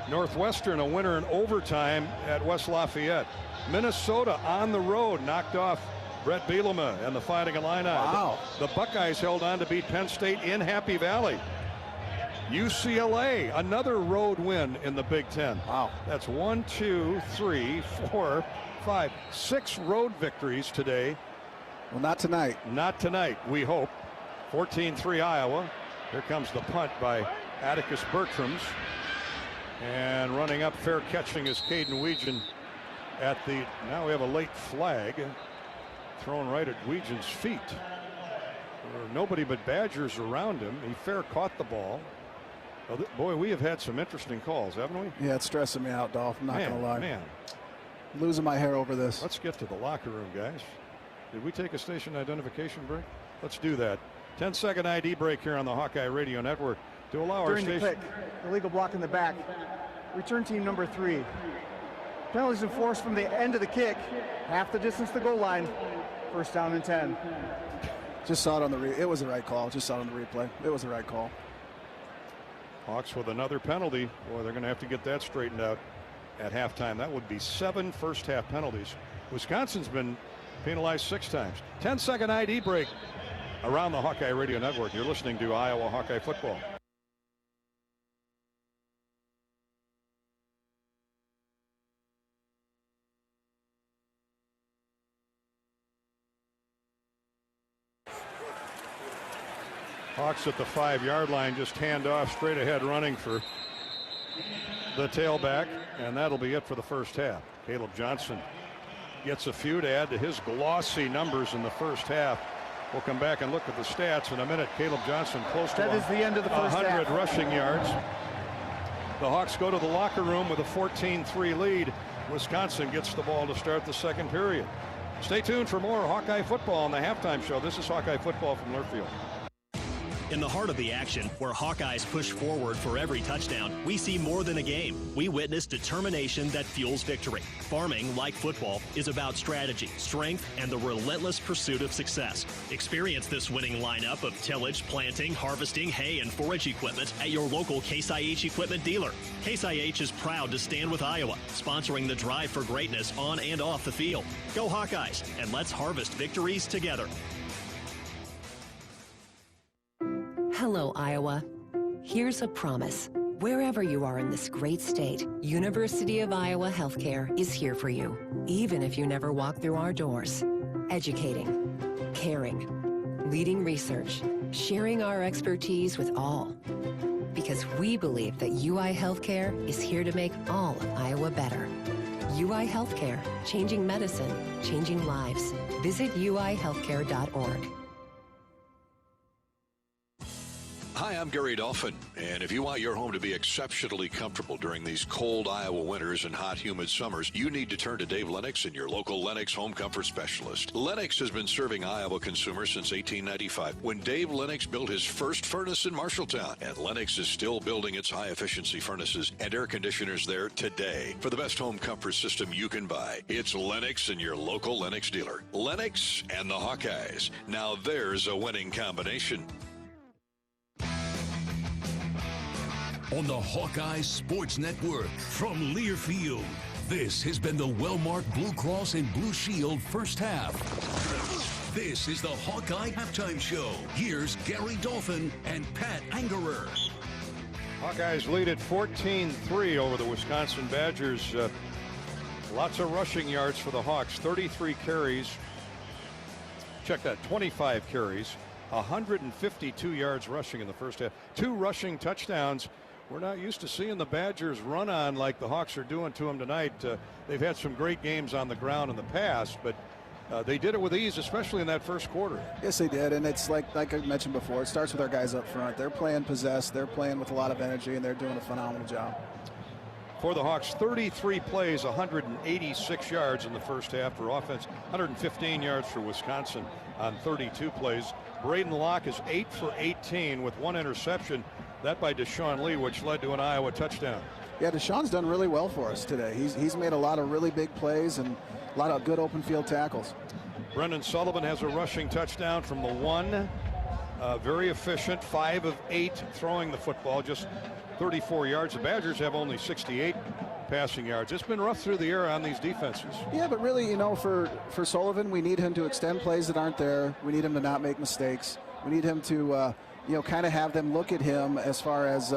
Northwestern a winner in overtime at West Lafayette. Minnesota on the road knocked off Brett Bielema and the Fighting Illini. Wow. The Buckeyes held on to beat Penn State in Happy Valley. UCLA, another road win in the Big Ten. Wow. That's 1, 2, 3, 4, 5, 6 road victories today. Well, not tonight. Not tonight, we hope. 14-3 Iowa. Here comes the punt by Atticus Bertrams. And running up, fair catching is Caden Weegan at the, now we have a late flag thrown right at Weegan's feet. Nobody but Badgers around him. He fair caught the ball. Boy, we have had some interesting calls, haven't we? Yeah, it's stressing me out, Dolph. I'm not going to lie. Man. Losing my hair over this. Let's get to the locker room, guys. Did we take a station identification break? Let's do that. 10-second ID break here on the Hawkeye Radio Network to allow During our the station. click, illegal block in the back. Return team number 3. Penalties enforced from the end of the kick. Half the distance to the goal line. First down and 10. Just saw it on the it was the right call. Just saw it on the replay. It was the right call. Hawks with another penalty. Boy, they're going to have to get that straightened out at halftime. That would be 7 first half penalties. Wisconsin's been penalized 6 times. 10-second ID break around the Hawkeye Radio Network. You're listening to Iowa Hawkeye football. Hawks at the 5-yard line, just hand off, straight ahead running for the tailback, and that'll be it for the first half. Caleb Johnson gets a few to add to his glossy numbers in the first half. We'll come back and look at the stats in a minute. Caleb Johnson close to that is the end of the first 100 half. rushing yards. The Hawks go to the locker room with a 14-3 lead. Wisconsin gets the ball to start the second period. Stay tuned for more Hawkeye football on the halftime show. This is Hawkeye football from Learfield. In the heart of the action, where Hawkeyes push forward for every touchdown, we see more than a game. We witness determination that fuels victory. Farming, like football, is about strategy, strength, and the relentless pursuit of success. Experience this winning lineup of tillage, planting, harvesting, hay, and forage equipment at your local Case IH equipment dealer. Case IH is proud to stand with Iowa, sponsoring the drive for greatness on and off the field. Go Hawkeyes, and let's harvest victories together. Hello, Iowa. Here's a promise. Wherever you are in this great state, University of Iowa Healthcare is here for you, even if you never walk through our doors. Educating, caring, leading research, sharing our expertise with all. Because we believe that UI Healthcare is here to make all of Iowa better. UI Healthcare, changing medicine, changing lives. Visit uihealthcare.org. Hi, I'm Gary Dolphin, and if you want your home to be exceptionally comfortable during these cold Iowa winters and hot, humid summers, you need to turn to Dave Lennox and your local Lennox home comfort specialist. Lennox has been serving Iowa consumers since 1895, when Dave Lennox built his first furnace in Marshalltown, and Lennox is still building its high-efficiency furnaces and air conditioners there today. For the best home comfort system you can buy, it's Lennox and your local Lennox dealer. Lennox and the Hawkeyes. Now there's a winning combination. On the Hawkeye Sports Network from Learfield, this has been the well-marked Blue Cross and Blue Shield first half. This is the Hawkeye Halftime Show. Here's Gary Dolphin and Pat Angerer. Hawkeyes lead at 14-3 over the Wisconsin Badgers. Lots of rushing yards for the Hawks. 33 carries. Check that, 25 carries. 152 yards rushing in the first half. 2 rushing touchdowns. We're not used to seeing the Badgers run on like the Hawks are doing to them tonight. They've had some great games on the ground in the past, but they did it with ease, especially in that first quarter. Yes, they did, and it's like I mentioned before, it starts with our guys up front. They're playing possessed, they're playing with a lot of energy, and they're doing a phenomenal job. For the Hawks, 33 plays, 186 yards in the first half for offense, 115 yards for Wisconsin on 32 plays. Braden Locke is 8 for 18 with 1 interception. That by Deshaun Lee, which led to an Iowa touchdown. Yeah, Deshaun's done really well for us today. He's made a lot of really big plays and a lot of good open field tackles. Brendan Sullivan has a rushing touchdown from the 1. Very efficient, 5 of 8 throwing the football, just 34 yards. The Badgers have only 68 passing yards. It's been rough through the air on these defenses. Yeah, but really, you know, for Sullivan, we need him to extend plays that aren't there. We need him to not make mistakes. We need him to you know, kind of have them look at him as far as,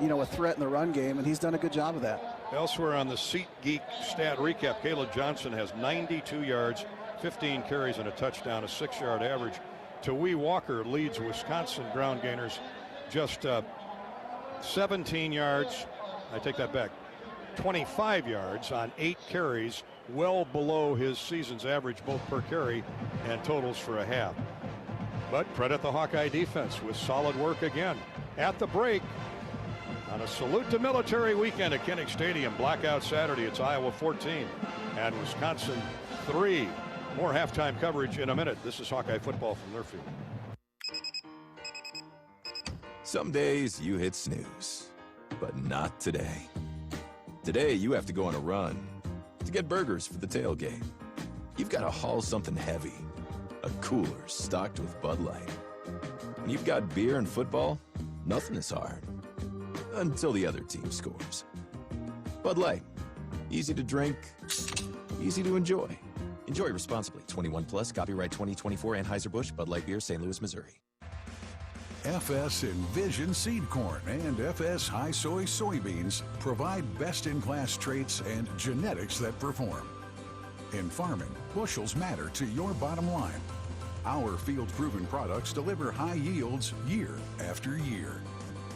you know, a threat in the run game, and he's done a good job of that. Elsewhere on the SeatGeek stat recap, Caleb Johnson has 92 yards, 15 carries, and a touchdown, a 6-yard average. Tawee Walker leads Wisconsin ground gainers, just 17 yards. I take that back. 25 yards on 8 carries, well below his season's average, both per carry and totals for a half. But credit the Hawkeye defense with solid work again. At the break, on a salute to military weekend at Kinnick Stadium, blackout Saturday, it's Iowa 14 and Wisconsin 3. More halftime coverage in a minute. This is Hawkeye football from Learfield. Some days you hit snooze, but not today. Today you have to go on a run to get burgers for the tailgate. You've got to haul something heavy. A cooler stocked with Bud Light. When you've got beer and football, nothing is hard. Until the other team scores. Bud Light. Easy to drink, easy to enjoy. Enjoy responsibly. 21 plus, copyright 2024 Anheuser-Busch, Bud Light Beer, St. Louis, Missouri. FS Envision Seed Corn and FS High Soy Soybeans provide best-in-class traits and genetics that perform. In farming, bushels matter to your bottom line. Our field-proven products deliver high yields year after year.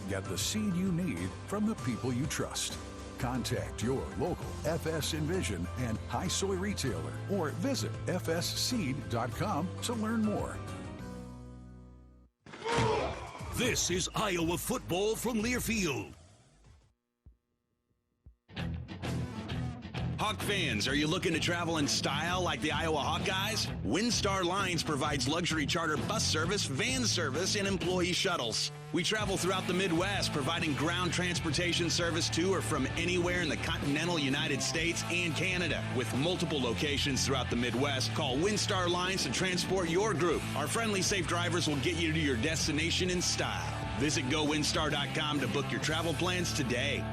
Get the seed you need from the people you trust. Contact your local FS Envision and High Soy retailer or visit fsseed.com to learn more. This is Iowa football from Learfield. Hawk fans, are you looking to travel in style like the Iowa Hawkeyes? WinStar Lines provides luxury charter bus service, van service, and employee shuttles. We travel throughout the Midwest, providing ground transportation service to or from anywhere in the continental United States and Canada. With multiple locations throughout the Midwest, call WinStar Lines to transport your group. Our friendly, safe drivers will get you to your destination in style. Visit GoWinStar.com to book your travel plans today.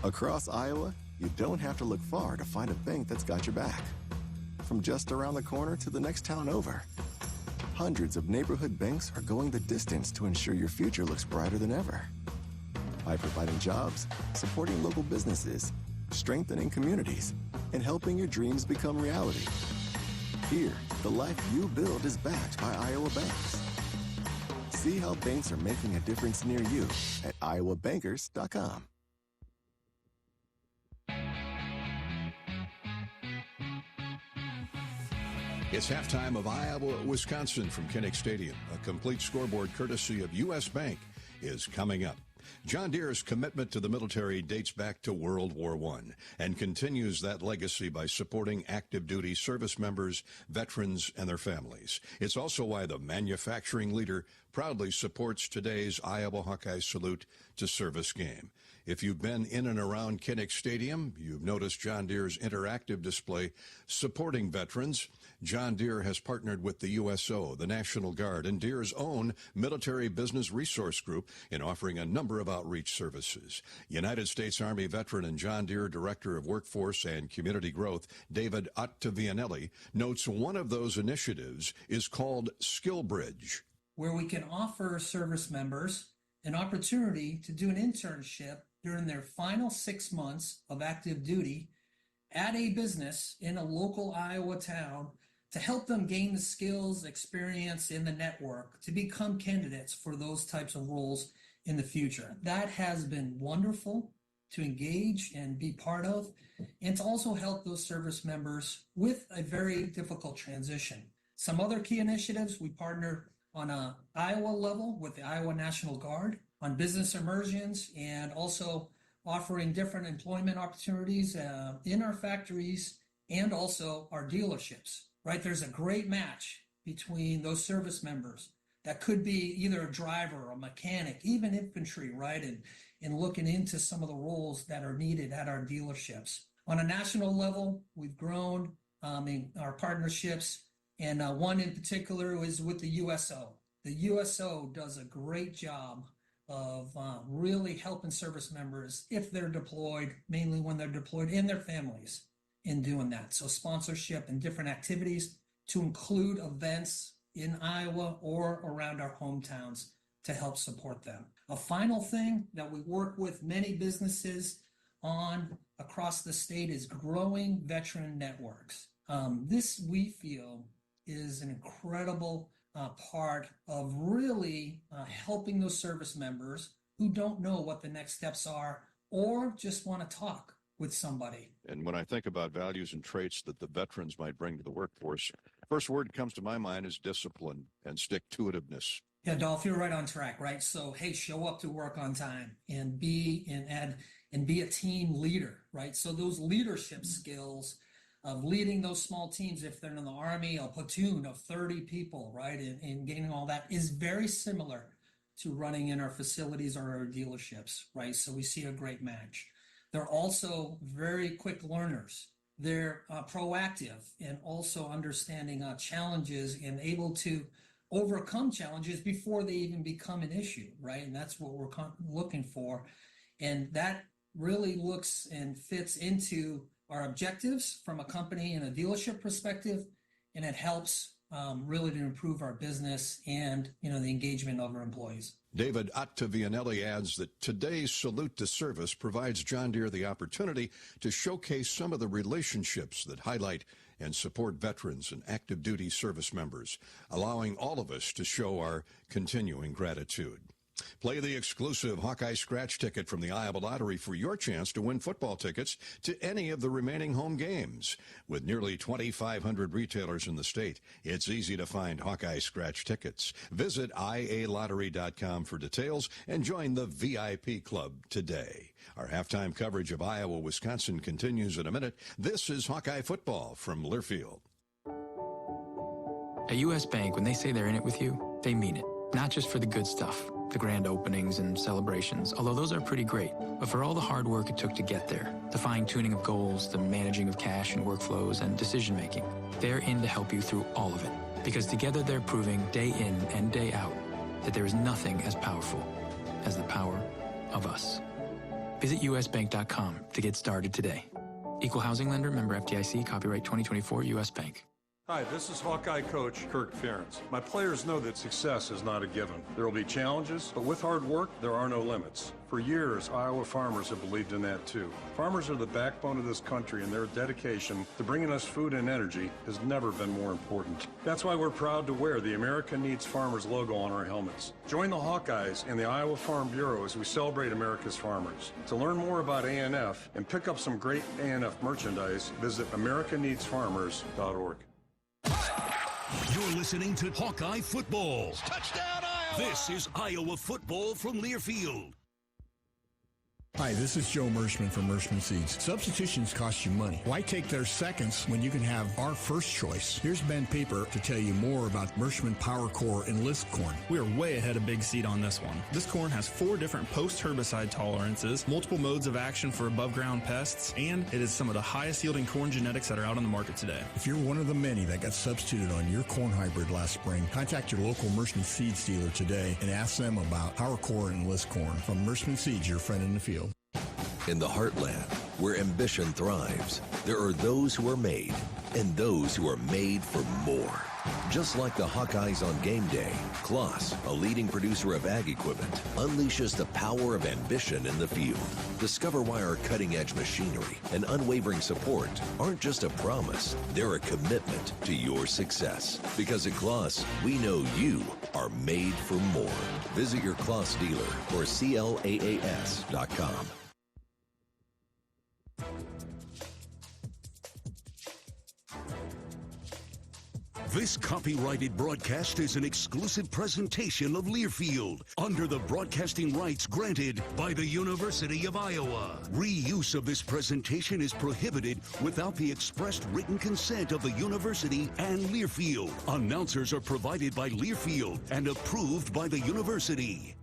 Across Iowa, you don't have to look far to find a bank that's got your back. From just around the corner to the next town over. hundreds of neighborhood banks are going the distance to ensure your future looks brighter than ever. By providing jobs, supporting local businesses, strengthening communities, and helping your dreams become reality. Here, the life you build is backed by Iowa banks. See how banks are making a difference near you at iowabankers.com. It's halftime of Iowa, Wisconsin from Kinnick Stadium. A complete scoreboard courtesy of U.S. Bank is coming up. John Deere's commitment to the military dates back to World War I and continues that legacy by supporting active duty service members, veterans, and their families. It's also why the manufacturing leader proudly supports today's Iowa Hawkeyes salute to service game. If you've been in and around Kinnick Stadium, you've noticed John Deere's interactive display supporting veterans. John Deere has partnered with the USO, the National Guard, and Deere's own Military Business Resource Group in offering a number of outreach services. United States Army veteran and John Deere Director of Workforce and Community Growth, David Ottavianelli, notes one of those initiatives is called Skill Bridge, where we can offer service members an opportunity to do an internship during their final 6 months of active duty at a business in a local Iowa town to help them gain the skills, experience in the network to become candidates for those types of roles in the future. That has been wonderful to engage and be part of, and to also help those service members with a very difficult transition. Some other key initiatives, we partner on an Iowa level with the Iowa National Guard on business immersions and also offering different employment opportunities in our factories and also our dealerships, right? There's a great match between those service members that could be either a driver, a mechanic, even infantry, right? And looking into some of the roles that are needed at our dealerships. On a national level, we've grown in our partnerships, and one in particular is with the USO. The USO does a great job of really helping service members if they're deployed, mainly when they're deployed, and their families in doing that. So sponsorship and different activities to include events in Iowa or around our hometowns to help support them. A final thing that we work with many businesses on across the state is growing veteran networks. This, we feel, is an incredible part of really helping those service members who don't know what the next steps are or just want to talk with somebody. And when I think about values and traits that the veterans might bring to the workforce, first word that comes to my mind is discipline and stick-to-itiveness. Yeah, Dolph, you're right on track, right? So, hey, show up to work on time and be a team leader, right? So those leadership skills of leading those small teams, if they're in the Army, a platoon of 30 people, right, and gaining all that is very similar to running in our facilities or our dealerships, right? So we see a great match. They're also very quick learners. They're proactive and also understanding challenges and able to overcome challenges before they even become an issue, right? And that's what we're looking for. And that really looks and fits into our objectives from a company and a dealership perspective, and it helps really to improve our business and the engagement of our employees. David Ottavianelli adds that today's Salute to Service provides John Deere the opportunity to showcase some of the relationships that highlight and support veterans and active duty service members, allowing all of us to show our continuing gratitude. Play the exclusive Hawkeye scratch ticket from the Iowa Lottery for your chance to win football tickets to any of the remaining home games. With nearly 2,500 retailers in the state, it's easy to find Hawkeye scratch tickets. Visit ialottery.com for details and join the VIP club today. Our halftime coverage of Iowa, Wisconsin continues in a minute. This is Hawkeye football from Learfield. At U.S. Bank, when they say they're in it with you, they mean it. Not just for the good stuff, the grand openings and celebrations, although those are pretty great, but for all the hard work it took to get there, the fine-tuning of goals, the managing of cash and workflows, and decision-making. They're in to help you through all of it, because together they're proving day in and day out that there is nothing as powerful as the power of us. Visit usbank.com to get started today. Equal housing lender, member FDIC, copyright 2024 U.S. Bank. Hi, this is Hawkeye coach Kirk Ferentz. My players know that success is not a given. There will be challenges, but with hard work, there are no limits. For years, Iowa farmers have believed in that too. Farmers are the backbone of this country, and their dedication to bringing us food and energy has never been more important. That's why we're proud to wear the America Needs Farmers logo on our helmets. Join the Hawkeyes and the Iowa Farm Bureau as we celebrate America's farmers. To learn more about ANF and pick up some great ANF merchandise, visit americaneedsfarmers.org. You're listening to Hawkeye Football. Touchdown, Iowa! This is Iowa Football from Learfield. Hi, this is Joe Mershman from Mershman Seeds. Substitutions cost you money. Why take their seconds when you can have our first choice? Here's Ben Pieper to tell you more about Mershman Power Core Enlist corn. We are way ahead of Big Seed on this one. This corn has 4 different post-herbicide tolerances, multiple modes of action for above-ground pests, and it is some of the highest-yielding corn genetics that are out on the market today. If you're one of the many that got substituted on your corn hybrid last spring, contact your local Mershman Seeds dealer today and ask them about Power Core Enlist corn. From Mershman Seeds, your friend in the field. In the heartland, where ambition thrives, there are those who are made and those who are made for more. Just like the Hawkeyes on game day, Kloss, a leading producer of ag equipment, unleashes the power of ambition in the field. Discover why our cutting-edge machinery and unwavering support aren't just a promise, they're a commitment to your success. Because at Kloss, we know you are made for more. Visit your Kloss dealer or CLAAS.com. This copyrighted broadcast is an exclusive presentation of Learfield under the broadcasting rights granted by the University of Iowa. Reuse of this presentation is prohibited without the expressed written consent of the university and Learfield. Announcers are provided by Learfield and approved by the university.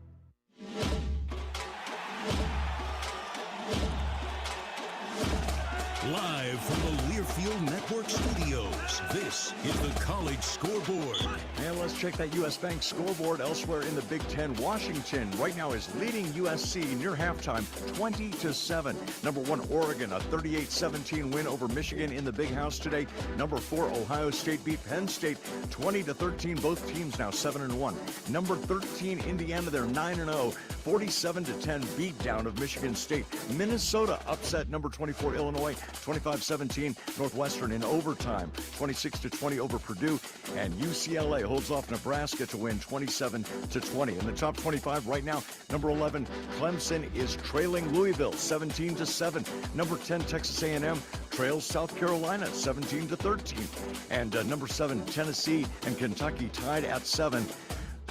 Live from the Learfield Network studios, this is the College Scoreboard. And let's check that U.S. Bank scoreboard elsewhere in the Big Ten. Washington right now is leading USC near halftime, 20-7. Number 1, Oregon, a 38-17 win over Michigan in the Big House today. Number 4, Ohio State beat Penn State 20-13. Both teams now 7-1. Number 13, Indiana, they're 9-0. 47-10 beatdown of Michigan State. Minnesota upset number 24, Illinois, 25-17. Northwestern in overtime, 26-20 over Purdue. And UCLA holds off Nebraska to win 27-20. In the top 25 right now, number 11, Clemson is trailing Louisville 17-7. Number 10, Texas A&M trails South Carolina 17-13. And number 7, Tennessee and Kentucky tied at 7.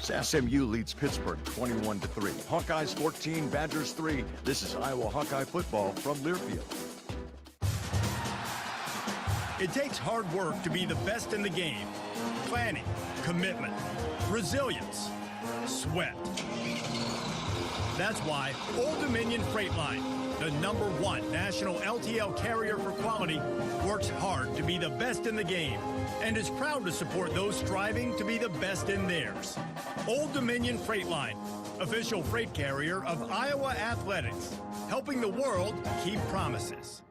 SMU leads Pittsburgh 21-3. Hawkeyes 14, Badgers 3. This is Iowa Hawkeye football from Learfield. It takes hard work to be the best in the game. Planning, commitment, resilience, sweat. That's why Old Dominion Freight Line, the #1 national LTL carrier for quality, works hard to be the best in the game and is proud to support those striving to be the best in theirs. Old Dominion Freight Line, official freight carrier of Iowa Athletics, helping the world keep promises.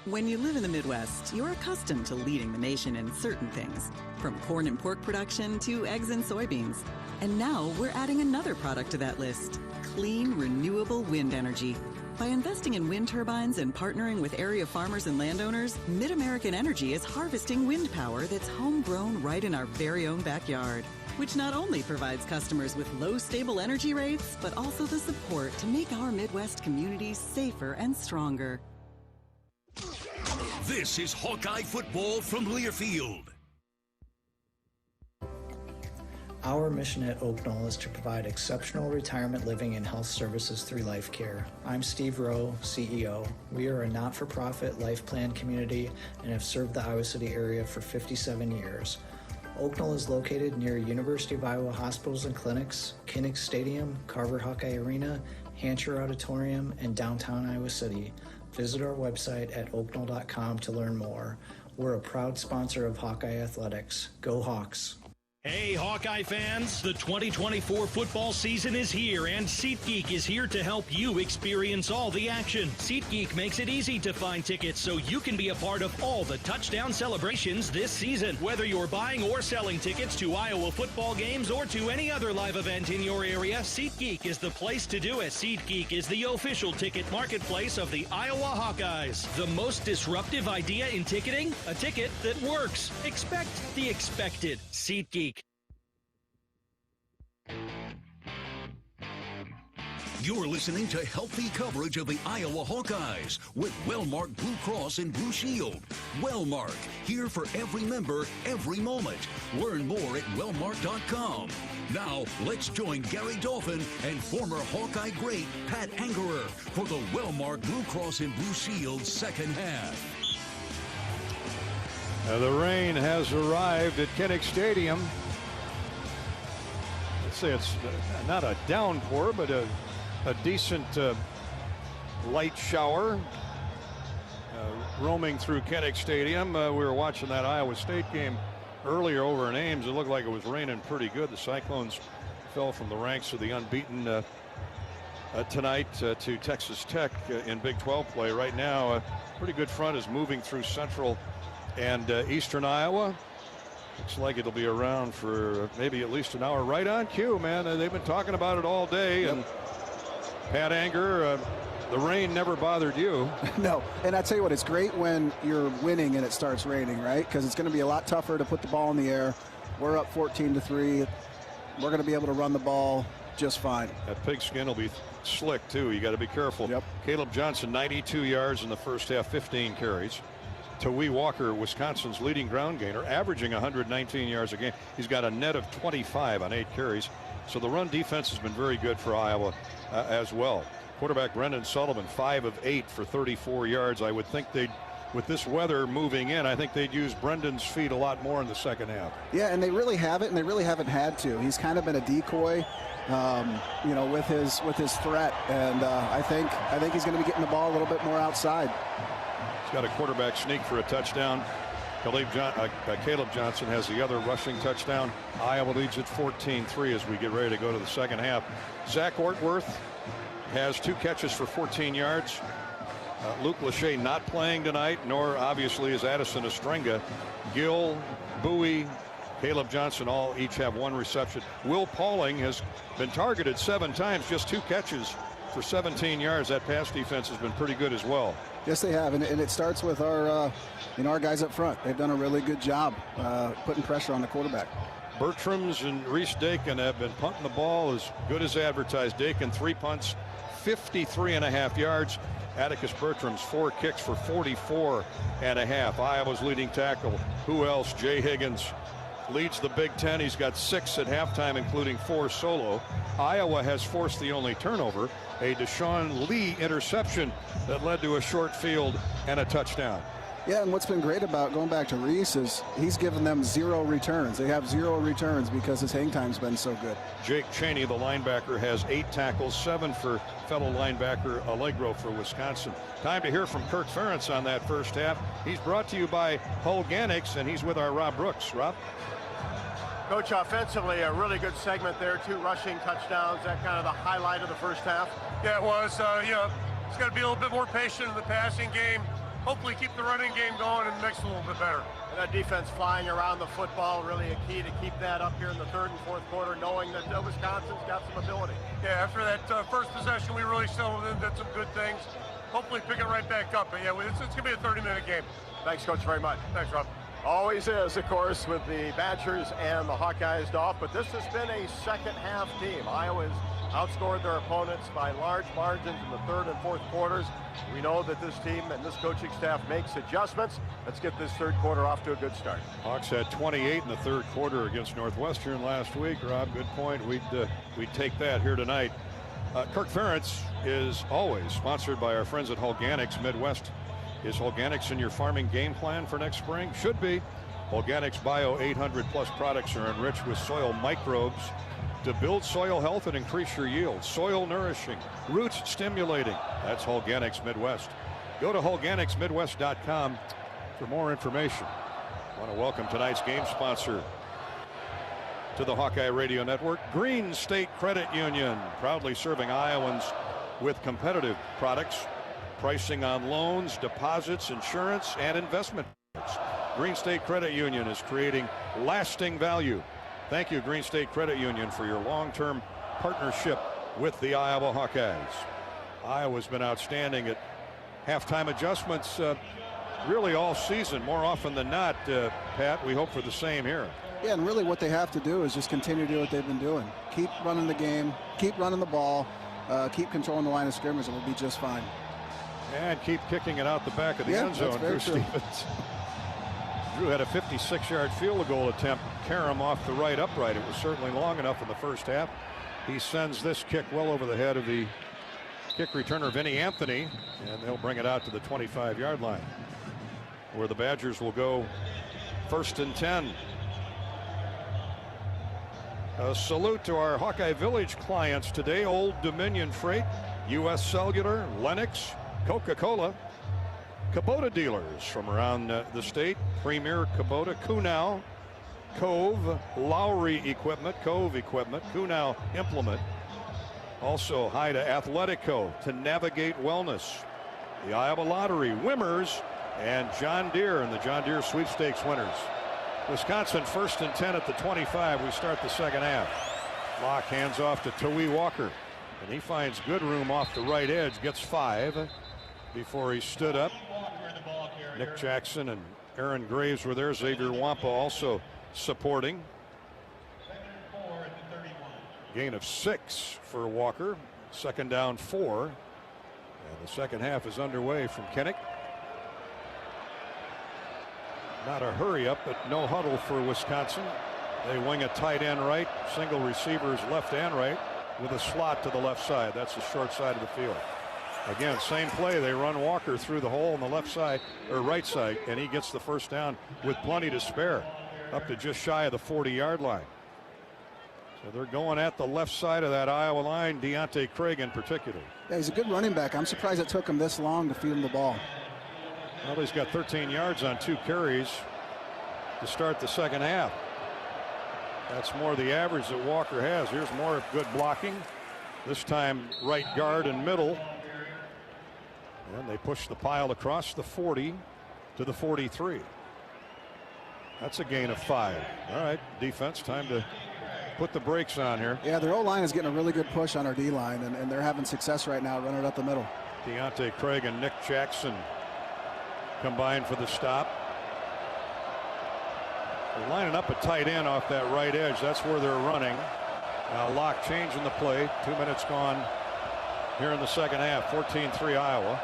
When you live in the Midwest, you're accustomed to leading the nation in certain things, from corn and pork production to eggs and soybeans. And now we're adding another product to that list, clean, renewable wind energy. By investing in wind turbines and partnering with area farmers and landowners, Mid-American Energy is harvesting wind power that's homegrown right in our very own backyard, which not only provides customers with low, stable energy rates, but also the support to make our Midwest communities safer and stronger. This is Hawkeye football from Learfield. Our mission at Oak Knoll is to provide exceptional retirement living and health services through life care. I'm Steve Rowe, CEO. We are a not-for-profit life plan community and have served the Iowa City area for 57 years. Oak Knoll is located near University of Iowa hospitals and clinics, Kinnick Stadium, Carver Hawkeye Arena, Hancher Auditorium, and downtown Iowa City. Visit our website at oakknoll.com to learn more. We're a proud sponsor of Hawkeye Athletics. Go Hawks! Hey, Hawkeye fans, the 2024 football season is here, and SeatGeek is here to help you experience all the action. SeatGeek makes it easy to find tickets so you can be a part of all the touchdown celebrations this season. Whether you're buying or selling tickets to Iowa football games or to any other live event in your area, SeatGeek is the place to do it. SeatGeek is the official ticket marketplace of the Iowa Hawkeyes. The most disruptive idea in ticketing? A ticket that works. Expect the expected. SeatGeek. You're listening to healthy coverage of the Iowa Hawkeyes with Wellmark Blue Cross and Blue Shield. Wellmark, here for every member, every moment. Learn more at wellmark.com. Now, let's join Gary Dolphin and former Hawkeye great Pat Angerer for the Wellmark Blue Cross and Blue Shield second half. The rain has arrived at Kinnick Stadium. Let's say it's not a downpour, but a decent light shower roaming through Kinnick Stadium. We were watching that Iowa State game earlier over in Ames. It looked like it was raining pretty good. The Cyclones fell from the ranks of the unbeaten tonight to Texas Tech in Big 12 play. Right now, a pretty good front is moving through central and eastern Iowa. Looks like it'll be around for maybe at least an hour. Right on cue, man. They've been talking about it all day. Yep. And Pat Anger, the rain never bothered you. No, and I tell you what, it's great when you're winning and it starts raining, right? Because it's going to be a lot tougher to put the ball in the air. We're up 14-3. We're going to be able to run the ball just fine. That pigskin will be slick, too. You got to be careful. Yep. Caleb Johnson, 92 yards in the first half, 15 carries. Tawee Walker, Wisconsin's leading ground gainer, averaging 119 yards a game. He's got a net of 25 on 8 carries. So the run defense has been very good for Iowa as well. Quarterback Brendan Sullivan, 5 of 8 for 34 yards. I would think they'd, with this weather moving in, I think they'd use Brendan's feet a lot more in the second half. Yeah, and they really haven't, and they really haven't had to. He's kind of been a decoy, you know, with his threat, and I think he's going to be getting the ball a little bit more outside. He's got a quarterback sneak for a touchdown. Caleb Johnson has the other rushing touchdown. Iowa leads at 14-3 as we get ready to go to the second half. Zach Ortworth has 2 catches for 14 yards. Luke Lachey not playing tonight, nor obviously is Addison Estrenga. Gill, Bowie, Caleb Johnson all each have 1 reception. Will Pauling has been targeted 7 times, just 2 catches for 17 yards. That pass defense has been pretty good as well. Yes, they have, and it starts with our guys up front. They've done a really good job putting pressure on the quarterback. Bertrams and Reese Dakin have been punting the ball as good as advertised. Dakin 3 punts, 53.5 yards. Atticus Bertrams 4 kicks for 44.5. Iowa's leading tackle. Who else? Jay Higgins leads the Big Ten. He's got 6 at halftime, including 4 solo. Iowa has forced the only turnover, a Deshaun Lee interception that led to a short field and a touchdown. Yeah, and what's been great about going back to Reese is he's given them 0 returns. They have 0 returns because his hang time's been so good. Jake Cheney, the linebacker, has 8 tackles, 7 for fellow linebacker Allegro for Wisconsin. Time to hear from Kirk Ferentz on that first half. He's brought to you by Holganics, and he's with our Rob Brooks. Rob? Coach, offensively, a really good segment there. 2 rushing touchdowns. That kind of the highlight of the first half. Yeah, it was. You know, it's got to be a little bit more patient in the passing game. Hopefully keep the running game going and mix a little bit better. And that defense flying around the football, really a key to keep that up here in the 3rd and 4th quarter, knowing that Wisconsin's got some ability. Yeah, after that first possession, we really settled in, did some good things. Hopefully pick it right back up. But yeah, it's going to be a 30-minute game. Thanks, Coach, very much. Thanks, Rob. Always is, of course, with the Badgers and the Hawkeyes, Dolph, but this has been a second-half team. Iowa's outscored their opponents by large margins in the 3rd and 4th quarters. We know that this team and this coaching staff makes adjustments. Let's get this 3rd quarter off to a good start. Hawks had 28 in the 3rd quarter against Northwestern last week. Rob, good point. We'd take that here tonight. Kirk Ferentz is always sponsored by our friends at Holganics Midwest. Is Holganics in your farming game plan for next spring? Should be. Holganics Bio 800+ products are enriched with soil microbes to build soil health and increase your yield. Soil nourishing, roots stimulating. That's Holganics Midwest. Go to HolganicsMidwest.com for more information. I want to welcome tonight's game sponsor, to the Hawkeye Radio Network. Green State Credit Union, proudly serving Iowans with competitive products, pricing on loans, deposits, insurance, and investment. Green State Credit Union is creating lasting value. Thank you, Green State Credit Union, for your long-term partnership with the Iowa Hawkeyes. Iowa's been outstanding at halftime adjustments really all season, more often than not, Pat. We hope for the same here. Yeah, and really what they have to do is just continue to do what they've been doing. Keep running the game, keep running the ball, keep controlling the line of scrimmage, and we'll be just fine. And keep kicking it out the back of the end zone. Drew Stevens. Drew had a 56-yard field goal attempt, Karam off the right upright. It was certainly long enough in the first half. He sends this kick well over the head of the kick returner, Vinny Anthony, and they'll bring it out to the 25-yard line, where the Badgers will go 1st and 10. A salute to our Hawkeye Village clients today: Old Dominion Freight, U.S. Cellular, Lennox, Coca-Cola, Kubota dealers from around the state, Premier Kubota, Kunow, Cove, Lowry Equipment, Cove Equipment, Kunow Implement. Also hi to Athletico, to Navigate Wellness, the Iowa Lottery, Wimmers, and John Deere, and the John Deere sweepstakes winners. Wisconsin 1st and 10 at the 25. We start the second half. Locke hands off to Tawee Walker, and he finds good room off the right edge, gets 5 before he stood up. Nick Jackson and Aaron Graves were there. Xavier Wampa also supporting. Gain of 6 for Walker. 2nd down 4. And the second half is underway from Kinnick. Not a hurry up, but no huddle for Wisconsin. They wing a tight end right, single receivers left and right, with a slot to the left side. That's the short side of the field. Again, same play. They run Walker through the hole on the left side, or right side, and he gets the first down with plenty to spare, up to just shy of the 40-yard line. So they're going at the left side of that Iowa line, Deontay Craig in particular. Yeah, he's a good running back. I'm surprised it took him this long to feed him the ball. Well, he's got 13 yards on 2 carries to start the second half. That's more the average that Walker has. Here's more good blocking. This time right guard and middle. And they push the pile across the 40 to the 43. That's a gain of 5. All right, defense, time to put the brakes on here. Yeah, their O-line is getting a really good push on our D-line, and they're having success right now running it up the middle. Deontay Craig and Nick Jackson combined for the stop. They're lining up a tight end off that right edge. That's where they're running. Now Locke changing the play. 2 minutes gone here in the second half. 14-3 Iowa.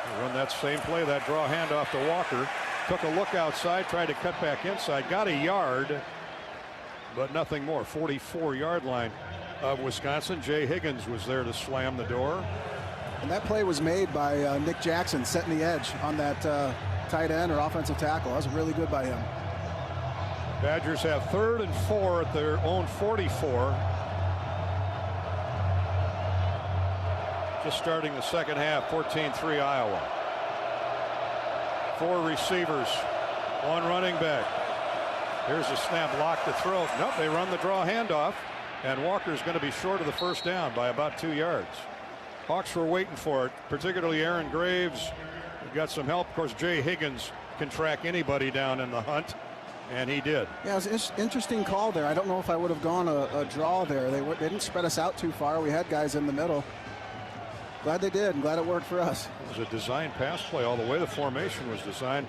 They run that same play, that draw handoff to Walker. Took a look outside, tried to cut back inside, got a yard, but nothing more. 44-yard line of Wisconsin. Jay Higgins was there to slam the door. And that play was made by Nick Jackson, setting the edge on that tight end or offensive tackle. That was really good by him. Badgers have 3rd and 4 at their own 44. Just starting the second half, 14-3 Iowa. 4 receivers, 1 running back. Here's a snap, Lock to throw. Nope, they run the draw handoff, and Walker's going to be short of the first down by about 2 yards. Hawks were waiting for it, particularly Aaron Graves. He got some help. Of course, Jay Higgins can track anybody down in the hunt, and he did. Yeah, it was an interesting call there. I don't know if I would have gone a draw there. They didn't spread us out too far. We had guys in the middle. Glad they did, and glad it worked for us. It was a design pass play all the way. The formation was designed.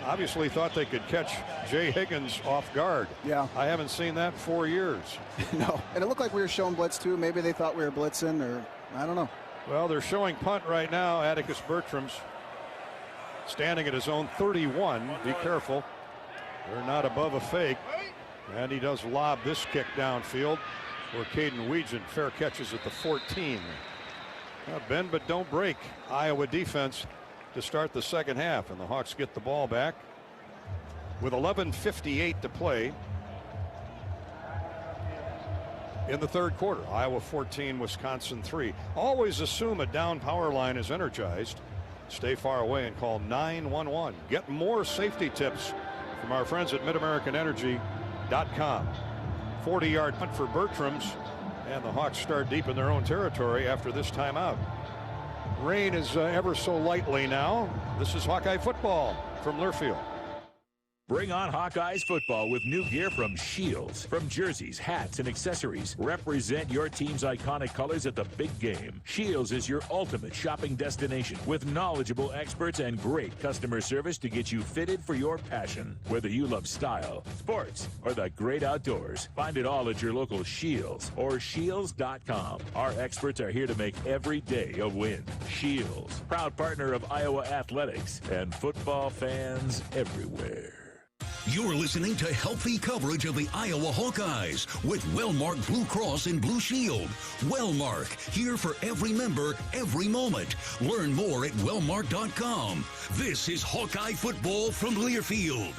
Obviously thought they could catch Jay Higgins off guard. Yeah. I haven't seen that in 4 years. No, and it looked like we were showing blitz too. Maybe they thought we were blitzing, or I don't know. Well, they're showing punt right now. Atticus Bertram's standing at his own 31. Be careful. They're not above a fake. And he does lob this kick downfield where Caden Weegan fair catches at the 14. Bend but don't break. Iowa defense to start the second half, and the Hawks get the ball back with 11:58 to play in the third quarter. Iowa 14, Wisconsin 3. Always assume a down power line is energized. Stay far away and call 911. Get more safety tips from our friends at MidAmericanEnergy.com. 40-yard punt for Bertram's, and the Hawks start deep in their own territory after this timeout. Rain is ever so lightly now. This is Hawkeye football from Learfield. Bring on Hawkeyes football with new gear from Shields. From jerseys, hats, and accessories, represent your team's iconic colors at the big game. Shields is your ultimate shopping destination with knowledgeable experts and great customer service to get you fitted for your passion. Whether you love style, sports, or the great outdoors, find it all at your local Shields or Shields.com. Our experts are here to make every day a win. Shields, proud partner of Iowa Athletics and football fans everywhere. You're listening to healthy coverage of the Iowa Hawkeyes with Wellmark Blue Cross and Blue Shield. Wellmark, here for every member, every moment. Learn more at wellmark.com. This is Hawkeye football from Learfield.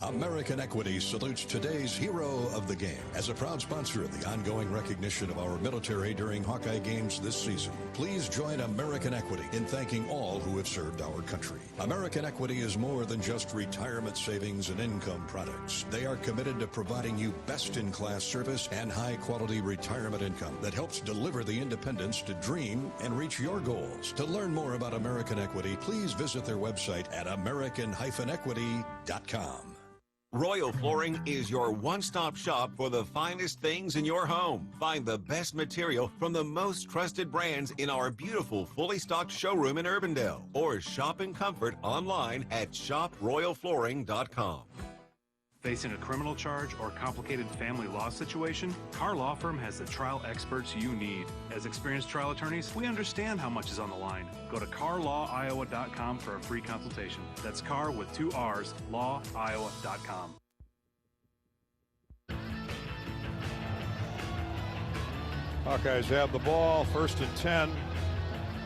American Equity salutes today's hero of the game. As a proud sponsor of the ongoing recognition of our military during Hawkeye games this season, please join American Equity in thanking all who have served our country. American Equity is more than just retirement savings and income products. They are committed to providing you best-in-class service and high-quality retirement income that helps deliver the independence to dream and reach your goals. To learn more about American Equity, please visit their website at american-equity.com. Royal Flooring is your one-stop shop for the finest things in your home. Find the best material from the most trusted brands in our beautiful, fully stocked showroom in Urbandale. Or shop in comfort online at shoproyalflooring.com. Facing a criminal charge or complicated family law situation, Carr Law Firm has the trial experts you need. As experienced trial attorneys, we understand how much is on the line. Go to carlawiowa.com for a free consultation. That's Carr with 2 R's, lawiowa.com. Hawkeyes have the ball, 1st and 10.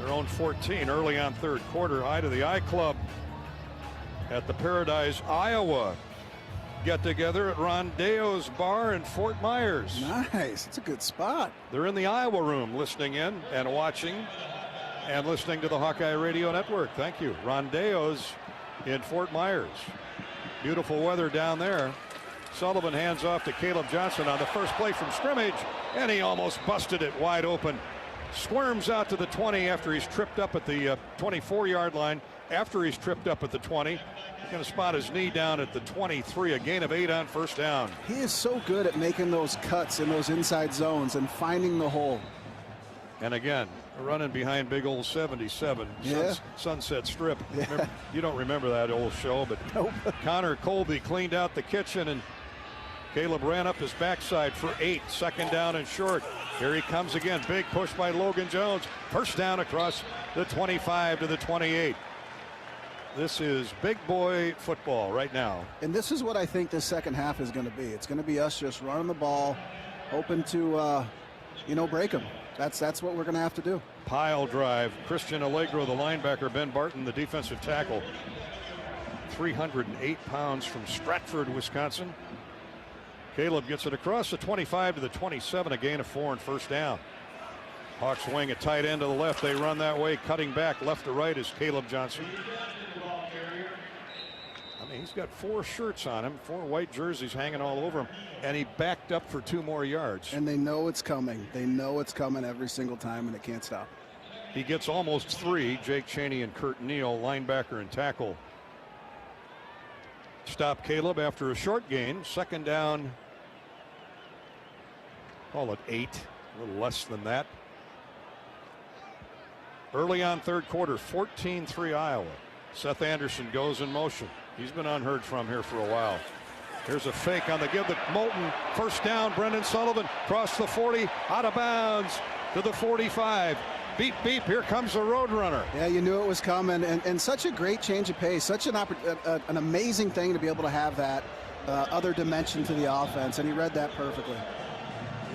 Their own 14 early on third quarter. Eye to the Eye Club at the Paradise, Iowa. Get together at Rondeo's Bar in Fort Myers. Nice. It's a good spot. They're in the Iowa room listening in and watching and listening to the Hawkeye Radio Network. Thank you. Rondeo's in Fort Myers. Beautiful weather down there. Sullivan hands off to Caleb Johnson on the first play from scrimmage, and he almost busted it wide open. Squirms out to the 20 after he's tripped up at the 24-yard line. After he's tripped up at the 20, he's going to spot his knee down at the 23, a gain of 8 on first down. He is so good at making those cuts in those inside zones and finding the hole. And again, running behind big old 77, yeah. Sunset Strip. Yeah. You don't remember that old show, but nope. Connor Colby cleaned out the kitchen, and Caleb ran up his backside for 8, 2nd down and short. Here he comes again, big push by Logan Jones. First down across the 25 to the 28. This is big boy football right now. And this is what I think the second half is going to be. It's going to be us just running the ball, hoping to, break them. That's what we're going to have to do. Pile drive. Christian Allegro, the linebacker. Ben Barton, the defensive tackle. 308 pounds from Stratford, Wisconsin. Caleb gets it across the 25 to the 27, a gain of 4 and first down. Hawks wing a tight end to the left. They run that way. Cutting back left to right is Caleb Johnson. He's got 4 shirts on him, 4 white jerseys hanging all over him, and he backed up for 2 more yards. And they know it's coming. They know it's coming every single time, and they can't stop. He gets almost 3. Jake Cheney and Kurt Neal, linebacker and tackle, stop Caleb after a short gain. 2nd down, call it 8, a little less than that. Early on third quarter, 14-3 Iowa. Seth Anderson goes in motion. He's been unheard from here for a while. Here's a fake on the give to Moulton. First down, Brendan Sullivan cross the 40, out of bounds to the 45. Beep, beep, here comes the Roadrunner. Yeah, you knew it was coming, and such a great change of pace, such an amazing thing to be able to have that other dimension to the offense, and he read that perfectly.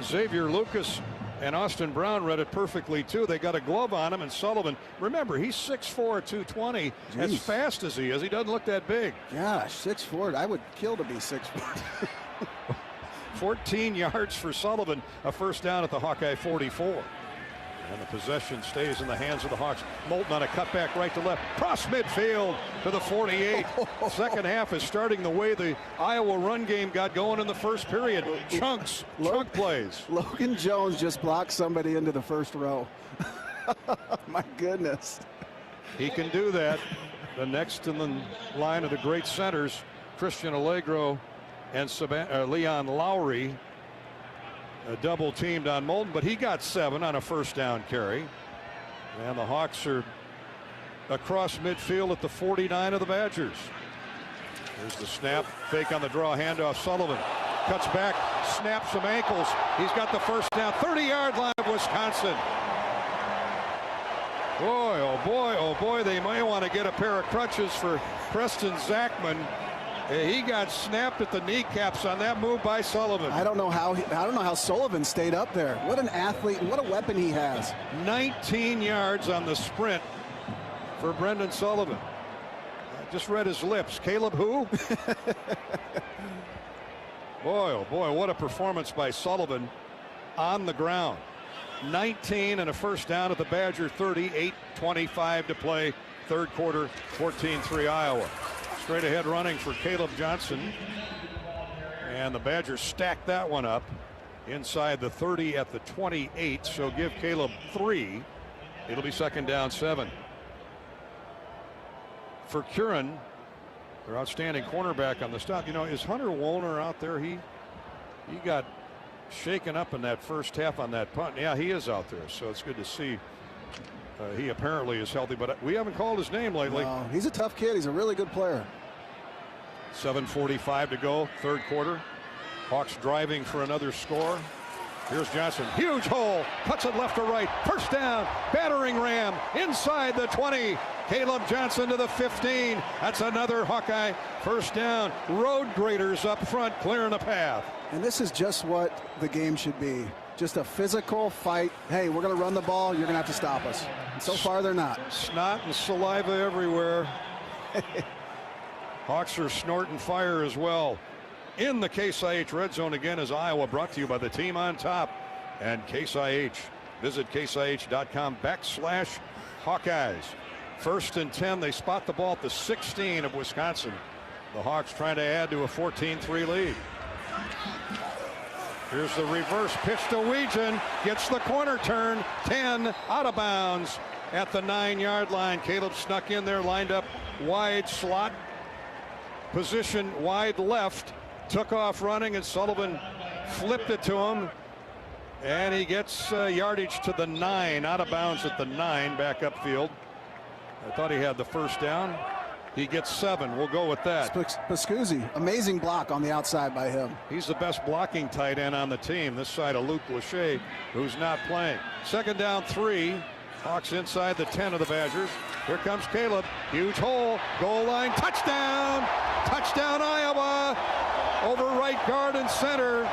Xavier Lucas and Austin Brown read it perfectly too. They got a glove on him, and Sullivan, remember, he's 6'4", 220. Jeez. As fast as he is, he doesn't look that big. Gosh, 6'4", I would kill to be 6'4". 14 yards for Sullivan, a first down at the Hawkeye 44. And the possession stays in the hands of the Hawks. Moulton on a cutback right to left. Cross midfield to the 48. Second half is starting the way the Iowa run game got going in the first period. Chunk plays. Logan Jones just blocked somebody into the first row. My goodness. He can do that. The next in the line of the great centers, Christian Allegro and Leon Lowry, double teamed on Moulton, but he got 7 on a first down carry. And the Hawks are across midfield at the 49 of the Badgers. Here's the snap, fake on the draw, handoff. Sullivan cuts back, snaps some ankles. He's got the first down, 30-yard line of Wisconsin. Boy, oh boy, oh boy, they might want to get a pair of crutches for Preston Zachman. He got snapped at the kneecaps on that move by Sullivan. I don't know how Sullivan stayed up there. What an athlete and what a weapon he has. 19 yards on the sprint for Brendan Sullivan. I just read his lips. Caleb who? Boy, oh boy, what a performance by Sullivan on the ground. 19 and a first down at the Badger 30, 8:25 to play. Third quarter, 14-3 Iowa. Straight ahead running for Caleb Johnson. And the Badgers stacked that one up inside the 30 at the 28. So give Caleb 3. It'll be second down 7. For Curran, their outstanding cornerback on the stop. You know, is Hunter Wollner out there? He got shaken up in that first half on that punt. Yeah, he is out there. So it's good to see. He apparently is healthy, but we haven't called his name lately. No, he's a tough kid. He's a really good player. 7:45 to go, third quarter. Hawks driving for another score. Here's Johnson. Huge hole. Cuts it left to right. First down. Battering ram inside the 20. Caleb Johnson to the 15. That's another Hawkeye first down. Road graders up front clearing the path. And this is just what the game should be. Just a physical fight. Hey, we're going to run the ball. You're going to have to stop us. And so far, they're not. Snot and saliva everywhere. Hawks are snorting fire as well. In the Case IH red zone again is Iowa, brought to you by the team on top and Case IH. Visit caseih.com/Hawkeyes. First and 10. They spot the ball at the 16 of Wisconsin. The Hawks trying to add to a 14-3 lead. Here's the reverse pitch to Weegan. Gets the corner turn. 10 out of bounds at the 9-yard line. Caleb snuck in there, lined up wide slot position, wide left. Took off running, and Sullivan flipped it to him. And he gets yardage to the 9. Out of bounds at the 9, back upfield. I thought he had the first down. He gets 7. We'll go with that. Pascuzzi, amazing block on the outside by him. He's the best blocking tight end on the team. This side of Luke Lachey, who's not playing. Second down 3. Hawks inside the 10 of the Badgers. Here comes Caleb. Huge hole. Goal line. Touchdown. Touchdown Iowa. Over right guard and center.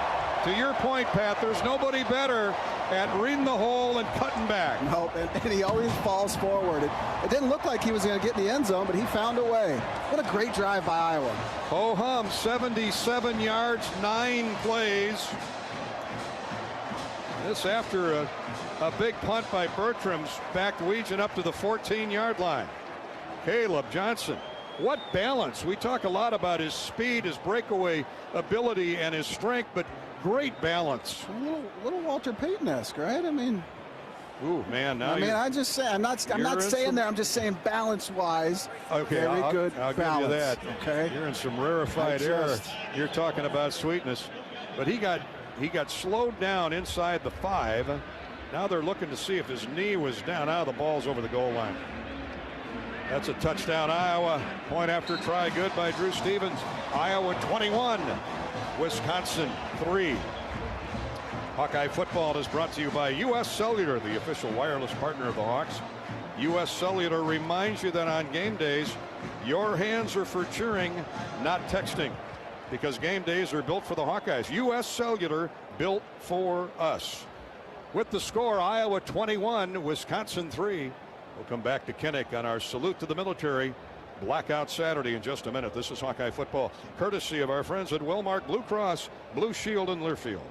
To your point, Pat, there's nobody better at reading the hole and cutting back. No, and he always falls forward. It didn't look like he was going to get in the end zone, but he found a way. What a great drive by Iowa. Ho hum, 77 yards, 9 plays. This after a big punt by Bertram's backed Weegan up to the 14-yard line. Caleb Johnson. What balance. We talk a lot about his speed, his breakaway ability, and his strength, but great balance. A little Walter Payton-esque, right? I mean, ooh, man. Now I just say I'm not saying that. I'm just saying balance-wise. Okay, very good I'll balance. give you that. Okay, you're in some rarefied air. You're talking about sweetness, but he got slowed down inside the 5. Now they're looking to see if his knee was down. Now the ball's over the goal line. That's a touchdown, Iowa. Point after try, good by Drew Stevens. Iowa 21, Wisconsin 3. Hawkeye football is brought to you by U.S. Cellular, the official wireless partner of the Hawks. U.S. Cellular reminds you that on game days, your hands are for cheering, not texting, because game days are built for the Hawkeyes. U.S. Cellular, built for us. With the score, Iowa 21, Wisconsin 3. We'll come back to Kinnick on our salute to the military blackout Saturday in just a minute. This is Hawkeye football, courtesy of our friends at Wellmark Blue Cross Blue Shield in Learfield.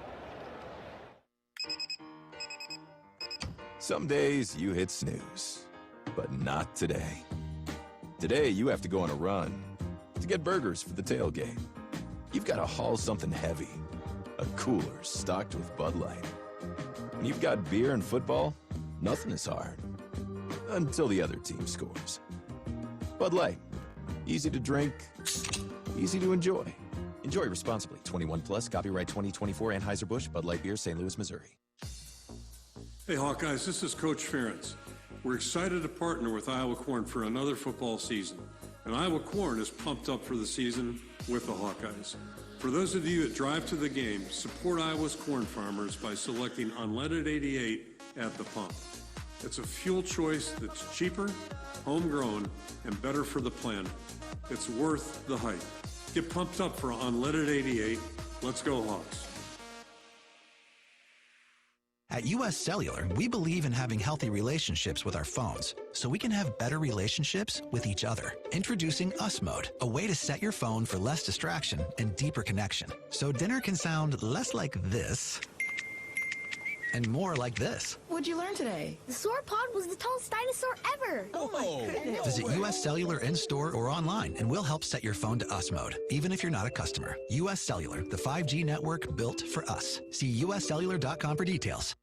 Some days you hit snooze, but not today. Today you have to go on a run to get burgers for the tailgate. You've got to haul something heavy, a cooler stocked with Bud Light. When you've got beer and football, nothing is hard. Until the other team scores. Bud Light. Easy to drink, easy to enjoy. Enjoy responsibly. 21 plus. Copyright 2024 Anheuser-Busch, Bud Light Beer, St. Louis, Missouri. Hey Hawkeyes, this is Coach Ferentz. We're excited to partner with Iowa Corn for another football season. And Iowa Corn is pumped up for the season with the Hawkeyes. For those of you that drive to the game, support Iowa's corn farmers by selecting unleaded 88 at the pump. It's a fuel choice that's cheaper, homegrown, and better for the planet. It's worth the hype. Get pumped up for unleaded 88. Let's go Hawks. At U.S. Cellular, we believe in having healthy relationships with our phones, so we can have better relationships with each other. Introducing Us Mode, a way to set your phone for less distraction and deeper connection. So dinner can sound less like this and more like this. What'd you learn today? The sauropod was the tallest dinosaur ever. Oh my goodness. Visit U.S. Cellular in-store or online, and we'll help set your phone to Us Mode, even if you're not a customer. U.S. Cellular, the 5G network built for us. See uscellular.com for details.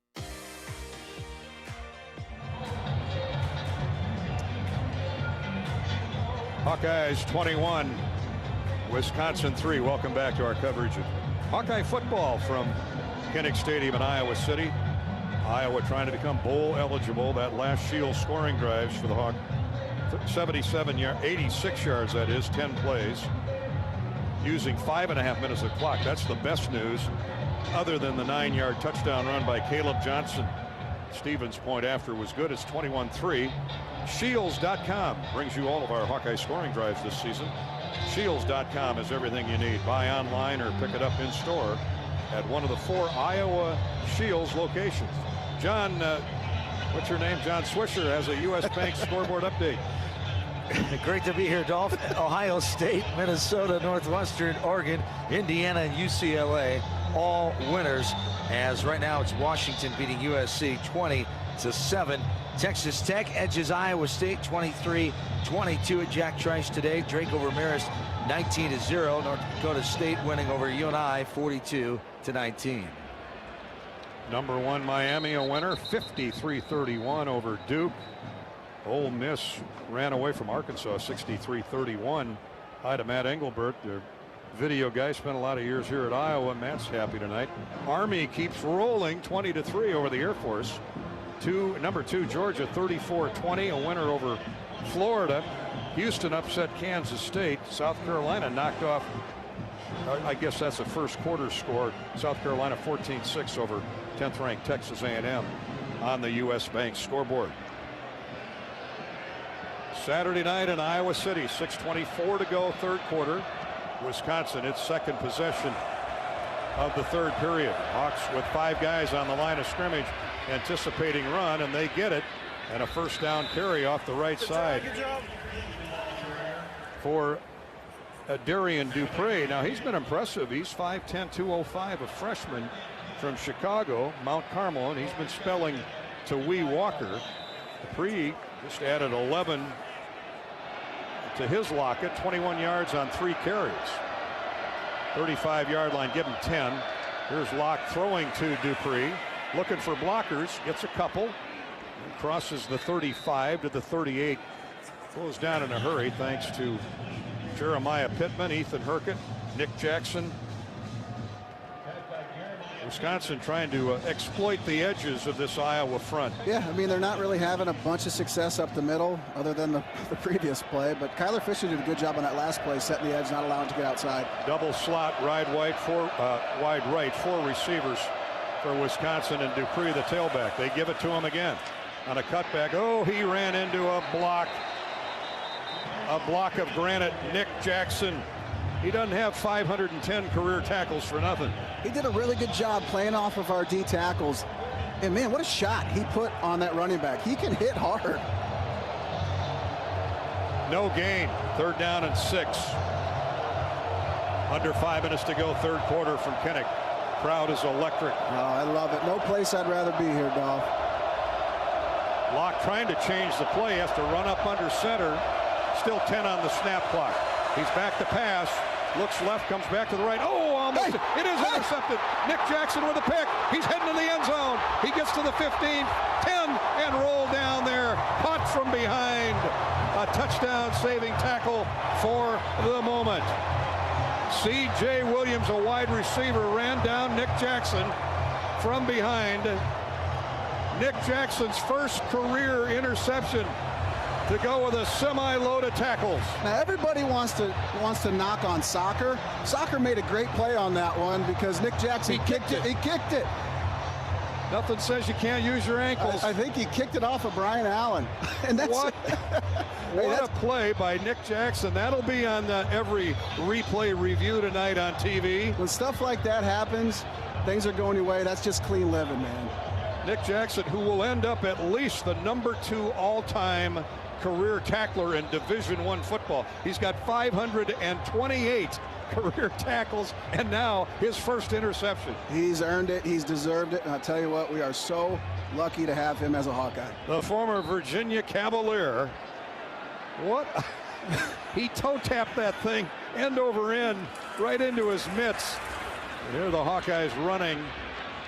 Hawkeyes 21, Wisconsin 3. Welcome back to our coverage of Hawkeye football from Kinnick Stadium in Iowa City. Iowa trying to become bowl eligible. That last Shield scoring drives for the Hawk, 86 yards, that is, 10 plays, using 5.5 minutes of clock. That's the best news, other than the 9-yard touchdown run by Caleb Johnson. Stevens' point after was good. It's 21-3. Shields.com brings you all of our Hawkeye scoring drives this season. Shields.com is everything you need. Buy online or pick it up in store at one of the 4 Iowa Shields locations. John, what's your name? John Swisher has a U.S. Bank scoreboard update. Great to be here, Dolph. Ohio State, Minnesota, Northwestern, Oregon, Indiana, and UCLA, all winners. As right now it's Washington beating USC 20-7. Texas Tech edges Iowa State 23-22 at Jack Trice today. Draco Ramirez 19-0. North Dakota State winning over UNI 42-19. Number 1 Miami a winner, 53-31 over Duke. Ole Miss ran away from Arkansas 63-31. Hi to Matt Engelbert, their video guy, spent a lot of years here at Iowa. Matt's happy tonight. Army keeps rolling 20-3 over the Air Force. Number 2 Georgia 34-20, a winner over Florida. Houston upset Kansas State. South Carolina knocked off, I guess that's a first quarter score. South Carolina 14-6 over 10th ranked Texas A&M on the U.S. Bank scoreboard. Saturday night in Iowa City, 6:24 to go, third quarter. Wisconsin, its second possession of the third period. Hawks with 5 guys on the line of scrimmage, anticipating run, and they get it, and a first down carry off the right side for Darian Dupree. Now he's been impressive. He's 5'10", 205, a freshman from Chicago, Mount Carmel, and he's been spelling to Wee Walker. Dupree just added 11 to his locket, 21 yards on 3 carries. 35-yard line, give him 10. Here's Locke throwing to Dupree, looking for blockers, gets a couple, and crosses the 35 to the 38. Goes down in a hurry thanks to Jeremiah Pittman, Ethan Herkett, Nick Jackson. Wisconsin trying to exploit the edges of this Iowa front. Yeah, I mean, they're not really having a bunch of success up the middle other than the previous play, but Kyler Fisher did a good job on that last play, setting the edge, not allowing to get outside. Double slot, wide right, 4 receivers for Wisconsin, and Dupree, the tailback. They give it to him again on a cutback. Oh, he ran into a block of granite. Nick Jackson. He doesn't have 510 career tackles for nothing. He did a really good job playing off of our D tackles. And man, what a shot he put on that running back. He can hit hard. No gain. 3rd down and 6. Under 5 minutes to go, third quarter from Kinnick. Crowd is electric. Oh, I love it. No place I'd rather be here, Dolph. Locke trying to change the play, has to run up under center. Still 10 on the snap clock. He's back to pass. Looks left, comes back to the right. Oh, almost. It is intercepted. Nick Jackson with a pick. He's heading to the end zone. He gets to the 15, 10, and rolled down there. Caught from behind. A touchdown-saving tackle for the moment. C.J. Williams, a wide receiver, ran down Nick Jackson from behind. Nick Jackson's first career interception to go with a semi-load of tackles. Now everybody wants to knock on Soccer. Soccer made a great play on that one because Nick Jackson kicked it. He kicked it. Nothing says you can't use your ankles. I think he kicked it off of Brian Allen. And that's what a play by Nick Jackson. That'll be on every replay review tonight on TV. When stuff like that happens, things are going your way. That's just clean living, man. Nick Jackson, who will end up at least the #2 all-time career tackler in Division I football. He's got 528 career tackles, and now his first interception. He's earned it. He's deserved it. And I'll tell you what, we are so lucky to have him as a Hawkeye. The former Virginia Cavalier. What? He toe-tapped that thing end over end right into his mitts. And here the Hawkeyes running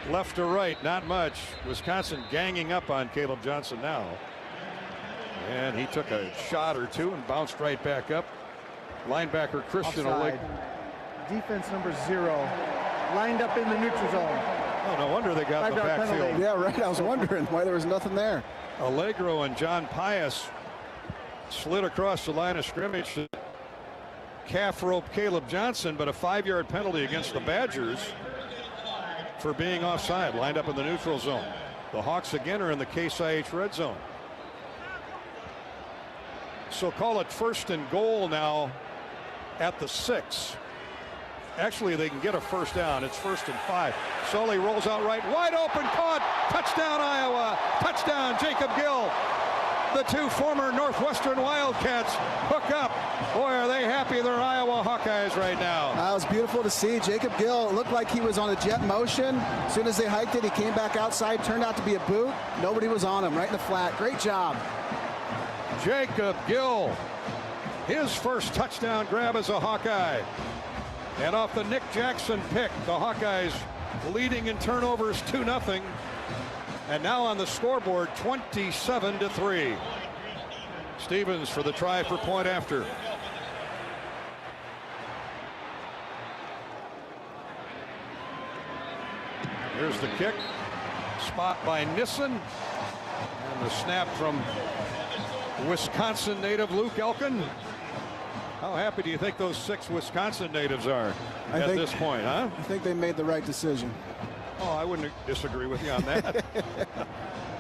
left to right, not much. Wisconsin ganging up on Caleb Johnson now. And he took a shot or two and bounced right back up. Linebacker Christian Oleg. Defense number 0, lined up in the neutral zone. Oh, no wonder they got the backfield. Penalty. Yeah, right. I was wondering why there was nothing there. Allegro and John Pius slid across the line of scrimmage to calf rope Caleb Johnson, but a 5-yard penalty against the Badgers for being offside, lined up in the neutral zone. The Hawks again are in the Case IH red zone. So call it 1st and goal now at the 6. Actually, they can get a first down. It's 1st and 5. Sully rolls out right, wide open, caught. Touchdown, Iowa. Touchdown, Jacob Gill. The two former Northwestern Wildcats hook up. Boy, are they happy they're Iowa Hawkeyes right now. That was beautiful to see. Jacob Gill, it looked like he was on a jet motion. As soon as they hiked it, he came back outside. Turned out to be a boot. Nobody was on him, right in the flat. Great job. Jacob Gill, his first touchdown grab as a Hawkeye. And off the Nick Jackson pick, the Hawkeyes leading in turnovers 2-0. And now on the scoreboard, 27-3. Stevens for the try for point after. Here's the kick. Spot by Nissen. And the snap from Wisconsin native Luke Elkin. How happy do you think those 6 Wisconsin natives are at this point, huh? I think they made the right decision. Oh, I wouldn't disagree with you on that.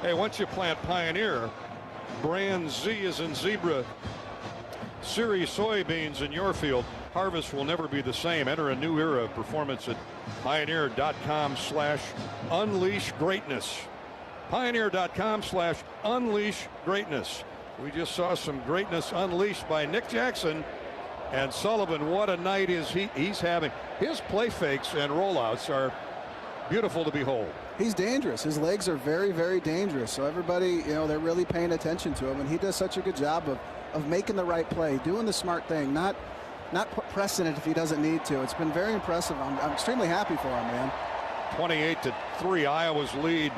Hey, once you plant Pioneer, brand Z is in zebra, series soybeans in your field, harvest will never be the same. Enter a new era of performance at Pioneer.com/unleash greatness. Pioneer.com/unleash greatness. We just saw some greatness unleashed by Nick Jackson. And Sullivan, what a night he's having. His play fakes and rollouts are beautiful to behold. He's dangerous. His legs are very, very dangerous. So everybody, they're really paying attention to him. And he does such a good job of making the right play, doing the smart thing, not pressing it if he doesn't need to. It's been very impressive. I'm extremely happy for him, man. 28-3, Iowa's lead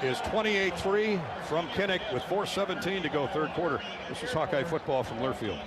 is 28-3 from Kinnick with 4:17 to go third quarter. This is Hawkeye football from Learfield.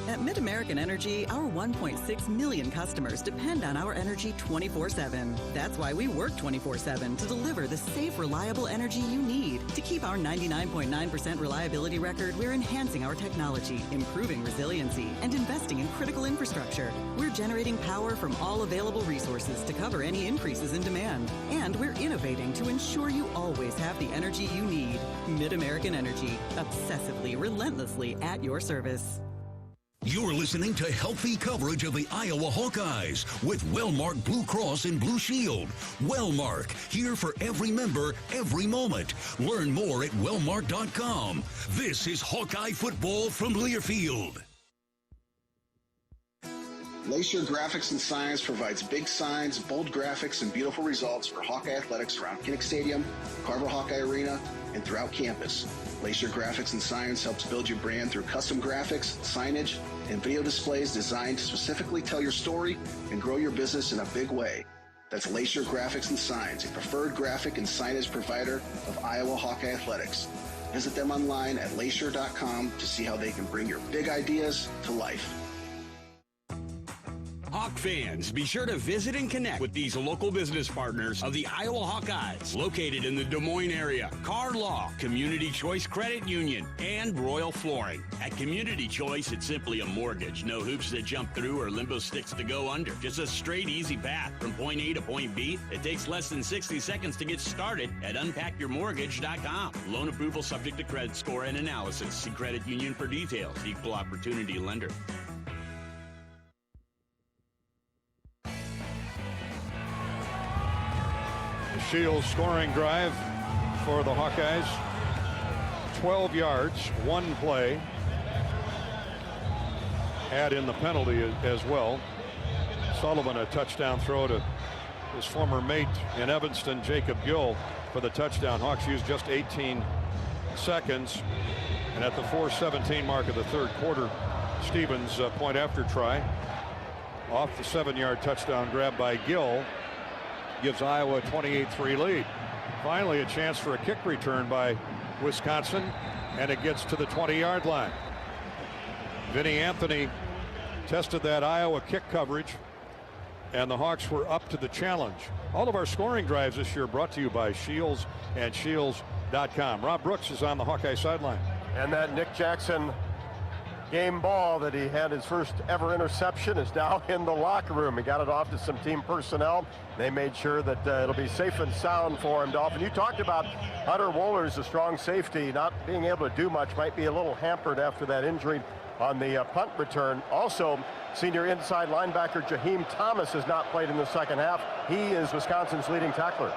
At MidAmerican Energy, our 1.6 million customers depend on our energy 24/7. That's why we work 24/7 to deliver the safe, reliable energy you need. To keep our 99.9% reliability record, we're enhancing our technology, improving resiliency, and investing in critical infrastructure. We're generating power from all available resources to cover any increases in demand. And we're innovating to ensure you always have the energy you need. MidAmerican Energy, obsessively, relentlessly at your service. You're listening to healthy coverage of the Iowa Hawkeyes with Wellmark Blue Cross and Blue Shield. Wellmark, here for every member, every moment. Learn more at wellmark.com. This is Hawkeye football from Learfield. Glacier Graphics and Signs provides big signs, bold graphics, and beautiful results for Hawkeye athletics around Kinnick Stadium, Carver Hawkeye Arena, and throughout campus. Glacier Graphics and Signs helps build your brand through custom graphics, signage, and video displays designed to specifically tell your story and grow your business in a big way. That's Glacier Graphics and Signs, a preferred graphic and signage provider of Iowa Hawkeye athletics. Visit them online at glacier.com to see how they can bring your big ideas to life. Hawk fans, be sure to visit and connect with these local business partners of the Iowa Hawkeyes, located in the Des Moines area. Car Law, Community Choice Credit Union, and Royal Flooring. At Community Choice, it's simply a mortgage. No hoops to jump through or limbo sticks to go under. Just a straight, easy path from point A to point B. It takes less than 60 seconds to get started at unpackyourmortgage.com. Loan approval subject to credit score and analysis. See Credit Union for details. Equal opportunity lender. Shields scoring drive for the Hawkeyes. 12 yards, one play. Add in the penalty as well. Sullivan a touchdown throw to his former mate in Evanston, Jacob Gill, for the touchdown. Hawks used just 18 seconds. And at the 4:17 mark of the third quarter, Stevens point after try off the 7-yard touchdown grab by Gill gives Iowa a 28-3 lead. Finally, a chance for a kick return by Wisconsin, and it gets to the 20-yard line. Vinny Anthony tested that Iowa kick coverage, and the Hawks were up to the challenge. All of our scoring drives this year brought to you by Shields and Shields.com. Rob Brooks is on the Hawkeye sideline. And that Nick Jackson game ball that he had his first ever interception is now in the locker room. He got it off to some team personnel. They made sure that it'll be safe and sound for him, Dolphin. You talked about Hunter Wohlers, a strong safety, not being able to do much, might be a little hampered after that injury on the punt return. Also, senior inside linebacker Jaheim Thomas has not played in the second half. He is Wisconsin's leading tackler.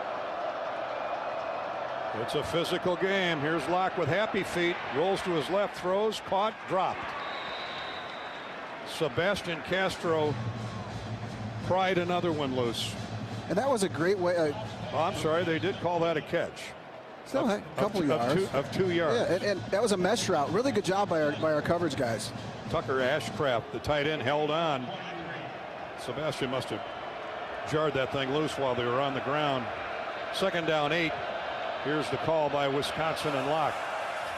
It's a physical game. Here's Locke with happy feet, rolls to his left, throws, caught, dropped. Sebastian Castro pried another one loose. And that was a great way. Oh, I'm sorry, they did call that a catch. Still a couple yards. Of 2 yards. Yeah, and that was a mesh route. Really good job by our coverage guys. Tucker Ashcraft, the tight end, held on. Sebastian must have jarred that thing loose while they were on the ground. 2nd down 8. Here's the call by Wisconsin and Locke.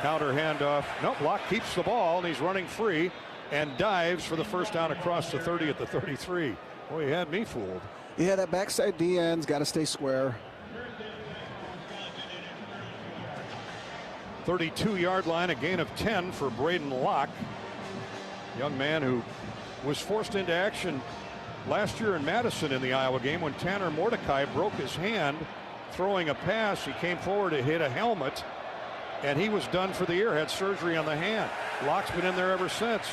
Counter handoff. Nope, Locke keeps the ball, and he's running free and dives for the first down across the 30 at the 33. Boy, he had me fooled. Yeah, that backside DN's got to stay square. 32-yard line, a gain of 10 for Braden Locke. Young man who was forced into action last year in Madison in the Iowa game when Tanner Mordecai broke his hand throwing a pass. He came forward to hit a helmet, and he was done for the year, had surgery on the hand. Locke's been in there ever since.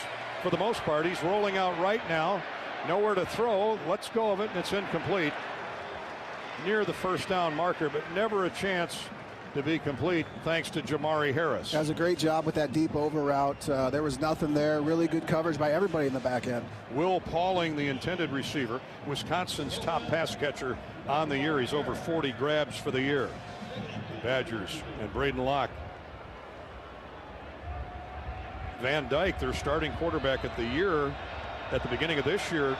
For the most part, he's rolling out right now. Nowhere to throw. Lets go of it, and it's incomplete. Near the first down marker, but never a chance to be complete thanks to Jamari Harris. Does a great job with that deep over route. There was nothing there. Really good coverage by everybody in the back end. Will Pauling, the intended receiver, Wisconsin's top pass catcher on the year. He's over 40 grabs for the year. Badgers and Braden Locke. Van Dyke, their starting quarterback at the beginning of this year,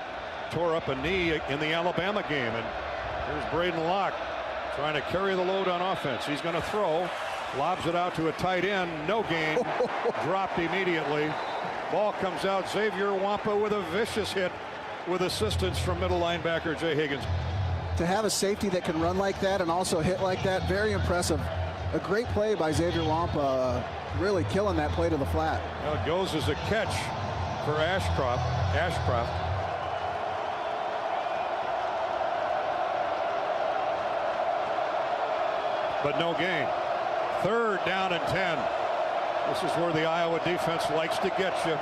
tore up a knee in the Alabama game. And here's Braden Locke trying to carry the load on offense. He's going to throw, lobs it out to a tight end, no gain, dropped immediately. Ball comes out. Xavier Wampa with a vicious hit with assistance from middle linebacker Jay Higgins. To have a safety that can run like that and also hit like that, very impressive. A great play by Xavier Wampa, really killing that play to the flat. Well, it goes as a catch for Ashcraft. But no gain. 3rd down and 10. This is where the Iowa defense likes to get you.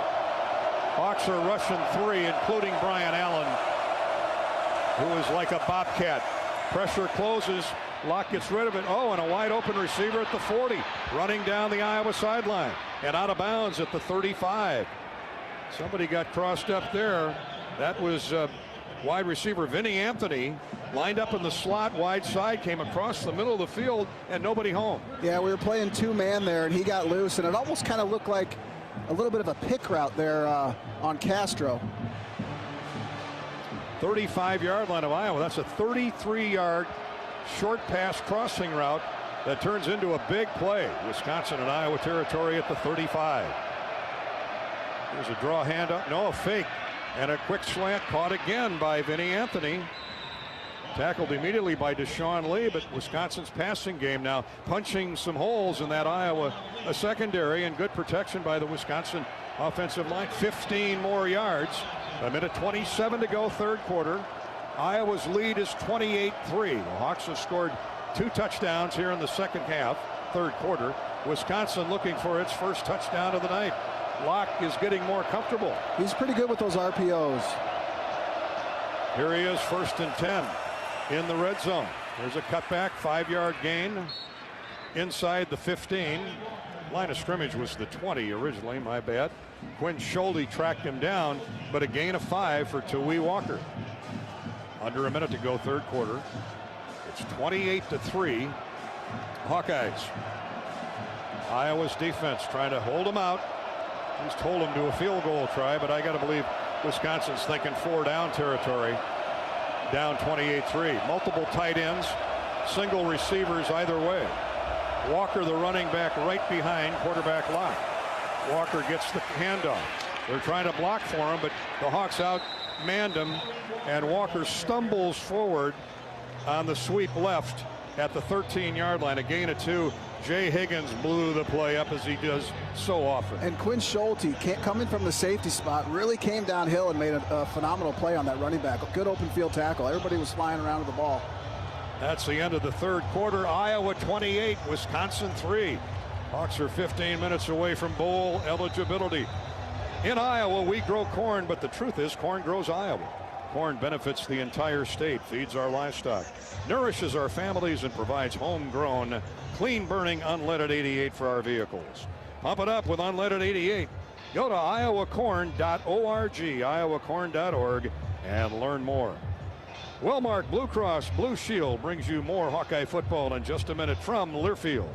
Hawks are rushing 3, including Brian Allen, who is like a bobcat. Pressure closes. Locke gets rid of it. Oh, and a wide open receiver at the 40, running down the Iowa sideline and out of bounds at the 35. Somebody got crossed up there. That was wide receiver Vinny Anthony, lined up in the slot wide side, came across the middle of the field, and nobody home. Yeah, we were playing two-man there, and he got loose, and it almost kind of looked like a little bit of a pick route there on Castro. 35-yard line of Iowa. That's a 33-yard short pass crossing route that turns into a big play. Wisconsin and Iowa territory at the 35. There's a draw hand up. No, a fake. And a quick slant caught again by Vinny Anthony. Tackled immediately by Deshaun Lee, but Wisconsin's passing game now punching some holes in that Iowa secondary, and good protection by the Wisconsin offensive line. 15 more yards. A minute 27 to go, third quarter. Iowa's lead is 28-3. The Hawks have scored 2 touchdowns here in the second half, third quarter. Wisconsin looking for its first touchdown of the night. Locke is getting more comfortable. He's pretty good with those RPOs. Here he is, 1st and 10 in the red zone. There's a cutback, 5-yard gain inside the 15. Line of scrimmage was the 20 originally, my bad. Quinn Schulte tracked him down, but a gain of 5 for Tawee Walker. Under a minute to go, third quarter. It's 28-3. Hawkeyes. Iowa's defense trying to hold them out. He's told him to a field goal try, but I got to believe Wisconsin's thinking 4-down territory. Down 28-3. Multiple tight ends, single receivers either way. Walker, the running back, right behind quarterback Locke. Walker gets the handoff. They're trying to block for him, but the Hawks outmanned him, and Walker stumbles forward on the sweep left at the 13-yard line. A gain of 2. Jay Higgins blew the play up, as he does so often. And Quinn Schulte, coming from the safety spot, really came downhill and made a phenomenal play on that running back. A good open field tackle. Everybody was flying around with the ball. That's the end of the third quarter. Iowa 28, Wisconsin 3. Hawks are 15 minutes away from bowl eligibility. In Iowa, we grow corn, but the truth is corn grows Iowa. Corn benefits the entire state, feeds our livestock, nourishes our families, and provides homegrown, clean-burning unleaded 88 for our vehicles. Pump it up with unleaded 88. Go to iowacorn.org, iowacorn.org, and learn more. Wellmark Blue Cross Blue Shield brings you more Hawkeye football in just a minute from Learfield.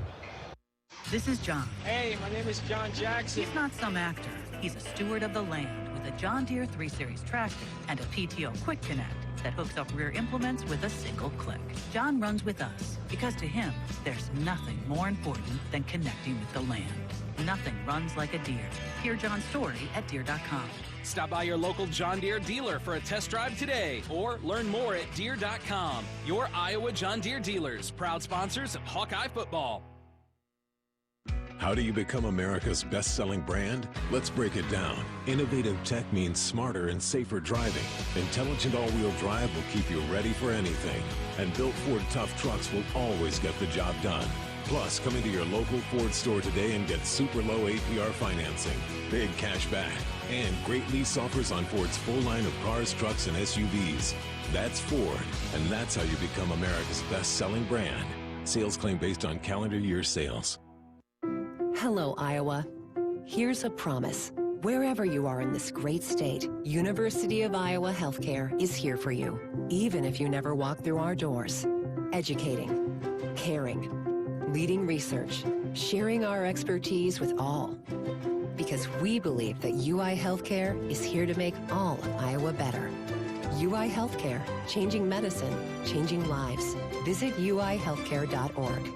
This is John. Hey, my name is John Jackson. He's not some actor. He's a steward of the land with a John Deere 3 Series tractor and a PTO Quick Connect that hooks up rear implements with a single click. John runs with us because to him, there's nothing more important than connecting with the land. Nothing runs like a Deere. Hear John's story at Deere.com. Stop by your local John Deere dealer for a test drive today, or learn more at Deere.com. Your Iowa John Deere dealers, proud sponsors of Hawkeye football. How do you become America's best-selling brand? Let's break it down. Innovative tech means smarter and safer driving. Intelligent all-wheel drive will keep you ready for anything. And built Ford Tough trucks will always get the job done. Plus, come into your local Ford store today and get super low APR financing, big cash back, and great lease offers on Ford's full line of cars, trucks, and SUVs. That's Ford, and that's how you become America's best-selling brand. Sales claim based on calendar year sales. Hello, Iowa. Here's a promise. Wherever you are in this great state, University of Iowa Healthcare is here for you, even if you never walk through our doors. Educating, caring, leading research, sharing our expertise with all. Because we believe that UI Healthcare is here to make all of Iowa better. UI Healthcare, changing medicine, changing lives. Visit uihealthcare.org.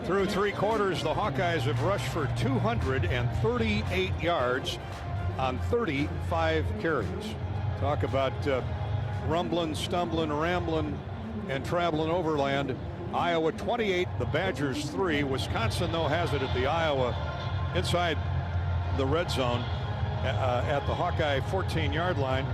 Through three quarters, the Hawkeyes have rushed for 238 yards on 35 carries. Talk about rumbling, stumbling, rambling, and traveling overland. Iowa 28, the Badgers 3. Wisconsin, though, has it at the Iowa inside the red zone at the Hawkeye 14-yard line.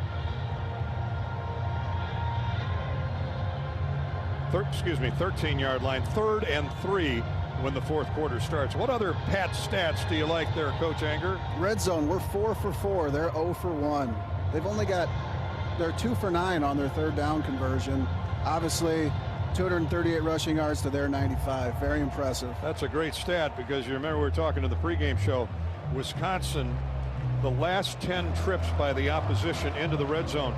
13-yard line. 3rd and 3 when the fourth quarter starts. What other Pat stats do you like there, Coach Anger? Red zone, we're 4 for 4. They're 0 for 1. They're 2 for 9 on their third down conversion. Obviously, 238 rushing yards to their 95. Very impressive. That's a great stat because you remember we were talking to the pregame show. Wisconsin, the last 10 trips by the opposition into the red zone,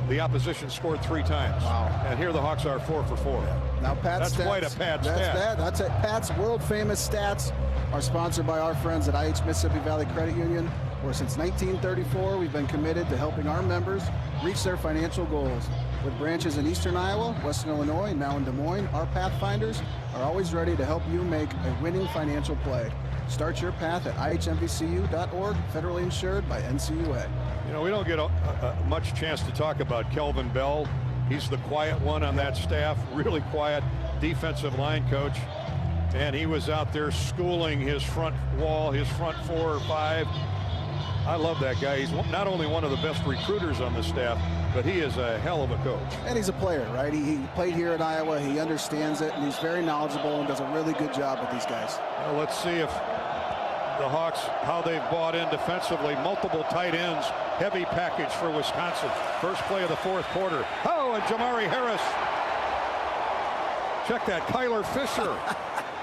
the opposition scored 3 times. Wow. And here the Hawks are 4 for 4. Now Pat's That's stats, quite a Pat stat. That's it. Pat's world famous stats are sponsored by our friends at IH Mississippi Valley Credit Union, where since 1934 we've been committed to helping our members reach their financial goals. With branches in Eastern Iowa, Western Illinois, and now in Des Moines, our Pathfinders are always ready to help you make a winning financial play. Start your path at ihmvcu.org, federally insured by NCUA. You know, we don't get much chance to talk about Kelvin Bell. He's the quiet one on that staff, really quiet defensive line coach. And he was out there schooling his front wall, his front 4 or 5. I love that guy. He's not only one of the best recruiters on the staff, but he is a hell of a coach. And he's a player, right? He played here at Iowa. He understands it, and he's very knowledgeable and does a really good job with these guys. Well, let's see if the Hawks, how they've bought in defensively. Multiple tight ends, heavy package for Wisconsin. First play of the 4th quarter. Oh, and Jamari Harris. Check that, Kyler Fisher.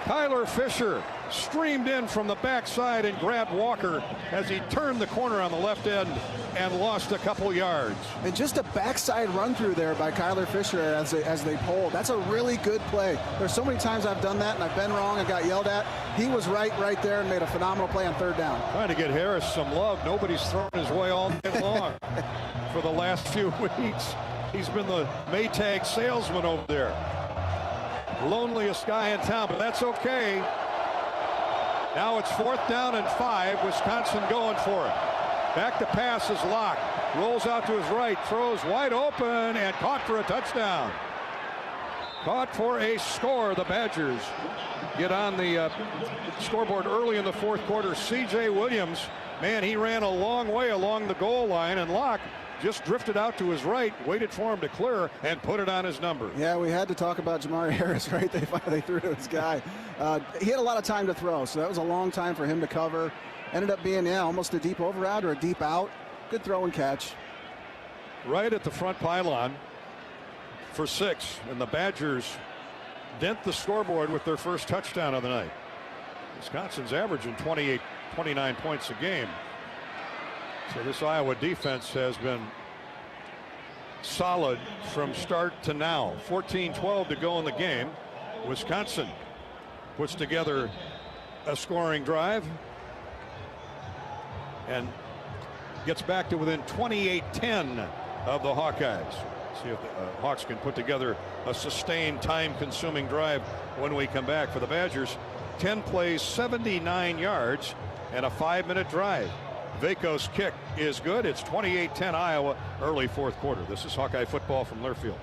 Kyler Fisher streamed in from the backside and grabbed Walker as he turned the corner on the left end and lost a couple yards. And just a backside run through there by Kyler Fisher as they pulled. That's a really good play. There's so many times I've done that and I've been wrong and got yelled at. He was right there and made a phenomenal play on 3rd down. Trying to get Harris some love. Nobody's thrown his way all day long. For the last few weeks, he's been the Maytag salesman over there. Loneliest guy in town, but that's okay. Now it's 4th down and 5. Wisconsin going for it. Back to pass is Locke. Rolls out to his right, throws wide open and caught for a touchdown. Caught for a score. The Badgers get on the scoreboard early in the 4th quarter. C.J. Williams, man, he ran a long way along the goal line, and Locke just drifted out to his right, waited for him to clear, and put it on his number. Yeah, we had to talk about Jamari Harris, right? They threw to his guy. He had a lot of time to throw, so that was a long time for him to cover. Ended up being, almost a deep over route or a deep out. Good throw and catch. Right at the front pylon for 6, and the Badgers dent the scoreboard with their first touchdown of the night. Wisconsin's averaging 29 points a game. So this Iowa defense has been solid from start to now. 14-12 to go in the game. Wisconsin puts together a scoring drive and gets back to within 28-10 of the Hawkeyes. See if the Hawks can put together a sustained, time-consuming drive when we come back. For the Badgers, 10 plays, 79 yards, and a 5-minute drive. Vaco's kick is good. It's 28-10 Iowa, early 4th quarter. This is Hawkeye football from Learfield.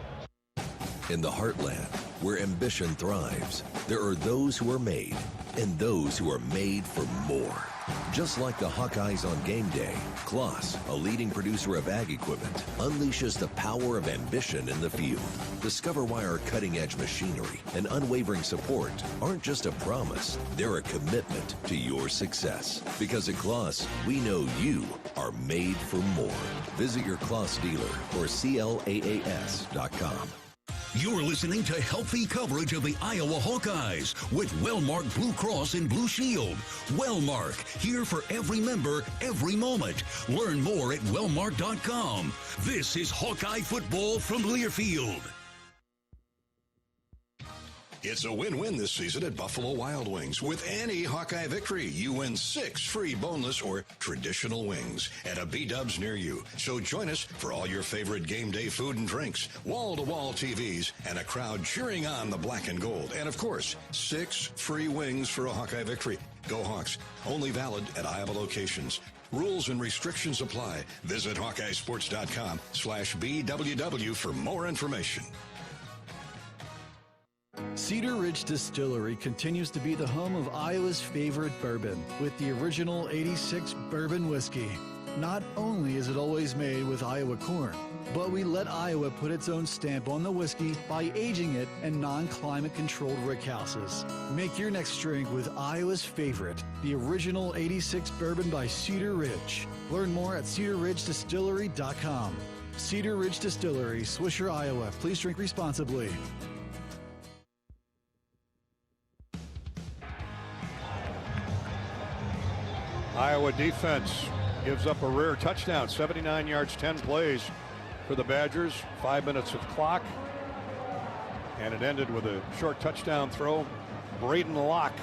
In the heartland, where ambition thrives, there are those who are made and those who are made for more. Just like the Hawkeyes on game day, Kloss, a leading producer of ag equipment, unleashes the power of ambition in the field. Discover why our cutting-edge machinery and unwavering support aren't just a promise, they're a commitment to your success. Because at Kloss, we know you are made for more. Visit your Kloss dealer or CLAAS.com. You're listening to healthy coverage of the Iowa Hawkeyes with Wellmark Blue Cross and Blue Shield. Wellmark, here for every member, every moment. Learn more at wellmark.com. This is Hawkeye football from Learfield. It's a win-win this season at Buffalo Wild Wings. With any Hawkeye victory, you win 6 free boneless or traditional wings at a B-Dubs near you. So join us for all your favorite game day food and drinks, wall-to-wall TVs, and a crowd cheering on the black and gold. And, of course, 6 free wings for a Hawkeye victory. Go Hawks. Only valid at Iowa locations. Rules and restrictions apply. Visit HawkeyeSports.com/BWW for more information. Cedar Ridge Distillery continues to be the home of Iowa's favorite bourbon with the original 86 bourbon whiskey. Not only is it always made with Iowa corn, but we let Iowa put its own stamp on the whiskey by aging it in non-climate controlled rickhouses. Make your next drink with Iowa's favorite, the original 86 bourbon by Cedar Ridge. Learn more at cedarridgedistillery.com. Cedar Ridge Distillery, Swisher, Iowa. Please drink responsibly. Iowa defense gives up a rare touchdown. 79 yards, 10 plays for the Badgers. 5 minutes of clock. And it ended with a short touchdown throw. Braden Locke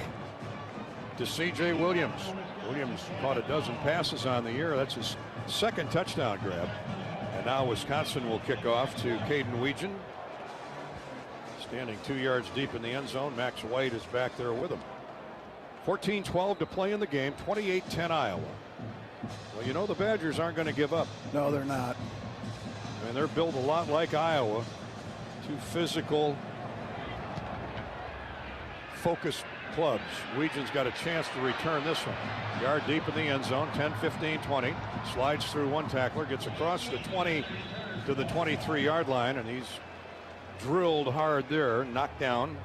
to C.J. Williams. Williams caught a dozen passes on the year. That's his second touchdown grab. And now Wisconsin will kick off to Caden Weegan. Standing 2 yards deep in the end zone. Max White is back there with him. 14-12 to play in the game. 28-10 Iowa. Well, you know the Badgers aren't going to give up. No, they're not. I mean, they're built a lot like Iowa. Two physical, focused clubs. Weegan's got a chance to return this one. Yard deep in the end zone. 10, 15, 20. Slides through one tackler. Gets across the 20 to the 23-yard line. And he's drilled hard there. Knocked down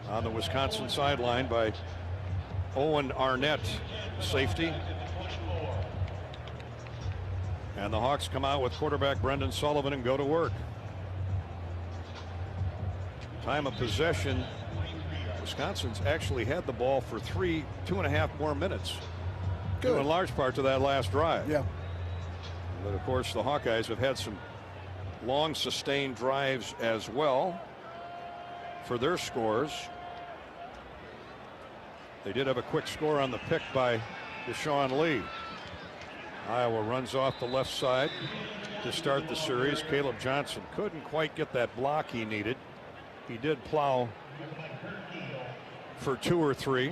on the Wisconsin sideline by Owen Arnett, safety. And the Hawks come out with quarterback Brendan Sullivan and go to work. Time of possession, Wisconsin's actually had the ball for 2.5 more minutes. Due in large part to that last drive. Yeah. But of course the Hawkeyes have had some long sustained drives as well for their scores. They did have a quick score on the pick by Deshaun Lee. Iowa runs off the left side to start the series. Caleb Johnson couldn't quite get that block he needed. He did plow for 2 or 3.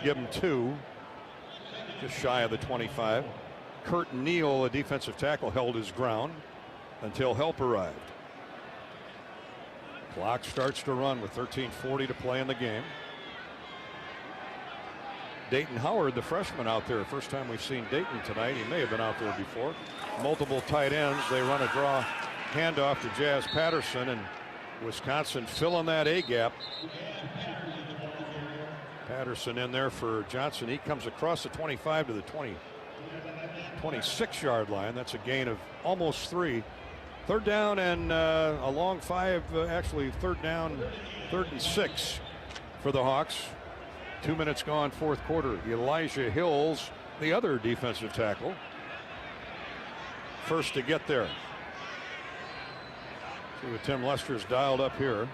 Give him 2. Just shy of the 25. Kurt Neal, a defensive tackle, held his ground until help arrived. Clock starts to run with 13:40 to play in the game. Dayton Howard, the freshman, out there. First time we've seen Dayton tonight. He may have been out there before. Multiple tight ends. They run a draw handoff to Jazz Patterson, and Wisconsin filling that A gap. Patterson in there for Johnson. He comes across the 25 to the 26-yard line. That's a gain of almost 3. Third down and a long 5, actually third down, 3rd and 6 for the Hawks. 2 minutes gone, fourth quarter. Elijah Hills, the other defensive tackle, first to get there. See what Tim Lester's dialed up here.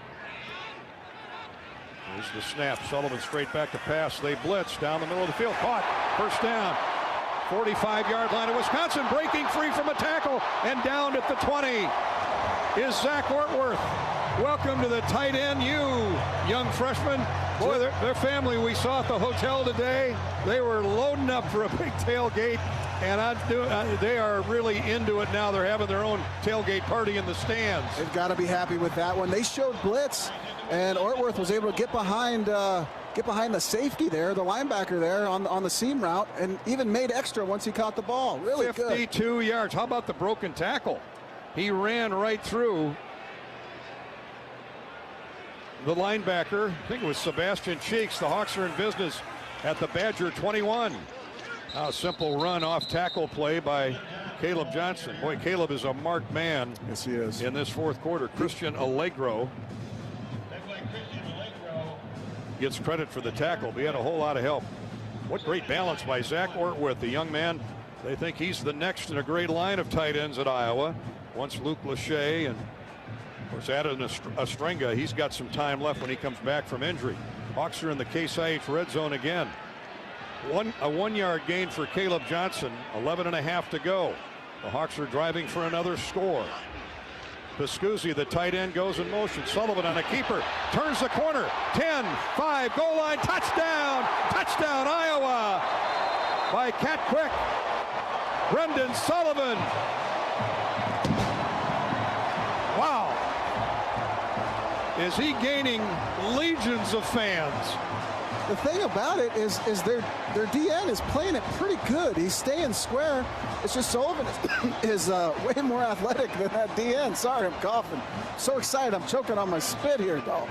There's the snap. Sullivan straight back to pass. They blitz down the middle of the field. Caught. First down. 45-yard line of Wisconsin, breaking free from a tackle, and down at the 20 is Zach Ortworth. Welcome to the tight end, you young freshman. Boy, their family we saw at the hotel today, they were loading up for a big tailgate, and they are really into it now. They're having their own tailgate party in the stands. They've got to be happy with that one. They showed blitz, and Ortworth was able to get behind the safety there, the linebacker there on the seam route, and even made extra once he caught the ball. Really 52 yards. How about the broken tackle? He ran right through the linebacker. I think it was Sebastian Cheeks. The Hawks are in business at the Badger 21. A simple run off tackle play by Caleb Johnson. Boy, Caleb is a marked man. Yes, he is. In this fourth quarter. Christian Allegro gets credit for the tackle, but he had a whole lot of help. What great balance by Zach Ortworth, the young man. They think he's the next in a great line of tight ends at Iowa. Once Luke Lachey, and of course Adam Ostrenga, he's got some time left when he comes back from injury. Hawks are in the Case IH red zone again. A 1-yard gain for Caleb Johnson. 11.5 to go. The Hawks are driving for another score. Piscuzzi, the tight end, goes in motion. Sullivan on a keeper, turns the corner. 10, 5, goal line, touchdown! Touchdown, Iowa! By Cat Quick, Brendan Sullivan. Wow! Is he gaining legions of fans? The thing about it is their DN is playing it pretty good. He's staying square. It's just Sullivan is way more athletic than that DN. Sorry, I'm coughing. So excited, I'm choking on my spit here, though.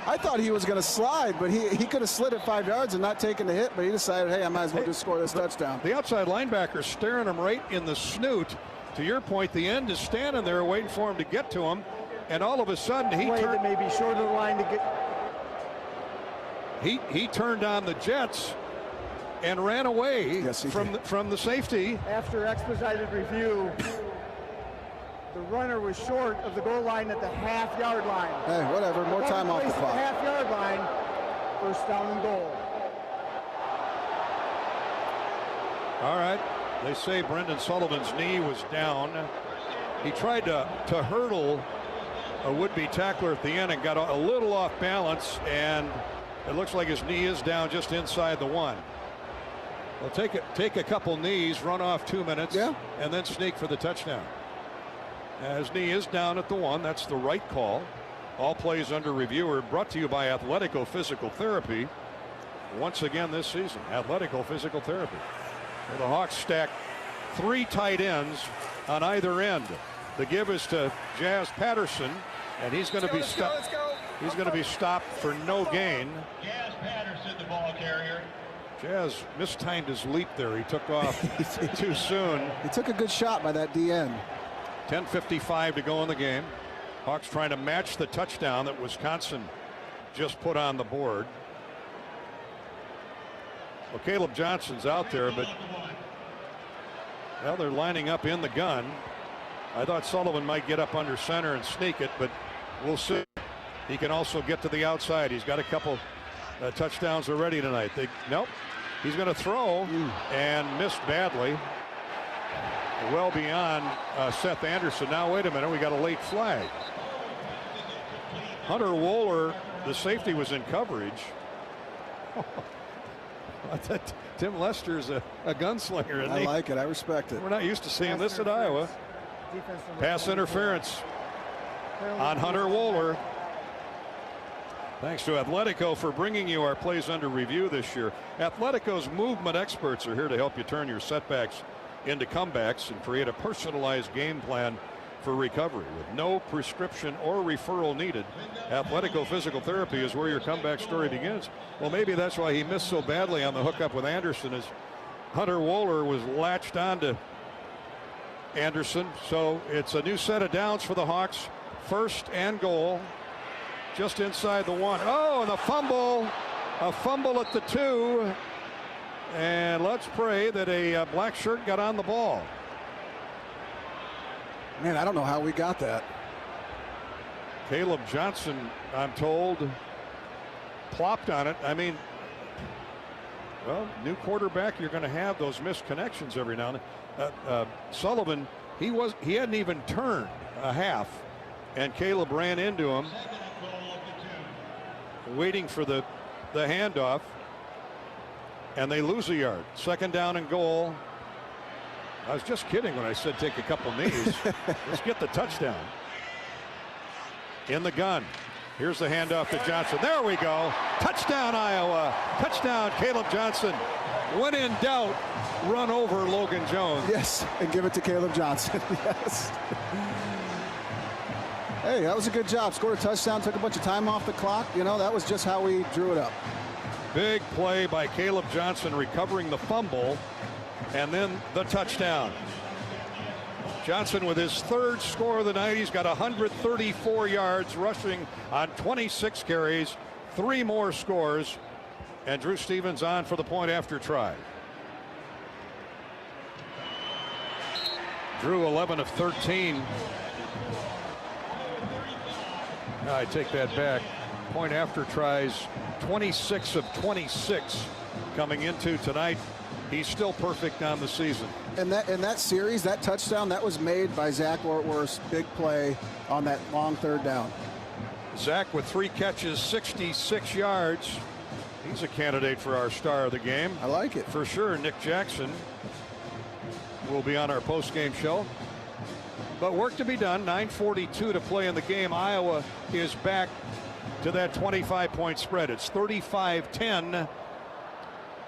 I thought he was going to slide, but he could have slid it 5 yards and not taken the hit, but he decided, hey, I might as well just score this touchdown. The outside linebacker staring him right in the snoot. To your point, the end is standing there waiting for him to get to him, and all of a sudden he turned. Maybe short of the line to get. He turned on the Jets and ran away from the safety. After expedited review, the runner was short of the goal line at the half-yard line. Hey, whatever, more time off the clock. Half-yard line, first down and goal. All right. They say Brendan Sullivan's knee was down. He tried to hurdle a would-be tackler at the end and got a little off balance, and it looks like his knee is down just inside the 1. Well, take a couple knees, run off 2 minutes, and then sneak for the touchdown. His knee is down at the 1. That's the right call. All plays under review are brought to you by Athletico Physical Therapy. Once again this season, Athletico Physical Therapy. Well, the Hawks stack 3 tight ends on either end. The give is to Jazz Patterson, and he's going to be stopped. He's going to be stopped for no gain. Jazz Patterson, the ball carrier. Jazz mistimed his leap there. He took off too soon. He took a good shot by that DN. 10:55 to go in the game. Hawks trying to match the touchdown that Wisconsin just put on the board. Well, Caleb Johnson's out there, but well, they're lining up in the gun. I thought Sullivan might get up under center and sneak it, but we'll see. He can also get to the outside. He's got a couple touchdowns already tonight. Nope. He's going to throw and missed badly. Well beyond Seth Anderson. Now, wait a minute. We got a late flag. Hunter Wohler, the safety, was in coverage. I thought Tim Lester's a gunslinger. I like it. I respect it. We're not used to seeing this at Iowa. Pass interference on Hunter Wohler. Thanks to Athletico for bringing you our plays under review this year. Athletico's movement experts are here to help you turn your setbacks into comebacks and create a personalized game plan for recovery. With no prescription or referral needed, Athletico Physical Therapy is where your comeback story begins. Well, maybe that's why he missed so badly on the hookup with Anderson, as Hunter Wohler was latched onto Anderson. So it's a new set of downs for the Hawks. First and goal, just inside the 1. Oh, and a fumble at the 2. And let's pray that a black shirt got on the ball. Man, I don't know how we got that. Caleb Johnson, I'm told, plopped on it. I mean, well, new quarterback, you're going to have those missed connections every now and then. Sullivan, he hadn't even turned a half, and Caleb ran into him, waiting for the handoff, and they lose a yard. Second down and goal. I was just kidding when I said take a couple knees. Let's get the touchdown. In the gun. Here's the handoff to Johnson. There we go. Touchdown, Iowa. Touchdown, Caleb Johnson. When in doubt, run over Logan Jones. Yes, and give it to Caleb Johnson. Yes. Hey, that was a good job. Scored a touchdown, took a bunch of time off the clock. You know, that was just how we drew it up. Big play by Caleb Johnson, recovering the fumble, and then the touchdown. Johnson with his third score of the night. He's got 134 yards rushing on 26 carries, 3 more scores, and Drew Stevens on for the point after try. Drew 11 of 13. I take that back. Point after tries 26 of 26 coming into tonight. He's still perfect on the season. And that series, that touchdown, that was made by Zach Ortworth's big play on that long third down. Zach with 3 catches, 66 yards. He's a candidate for our star of the game. I like it. For sure. Nick Jackson will be on our post-game show. But work to be done. 9:42 to play in the game. Iowa is back to that 25-point spread. It's 35-10.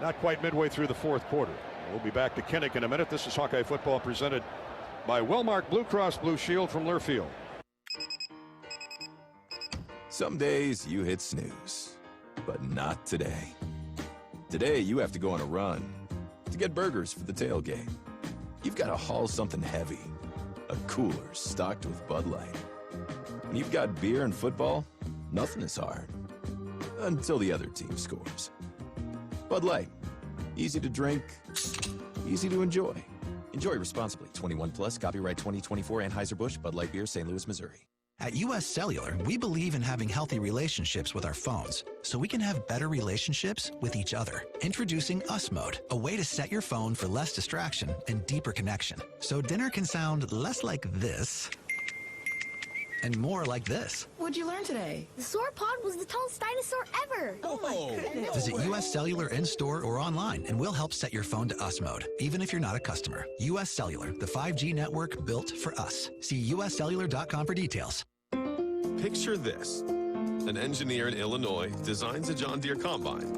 Not quite midway through the fourth quarter. We'll be back to Kinnick in a minute. This is Hawkeye football presented by Wellmark Blue Cross Blue Shield from Learfield. Some days you hit snooze, but not today. Today you have to go on a run to get burgers for the tailgate. You've got to haul something heavy, a cooler stocked with Bud Light. When you've got beer and football, nothing is hard. until the other team scores. Bud Light. Easy to drink, easy to enjoy. Enjoy responsibly. 21 plus, copyright 2024 Anheuser-Busch, Bud Light Beer, St. Louis, Missouri. At US Cellular, we believe in having healthy relationships with our phones so we can have better relationships with each other. Introducing Us Mode, a way to set your phone for less distraction and deeper connection. So dinner can sound less like this and more like this. What'd you learn today? The sauropod was the tallest dinosaur ever. Oh my goodness. Visit US Cellular in-store or online and we'll help set your phone to Us Mode, even if you're not a customer. US Cellular, the 5G network built for us. See uscellular.com for details. Picture this. An engineer in Illinois designs a John Deere combine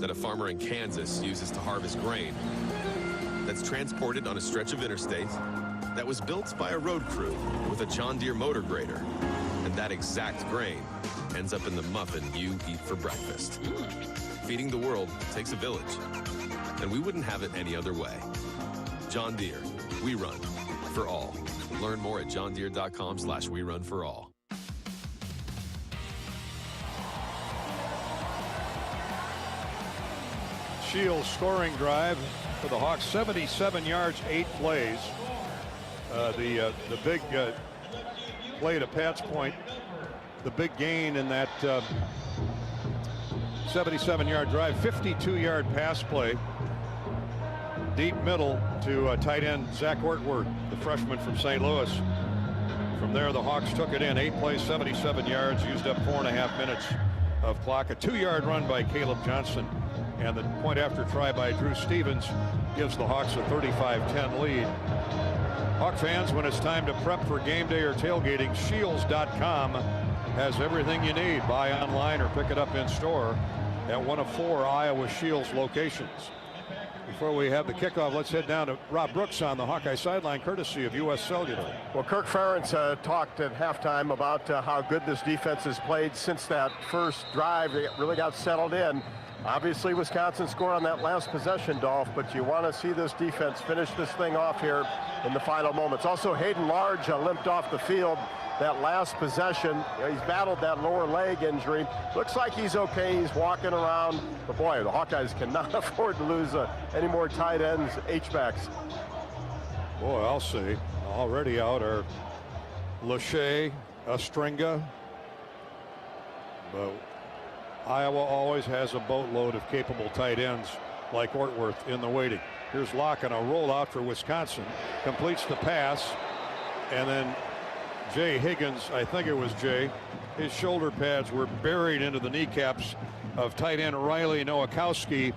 that a farmer in Kansas uses to harvest grain that's transported on a stretch of interstate that was built by a road crew with a John Deere motor grader. And that exact grain ends up in the muffin you eat for breakfast. Feeding the world takes a village, and we wouldn't have it any other way. John Deere, we run for all. Learn more at johndeere.com/we run for all. Shields scoring drive for the Hawks, 77 yards, 8 plays. The big play to Pat's point, the big gain in that 77-yard drive, 52-yard pass play, deep middle to tight end Zach Ortworth, the freshman from St. Louis. From there, the Hawks took it in, 8 plays, 77 yards, used up 4.5 minutes of clock. A 2-yard run by Caleb Johnson, and the point after try by Drew Stevens gives the Hawks a 35-10 lead. Hawk fans, when it's time to prep for game day or tailgating, Shields.com has everything you need. Buy online or pick it up in store at one of 4 Iowa Shields locations. Before we have the kickoff, let's head down to Rob Brooks on the Hawkeye sideline, courtesy of US Cellular. Well, Kirk Ferentz talked at halftime about how good this defense has played since that first drive. They really got settled in. Obviously, Wisconsin scored on that last possession, Dolph, but you want to see this defense finish this thing off here in the final moments. Also, Hayden Large limped off the field that last possession. He's battled that lower leg injury. Looks like he's okay. He's walking around. But boy, the Hawkeyes cannot afford to lose any more tight ends, H-backs. Boy, I'll see. Already out are Lachey, Ostringa. But Iowa always has a boatload of capable tight ends like Ortworth in the waiting. Here's Locke on a rollout for Wisconsin. Completes the pass. And then Jay Higgins, I think it was Jay, his shoulder pads were buried into the kneecaps of tight end Riley Nowakowski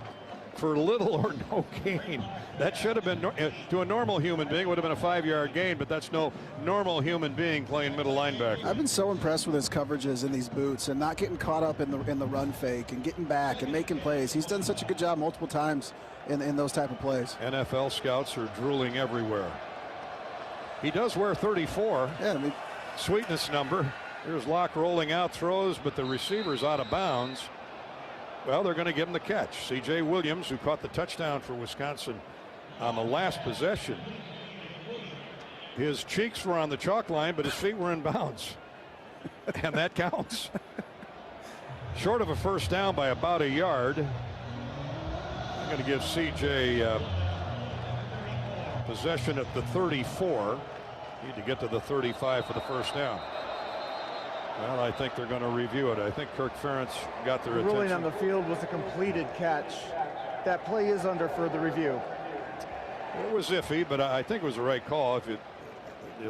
for little or no gain. That should have been, to a normal human being, would have been a 5-yard gain, but that's no normal human being playing middle linebacker. I've been so impressed with his coverages in these boots and not getting caught up in the run fake and getting back and making plays. He's done such a good job multiple times in those type of plays. NFL scouts are drooling everywhere. He does wear 34. Yeah, I mean, sweetness number. Here's Locke rolling out, throws, but the receiver's out of bounds. Well, they're going to give him the catch. C.J. Williams, who caught the touchdown for Wisconsin on the last possession. His cheeks were on the chalk line, but his feet were in bounds. And that counts. Short of a first down by about a yard. I'm going to give C.J. possession at the 34. Need to get to the 35 for the first down. Well, I think they're going to review it. I think Kirk Ferentz got their attention. The ruling on the field was a completed catch. That play is under further review. It was iffy, but I think it was the right call. If it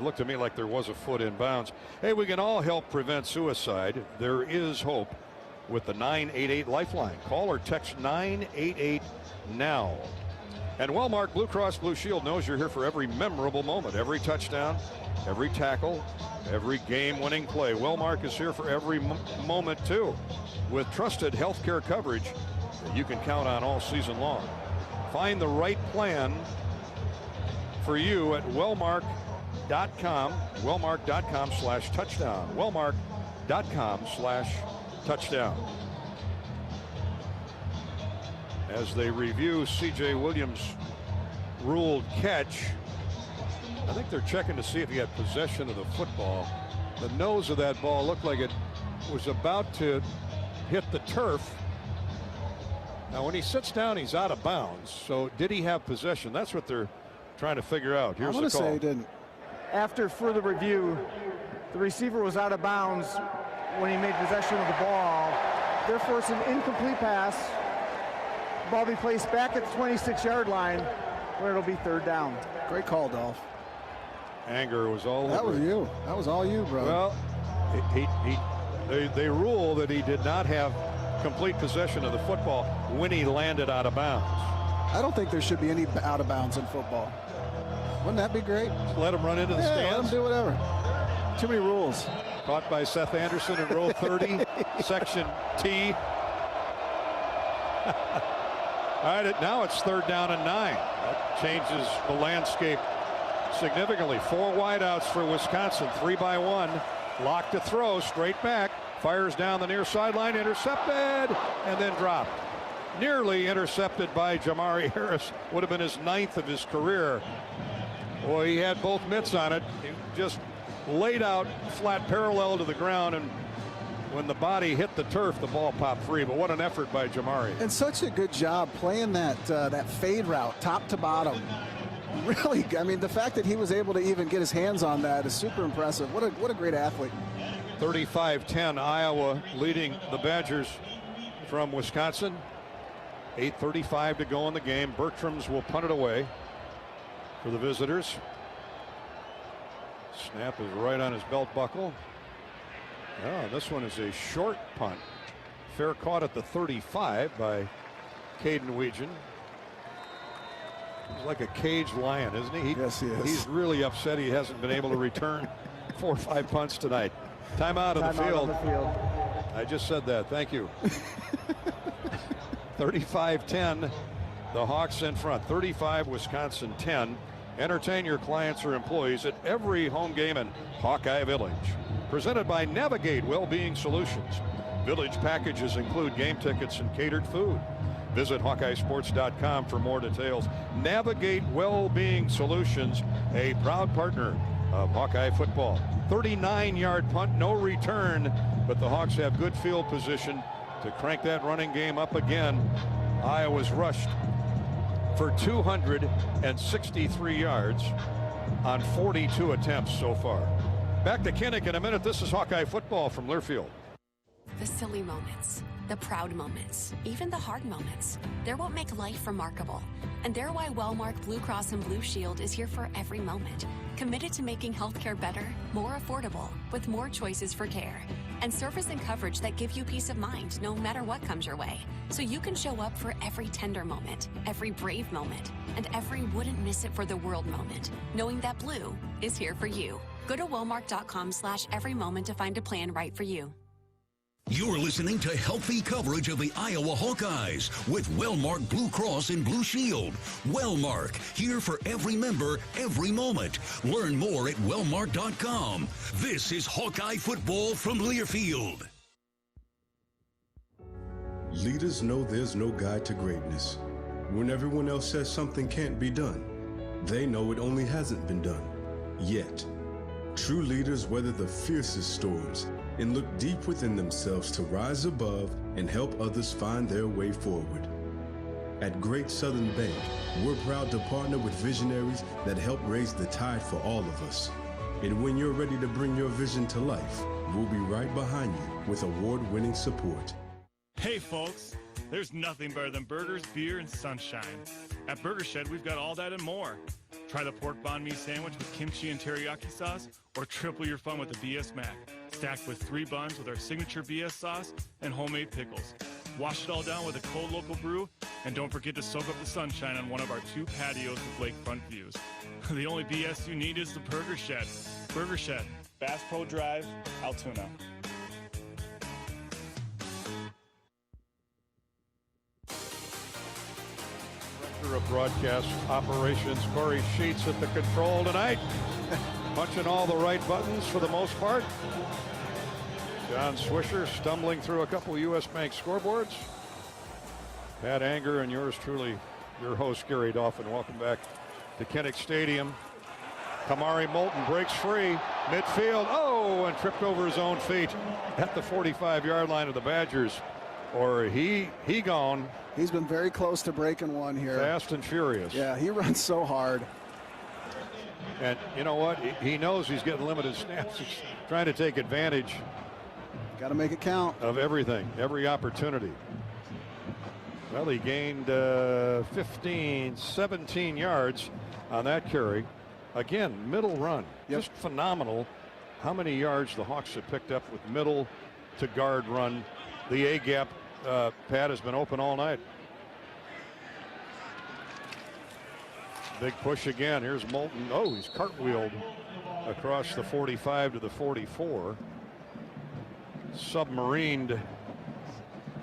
looked to me like there was a foot in bounds. Hey, we can all help prevent suicide. There is hope with the 988 Lifeline. Call or text 988 now. And Wellmark Blue Cross Blue Shield knows you're here for every memorable moment, every touchdown, every tackle, every game-winning play. Wellmark is here for every moment, too, with trusted healthcare coverage that you can count on all season long. Find the right plan for you at wellmark.com, wellmark.com/touchdown, wellmark.com/touchdown. As they review C.J. Williams' ruled catch, I think they're checking to see if he had possession of the football. The nose of that ball looked like it was about to hit the turf. Now, when he sits down, he's out of bounds. So, did he have possession? That's what they're trying to figure out. Here's the call. I'm going to say he didn't. After further review, the receiver was out of bounds when he made possession of the ball. Therefore, it's an incomplete pass. The ball be placed back at the 26-yard line, where it'll be 3rd down. Great call, Dolph. Anger was all That over was it. you. That was all you, bro. Well, they rule that he did not have complete possession of the football when he landed out of bounds. I don't think there should be any out of bounds in football. Wouldn't that be great? Just let him run into the stands. Let him do whatever. Too many rules. Caught by Seth Anderson in row 30, section T. All right, now it's 3rd down and 9. That changes the landscape significantly. 4 wideouts for Wisconsin, 3 by 1. Lock to throw, straight back. Fires down the near sideline, intercepted, and then dropped. Nearly intercepted by Jamari Harris. Would have been his 9th of his career. Boy, he had both mitts on it. He just laid out flat parallel to the ground, and when the body hit the turf, the ball popped free. But what an effort by Jamari. And such a good job playing that fade route, top to bottom. Really, I mean, the fact that he was able to even get his hands on that is super impressive. What a great athlete. 35-10, Iowa leading the Badgers from Wisconsin. 8:35 to go in the game. Bertrams will punt it away for the visitors. Snap is right on his belt buckle. Oh, this one is a short punt. Fair caught at the 35 by Caden Weegan. He's like a caged lion, isn't he? Yes, he is. He's really upset he hasn't been able to return 4 or 5 punts tonight. Timeout of the field. I just said that. Thank you. 35-10. The Hawks in front. 35, Wisconsin 10. Entertain your clients or employees at every home game in Hawkeye Village. Presented by Navigate Wellbeing Solutions. Village packages include game tickets and catered food. Visit HawkeyeSports.com for more details. Navigate Wellbeing Solutions, a proud partner of Hawkeye football. 39-yard punt, no return, but the Hawks have good field position to crank that running game up again. Iowa's rushed for 263 yards on 42 attempts so far. Back to Kinnick in a minute. This is Hawkeye football from Learfield. The silly moments, the proud moments, even the hard moments. They're what make life remarkable. And they're why Wellmark Blue Cross and Blue Shield is here for every moment. Committed to making healthcare better, more affordable, with more choices for care. And service and coverage that give you peace of mind no matter what comes your way. So you can show up for every tender moment, every brave moment, and every wouldn't miss it for the world moment, knowing that Blue is here for you. Go to Wellmark.com/everymoment to find a plan right for you. You're listening to healthy coverage of the Iowa Hawkeyes with Wellmark Blue Cross and Blue Shield. Wellmark, here for every member, every moment. Learn more at wellmark.com. This is Hawkeye football from Learfield. Leaders know there's no guide to greatness. When everyone else says something can't be done, they know it only hasn't been done yet. True leaders weather the fiercest storms and look deep within themselves to rise above and help others find their way forward. At Great Southern Bank, we're proud to partner with visionaries that help raise the tide for all of us. And when you're ready to bring your vision to life, we'll be right behind you with award-winning support. Hey folks, there's nothing better than burgers, beer, and sunshine. At Burger Shed, we've got all that and more. Try the pork banh mi sandwich with kimchi and teriyaki sauce, or triple your fun with the BS Mac, stacked with 3 buns with our signature BS sauce and homemade pickles. Wash it all down with a cold local brew, and don't forget to soak up the sunshine on one of our 2 patios with lakefront views. The only BS you need is the Burger Shed. Burger Shed, Bass Pro Drive, Altoona. Of broadcast operations, Corey Sheets at the control tonight, punching all the right buttons for the most part. John Swisher stumbling through a couple U.S. Bank scoreboards. Pat Anger and yours truly, your host Gary Dolphin. Welcome back to Kinnick Stadium. Kamari Moulton breaks free midfield. Oh, and tripped over his own feet at the 45-yard line of the Badgers. or he gone. He's been very close to breaking one here. Fast and furious. Yeah, he runs so hard. And you know what? He knows he's getting limited snaps. He's trying to take advantage. Got to make it count. Of everything, every opportunity. Well, he gained 15, 17 yards on that carry. Again, middle run. Just phenomenal how many yards the Hawks have picked up with middle to guard run. The A-gap pad has been open all night. Big push again. Here's Moulton. Oh, he's cartwheeled across the 45 to the 44. Submarined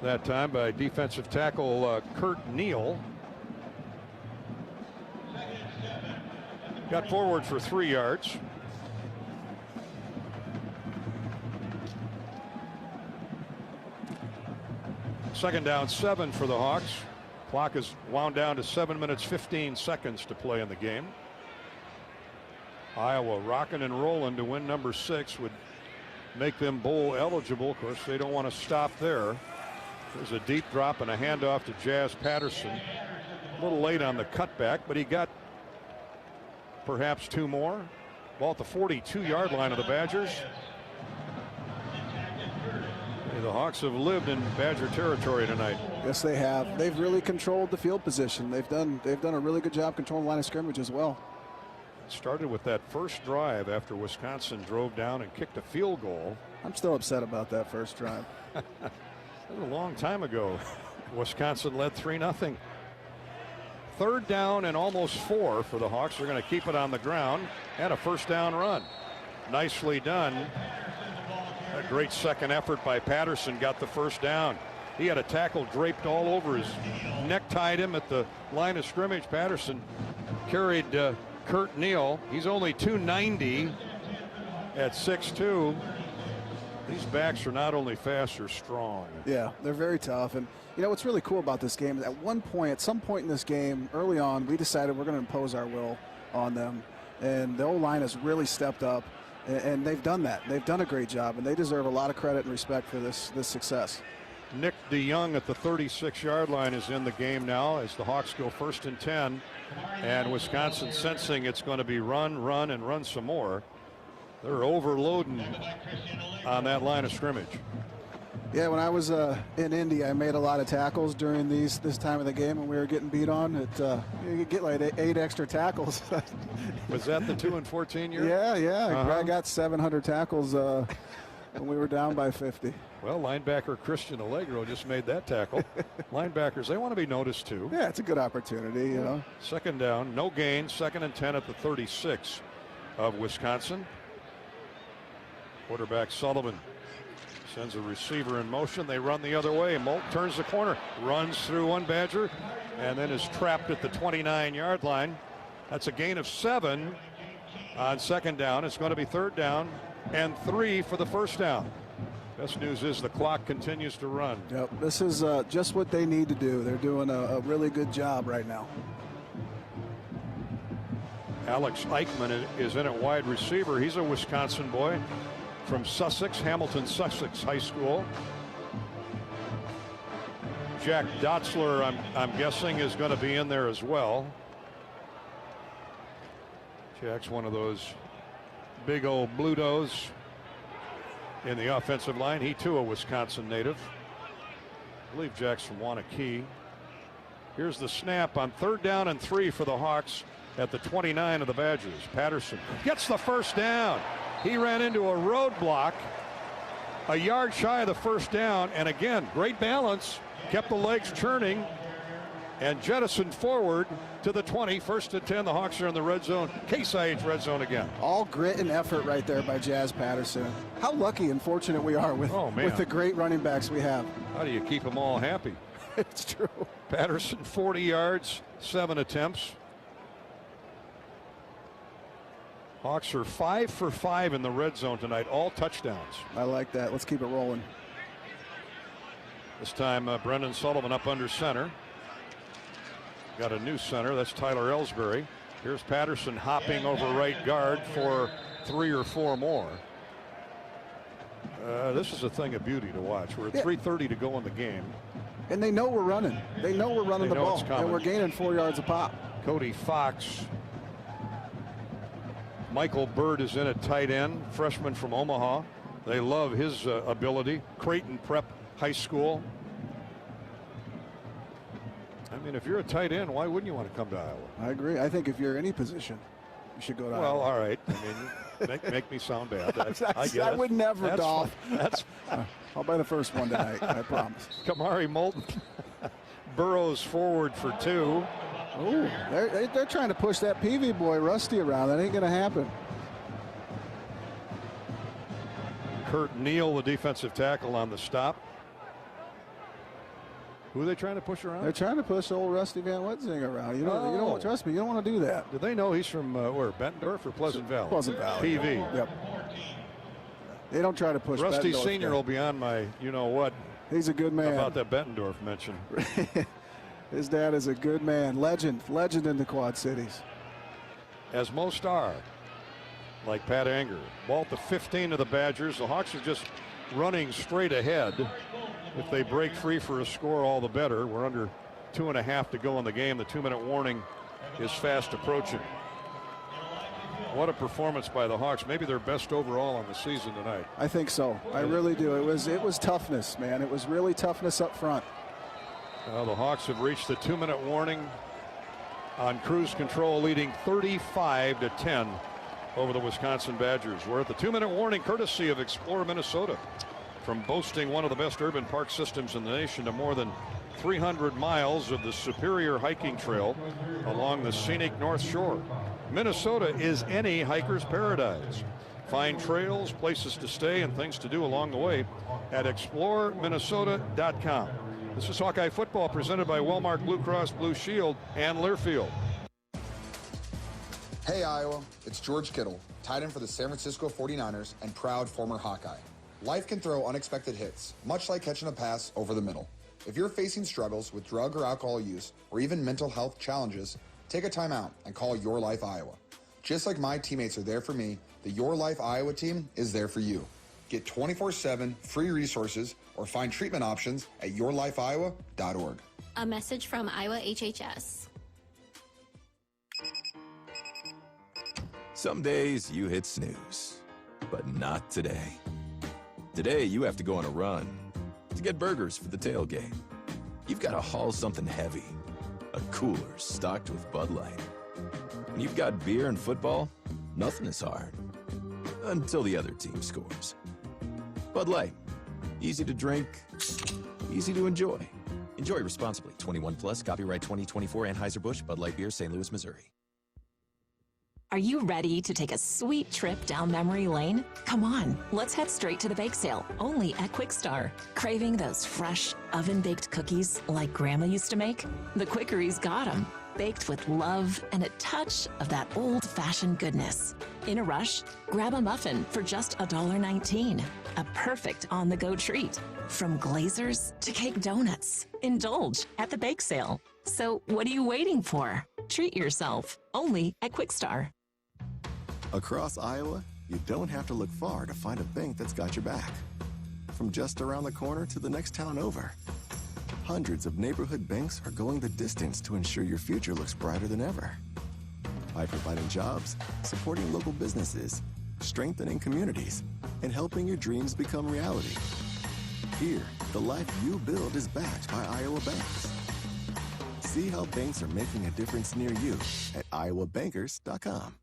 that time by defensive tackle Kurt Neal. Got forward for 3 yards. Second down, 7 for the Hawks. Clock is wound down to 7 minutes 15 seconds to play in the game. Iowa rocking and rolling to win number 6 would make them bowl eligible. Of course, they don't want to stop there. There's a deep drop and a handoff to Jazz Patterson. A little late on the cutback, but he got perhaps 2 more. Ball at the 42-yard line of the Badgers. The Hawks have lived in Badger territory tonight. Yes, they have. They've really controlled the field position. They've done a really good job controlling the line of scrimmage as well. Started with that first drive after Wisconsin drove down and kicked a field goal. I'm still upset about that first drive. That was a long time ago. Wisconsin led 3-0. Third down and almost 4 for the Hawks. They're going to keep it on the ground and a first down run. Nicely done. A great second effort by Patterson got the first down. He had a tackle draped all over his neck, tied him at the line of scrimmage. Patterson carried Kurt Neal. He's only 290 at 6'2". These backs are not only fast, they're strong. Yeah, they're very tough. And you know what's really cool about this game is at some point in this game, early on, we decided we're going to impose our will on them. And the O-line has really stepped up. And they've done that. They've done a great job, and they deserve a lot of credit and respect for this success. Nick DeYoung at the 36-yard line is in the game now as the Hawks go 1st and 10. And Wisconsin sensing it's going to be run, and run some more. They're overloading on that line of scrimmage. Yeah, when I was in Indy, I made a lot of tackles during this time of the game when we were getting beat on. You get like 8 extra tackles. Was that the 2 and 14 year? Yeah. I got 700 tackles when we were down by 50. Well, linebacker Christian Allegro just made that tackle. Linebackers, they want to be noticed too. Yeah, it's a good opportunity, you know. Second down, no gain. 2nd and 10 at the 36 of Wisconsin. Quarterback Sullivan sends a receiver in motion. They run the other way. Molt turns the corner, runs through one Badger, and then is trapped at the 29-yard line. That's a gain of 7 on second down. It's going to be 3rd down and 3 for the first down. Best news is the clock continues to run. Yep, this is just what they need to do. They're doing a really good job right now. Alex Eichmann is in at wide receiver. He's a Wisconsin boy from Sussex, Hamilton Sussex High School. Jack Dotzler, I'm guessing, is going to be in there as well. Jack's one of those big old Blutos in the offensive line. He too a Wisconsin native. I believe Jack's from Wanakee. Here's the snap on 3rd down and 3 for the Hawks at the 29 of the Badgers. Patterson gets the first down. He ran into a roadblock a yard shy of the first down, and again, great balance, kept the legs churning and jettisoned forward to the 20. 1st and 10. The Hawks are in the red zone. Case IH red zone again. All grit and effort right there by Jazz Patterson. How lucky and fortunate we are with the great running backs we have. How do you keep them all happy? It's true. Patterson 40 yards, 7 attempts. Hawks are 5 for 5 in the red zone tonight, all touchdowns. I like that. Let's keep it rolling. This time Brendan Sullivan up under center. Got a new center. That's Tyler Ellsbury. Here's Patterson hopping over right guard for 3 or 4 more. This is a thing of beauty to watch. We're at 3:30 to go in the game. And they know we're running. They know we're running the ball. And we're gaining 4 yards a pop. Cody Fox. Michael Bird is in at tight end, freshman from Omaha. They love his ability. Creighton Prep High School. I mean, if you're a tight end, why wouldn't you want to come to Iowa? I agree. I think if you're any position, you should go to Iowa. Well, all right. I mean, make me sound bad. I would never, Dolph. That's I'll buy the first one tonight, I promise. Kamari Moulton burrows forward for 2. Ooh, they're trying to push that Peavy boy Rusty around. That ain't going to happen. Kurt Neal, the defensive tackle, on the stop. Who are they trying to push around? They're trying to push old Rusty Van Wetzinga around. You don't trust me. You don't want to do that. Do they know he's from where? Bettendorf or Pleasant Valley? Pleasant Valley. PV. Yep. They don't try to push. Rusty Bettendorf Senior guy. will be on my, you know what? He's a good man. How about that Bettendorf mention? His dad is a good man. Legend in the Quad Cities. As most are, like Pat Anger. Ball at the 15 of the Badgers. The Hawks are just running straight ahead. If they break free for a score, all the better. We're under 2.5 to go in the game. The 2-minute warning is fast approaching. What a performance by the Hawks. Maybe their best overall on the season tonight. I think so. I really do. It was toughness, man. It was really toughness up front. Well, the Hawks have reached the 2-minute warning on cruise control, leading 35-10 over the Wisconsin Badgers. We're at the 2-minute warning courtesy of Explore Minnesota. From boasting one of the best urban park systems in the nation to more than 300 miles of the superior hiking trail along the scenic North Shore, Minnesota is any hiker's paradise. Find trails, places to stay, and things to do along the way at exploreminnesota.com. This is Hawkeye Football presented by Wellmark Blue Cross Blue Shield and Learfield. Hey Iowa, it's George Kittle, tight end for the San Francisco 49ers and proud former Hawkeye. Life can throw unexpected hits, much like catching a pass over the middle. If you're facing struggles with drug or alcohol use or even mental health challenges, take a time out and call Your Life Iowa. Just like my teammates are there for me, the Your Life Iowa team is there for you. Get 24/7 free resources or find treatment options at yourlifeiowa.org. A message from Iowa HHS. Some days you hit snooze, but not today. Today you have to go on a run to get burgers for the tailgate. You've got to haul something heavy, a cooler stocked with Bud Light. When you've got beer and football, nothing is hard. Until the other team scores. Bud Light. Easy to drink, easy to enjoy. Enjoy responsibly. 21 plus, copyright 2024 Anheuser-Busch, Bud Light Beer, St. Louis, Missouri. Are you ready to take a sweet trip down memory lane? Come on, let's head straight to the bake sale, only at Quick Star. Craving those fresh, oven-baked cookies like Grandma used to make? The Quickery's got them. Baked with love and a touch of that old-fashioned goodness. In a rush? Grab a muffin for just $1.19. A perfect on-the-go treat. From glazers to cake donuts. Indulge at the bake sale. So what are you waiting for? Treat yourself, only at Quick Star. Across Iowa, you don't have to look far to find a bank that's got your back. From just around the corner to the next town over. Hundreds of neighborhood banks are going the distance to ensure your future looks brighter than ever. By providing jobs, supporting local businesses, strengthening communities, and helping your dreams become reality. Here, the life you build is backed by Iowa banks. See how banks are making a difference near you at iowabankers.com.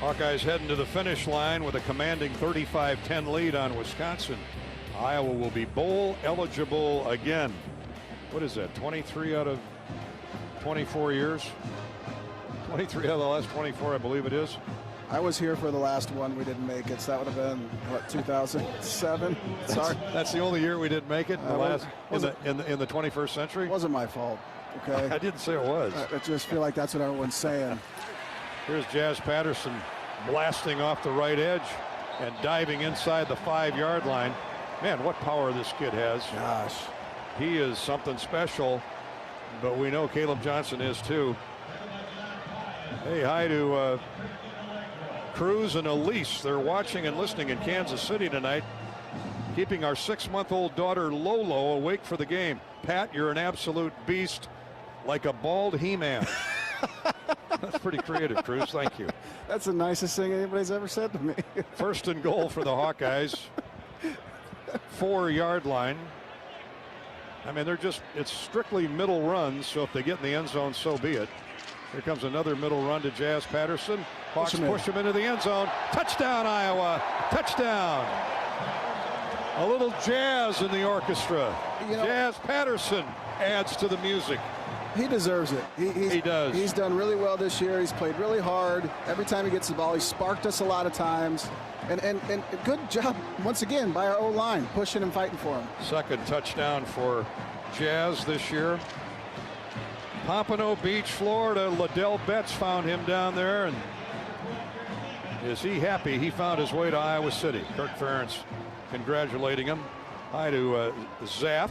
Hawkeyes heading to the finish line with a commanding 35-10 lead on Wisconsin. Iowa will be bowl eligible again. What is that, 23 out of 24 years? 23 out of the last 24, I believe it is. I was here for the last one. We didn't make it. So that would have been, what, 2007? Sorry. That's the only year we didn't make it in the 21st century? It wasn't my fault, okay? I didn't say it was. I just feel like that's what everyone's saying. Here's Jazz Patterson blasting off the right edge and diving inside the 5-yard line. Man, what power this kid has. Gosh. He is something special, but we know Caleb Johnson is too. Hey, hi to Cruz and Elise. They're watching and listening in Kansas City tonight, keeping our 6-month-old daughter Lolo awake for the game. Pat, you're an absolute beast, like a bald He-Man. That's pretty creative, Cruz. Thank you. That's the nicest thing anybody's ever said to me. First and goal for the Hawkeyes. 4-yard line. I mean, it's strictly middle runs, so if they get in the end zone, so be it. Here comes another middle run to Jazz Patterson. Hawks push him into the end zone. Touchdown, Iowa. Touchdown. A little jazz in the orchestra. Jazz Patterson adds to the music. He deserves it. He does. He's done really well this year. He's played really hard. Every time he gets the ball, he sparked us a lot of times. And good job, once again, by our O-line, pushing and fighting for him. Second touchdown for Jazz this year. Pompano Beach, Florida. Liddell Betts found him down there. And is he happy he found his way to Iowa City? Kirk Ferentz congratulating him. Hi to Zaff.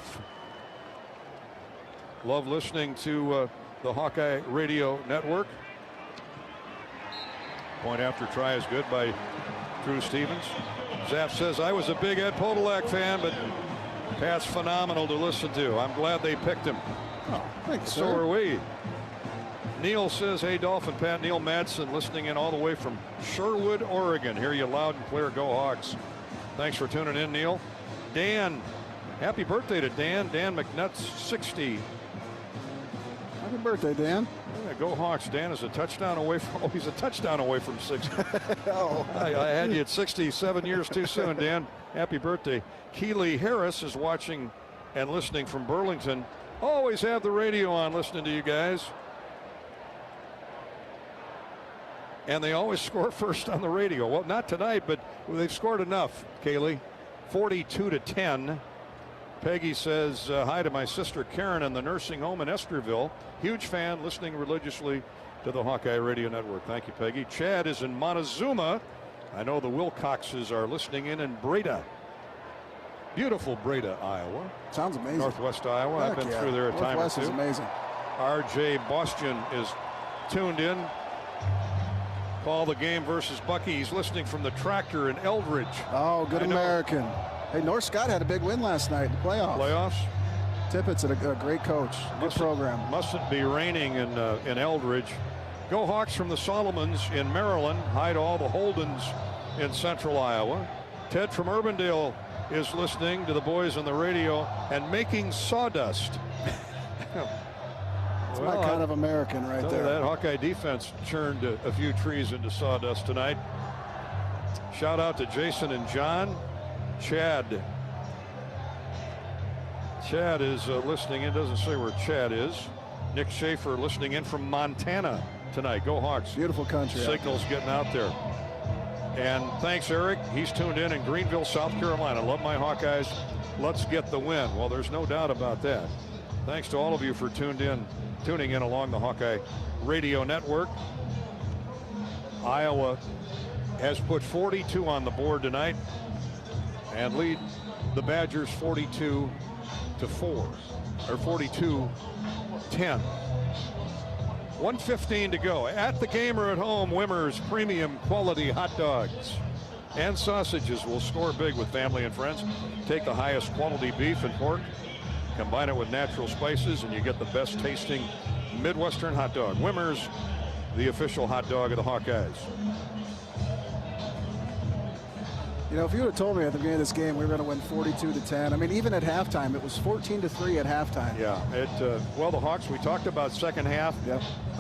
Love listening to the Hawkeye Radio Network. Point after try is good by Drew Stevens. Zaff says, I was a big Ed Podolak fan, but Pat's phenomenal to listen to. I'm glad they picked him. Oh, thanks, so sir. are we. Neil says, hey, Dolphin Pat, Neil Madsen listening in all the way from Sherwood, Oregon. Hear you loud and clear. Go Hawks. Thanks for tuning in, Neil. Dan, happy birthday to Dan. Dan McNutt's 60. Happy birthday, Dan. Yeah, go Hawks. Dan is a touchdown away from, he's a touchdown away from 60. I had you at 67 years too soon, Dan. Happy birthday. Keeley Harris is watching and listening from Burlington. Always have the radio on listening to you guys. And they always score first on the radio. Well, not tonight, but they've scored enough, Kaylee. 42-10. Peggy says, hi to my sister Karen in the nursing home in Estherville. Huge fan, listening religiously to the Hawkeye Radio Network. Thank you, Peggy. Chad is in Montezuma. I know the Wilcoxes are listening in Breda. Beautiful Breda, Iowa. Sounds amazing. Northwest Iowa. I've been through there a time or Northwest two. is amazing. R.J. Boston is tuned in. Call the game versus Bucky. He's listening from the tractor in Eldridge. Oh, good American. Hey, North Scott had a big win last night in the playoffs. Playoffs? Tippett's a great coach. Good program. Mustn't be raining in Eldridge. Go Hawks from the Solomons in Maryland. Hi to all the Holdens in central Iowa. Ted from Urbandale is listening to the boys on the radio and making sawdust. That's my kind of American right there. That Hawkeye defense churned a few trees into sawdust tonight. Shout out to Jason and John. Chad is listening in. Doesn't say where Chad is. Nick Schaefer listening in from Montana tonight. Go Hawks. Beautiful country. Signals getting out there. And thanks, Eric. He's tuned in Greenville, South Carolina. Love my Hawkeyes. Let's get the win. Well, there's no doubt about that. Thanks to all of you for tuning in along the Hawkeye Radio Network. Iowa has put 42 on the board tonight and lead the Badgers 42-4, or 42-10. 1:15 to go. At the game or at home, Wimmer's premium quality hot dogs and sausages will score big with family and friends. Take the highest quality beef and pork, combine it with natural spices, and you get the best tasting Midwestern hot dog. Wimmer's, the official hot dog of the Hawkeyes. You know, if you would have told me at the beginning of this game we were going to win 42-10, I mean, even at halftime, it was 14-3 at halftime. Yeah, well, the Hawks, we talked about second half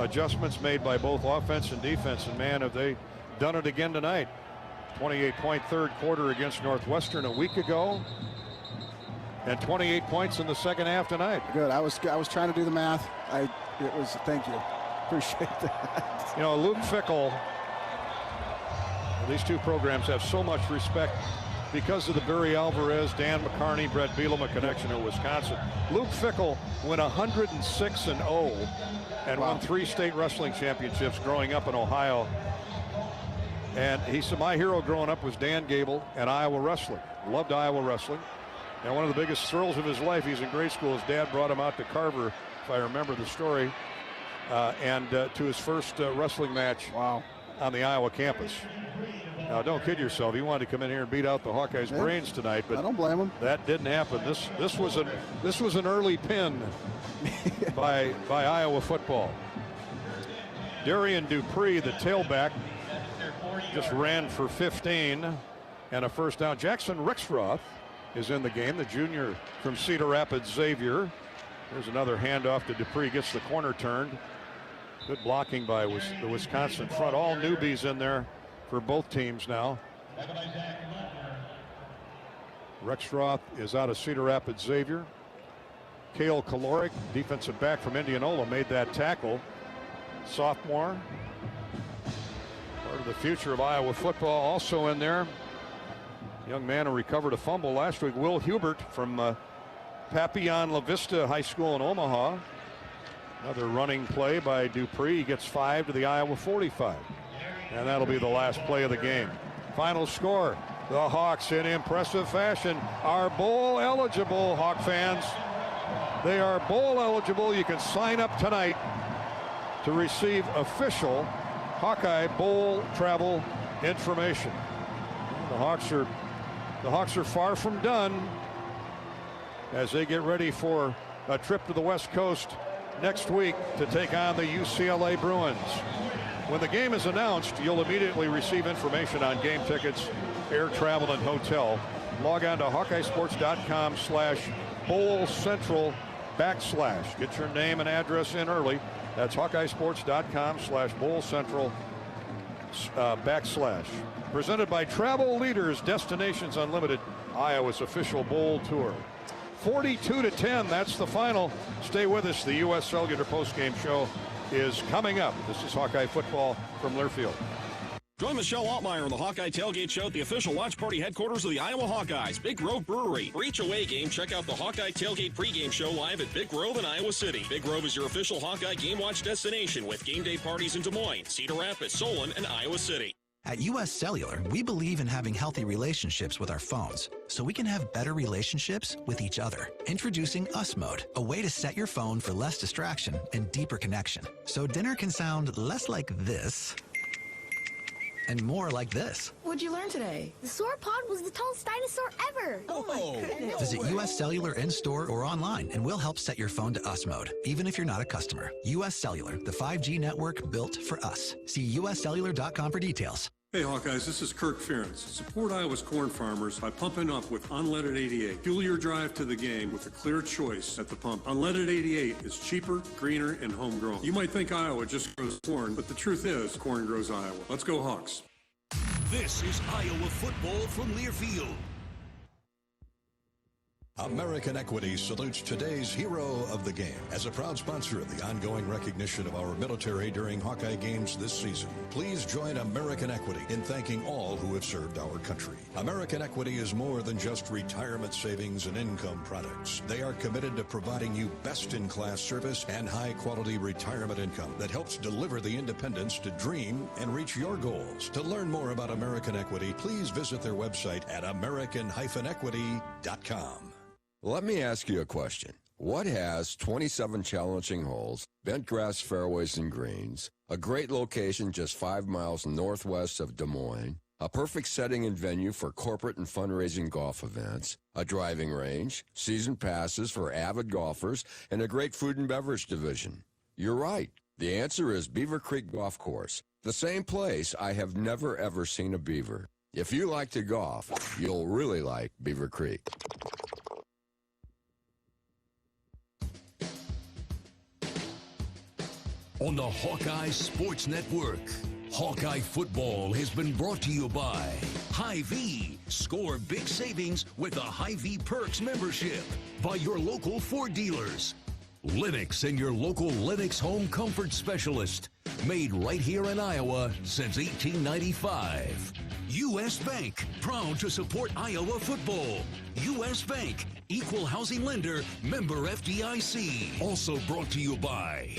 adjustments made by both offense and defense, and man, have they done it again tonight. 28-point third quarter against Northwestern a week ago, and 28 points in the second half tonight. Good. I was trying to do the math. Thank you. Appreciate that. You know, Luke Fickell. These two programs have so much respect because of the Barry Alvarez, Dan McCarney, Brett Bielema connection in Wisconsin. Luke Fickell went 106-0 and won 3 state wrestling championships growing up in Ohio. And he said, my hero growing up was Dan Gable and Iowa wrestling. Loved Iowa wrestling. And one of the biggest thrills of his life, he's in grade school, his dad brought him out to Carver, if I remember the story. and to his first wrestling match on the Iowa campus. Now, don't kid yourself. He wanted to come in here and beat out the Hawkeyes' brains tonight, but I don't blame him. That didn't happen. This was an early pin by Iowa football. Darian Dupree, the tailback, just ran for 15 and a first down. Jackson Rexroth is in the game, the junior from Cedar Rapids Xavier. There's another handoff to Dupree, gets the corner turned. Good blocking by the Wisconsin front. All newbies in there for both teams now. Rexroth is out of Cedar Rapids Xavier. Cale Caloric, defensive back from Indianola, made that tackle. Sophomore, part of the future of Iowa football. Also in there, young man who recovered a fumble last week, Will Hubert from Papillon La Vista High School in Omaha. Another running play by Dupree. He gets 5 to the Iowa 45. And that'll be the last play of the game. Final score, the Hawks in impressive fashion are bowl eligible, Hawk fans. They are bowl eligible. You can sign up tonight to receive official Hawkeye Bowl travel information. The Hawks are far from done as they get ready for a trip to the West Coast next week to take on the UCLA Bruins. When the game is announced, you'll immediately receive information on game tickets, air travel, and hotel. Log on to HawkeyeSports.com/BowlCentral/. Get your name and address in early. That's HawkeyeSports.com/BowlCentral/. Presented by Travel Leaders, Destinations Unlimited, Iowa's official bowl tour. 42-10, that's the final. Stay with us. The U.S. Cellular postgame show is coming up. This is Hawkeye football from Learfield. Join Michelle Altmeyer on the Hawkeye Tailgate Show at the official watch party headquarters of the Iowa Hawkeyes, Big Grove Brewery. For each away game, check out the Hawkeye Tailgate pregame show live at Big Grove in Iowa City. Big Grove is your official Hawkeye game watch destination with game day parties in Des Moines, Cedar Rapids, Solon, and Iowa City. At U.S. Cellular, we believe in having healthy relationships with our phones, so we can have better relationships with each other. Introducing Us Mode, a way to set your phone for less distraction and deeper connection. So dinner can sound less like this and more like this. What'd you learn today? The sauropod was the tallest dinosaur ever. Oh my goodness. Visit U.S. Cellular in-store or online, and we'll help set your phone to Us Mode, even if you're not a customer. U.S. Cellular, the 5G network built for us. See uscellular.com for details. Hey Hawkeyes, this is Kirk Ferentz. Support Iowa's corn farmers by pumping up with Unleaded 88. Fuel your drive to the game with a clear choice at the pump. Unleaded 88 is cheaper, greener, and homegrown. You might think Iowa just grows corn, but the truth is corn grows Iowa. Let's go Hawks. This is Iowa football from Learfield. American Equity salutes today's hero of the game. As a proud sponsor of the ongoing recognition of our military during Hawkeye games this season, please join American Equity in thanking all who have served our country. American Equity is more than just retirement savings and income products. They are committed to providing you best-in-class service and high-quality retirement income that helps deliver the independence to dream and reach your goals. To learn more about American Equity, please visit their website at american-equity.com. Let me ask you a question. What has 27 challenging holes, bent grass fairways and greens, a great location just 5 miles northwest of Des Moines, a perfect setting and venue for corporate and fundraising golf events, a driving range, season passes for avid golfers, and a great food and beverage division? You're right. The answer is Beaver Creek Golf Course, the same place I have never ever seen a beaver. If you like to golf, you'll really like Beaver Creek. On the Hawkeye Sports Network, Hawkeye football has been brought to you by Hy-Vee. Score big savings with a Hy-Vee Perks membership. By your local Ford dealers. Lennox and your local Lennox home comfort specialist. Made right here in Iowa since 1895. U.S. Bank, proud to support Iowa football. U.S. Bank, equal housing lender, member FDIC. Also brought to you by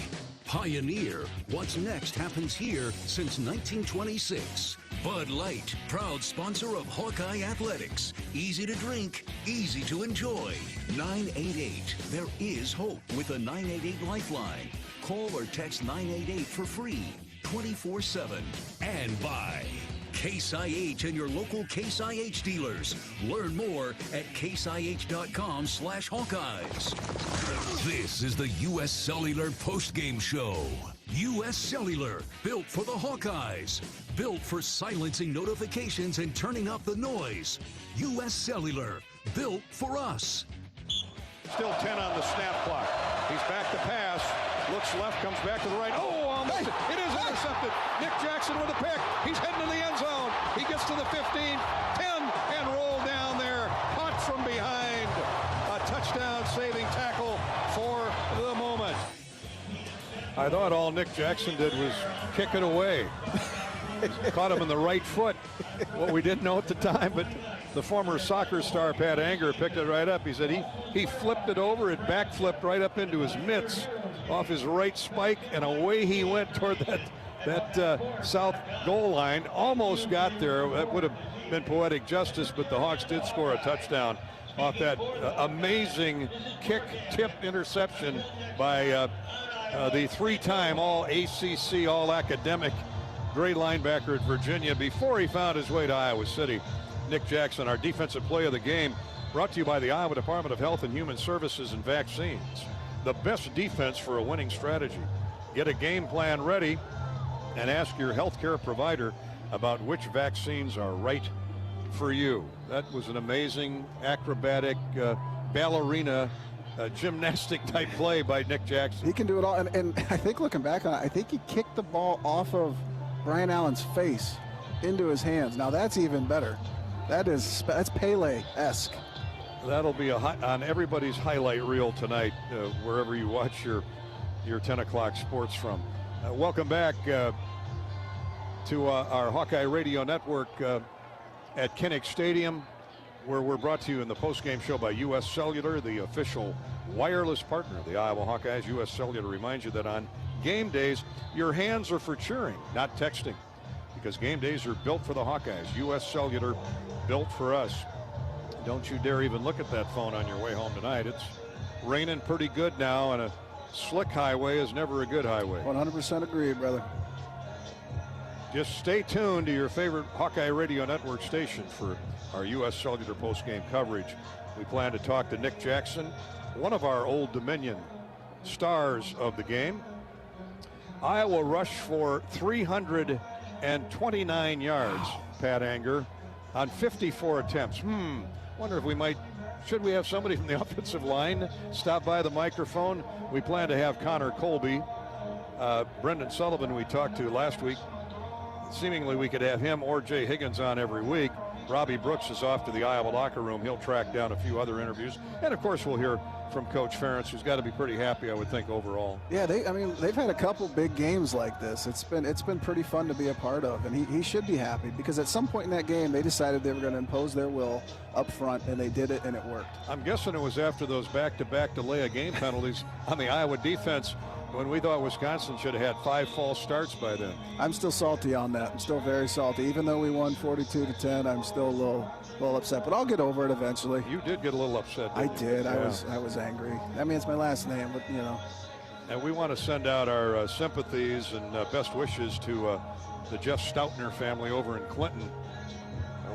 Pioneer. What's next happens here since 1926. Bud Light, proud sponsor of Hawkeye Athletics. Easy to drink, easy to enjoy. 988. There is hope with a 988 Lifeline. Call or text 988 for free, 24/7. And by Case IH and your local Case IH dealers. Learn more at caseih.com/Hawkeyes. This is the U.S. Cellular Postgame Show. U.S. Cellular, built for the Hawkeyes. Built for silencing notifications and turning up the noise. U.S. Cellular, built for us. Still 10 on the snap clock. He's back to pass. Looks left, comes back to the right. Oh, almost. It is intercepted. Nick Jackson with a pick. He's heading to the end zone. He gets to the 15, 10, and rolled down there. Caught from behind. A touchdown-saving tackle for the moment. I thought all Nick Jackson did was kick it away. Caught him in the right foot. What we didn't know at the time, but the former soccer star Pat Anger picked it right up. He said he flipped it over, it backflipped right up into his mitts off his right spike, and away he went toward that south goal line. Almost got there. That would have been poetic justice, but the Hawks did score a touchdown off that amazing kick tip interception by the three-time all-ACC, all-academic great linebacker at Virginia before he found his way to Iowa City. Nick Jackson, our defensive play of the game, brought to you by the Iowa Department of Health and Human Services and Vaccines. The best defense for a winning strategy. Get a game plan ready and ask your healthcare provider about which vaccines are right for you. That was an amazing acrobatic ballerina gymnastic type play by Nick Jackson. He can do it all, and I think looking back on it, I think he kicked the ball off of Brian Allen's face into his hands. Now that's even better. That's Pele-esque. That'll be on everybody's highlight reel tonight, wherever you watch your 10 o'clock sports from. Welcome back to our Hawkeye Radio Network at Kinnick Stadium, where we're brought to you in the postgame show by U.S. Cellular, the official wireless partner of the Iowa Hawkeyes. U.S. Cellular reminds you that on game days, your hands are for cheering, not texting, because game days are built for the Hawkeyes. U.S. Cellular, built for us. Don't you dare even look at that phone on your way home tonight. It's raining pretty good now, and a slick highway is never a good highway. 100% agree, brother. Just stay tuned to your favorite Hawkeye Radio Network station for our U.S. Cellular postgame coverage. We plan to talk to Nick Jackson, one of our Old Dominion stars of the game. Iowa rushed for 329 yards, Pat Anger, on 54 attempts. Wonder if should we have somebody from the offensive line stop by the microphone? We plan to have Connor Colby. Brendan Sullivan we talked to last week. Seemingly we could have him or Jay Higgins on every week. Robbie Brooks is off to the Iowa locker room. He'll track down a few other interviews. And of course we'll hear from Coach Ferentz, who's got to be pretty happy, I would think, overall. Yeah, they've had a couple big games like this. It's been pretty fun to be a part of, and he should be happy, because at some point in that game they decided they were going to impose their will up front, and they did it, and it worked. I'm guessing it was after those back-to-back delay of game penalties on the Iowa defense, when we thought Wisconsin should have had 5 false starts by then. I'm still salty on that. I'm still very salty. Even though we won 42-10, I'm still a little upset, but I'll get over it eventually. You did get a little upset. I did. Yeah. I was angry. I mean, it's my last name, but you know. And we want to send out our sympathies and best wishes to the Jeff Stoutner family over in Clinton.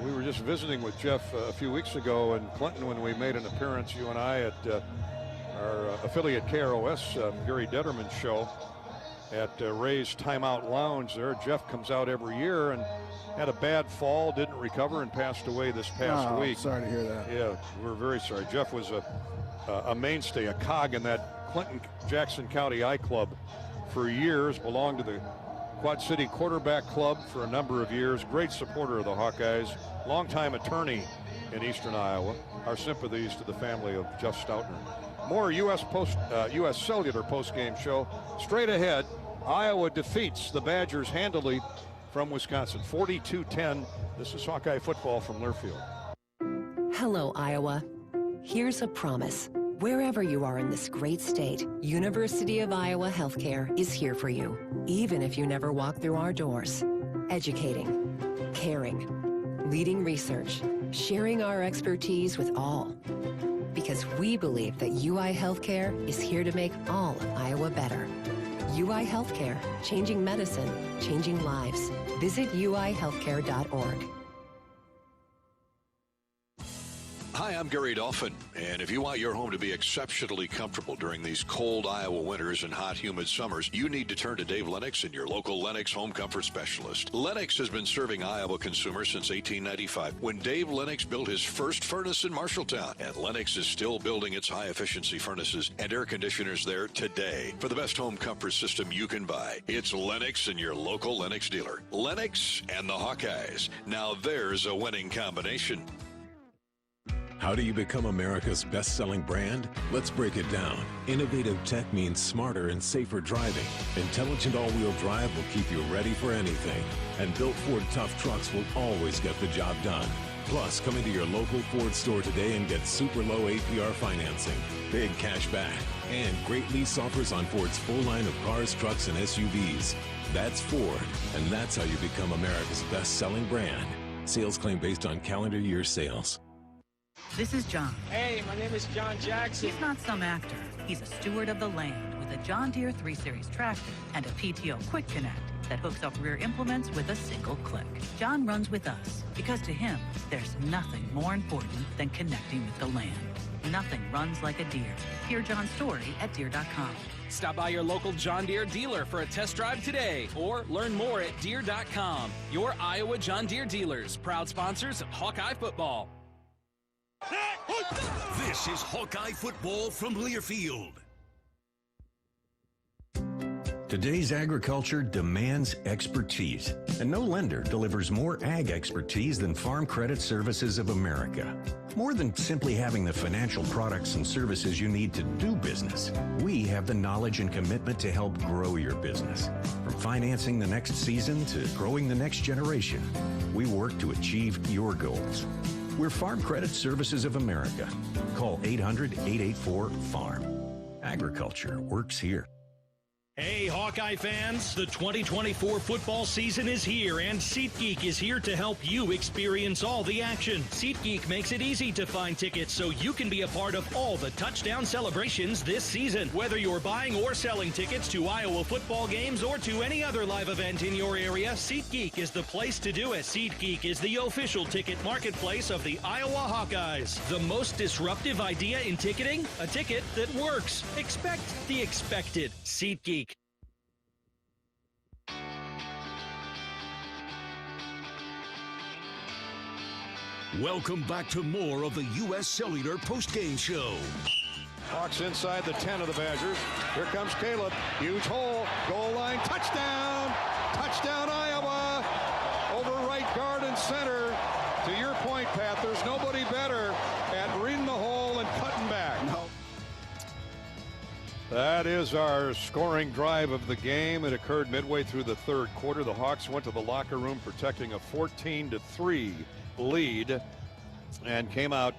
We were just visiting with Jeff a few weeks ago in Clinton when we made an appearance, you and I, at our affiliate KROS, Gary Detterman's show at Ray's Timeout Lounge there. Jeff comes out every year and had a bad fall, didn't recover, and passed away this past week. Sorry to hear that. Yeah, we're very sorry. Jeff was a mainstay, a cog in that Clinton-Jackson County I Club for years, belonged to the Quad City Quarterback Club for a number of years, great supporter of the Hawkeyes, longtime attorney in Eastern Iowa. Our sympathies to the family of Jeff Stoutner. More U.S. Cellular postgame show. Straight ahead, Iowa defeats the Badgers handily from Wisconsin, 42-10. This is Hawkeye football from Learfield. Hello, Iowa. Here's a promise. Wherever you are in this great state, University of Iowa Healthcare is here for you, even if you never walk through our doors. Educating, caring, leading research, sharing our expertise with all. Because we believe that UI Healthcare is here to make all of Iowa better. UI Healthcare, changing medicine, changing lives. Visit uihealthcare.org. Hi, I'm Gary Dolphin, and if you want your home to be exceptionally comfortable during these cold Iowa winters and hot, humid summers, you need to turn to Dave Lennox and your local Lennox home comfort specialist. Lennox has been serving Iowa consumers since 1895, when Dave Lennox built his first furnace in Marshalltown, and Lennox is still building its high-efficiency furnaces and air conditioners there today. For the best home comfort system you can buy, it's Lennox and your local Lennox dealer. Lennox and the Hawkeyes. Now there's a winning combination. How do you become America's best-selling brand? Let's break it down. Innovative tech means smarter and safer driving. Intelligent all-wheel drive will keep you ready for anything. And built Ford tough trucks will always get the job done. Plus, come into your local Ford store today and get super low APR financing, big cash back, and great lease offers on Ford's full line of cars, trucks, and SUVs. That's Ford, and that's how you become America's best-selling brand. Sales claim based on calendar year sales. This is John. Hey, my name is John Jackson. He's not some actor. He's a steward of the land with a John Deere 3 Series tractor and a PTO Quick Connect that hooks up rear implements with a single click. John runs with us because to him, there's nothing more important than connecting with the land. Nothing runs like a Deere. Hear John's story at Deere.com. Stop by your local John Deere dealer for a test drive today or learn more at Deere.com. Your Iowa John Deere dealers, proud sponsors of Hawkeye football. This is Hawkeye football from Learfield. Today's agriculture demands expertise, and no lender delivers more ag expertise than Farm Credit Services of America. More than simply having the financial products and services you need to do business, we have the knowledge and commitment to help grow your business. From financing the next season to growing the next generation, we work to achieve your goals. We're Farm Credit Services of America. Call 800-884-FARM. Agriculture works here. Hey, Hawkeye fans, the 2024 football season is here, and SeatGeek is here to help you experience all the action. SeatGeek makes it easy to find tickets so you can be a part of all the touchdown celebrations this season. Whether you're buying or selling tickets to Iowa football games or to any other live event in your area, SeatGeek is the place to do it. SeatGeek is the official ticket marketplace of the Iowa Hawkeyes. The most disruptive idea in ticketing? A ticket that works. Expect the expected. SeatGeek. Welcome back to more of the U.S. Cellular postgame show. Hawks inside the 10 of the Badgers. Here comes Caleb. Huge hole. Goal line. Touchdown. Touchdown, Iowa. Over right guard and center. To your point, Pat, there's nobody better at reading the hole and cutting back. No. That is our scoring drive of the game. It occurred midway through the third quarter. The Hawks went to the locker room protecting a 14-3 lead and came out,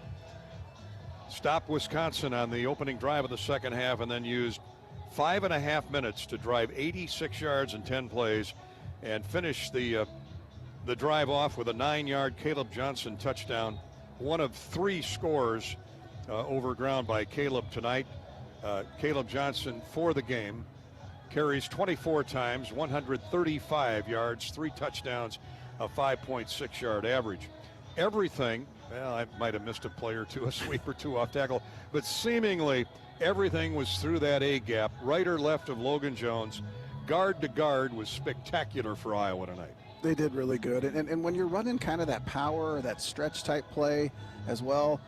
stopped Wisconsin on the opening drive of the second half, and then used 5.5 minutes to drive 86 yards in 10 plays and finish the drive off with a 9-yard Caleb Johnson touchdown. One of 3 scores over ground by Caleb tonight. Caleb Johnson for the game carries 24 times, 135 yards, 3 touchdowns, a 5.6-yard average. Everything, well, I might have missed a play or two, a sweep or two off tackle, but seemingly everything was through that A gap, right or left of Logan Jones. Guard to guard was spectacular for Iowa tonight. They did really good. And when you're running kind of that power, that stretch type play as well,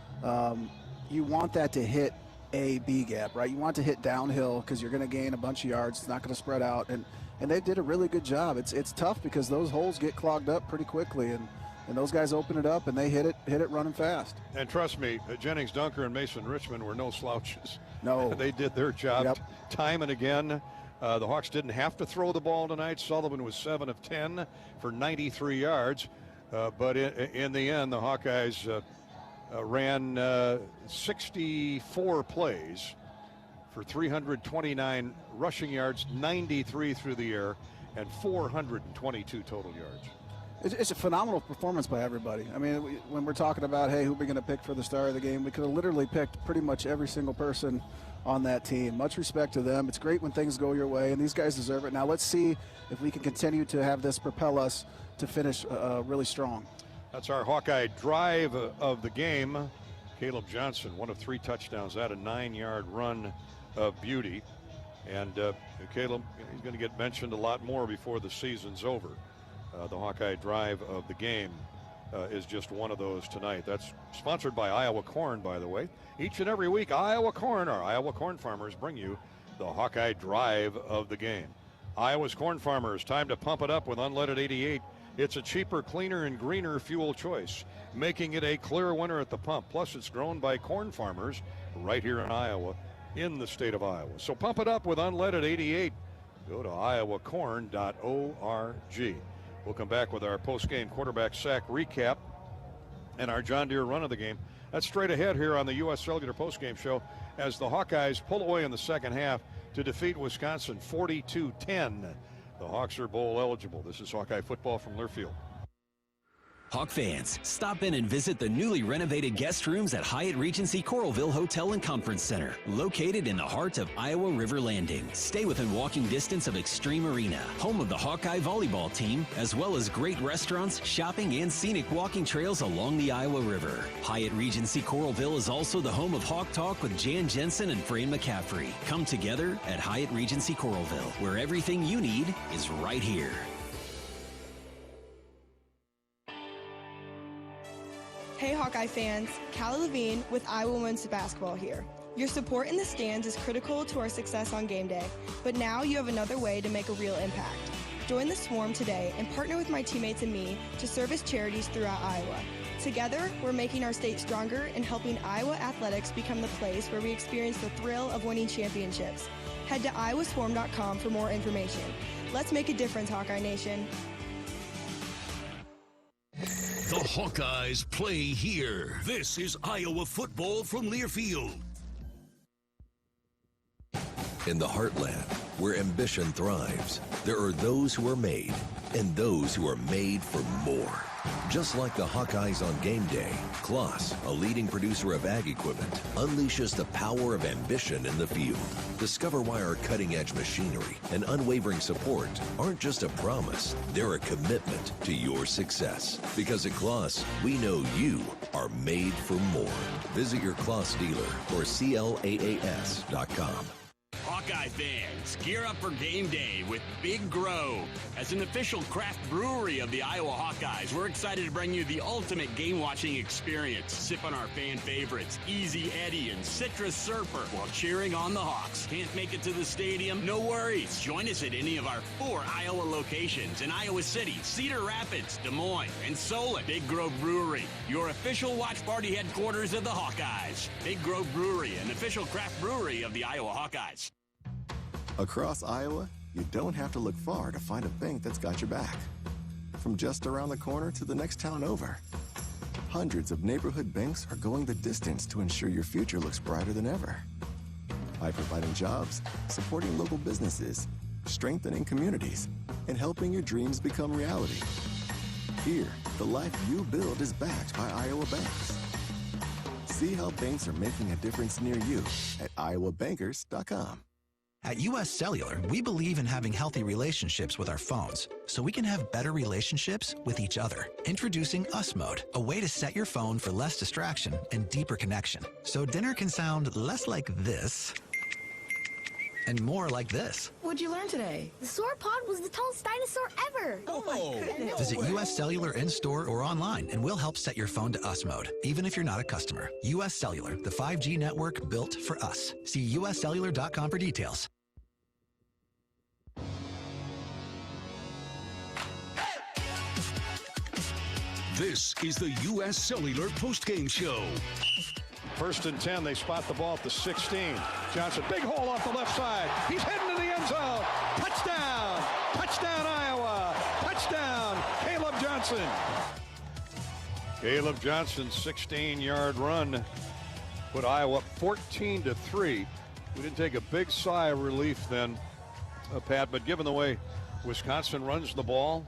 you want that to hit A, B gap, right? You want to hit downhill because you're going to gain a bunch of yards. It's not going to spread out. And they did a really good job. It's tough because those holes get clogged up pretty quickly. And those guys open it up, and they hit it running fast. And trust me, Jennings Dunker and Mason Richmond were no slouches. No. They did their job time and again. The Hawks didn't have to throw the ball tonight. Sullivan was 7 of 10 for 93 yards. But in the end, the Hawkeyes ran 64 plays for 329 rushing yards, 93 through the air, and 422 total yards. It's a phenomenal performance by everybody. I mean, when we're talking about, hey, who are we going to pick for the star of the game, we could have literally picked pretty much every single person on that team. Much respect to them. It's great when things go your way, and these guys deserve it. Now let's see if we can continue to have this propel us to finish really strong. That's our Hawkeye drive of the game. Caleb Johnson, 1 of 3 touchdowns. That a 9-yard run of beauty. And Caleb, he's going to get mentioned a lot more before the season's over. The Hawkeye drive of the game is just one of those tonight. That's sponsored by Iowa Corn, by the way. Each and every week, Iowa Corn, our Iowa corn farmers, bring you the Hawkeye drive of the game. Iowa's corn farmers, time to pump it up with unleaded 88. It's a cheaper, cleaner, and greener fuel choice, making it a clear winner at the pump. Plus, it's grown by corn farmers right here in Iowa, in the state of Iowa. So pump it up with unleaded 88. Go to iowacorn.org. We'll come back with our post-game quarterback sack recap and our John Deere run of the game. That's straight ahead here on the U.S. Cellular post-game show as the Hawkeyes pull away in the second half to defeat Wisconsin 42-10. The Hawks are bowl eligible. This is Hawkeye football from Learfield. Hawk fans, stop in and visit the newly renovated guest rooms at Hyatt Regency Coralville Hotel and Conference Center, located in the heart of Iowa River Landing. Stay within walking distance of Extreme Arena, home of the Hawkeye volleyball team, as well as great restaurants, shopping, and scenic walking trails along the Iowa River. Hyatt Regency Coralville is also the home of Hawk Talk with Jan Jensen and Fran McCaffrey. Come together at Hyatt Regency Coralville, where everything you need is right here. Hey Hawkeye fans, Callie Levine with Iowa Women's Basketball here. Your support in the stands is critical to our success on game day, but now you have another way to make a real impact. Join the Swarm today and partner with my teammates and me to service charities throughout Iowa. Together, we're making our state stronger and helping Iowa athletics become the place where we experience the thrill of winning championships. Head to iowaswarm.com for more information. Let's make a difference, Hawkeye Nation. The Hawkeyes play here. This is Iowa football from Learfield. In the heartland, where ambition thrives, there are those who are made and those who are made for more. Just like the Hawkeyes on game day, Kloss, a leading producer of ag equipment, unleashes the power of ambition in the field. Discover why our cutting-edge machinery and unwavering support aren't just a promise, they're a commitment to your success. Because at Kloss, we know you are made for more. Visit your Kloss dealer or CLAAS.com. Hawkeye fans, gear up for game day with Big Grove. As an official craft brewery of the Iowa Hawkeyes, we're excited to bring you the ultimate game-watching experience. Sip on our fan favorites, Easy Eddie and Citrus Surfer, while cheering on the Hawks. Can't make it to the stadium? No worries. Join us at any of our 4 Iowa locations in Iowa City, Cedar Rapids, Des Moines, and Solon. Big Grove Brewery, your official watch party headquarters of the Hawkeyes. Big Grove Brewery, an official craft brewery of the Iowa Hawkeyes. Across Iowa, you don't have to look far to find a bank that's got your back. From just around the corner to the next town over, hundreds of neighborhood banks are going the distance to ensure your future looks brighter than ever. By providing jobs, supporting local businesses, strengthening communities, and helping your dreams become reality. Here, the life you build is backed by Iowa banks. See how banks are making a difference near you at iowabankers.com. At U.S. Cellular, we believe in having healthy relationships with our phones, so we can have better relationships with each other. Introducing Us Mode, a way to set your phone for less distraction and deeper connection. So dinner can sound less like this and more like this. What'd you learn today? The sauropod was the tallest dinosaur ever. Oh my goodness. Visit U.S. Cellular in-store or online, and we'll help set your phone to Us Mode, even if you're not a customer. U.S. Cellular, the 5G network built for us. See uscellular.com for details. This is the U.S. Cellular postgame show. 1st and 10, they spot the ball at the 16. Johnson, big hole off the left side. He's heading to the end zone. Touchdown! Touchdown, Iowa! Touchdown, Caleb Johnson. Caleb Johnson's 16-yard run put Iowa up 14-3. We didn't take a big sigh of relief then, Pat, but given the way Wisconsin runs the ball,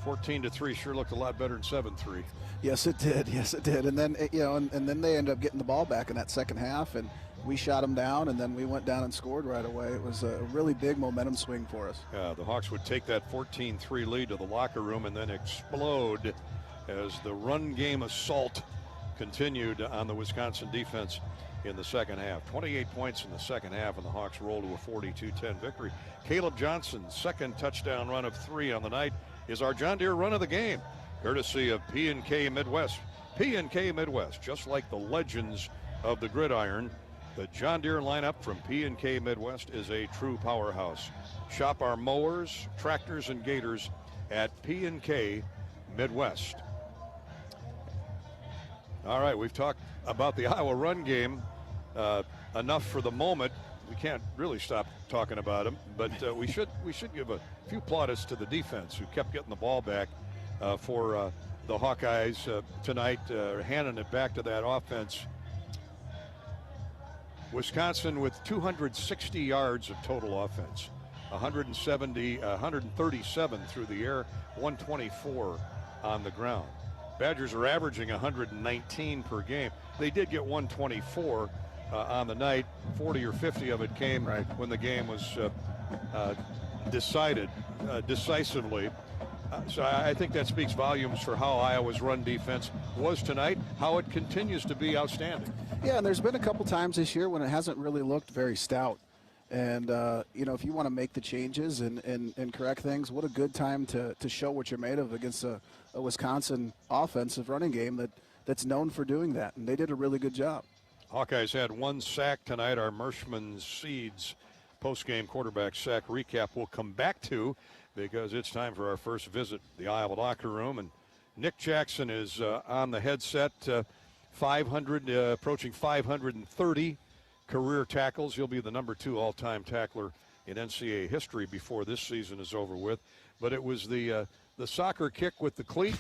14-3 sure looked a lot better than 7-3. Yes, it did. Yes, it did. And then, and then they ended up getting the ball back in that second half. And we shot them down, and then we went down and scored right away. It was a really big momentum swing for us. The Hawks would take that 14-3 lead to the locker room and then explode as the run game assault continued on the Wisconsin defense in the second half. 28 points in the second half, and the Hawks rolled to a 42-10 victory. Caleb Johnson's second touchdown run of 3 on the night is our John Deere run of the game, courtesy of P&K Midwest. P&K Midwest, just like the legends of the gridiron, the John Deere lineup from P&K Midwest is a true powerhouse. Shop our mowers, tractors, and gators at P&K Midwest. All right, we've talked about the Iowa run game enough for the moment. We can't really stop talking about them, but we should give a few plaudits to the defense, who kept getting the ball back for the Hawkeyes tonight, handing it back to that offense. Wisconsin with 260 yards of total offense, 137 through the air, 124 on the ground. Badgers are averaging 119 per game. They did get 124 on the night. 40 or 50 of it came when the game was decided decisively. So I think that speaks volumes for how Iowa's run defense was tonight, how it continues to be outstanding. Yeah, and there's been a couple times this year when it hasn't really looked very stout. And, if you want to make the changes and correct things, what a good time to show what you're made of against a Wisconsin offensive running game that's known for doing that. And they did a really good job. Hawkeyes had 1 sack tonight. Our Mershman Seeds post-game quarterback sack recap we'll come back to, because it's time for our first visit to the Iowa locker room. And Nick Jackson is on the headset, 500, approaching 530 career tackles. He'll be the number 2 all-time tackler in NCAA history before this season is over with. But it was the soccer kick with the cleat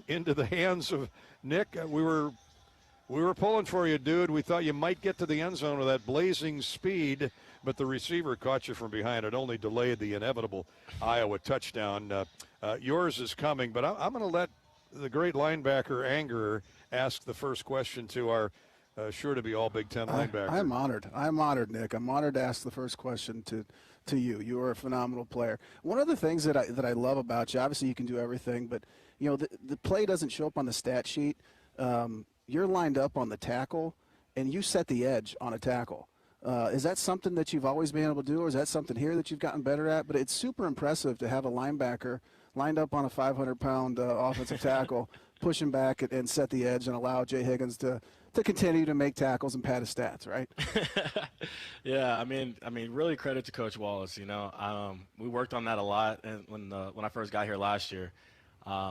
into the hands of Nick. We were pulling for you, dude. We thought you might get to the end zone with that blazing speed, but the receiver caught you from behind. It only delayed the inevitable Iowa touchdown. Yours is coming, but I'm going to let the great linebacker Anger ask the first question to our sure to be all Big Ten linebacker. I'm honored, Nick. I'm honored to ask the first question to you. You are a phenomenal player. One of the things that I love about you, obviously you can do everything, but the play doesn't show up on the stat sheet. You're lined up on the tackle, and you set the edge on a tackle. Is that something that you've always been able to do, or is that something here that you've gotten better at? But it's super impressive to have a linebacker lined up on a 500-pound offensive tackle, push him back and set the edge and allow Jay Higgins to continue to make tackles and pad his stats, right? Yeah, I mean, really credit to Coach Wallace. We worked on that a lot, and when I first got here last year.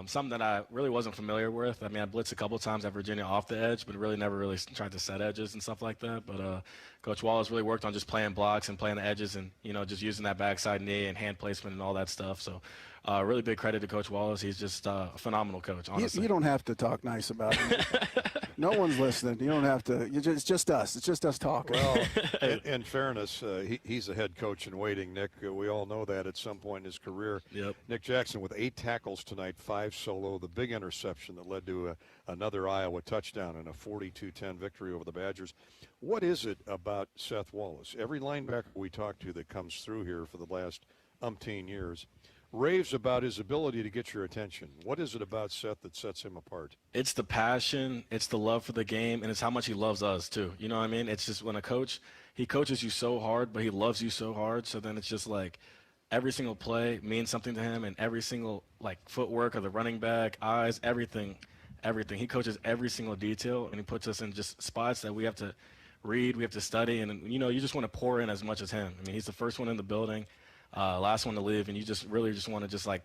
Something that I really wasn't familiar with. I blitzed a couple times at Virginia off the edge, but really never really tried to set edges and stuff like that. But Coach Wallace really worked on just playing blocks and playing the edges and, just using that backside knee and hand placement and all that stuff. So really big credit to Coach Wallace. He's just a phenomenal coach, honestly. You don't have to talk nice about him. No one's listening. You don't have to. It's just us. It's just us talking. Well, in fairness, he's a head coach in waiting, Nick. We all know that at some point in his career. Yep. Nick Jackson with 8 tackles tonight, 5 solo, the big interception that led to another Iowa touchdown and a 42-10 victory over the Badgers. What is it about Seth Wallace? Every linebacker we talk to that comes through here for the last umpteen years raves about his ability to get your attention. What is it about Seth that sets him apart? It's the passion, it's the love for the game, and it's how much he loves us too. You know what I mean? It's just when a coach, he coaches you so hard, but he loves you so hard. So then it's just like every single play means something to him, and every single footwork of the running back, eyes, everything. He coaches every single detail, and he puts us in just spots that we have to read, we have to study, and you just want to pour in as much as him. He's the first one in the building. Last one to leave, and you just really want to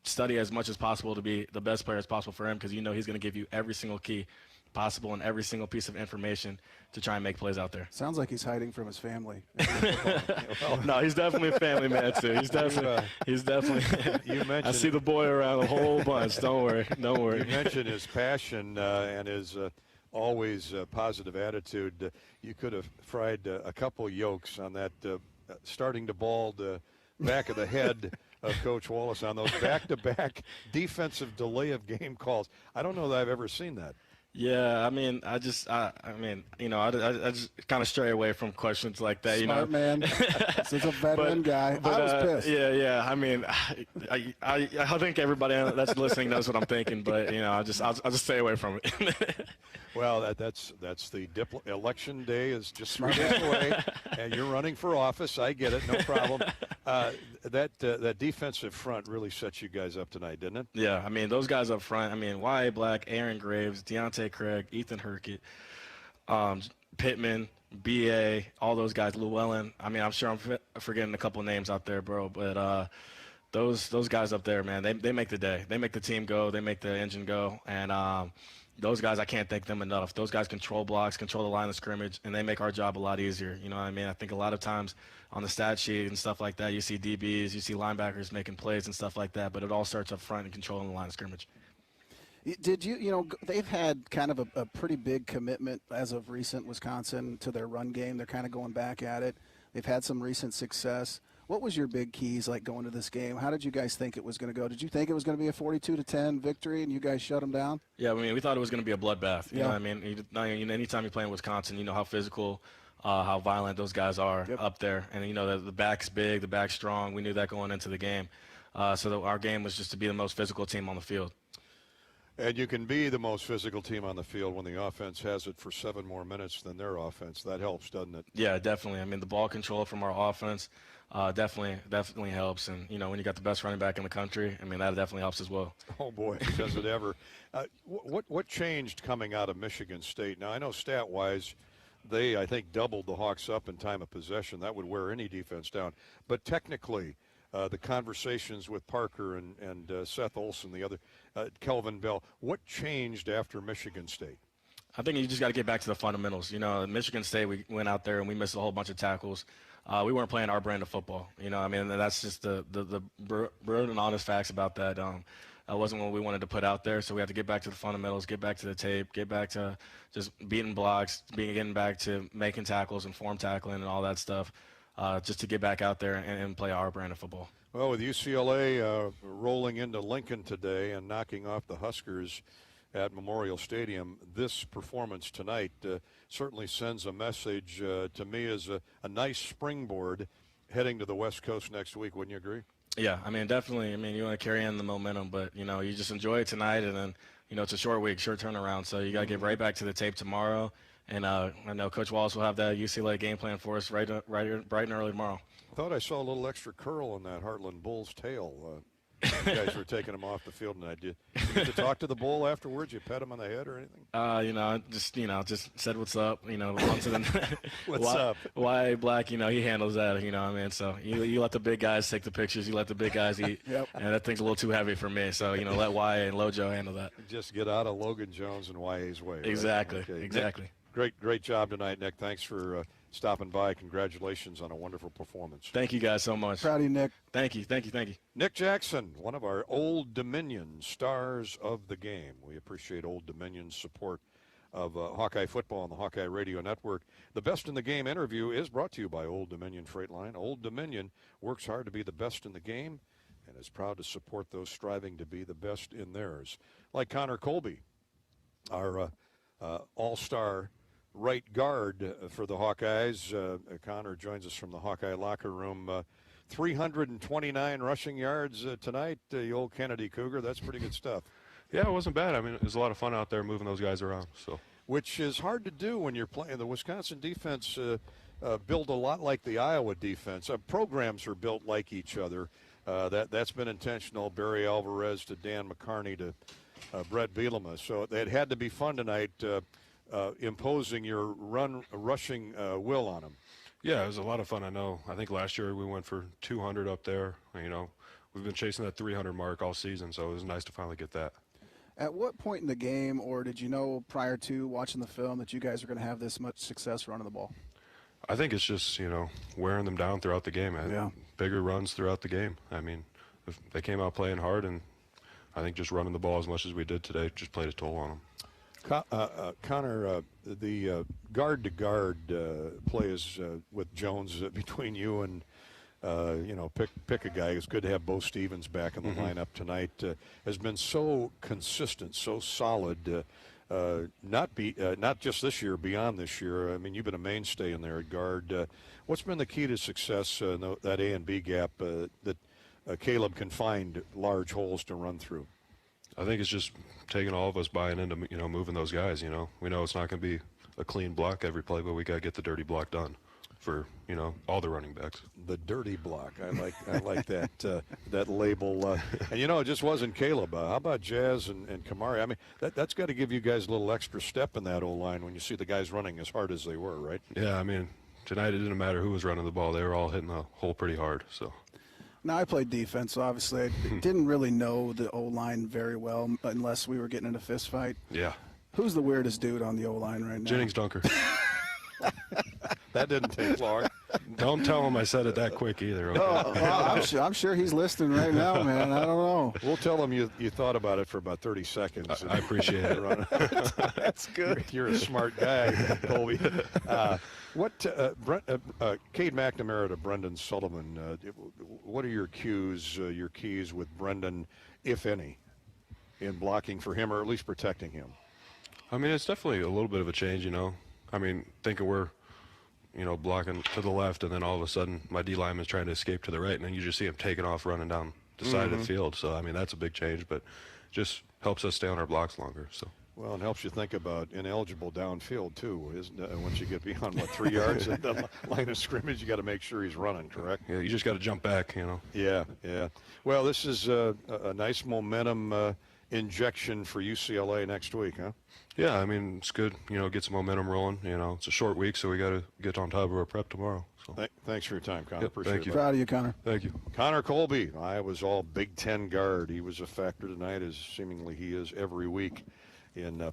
study as much as possible to be the best player as possible for him, because he's going to give you every single key possible and every single piece of information to try and make plays out there. Sounds like he's hiding from his family. No, he's definitely a family man too. He's definitely. You mentioned. I see the boy around a whole bunch. Don't worry. You mentioned his passion and his always positive attitude. You could have fried a couple yolks on that starting to bald back of the head of Coach Wallace on those back-to-back defensive delay of game calls. I don't know that I've ever seen that. Yeah, I mean, I just kind of stray away from questions like that. Smart man. This is a veteran guy. I was pissed. Yeah. I mean, I think everybody that's listening knows what I'm thinking, but I'll just stay away from it. Well, that's the election day is just 3 days away, and you're running for office. I get it, no problem. That defensive front really set you guys up tonight, didn't it? Yeah, I mean, those guys up front. I mean, Y.A. Black, Aaron Graves, Deontay Craig, Ethan Herkett, Pittman, B.A., all those guys, Llewellyn. I mean, I'm sure I'm forgetting a couple names out there, bro, but those guys up there, man, they make the day. They make the team go. They make the engine go, and those guys, I can't thank them enough. Those guys control blocks, control the line of scrimmage, and they make our job a lot easier. You know what I mean? I think a lot of times on the stat sheet and stuff like that, you see DBs, you see linebackers making plays and stuff like that, but it all starts up front and controlling the line of scrimmage. Did they've had kind of a pretty big commitment as of recent, Wisconsin, to their run game. They're kind of going back at it. They've had some recent success. What was your big keys like going to this game? How did you guys think it was going to go? Did you think it was going to be a 42-10 victory and you guys shut them down? Yeah, I mean, we thought it was going to be a bloodbath. You know what I mean? Anytime you play in Wisconsin, you know how physical, how violent those guys are up there. And, the back's big, the back's strong. We knew that going into the game. So our game was just to be the most physical team on the field. And you can be the most physical team on the field when the offense has it for 7 more minutes than their offense. That helps, doesn't it? Yeah, definitely. I mean, the ball control from our offense definitely helps. And, when you got the best running back in the country, I mean, that definitely helps as well. Oh, boy, does it ever. What changed coming out of Michigan State? Now, I know stat-wise they, I think, doubled the Hawks up in time of possession. That would wear any defense down. But technically, the conversations with Parker and Seth Olson, the other, Kelvin Bell, what changed after Michigan State? I think you just got to get back to the fundamentals. Michigan State, we went out there and we missed a whole bunch of tackles. We weren't playing our brand of football. I mean, that's just the brutal and honest facts about that. That wasn't what we wanted to put out there, so we had to get back to the fundamentals, get back to the tape, get back to just beating blocks, getting back to making tackles and form tackling and all that stuff, just to get back out there and play our brand of football. Well, with UCLA rolling into Lincoln today and knocking off the Huskers at Memorial Stadium, this performance tonight certainly sends a message to me as a nice springboard heading to the West Coast next week. Wouldn't you agree? Yeah, I mean, definitely. I mean, you want to carry in the momentum, but, you just enjoy it tonight, and then, it's a short week, short turnaround, so you got to get right back to the tape tomorrow. And I know Coach Wallace will have that UCLA game plan for us bright and early tomorrow. I thought I saw a little extra curl on that Heartland Bull's tail. You guys were taking him off the field, and did you get to talk to the bull afterwards? You pet him on the head or anything? Just said what's up. What's up? Y.A. Black, he handles that. I mean, so you let the big guys take the pictures. You let the big guys eat. Yep. And that thing's a little too heavy for me. So let Y.A. and Lojo handle that. Just get out of Logan Jones and Y.A.'s way. Right? Exactly. Okay. Exactly. Nick, great job tonight, Nick. Thanks for stopping by. Congratulations on a wonderful performance. Thank you guys so much. Proud of you, Nick. Thank you. Nick Jackson, one of our Old Dominion stars of the game. We appreciate Old Dominion's support of Hawkeye football on the Hawkeye Radio Network. The Best in the Game interview is brought to you by Old Dominion Freight Line. Old Dominion works hard to be the best in the game and is proud to support those striving to be the best in theirs. Like Connor Colby, our all-star right guard for the Hawkeyes. Connor joins us from the Hawkeye locker room. 329 rushing yards tonight, the old Kennedy Cougar. That's pretty good stuff. Yeah, it wasn't bad. I mean, it was a lot of fun out there moving those guys around. Which is hard to do when you're playing. The Wisconsin defense built a lot like the Iowa defense. Programs are built like each other. That's been intentional. Barry Alvarez to Dan McCarney to Brett Bielema. So it had to be fun tonight. Imposing your rushing will on them. Yeah, it was a lot of fun. I think last year we went for 200 up there. We've been chasing that 300 mark all season, so it was nice to finally get that. At what point in the game, or did you know prior to watching the film that you guys were going to have this much success running the ball? I think it's just, wearing them down throughout the game. Bigger runs throughout the game. I mean, if they came out playing hard, and I think just running the ball as much as we did today just played a toll on them. Connor, the guard-to-guard play is with Jones between you and, pick a guy. It's good to have Bo Stevens back in the lineup tonight. Has been so consistent, so solid. not just this year, beyond this year. I mean, you've been a mainstay in there at guard. What's been the key to success, that A and B gap that Caleb can find large holes to run through? I think it's just taking all of us buying into, moving those guys. We know it's not going to be a clean block every play, but we got to get the dirty block done for, all the running backs. The dirty block. I like that that label. And it just wasn't Caleb. How about Jazz and Kamari? I mean, that's got to give you guys a little extra step in that O-line when you see the guys running as hard as they were, right? Yeah, I mean, tonight it didn't matter who was running the ball. They were all hitting the hole pretty hard, so. Now, I played defense, so obviously I didn't really know the O-line very well unless we were getting in a fist fight. Yeah. Who's the weirdest dude on the O-line right now? Jennings Dunker. That didn't take long. Don't tell him I said it that quick either. Okay? Well, I'm sure he's listening right now, man. I don't know. We'll tell him you thought about it for about 30 seconds. I appreciate it. That's good. You're a smart guy, Colby. Cade McNamara to Brendan Sullivan, what are your keys with Brendan, if any, in blocking for him or at least protecting him? I mean, it's definitely a little bit of a change, I mean, thinking we're, blocking to the left, and then all of a sudden my D lineman's trying to escape to the right, and then you just see him taking off, running down the side of the field. So, I mean, that's a big change, but just helps us stay on our blocks longer. So. Well, it helps you think about ineligible downfield, too, isn't it? Once you get beyond, 3 yards at the line of scrimmage, you got to make sure he's running, correct? Yeah, you just got to jump back, Yeah. Well, this is a nice momentum injection for UCLA next week, huh? Yeah, I mean, it's good, get some momentum rolling. It's a short week, so we got to get on top of our prep tomorrow. So. Thanks for your time, Connor. Yep, appreciate thank you. Proud of you, Connor. Thank you. Connor Colby, Iowa's all Big Ten guard. He was a factor tonight, as seemingly he is every week, in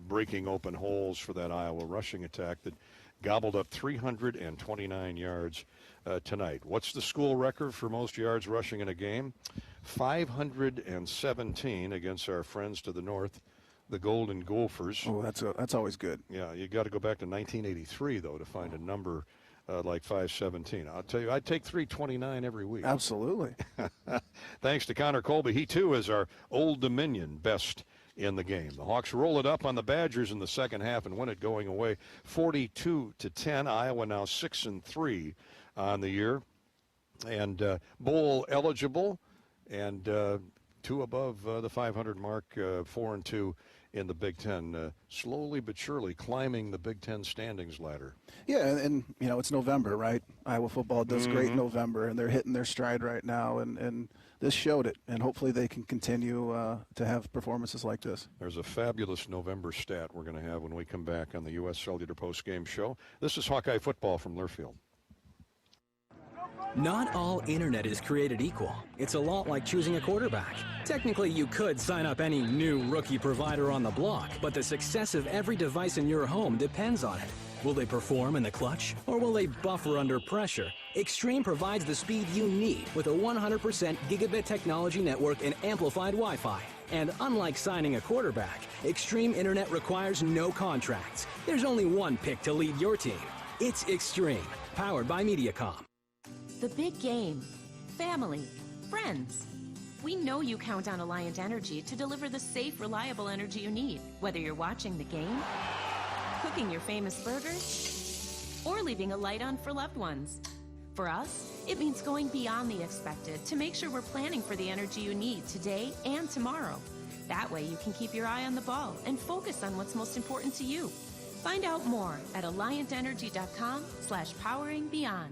breaking open holes for that Iowa rushing attack that gobbled up 329 yards tonight. What's the school record for most yards rushing in a game? 517 against our friends to the north, the Golden Gophers. Oh, that's always good. Yeah, you got to go back to 1983 though to find a number like 517. I'll tell you, I'd take 329 every week. Absolutely. Thanks to Connor Colby. He too is our Old Dominion best in the game. The Hawks roll it up on the Badgers in the second half and win it going away 42-10. Iowa now 6-3 on the year, and bowl eligible, and 2 above the 500 mark, 4-2 in the Big Ten, slowly but surely climbing the Big Ten standings ladder. Yeah, and it's November, right? Iowa football does great in November, and they're hitting their stride right now, and this showed it, and hopefully they can continue to have performances like this. There's a fabulous November stat we're going to have when we come back on the U.S. Cellular Postgame Show. This is Hawkeye Football from Learfield. Not all internet is created equal. It's a lot like choosing a quarterback. Technically, you could sign up any new rookie provider on the block, but the success of every device in your home depends on it. Will they perform in the clutch, or will they buffer under pressure? Extreme provides the speed you need with a 100% gigabit technology network and amplified Wi-Fi. And unlike signing a quarterback, Extreme Internet requires no contracts. There's only one pick to lead your team. It's Extreme, powered by Mediacom. The big game. Family. Friends. We know you count on Alliant Energy to deliver the safe, reliable energy you need, whether you're watching the game, cooking your famous burgers, or leaving a light on for loved ones. For us, it means going beyond the expected to make sure we're planning for the energy you need today and tomorrow. That way you can keep your eye on the ball and focus on what's most important to you. Find out more at alliantenergy.com/poweringbeyond.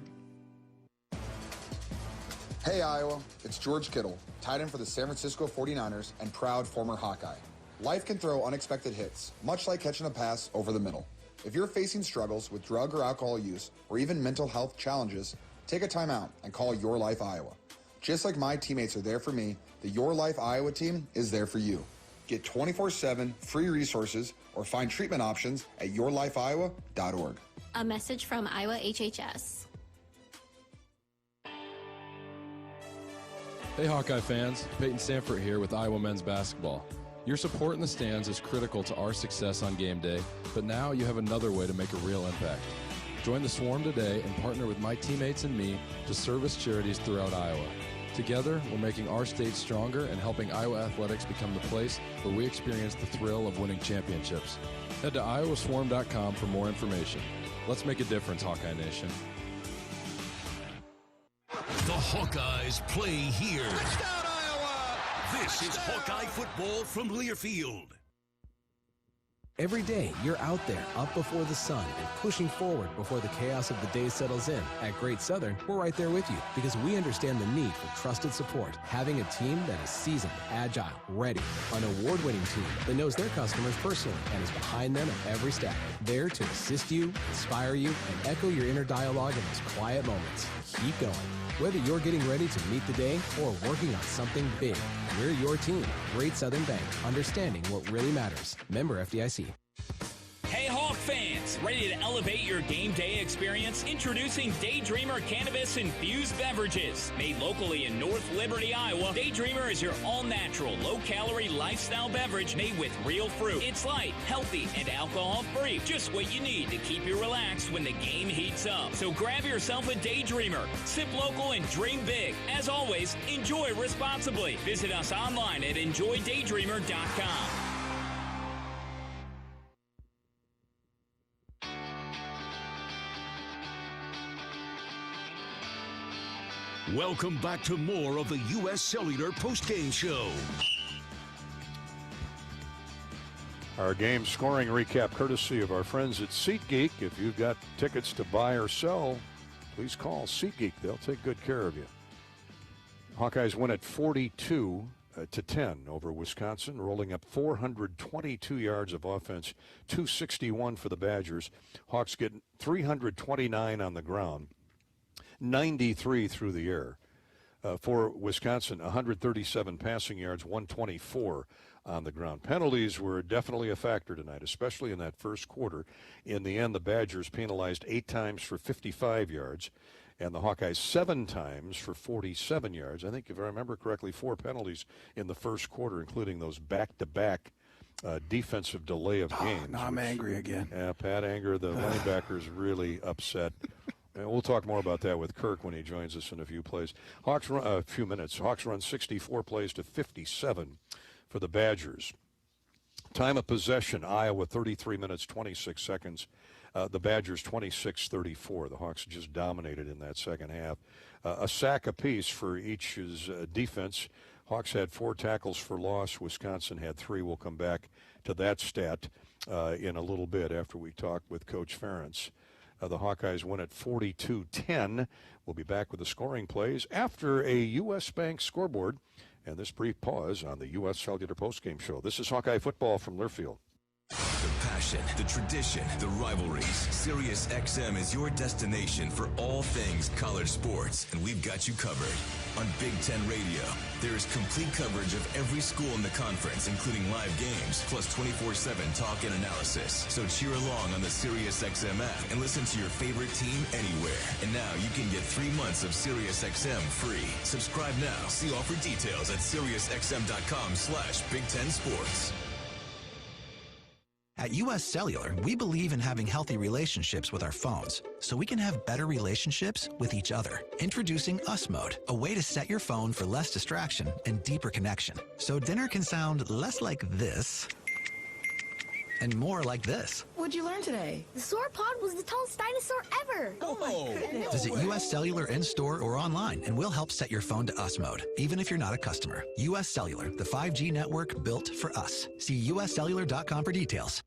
Hey Iowa, it's George Kittle, tight end for the San Francisco 49ers and proud former Hawkeye. Life can throw unexpected hits, much like catching a pass over the middle. If you're facing struggles with drug or alcohol use, or even mental health challenges, take a time out and call Your Life Iowa. Just like my teammates are there for me, the Your Life Iowa team is there for you. Get 24/7 free resources or find treatment options at yourlifeiowa.org. A message from Iowa HHS. Hey Hawkeye fans, Peyton Sanford here with Iowa men's basketball. Your support in the stands is critical to our success on game day, but now you have another way to make a real impact. Join the Swarm today and partner with my teammates and me to service charities throughout Iowa. Together, we're making our state stronger and helping Iowa athletics become the place where we experience the thrill of winning championships. Head to iowaswarm.com for more information. Let's make a difference, Hawkeye Nation. The Hawkeyes play here. Touchdown, Iowa! This is Hawkeye football from Learfield. Every day, you're out there, up before the sun, and pushing forward before the chaos of the day settles in. At Great Southern, we're right there with you because we understand the need for trusted support. Having a team that is seasoned, agile, ready, an award-winning team that knows their customers personally and is behind them at every step. There to assist you, inspire you, and echo your inner dialogue in those quiet moments. Keep going. Whether you're getting ready to meet the day or working on something big, we're your team. Great Southern Bank, understanding what really matters. Member FDIC. Hey Hawk fans, ready to elevate your game day experience? Introducing Daydreamer Cannabis Infused Beverages. Made locally in North Liberty, Iowa, Daydreamer is your all-natural, low-calorie lifestyle beverage made with real fruit. It's light, healthy, and alcohol-free. Just what you need to keep you relaxed when the game heats up. So grab yourself a Daydreamer. Sip local and dream big. As always, enjoy responsibly. Visit us online at enjoydaydreamer.com. Welcome back to more of the U.S. Cellular postgame show. Our game scoring recap courtesy of our friends at SeatGeek. If you've got tickets to buy or sell, please call SeatGeek. They'll take good care of you. Hawkeyes win at 42-10 over Wisconsin, rolling up 422 yards of offense, 261 for the Badgers. Hawks get 329 on the ground, 93 through the air. For Wisconsin, 137 passing yards, 124 on the ground. Penalties were definitely a factor tonight, especially in that first quarter. In the end, the Badgers penalized 8 times for 55 yards, and the Hawkeyes 7 times for 47 yards. I think, if I remember correctly, 4 penalties in the first quarter, including those back-to-back defensive delay of games. Now I'm angry again. Yeah, Pat Anger, the linebacker, is really upset. And we'll talk more about that with Kirk when he joins us in a few plays. Hawks run a few minutes. Hawks run 64 plays to 57 for the Badgers. Time of possession, Iowa 33 minutes 26 seconds. The Badgers 26-34. The Hawks just dominated in that second half. A sack apiece for each's defense. Hawks had 4 tackles for loss. Wisconsin had 3. We'll come back to that stat in a little bit after we talk with Coach Ferentz. The Hawkeyes win at 42-10. We'll be back with the scoring plays after a U.S. Bank scoreboard and this brief pause on the U.S. Cellular postgame show. This is Hawkeye football from Learfield. The passion, the tradition, the rivalries. Sirius XM is your destination for all things college sports, and we've got you covered. On Big Ten Radio, there is complete coverage of every school in the conference, including live games, plus 24/7 talk and analysis. So cheer along on the Sirius XM app and listen to your favorite team anywhere. And now you can get 3 months of Sirius XM free. Subscribe now. See offer details at SiriusXM.com/Big Ten Sports. At U.S. Cellular, we believe in having healthy relationships with our phones, so we can have better relationships with each other. Introducing Us Mode, a way to set your phone for less distraction and deeper connection. So dinner can sound less like this and more like this. What'd you learn today? The sauropod was the tallest dinosaur ever. Oh my goodness. Visit U.S. Cellular in-store or online, and we'll help set your phone to Us Mode, even if you're not a customer. U.S. Cellular, the 5G network built for us. See uscellular.com for details.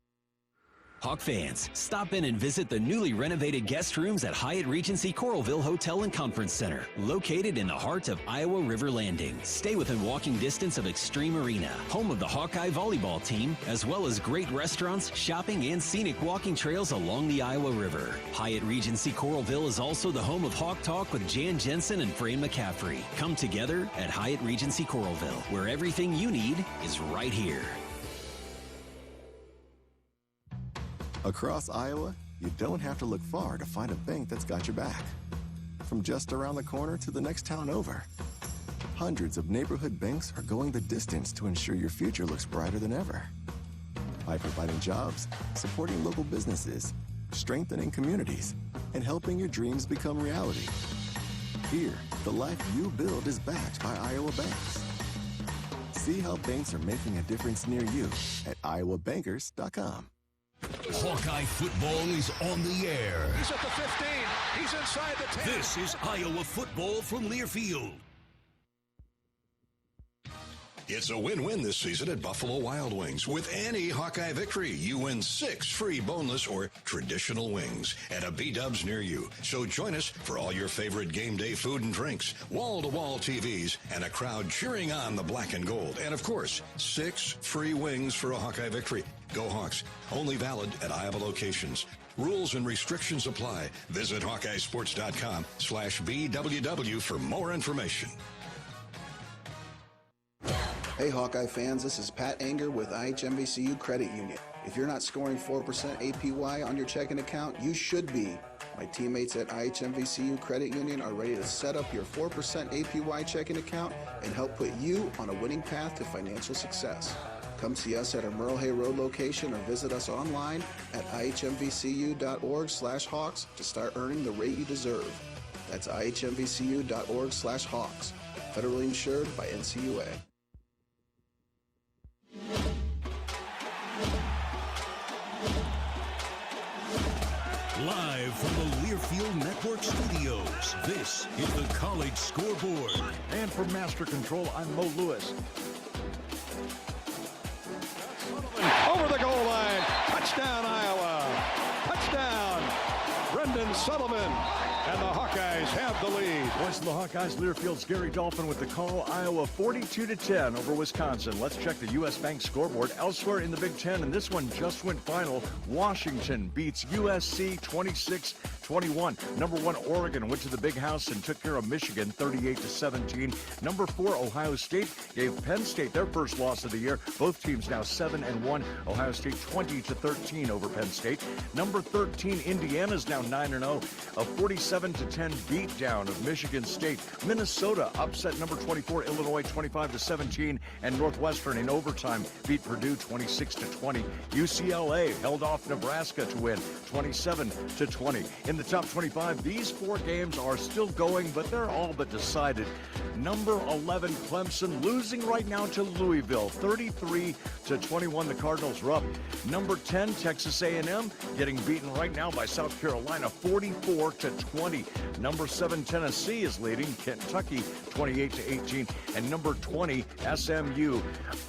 Hawk fans, stop in and visit the newly renovated guest rooms at Hyatt Regency Coralville Hotel and Conference Center, located in the heart of Iowa River Landing. Stay within walking distance of Extreme Arena, home of the Hawkeye volleyball team, as well as great restaurants, shopping, and scenic walking trails along the Iowa River. Hyatt Regency Coralville is also the home of Hawk Talk with Jan Jensen and Fran McCaffrey. Come together at Hyatt Regency Coralville, where everything you need is right here. Across Iowa, you don't have to look far to find a bank that's got your back. From just around the corner to the next town over, hundreds of neighborhood banks are going the distance to ensure your future looks brighter than ever. By providing jobs, supporting local businesses, strengthening communities, and helping your dreams become reality. Here, The life you build is backed by Iowa banks. See how banks are making a difference near you at iowabankers.com. Hawkeye football is on the air. He's at the 15. He's inside the 10. This is Iowa football from Learfield. It's a win-win this season at Buffalo Wild Wings. With any Hawkeye victory, you win 6 free boneless or traditional wings at a B-Dubs near you. So join us for all your favorite game day food and drinks, wall-to-wall TVs, and a crowd cheering on the black and gold. And, of course, 6 free wings for a Hawkeye victory. Go Hawks. Only valid at Iowa locations. Rules and restrictions apply. Visit HawkeyeSports.com/BWW for more information. Hey Hawkeye fans, this is Pat Anger with IHMVCU Credit Union. If you're not scoring 4% APY on your checking account, you should be. My teammates at IHMVCU Credit Union are ready to set up your 4% APY checking account and help put you on a winning path to financial success. Come see us at our Merle Hay Road location or visit us online at ihmvcu.org/Hawks to start earning the rate you deserve. That's ihmvcu.org/Hawks. Federally insured by NCUA. Live from the Learfield Network studios, this is the College Scoreboard. And from Master Control, I'm Mo Lewis. Over the goal line. Touchdown, Iowa. Touchdown, Brendan Sullivan. And the Hawkeyes have the lead. Voice of the Hawkeyes, Learfield's Gary Dolphin with the call. Iowa 42-10 over Wisconsin. Let's check the U.S. Bank scoreboard. Elsewhere in the Big Ten, and this one just went final. Washington beats USC 26-21. Number 1 Oregon went to the Big House and took care of Michigan 38-17. Number 4 Ohio State gave Penn State their first loss of the year. Both teams now 7-1. Ohio State 20-13 over Penn State. Number 13 Indiana's now 9-0. A 47-10 beatdown of Michigan State. Minnesota upset number 24 Illinois 25-17, and Northwestern in overtime beat Purdue 26-20. UCLA held off Nebraska to win 27-20. In the top 25, these 4 games are still going, but they're all but decided. Number 11 Clemson losing right now to Louisville 33-21. The Cardinals are up. Number 10 Texas A&M getting beaten right now by South Carolina 44-20. Number 7 Tennessee is leading Kentucky 28-18, and number 20 SMU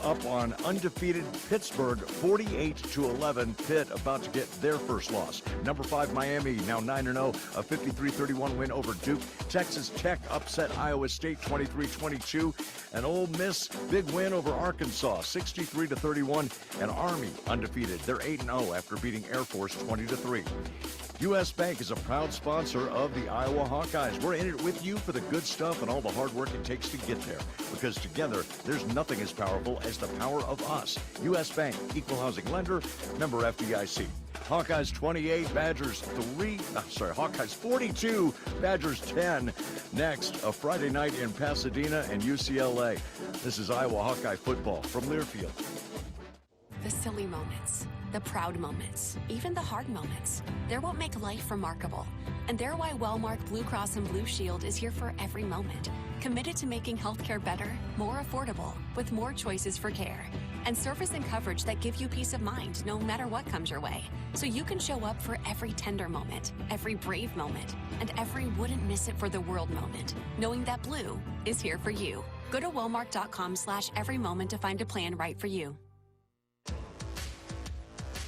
up on undefeated Pittsburgh 48-11. Pitt about to get their first loss. Number 5 Miami now 9-0, a 53-31 win over Duke. Texas Tech upset Iowa State 23-22, and Ole Miss big win over Arkansas 63-31, and Army undefeated. They're 8-0 after beating Air Force 20-3. U.S. Bank is a proud sponsor of the Iowa Hawkeyes. We're in it with you for the good stuff and all the hard work it takes to get there. Because together, there's nothing as powerful as the power of us. U.S. Bank, equal housing lender, member FDIC. Hawkeyes 28, Hawkeyes 42, Badgers 10. Next, a Friday night in Pasadena and UCLA. This is Iowa Hawkeye football from Learfield. The silly moments, the proud moments, even the hard moments. They're what make life remarkable. And they're why Wellmark Blue Cross and Blue Shield is here for every moment. Committed to making healthcare better, more affordable, with more choices for care. And service and coverage that give you peace of mind no matter what comes your way. So you can show up for every tender moment, every brave moment, and every wouldn't miss it for the world moment, knowing that Blue is here for you. Go to Wellmark.com/every moment to find a plan right for you.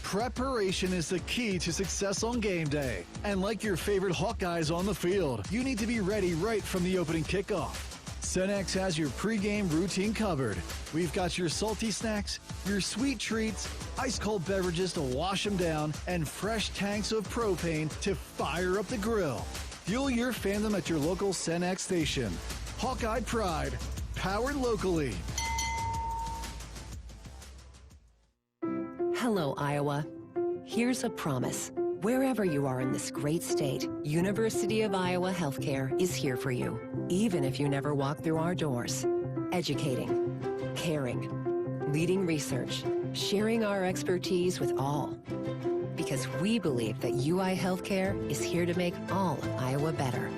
Preparation is the key to success on game day. And like your favorite Hawkeyes on the field, you need to be ready right from the opening kickoff. Cenex has your pregame routine covered. We've got your salty snacks, your sweet treats, ice-cold beverages to wash them down, and fresh tanks of propane to fire up the grill. Fuel your fandom at your local Cenex station. Hawkeye Pride, powered locally. Hello, Iowa. Here's a promise. Wherever you are in this great state, University of Iowa Healthcare is here for you, even if you never walk through our doors. Educating, caring, leading research, sharing our expertise with all. Because we believe that UI Healthcare is here to make all of Iowa better.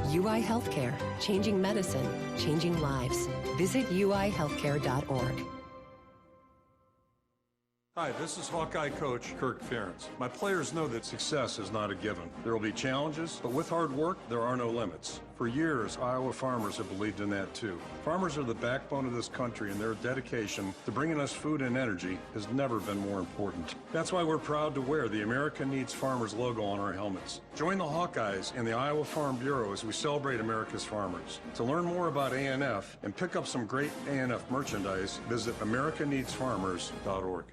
UI Healthcare, changing medicine, changing lives. Visit uihealthcare.org. Hi, this is Hawkeye coach Kirk Ferentz. My players know that success is not a given. There will be challenges, but with hard work, there are no limits. For years, Iowa farmers have believed in that too. Farmers are the backbone of this country, and their dedication to bringing us food and energy has never been more important. That's why we're proud to wear the America Needs Farmers logo on our helmets. Join the Hawkeyes and the Iowa Farm Bureau as we celebrate America's farmers. To learn more about ANF and pick up some great ANF merchandise, visit americanneedsfarmers.org.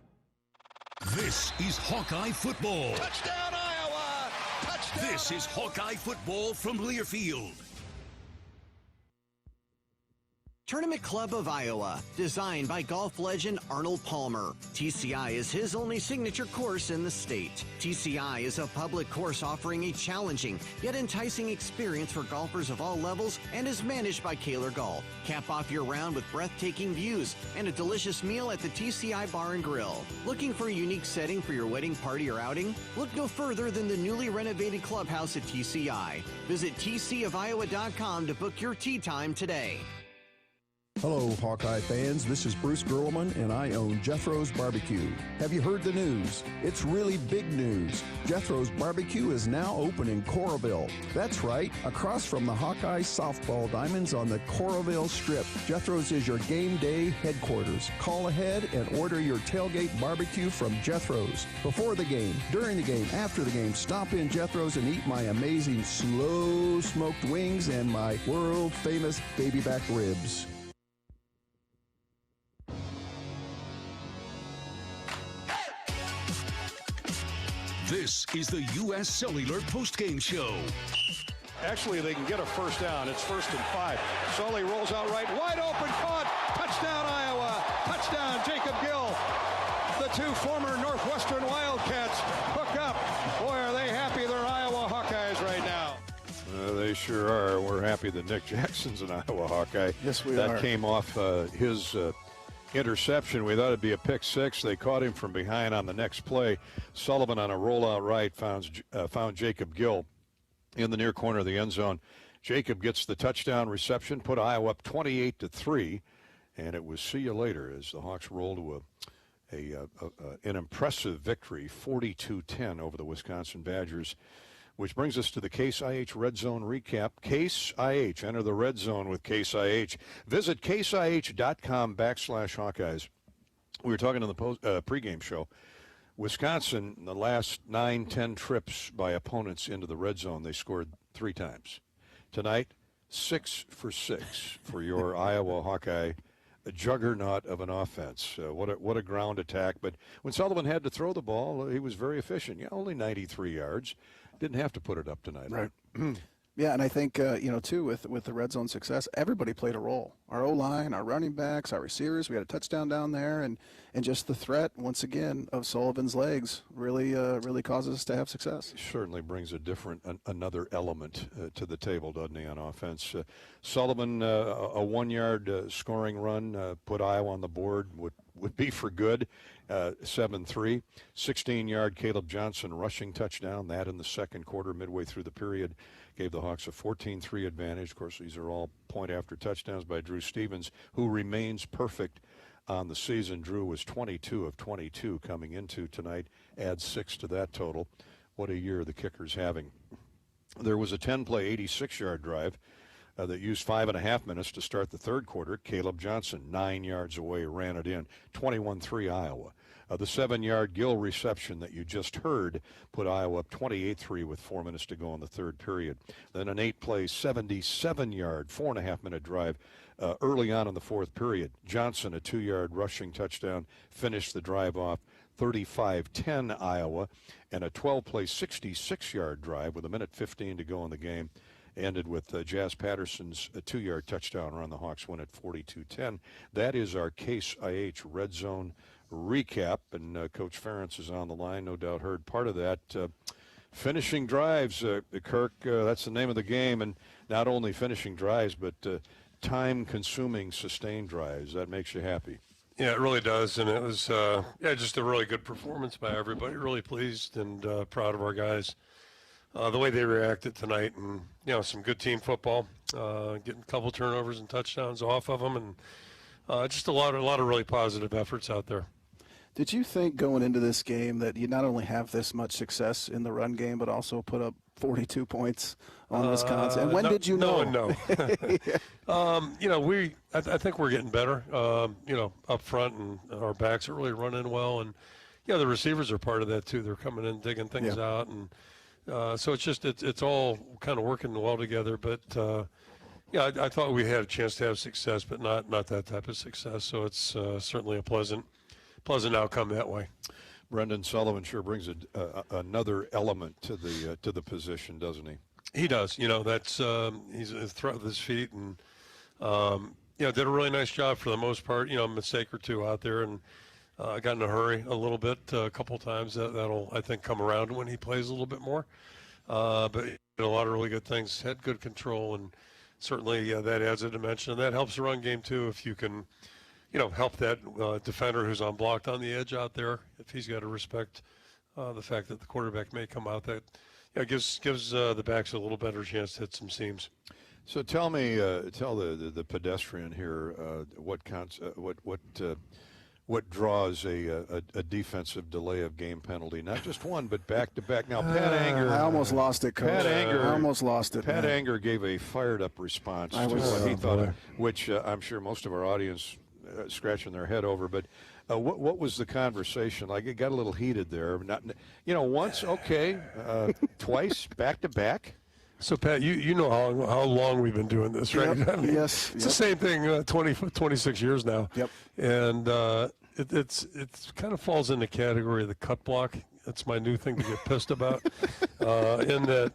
This is Hawkeye football. Touchdown, Iowa! Touchdown! This is Hawkeye football from Learfield. Tournament Club of Iowa, designed by golf legend Arnold Palmer. TCI is his only signature course in the state. TCI is a public course offering a challenging yet enticing experience for golfers of all levels and is managed by Kaler Golf. Cap off your round with breathtaking views and a delicious meal at the TCI Bar and Grill. Looking for a unique setting for your wedding party or outing? Look no further than the newly renovated clubhouse at TCI. Visit tcofiowa.com to book your tee time today. Hello, Hawkeye fans. This is Bruce Gerleman, and I own Jethro's Barbecue. Have you heard the news? It's really big news. Jethro's Barbecue is now open in Coralville. That's right, across from the Hawkeye softball diamonds on the Coralville Strip. Jethro's is your game day headquarters. Call ahead and order your tailgate barbecue from Jethro's. Before the game, during the game, after the game, stop in Jethro's and eat my amazing slow smoked wings and my world-famous baby back ribs. This is the U.S. Cellular postgame show. Actually, they can get a first down. It's 1st and 5. Sully rolls out right, wide open, caught. Touchdown, Iowa. Touchdown, Jacob Gill. The two former Northwestern Wildcats hook up. Boy, are they happy they're Iowa Hawkeyes right now. They sure are. We're happy that Nick Jackson's an Iowa Hawkeye. Yes, we are. That came off his interception. We thought it'd be a pick six. They caught him from behind on the next play. Sullivan on a rollout right found Jacob Gill in the near corner of the end zone. Jacob gets the touchdown reception, put Iowa up 28-3, and it was see you later as the Hawks rolled to an impressive victory, 42-10 over the Wisconsin Badgers. Which brings us to the Case IH Red Zone recap. Case IH, enter the Red Zone with Case IH. Visit caseih.com/Hawkeyes. We were talking in the pregame show. Wisconsin, the last 9-10 trips by opponents into the Red Zone, they scored 3 times. Tonight, 6 for 6 for your Iowa Hawkeye, a juggernaut of an offense. What a ground attack. But when Sullivan had to throw the ball, he was very efficient. Yeah, only 93 yards. Didn't have to put it up tonight. Right. Yeah, and I think, too, with the red zone success, everybody played a role. Our O-line, our running backs, our receivers, we had a touchdown down there, and just the threat, once again, of Sullivan's legs really causes us to have success. He certainly brings another element to the table, doesn't he, on offense? Sullivan, a 1-yard scoring run, put Iowa on the board, would be for good. 7-3. 16-yard Caleb Johnson rushing touchdown. That in the second quarter, midway through the period, gave the Hawks a 14-3 advantage. Of course, these are all point-after touchdowns by Drew Stevens, who remains perfect on the season. Drew was 22 of 22 coming into tonight. Add 6 to that total. What a year the kicker's having. There was a 10-play, 86-yard drive that used 5.5 minutes to start the third quarter. Caleb Johnson, 9 yards away, ran it in. 21-3 Iowa. The 7-yard Gill reception that you just heard put Iowa up 28-3 with 4 minutes to go in the third period. Then an 8-play, 77-yard, 4.5-minute drive early on in the fourth period. Johnson, a 2-yard rushing touchdown, finished the drive off 35-10 Iowa. And a 12-play, 66-yard drive with 1:15 to go in the game ended with Jazz Patterson's 2-yard touchdown run. The Hawks win at 42-10. That is our Case IH Red Zone recap, and Coach Ferentz is on the line, no doubt heard part of that. Finishing drives, Kirk, that's the name of the game, and not only finishing drives, but time-consuming sustained drives. That makes you happy. Yeah, it really does, and it was just a really good performance by everybody. Really pleased and proud of our guys. the way they reacted tonight, and some good team football, getting a couple turnovers and touchdowns off of them, and just a lot of really positive efforts out there. Did you think going into this game that you not only have this much success in the run game, but also put up 42 points on Wisconsin? And when did you know? No. I think we're getting better, up front, and our backs are really running well. And, the receivers are part of that too. They're coming in, digging things out. And so it's all kind of working well together. But, I thought we had a chance to have success, but not that type of success. So it's certainly a pleasant outcome that way. Brendan Sullivan sure brings another element to the position, doesn't he? He does. That's he's a threat with his feet, and did a really nice job for the most part. A mistake or two out there, and got in a hurry a little bit a couple times. That'll, I think, come around when he plays a little bit more. But he did a lot of really good things. Had good control, and certainly that adds a dimension, and that helps the run game too. If you can, help that defender who's unblocked on the edge out there, if he's got to respect the fact that the quarterback may come out, that gives the backs a little better chance to hit some seams. So tell the pedestrian here what draws a defensive delay of game penalty, not just one but back to back. Now Pat Anger, I almost lost it, Coach. I almost lost it. Pat Anger gave a fired up response to what he thought, which I'm sure most of our audience scratching their head over. But what was the conversation like? It got a little heated there. Not, once, okay, twice, back to back. So Pat, you know how long we've been doing this, right? Yep. Yes. It's the same thing. 26 years now. Yep. And it's kind of falls in the category of the cut block. That's my new thing to get pissed about. In that,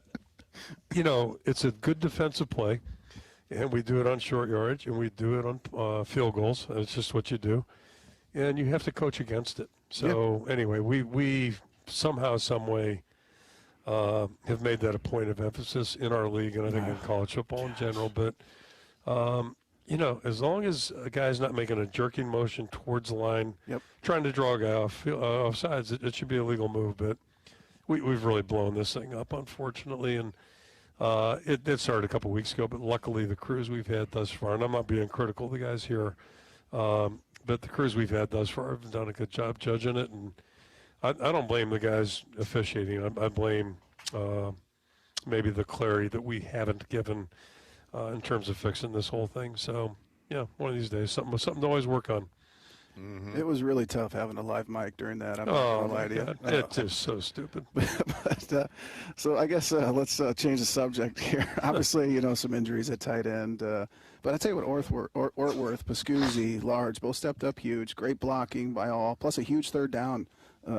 it's a good defensive play. And we do it on short yardage, and we do it on field goals. It's just what you do. And you have to coach against it. So, anyway, we somehow, some way have made that a point of emphasis in our league, and I think in college football in general. But, as long as a guy's not making a jerking motion towards the line, trying to draw a guy off sides, it should be a legal move. But we've really blown this thing up, unfortunately. And it started a couple weeks ago, but luckily the crews we've had thus far, and I'm not being critical of the guys here, but the crews we've had thus far have done a good job judging it, and I don't blame the guys officiating. I blame maybe the clarity that we haven't given in terms of fixing this whole thing. So, one of these days, something to always work on. Mm-hmm. It was really tough having a live mic during that. I'm not going to lie to you. It's just so stupid. So I guess let's change the subject here. Obviously, some injuries at tight end. But I tell you what, Ortworth, Pascuzzi, Large, both stepped up huge. Great blocking by all, plus a huge third down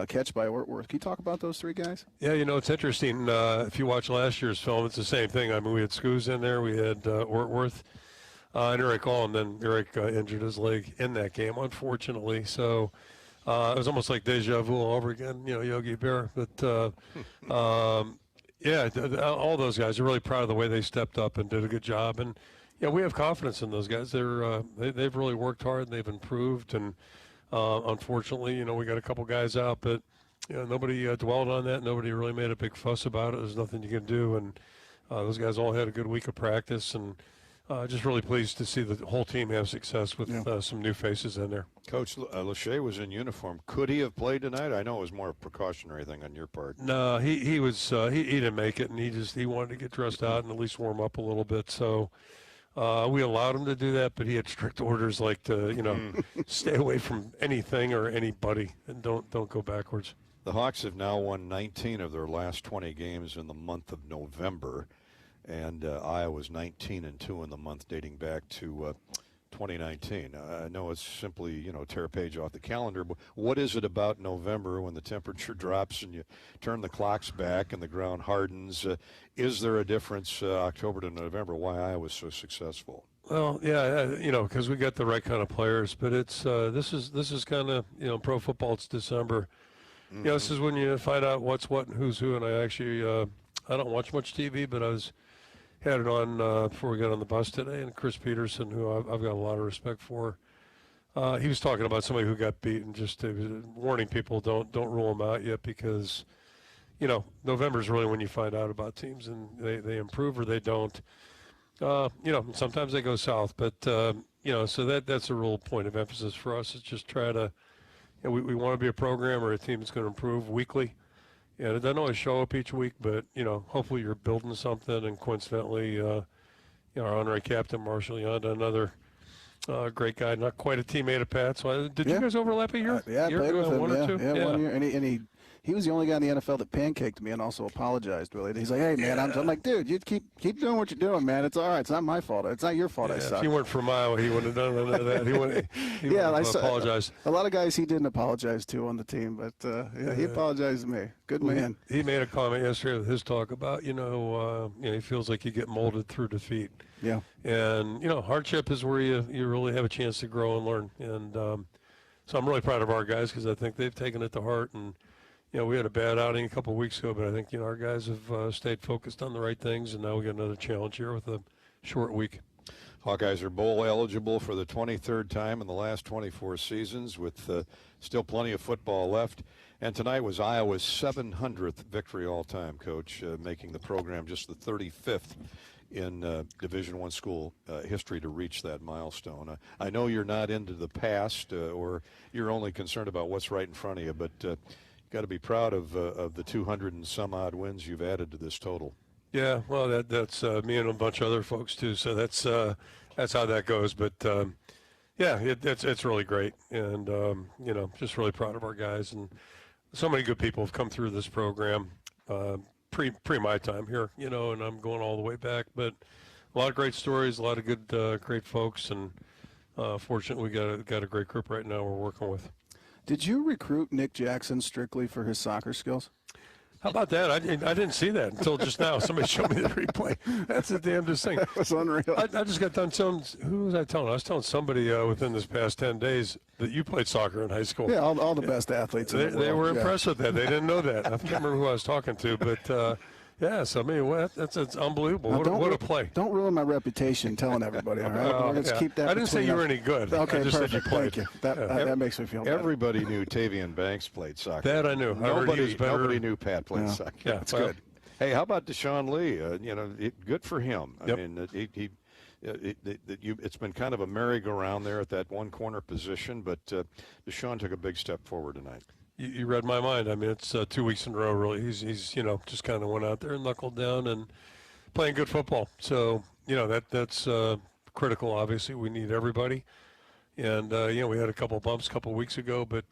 catch by Ortworth. Can you talk about those three guys? Yeah, it's interesting. If you watch last year's film, it's the same thing. I mean, we had Scooz in there. We had Ortworth. And Eric Hall, and then Eric injured his leg in that game, unfortunately. So it was almost like deja vu all over again, Yogi Bear. But, all those guys are really proud of the way they stepped up and did a good job. And, we have confidence in those guys. They've really worked hard, and they've improved. And, unfortunately, we got a couple guys out. But, nobody dwelled on that. Nobody really made a big fuss about it. There's nothing you can do. And those guys all had a good week of practice. And just really pleased to see the whole team have success with some new faces in there. Coach Lachey was in uniform. Could he have played tonight? I know it was more a precautionary thing on your part. No, he was he didn't make it, and he wanted to get dressed out and at least warm up a little bit. So we allowed him to do that, but he had strict orders like to stay away from anything or anybody and don't go backwards. The Hawks have now won 19 of their last 20 games in the month of November. And Iowa's 19-2 in the month dating back to 2019. I know it's simply, tear a page off the calendar, but what is it about November when the temperature drops and you turn the clocks back and the ground hardens? Is there a difference October to November, why Iowa's so successful? Well, yeah, because we got the right kind of players, but it's this is kind of, pro football, it's December. Mm-hmm. This is when you find out what's what and who's who, and I actually, I don't watch much TV, but I had it on before we got on the bus today, and Chris Peterson, who I've got a lot of respect for, he was talking about somebody who got beat, and just warning people, don't rule him out yet, because November is really when you find out about teams, and they improve or they don't. Sometimes they go south, but so that's a real point of emphasis for us. Is just try to, we want to be a program or a team that's going to improve weekly, and it doesn't always show up each week, but hopefully you're building something. And coincidentally, our honorary captain Marshall Yanda, another great guy, not quite a teammate of Pat's. Did you guys overlap a year? Yeah, I played with him. One or two? Yeah, 1 year, and he was the only guy in the NFL that pancaked me and also apologized, Willie. He's like, hey, man, I'm like, dude, you keep doing what you're doing, man. It's all right. It's not my fault. It's not your fault I suck. If he weren't from Iowa, he wouldn't have done none of that. He wouldn't have apologized. A lot of guys he didn't apologize to on the team, but he apologized to me. Good man. He made a comment yesterday with his talk about, he feels like you get molded through defeat. Yeah. And, hardship is where you really have a chance to grow and learn. And so I'm really proud of our guys because I think they've taken it to heart. And, we had a bad outing a couple of weeks ago, but I think, our guys have stayed focused on the right things, and now we got another challenge here with a short week. Hawkeyes are bowl eligible for the 23rd time in the last 24 seasons with still plenty of football left. And tonight was Iowa's 700th victory all-time, Coach, making the program just the 35th in Division I school history to reach that milestone. I know you're not into the past or you're only concerned about what's right in front of you, but got to be proud of the 200 and some odd wins you've added to this total. Yeah, well, that's me and a bunch of other folks too. So that's how that goes. But it's really great, and just really proud of our guys, and so many good people have come through this program pre my time here, and I'm going all the way back. But a lot of great stories, a lot of good great folks, and fortunately we got a great group right now we're working with. Did you recruit Nick Jackson strictly for his soccer skills? How about that? I didn't see that until just now. Somebody showed me the replay. That's the damnedest thing. That was unreal. I just got done telling, who was I telling? I was telling somebody within this past 10 dads that you played soccer in high school. Yeah, all the best athletes in the world. They were impressed with that. They didn't know that. I can't remember who I was talking to, but so I mean, that's unbelievable. What a play. Don't ruin my reputation telling everybody, all right? Let's keep that. I didn't say you were any good. Okay, I just perfect. said you played. Thank you. That makes me feel better. Everybody knew Tavian Banks played soccer. That I knew. Nobody knew Pat played soccer. Yeah, that's good. Hey, how about Deshaun Lee? Good for him. Yep. I mean, it's been kind of a merry-go-round there at that one corner position, but Deshaun took a big step forward tonight. You read my mind. I mean, it's 2 weeks in a row, really. He's just kind of went out there and knuckled down and playing good football. So, that's critical. Obviously, we need everybody. And, we had a couple bumps a couple weeks ago, but,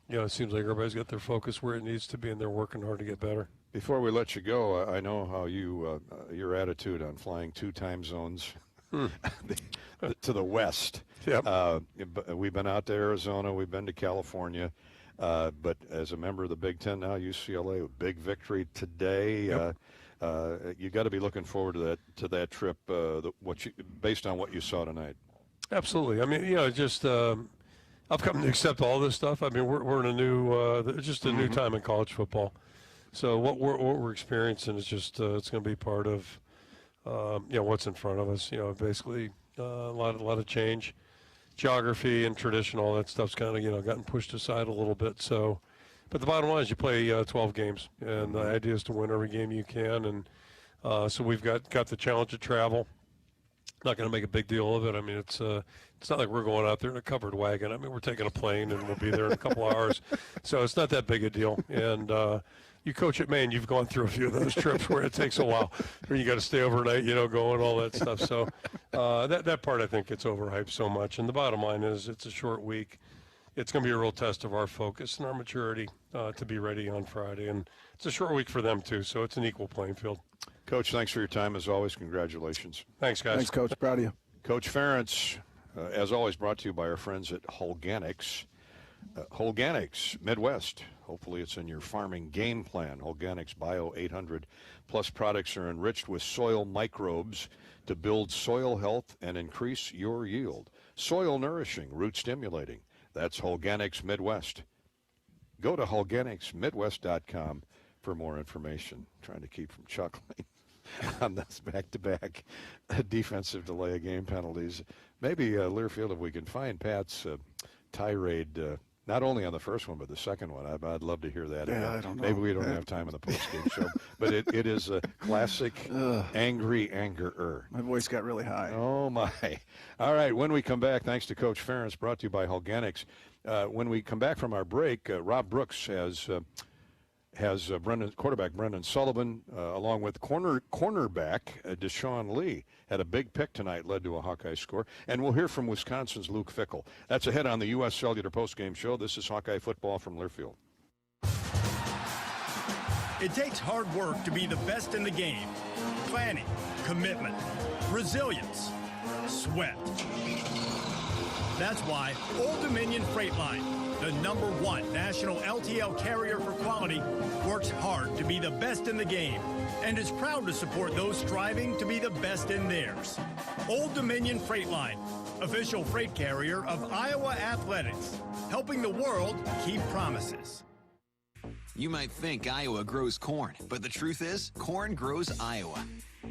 it seems like everybody's got their focus where it needs to be, and they're working hard to get better. Before we let you go, I know how your attitude on flying 2 time zones to the west. Yep. We've been out to Arizona. We've been to California. But as a member of the Big Ten now, UCLA, a big victory today. Yep. You got to be looking forward to that trip. Based on what you saw tonight. Absolutely. I mean, just I've come to accept all this stuff. I mean, we're in a new, new time in college football. So what we're experiencing is just it's going to be part of what's in front of us. Basically a lot of change. Geography and tradition, all that stuff's kind of gotten pushed aside a little bit. So, but the bottom line is you play 12 games, and the idea is to win every game you can. And so we've got the challenge of travel. Not going to make a big deal of it. I mean, it's not like we're going out there in a covered wagon. I mean, we're taking a plane and we'll be there in a couple hours. So it's not that big a deal. And you coach at Maine, you've gone through a few of those trips where it takes a while, where you got to stay overnight, going all that stuff. So that part I think gets overhyped so much. And the bottom line is it's a short week. It's going to be a real test of our focus and our maturity to be ready on Friday. And it's a short week for them too, so it's an equal playing field. Coach, thanks for your time as always. Congratulations. Thanks, guys. Thanks, Coach. Proud of you. Coach Ferentz, as always, brought to you by our friends at Hawkeyes. Hawkeyes Midwest. Hopefully it's in your farming game plan. Hawkeyes Bio 800 plus products are enriched with soil microbes to build soil health and increase your yield. Soil nourishing, root stimulating. That's Hawkeyes Midwest. Go to HawkeyesMidwest.com for more information. Trying to keep from chuckling on this back-to-back defensive delay of game penalties. Maybe Learfield, if we can find Pat's tirade Not only on the first one, but the second one. I'd love to hear that. Yeah, I don't know. Maybe we don't have time in the postgame show. But it is a classic angry anger-er. My voice got really high. Oh, my. All right, when we come back, thanks to Coach Ferentz, brought to you by Hawkeyes. When we come back from our break, Rob Brooks has quarterback Brendan Sullivan, along with cornerback Deshaun Lee, had a big pick tonight, led to a Hawkeye score. And we'll hear from Wisconsin's Luke Fickell. That's ahead on the U.S. Cellular postgame show. This is Hawkeye football from Learfield. It takes hard work to be the best in the game. Planning, commitment, resilience, sweat. That's why Old Dominion Freight Line, the #1 national LTL carrier for quality, works hard to be the best in the game and is proud to support those striving to be the best in theirs. Old Dominion Freight Line, official freight carrier of Iowa Athletics, helping the world keep promises. You might think Iowa grows corn, but the truth is, corn grows Iowa.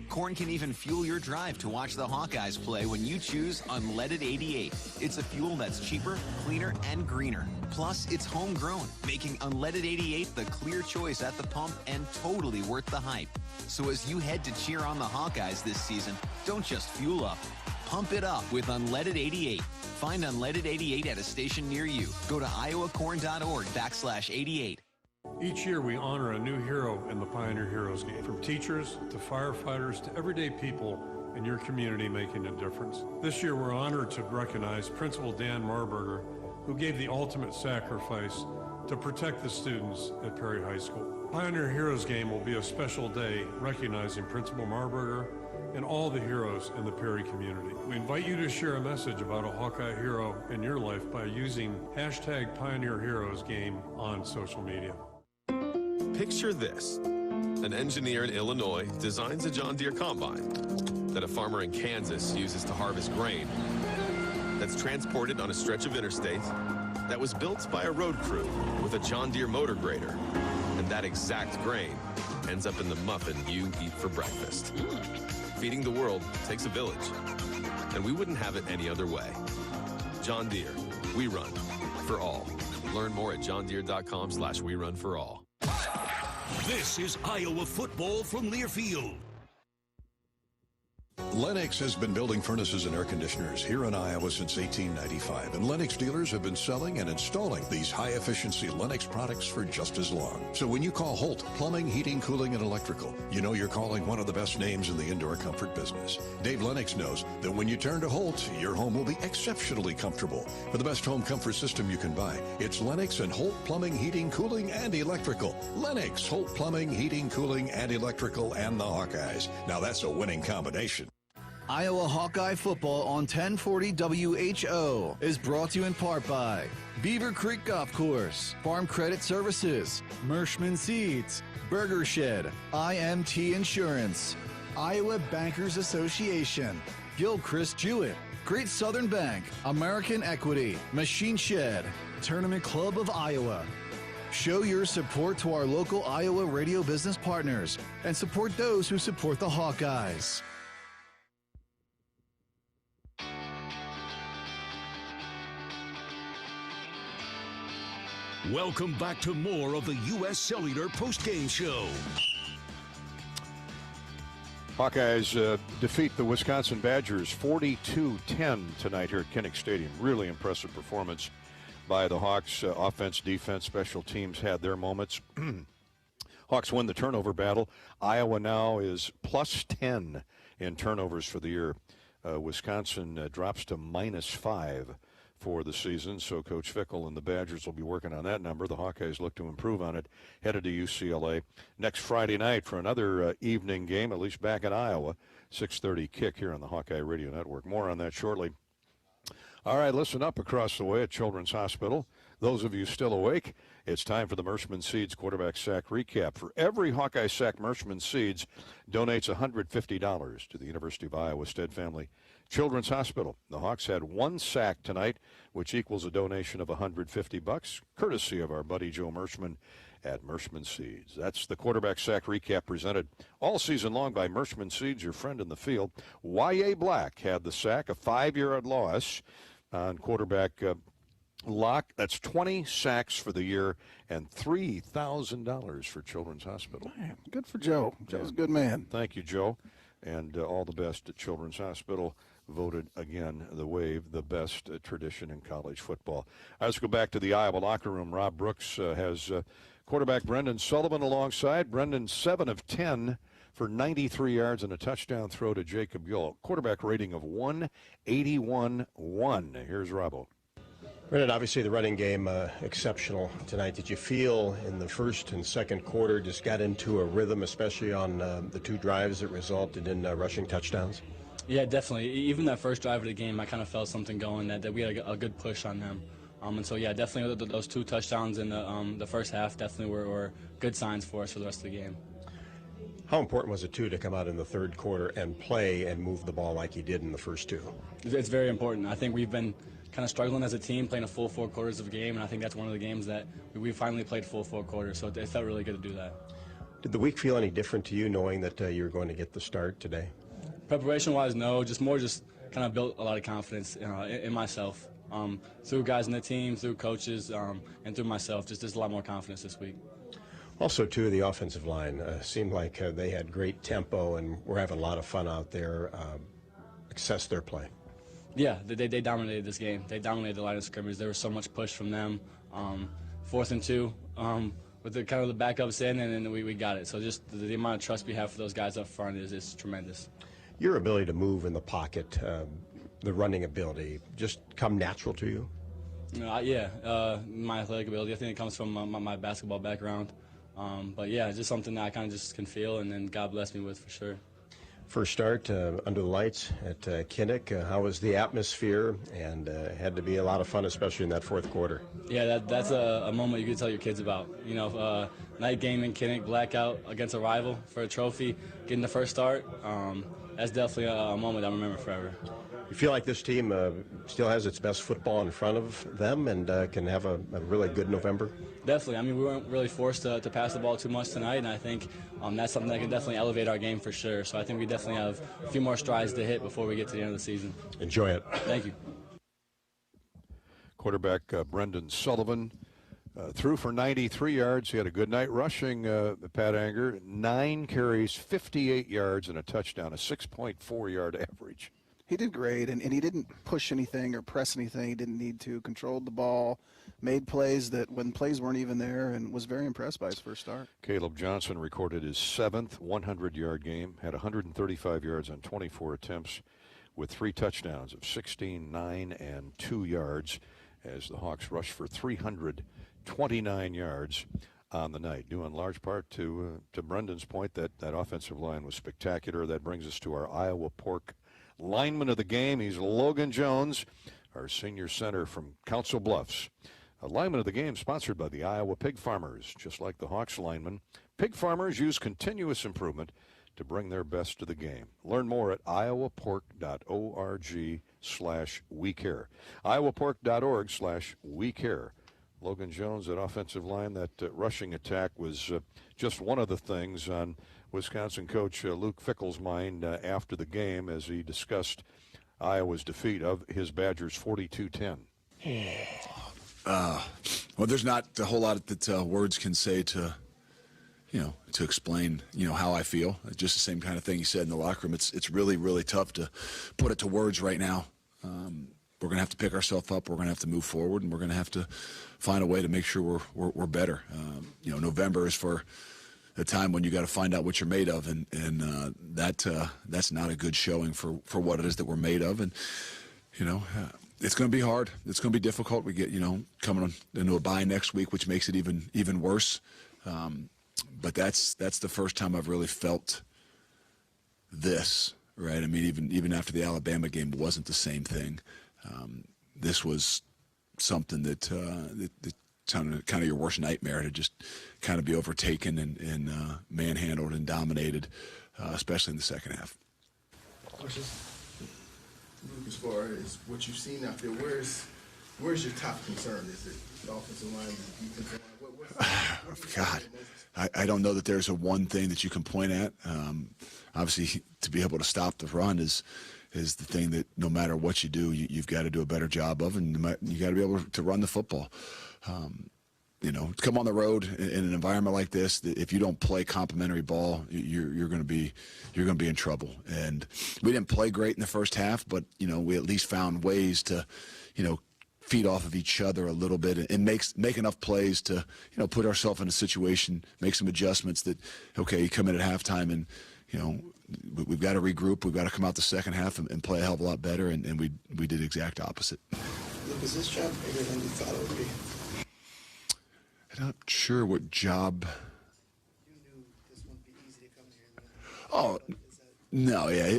Corn can even fuel your drive to watch the Hawkeyes play when you choose Unleaded 88. It's a fuel that's cheaper, cleaner, and greener. Plus, it's homegrown, making Unleaded 88 the clear choice at the pump and totally worth the hype. So as you head to cheer on the Hawkeyes this season, don't just fuel up. Pump it up with Unleaded 88. Find Unleaded 88 at a station near you. Go to iowacorn.org/88. Each year we honor a new hero in the Pioneer Heroes game, from teachers to firefighters to everyday people in your community making a difference. This year we're honored to recognize Principal Dan Marburger, who gave the ultimate sacrifice to protect the students at Perry High School. Pioneer Heroes game will be a special day recognizing Principal Marburger and all the heroes in the Perry community. We invite you to share a message about a Hawkeye hero in your life by using #PioneerHeroesGame on social media. Picture this. An engineer in Illinois designs a John Deere combine that a farmer in Kansas uses to harvest grain, that's transported on a stretch of interstate, that was built by a road crew with a John Deere motor grader, and that exact grain ends up in the muffin you eat for breakfast. Feeding the world takes a village, and we wouldn't have it any other way. John Deere, we run for all. Learn more at johndeere.com/werunforall. This is Iowa football from Learfield. Lennox has been building furnaces and air conditioners here in Iowa since 1895, and Lennox dealers have been selling and installing these high-efficiency Lennox products for just as long. So when you call Holt Plumbing, Heating, Cooling, and Electrical, you know you're calling one of the best names in the indoor comfort business. Dave Lennox knows that when you turn to Holt, your home will be exceptionally comfortable. For the best home comfort system you can buy, it's Lennox and Holt Plumbing, Heating, Cooling, and Electrical. Lennox, Holt Plumbing, Heating, Cooling, and Electrical, and the Hawkeyes. Now that's a winning combination. Iowa Hawkeye football on 1040 WHO is brought to you in part by Beaver Creek Golf Course, Farm Credit Services, Mershman Seeds, Burger Shed, IMT Insurance, Iowa Bankers Association, Gilchrist Jewett, Great Southern Bank, American Equity, Machine Shed, Tournament Club of Iowa. Show your support to our local Iowa radio business partners and support those who support the Hawkeyes. Welcome back to more of the U.S. Cellular postgame show. Hawkeyes defeat the Wisconsin Badgers 42-10 tonight here at Kinnick Stadium. Really impressive performance by the Hawks. Offense, defense, special teams had their moments. Hawks win the turnover battle. Iowa now is plus 10 in turnovers for the year. Wisconsin drops to -5 for the season, so Coach Fickell and the Badgers will be working on that number. The Hawkeyes look to improve on it, headed to UCLA next Friday night for another evening game, at least back in Iowa, 6:30 kick here on the Hawkeye Radio Network. More on that shortly. All right, listen up across the way at Children's Hospital. Those of you still awake, it's time for the Mershman Seeds quarterback sack recap. For every Hawkeye sack, Mershman Seeds donates $150 to the University of Iowa Stead Family Children's Hospital. The Hawks had one sack tonight, which equals a donation of $150, courtesy of our buddy Joe Mershman at Mershman Seeds. That's the quarterback sack recap presented all season long by Mershman Seeds, your friend in the field. Y.A. Black had the sack, a 5-yard loss on quarterback Locke, that's 20 sacks for the year and $3,000 for Children's Hospital. Man, good for Joe. Joe's a good man. Thank you, Joe, and all the best at Children's Hospital. Voted again, the Wave, the best tradition in college football. Let's go back to the Iowa locker room. Rob Brooks has quarterback Brendan Sullivan alongside. Brendan 7 of 10 for 93 yards and a touchdown throw to Jacob Yull. Quarterback rating of 181-1. Here's Robbo. Brendan, obviously the running game exceptional tonight. Did you feel in the first and second quarter just got into a rhythm, especially on the 2 drives that resulted in rushing touchdowns? Yeah, definitely. Even that first drive of the game, I kind of felt something going, that we had a good push on them. And so, yeah, definitely those 2 touchdowns in the first half definitely were good signs for us for the rest of the game. How important was it, too, to come out in the third quarter and play and move the ball like you did in the first 2? It's very important. I think we've been kind of struggling as a team, playing a full 4 quarters of a game, and I think that's one of the games that we finally played full 4 quarters, so it felt really good to do that. Did the week feel any different to you knowing that you were going to get the start today? Preparation-wise, no, just kind of built a lot of confidence in myself, through guys in the team, through coaches, and through myself, just a lot more confidence this week. Also, too, the offensive line seemed like they had great tempo and were having a lot of fun out there. Access their play. Yeah, they dominated this game. They dominated the line of scrimmage. There was so much push from them. 4th and 2, with the kind of the backups in, and then we got it. So just the amount of trust we have for those guys up front is tremendous. Your ability to move in the pocket, the running ability, just come natural to you? Yeah, my athletic ability, I think it comes from my basketball background. But yeah, just something that I kind of just can feel, and then God bless me with for sure. First start under the lights at Kinnick. How was the atmosphere? And had to be a lot of fun, especially in that 4th quarter. Yeah, that's a moment you can tell your kids about. Night game in Kinnick, blackout against a rival for a trophy, getting the first start. That's definitely a moment I remember forever. You feel like this team still has its best football in front of them and can have a really good November? Definitely. I mean, we weren't really forced to pass the ball too much tonight, and I think that's something that can definitely elevate our game for sure. So I think we definitely have a few more strides to hit before we get to the end of the season. Enjoy it. Thank you. Quarterback Brendan Sullivan threw for 93 yards. He had a good night rushing, Pat Anger. 9 carries, 58 yards, and a touchdown, a 6.4-yard average. He did great, and he didn't push anything or press anything. He didn't need to. Controlled the ball, made plays that when plays weren't even there, and was very impressed by his first start. Caleb Johnson recorded his 7th 100-yard game, had 135 yards on 24 attempts with 3 touchdowns of 16, 9, and 2 yards as the Hawks rushed for 329 yards on the night, due in large part to Brendan's point that offensive line was spectacular. That brings us to our Iowa Pork lineman of the game. He's Logan Jones, our senior center from Council Bluffs. A lineman of the game sponsored by the Iowa Pig Farmers. Just like the Hawks linemen, pig farmers use continuous improvement to bring their best to the game. Learn more at iowapork.org/WeCare. iowapork.org/WeCare. Logan Jones, that offensive line, that rushing attack was just one of the things on Wisconsin coach Luke Fickell's mind after the game as he discussed Iowa's defeat of his Badgers 42-10. Well, there's not a whole lot that words can say to explain, how I feel. It's just the same kind of thing he said in the locker room. It's really, really tough to put it to words right now. We're going to have to pick ourselves up. We're going to have to move forward, and we're going to have to find a way to make sure we're better. November is for a time when you got to find out what you're made of, and that's not a good showing for what it is that we're made of. And it's going to be hard. It's going to be difficult. We get coming into a bye next week, which makes it even worse. But that's the first time I've really felt this, right? I mean, even after the Alabama game, it wasn't the same thing. This was something that kind of your worst nightmare, to just kind of be overtaken and manhandled and dominated, especially in the second half. As far as what you've seen out there, where's your top concern? Is it the offensive line, the defensive line? God, I don't know that there's a one thing that you can point at. Obviously, to be able to stop the run is is the thing that no matter what you do, you've got to do a better job of, and you got to be able to run the football. Come on the road in an environment like this, if you don't play complimentary ball, you're going to be in trouble. And we didn't play great in the first half, but we at least found ways to, feed off of each other a little bit and make enough plays to, put ourselves in a situation, make some adjustments that, okay, you come in at halftime and, we've got to regroup. We've got to come out the second half and play a hell of a lot better, and we did the exact opposite. Luke, is this job bigger than you thought it would be? I'm not sure what job. You knew this wouldn't be easy to come here. Oh, no, yeah,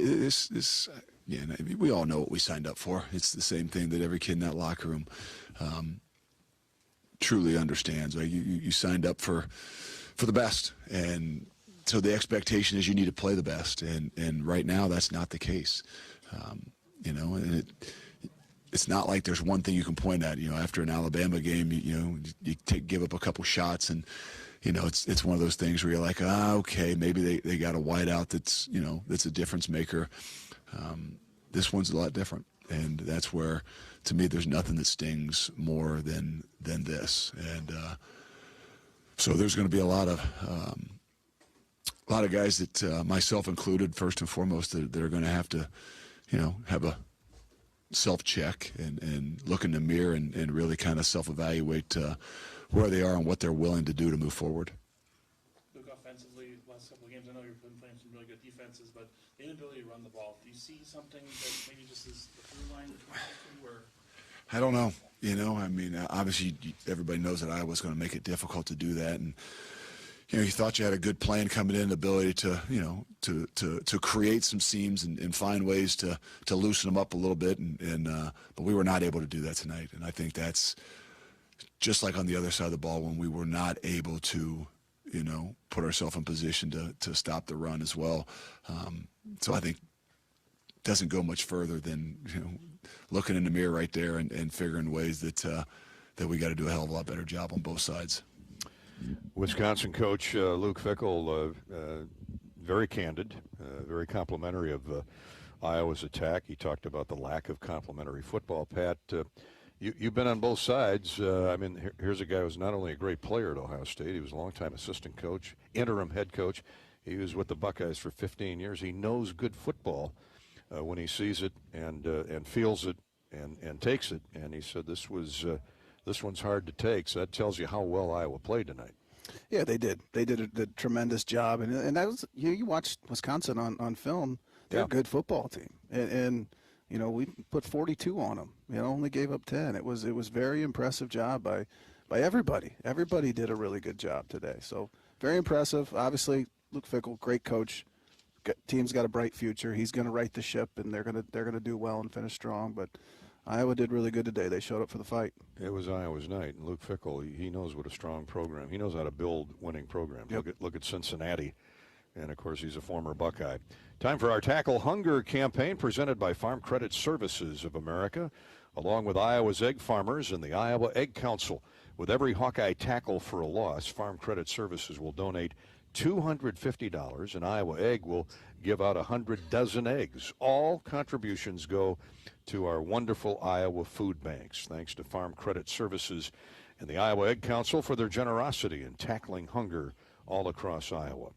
we all know what we signed up for. It's the same thing that every kid in that locker room truly understands. Right? You signed up for the best, and so the expectation is you need to play the best, and right now that's not the case. And it's not like there's one thing you can point at. After an Alabama game, you give up a couple shots, and it's one of those things where you're like, okay, maybe they got a wideout that's a difference maker. This one's a lot different, and that's where, to me, there's nothing that stings more than this. And so there's going to be a lot of guys that, myself included, first and foremost, that are going to have to, have a self-check and look in the mirror and really kind of self-evaluate where they are and what they're willing to do to move forward. Luke, offensively, last couple of games, I know you've been playing some really good defenses, but the inability to run the ball, do you see something that maybe just is the through line between the two? Or? I don't know. Obviously, everybody knows that Iowa's going to make it difficult to do that, and you thought you had a good plan coming in, ability to, to create some seams and find ways to loosen them up a little bit, but we were not able to do that tonight. And I think that's just like on the other side of the ball when we were not able to, put ourselves in position to stop the run as well. So I think it doesn't go much further than, looking in the mirror right there and figuring ways that we got to do a hell of a lot better job on both sides. Wisconsin coach Luke Fickell, very candid, very complimentary of Iowa's attack. He talked about the lack of complimentary football. Pat, you've been on both sides. Here's a guy who's not only a great player at Ohio State, he was a longtime assistant coach, interim head coach. He was with the Buckeyes for 15 years. He knows good football when he sees it and feels it and takes it. And he said this one's hard to take, so that tells you how well Iowa played tonight. Yeah, they did. They did a tremendous job, and that was you watched Wisconsin on film. They're a good football team, and we put 42 on them. Only gave up 10. It was very impressive job by everybody. Everybody did a really good job today. So very impressive. Obviously, Luke Fickell, great coach. Team's got a bright future. He's going to right the ship, and they're gonna do well and finish strong. But Iowa did really good today. They showed up for the fight. It was Iowa's night, and Luke Fickell, he knows what a strong program. He knows how to build winning programs. Yep. Look at Cincinnati, and of course he's a former Buckeye. Time for our Tackle Hunger campaign presented by Farm Credit Services of America, along with Iowa's egg farmers and the Iowa Egg Council. With every Hawkeye tackle for a loss, Farm Credit Services will donate $250, and Iowa Egg will give out 100 dozen eggs. All contributions go to our wonderful Iowa food banks. Thanks to Farm Credit Services and the Iowa Egg Council for their generosity in tackling hunger all across Iowa.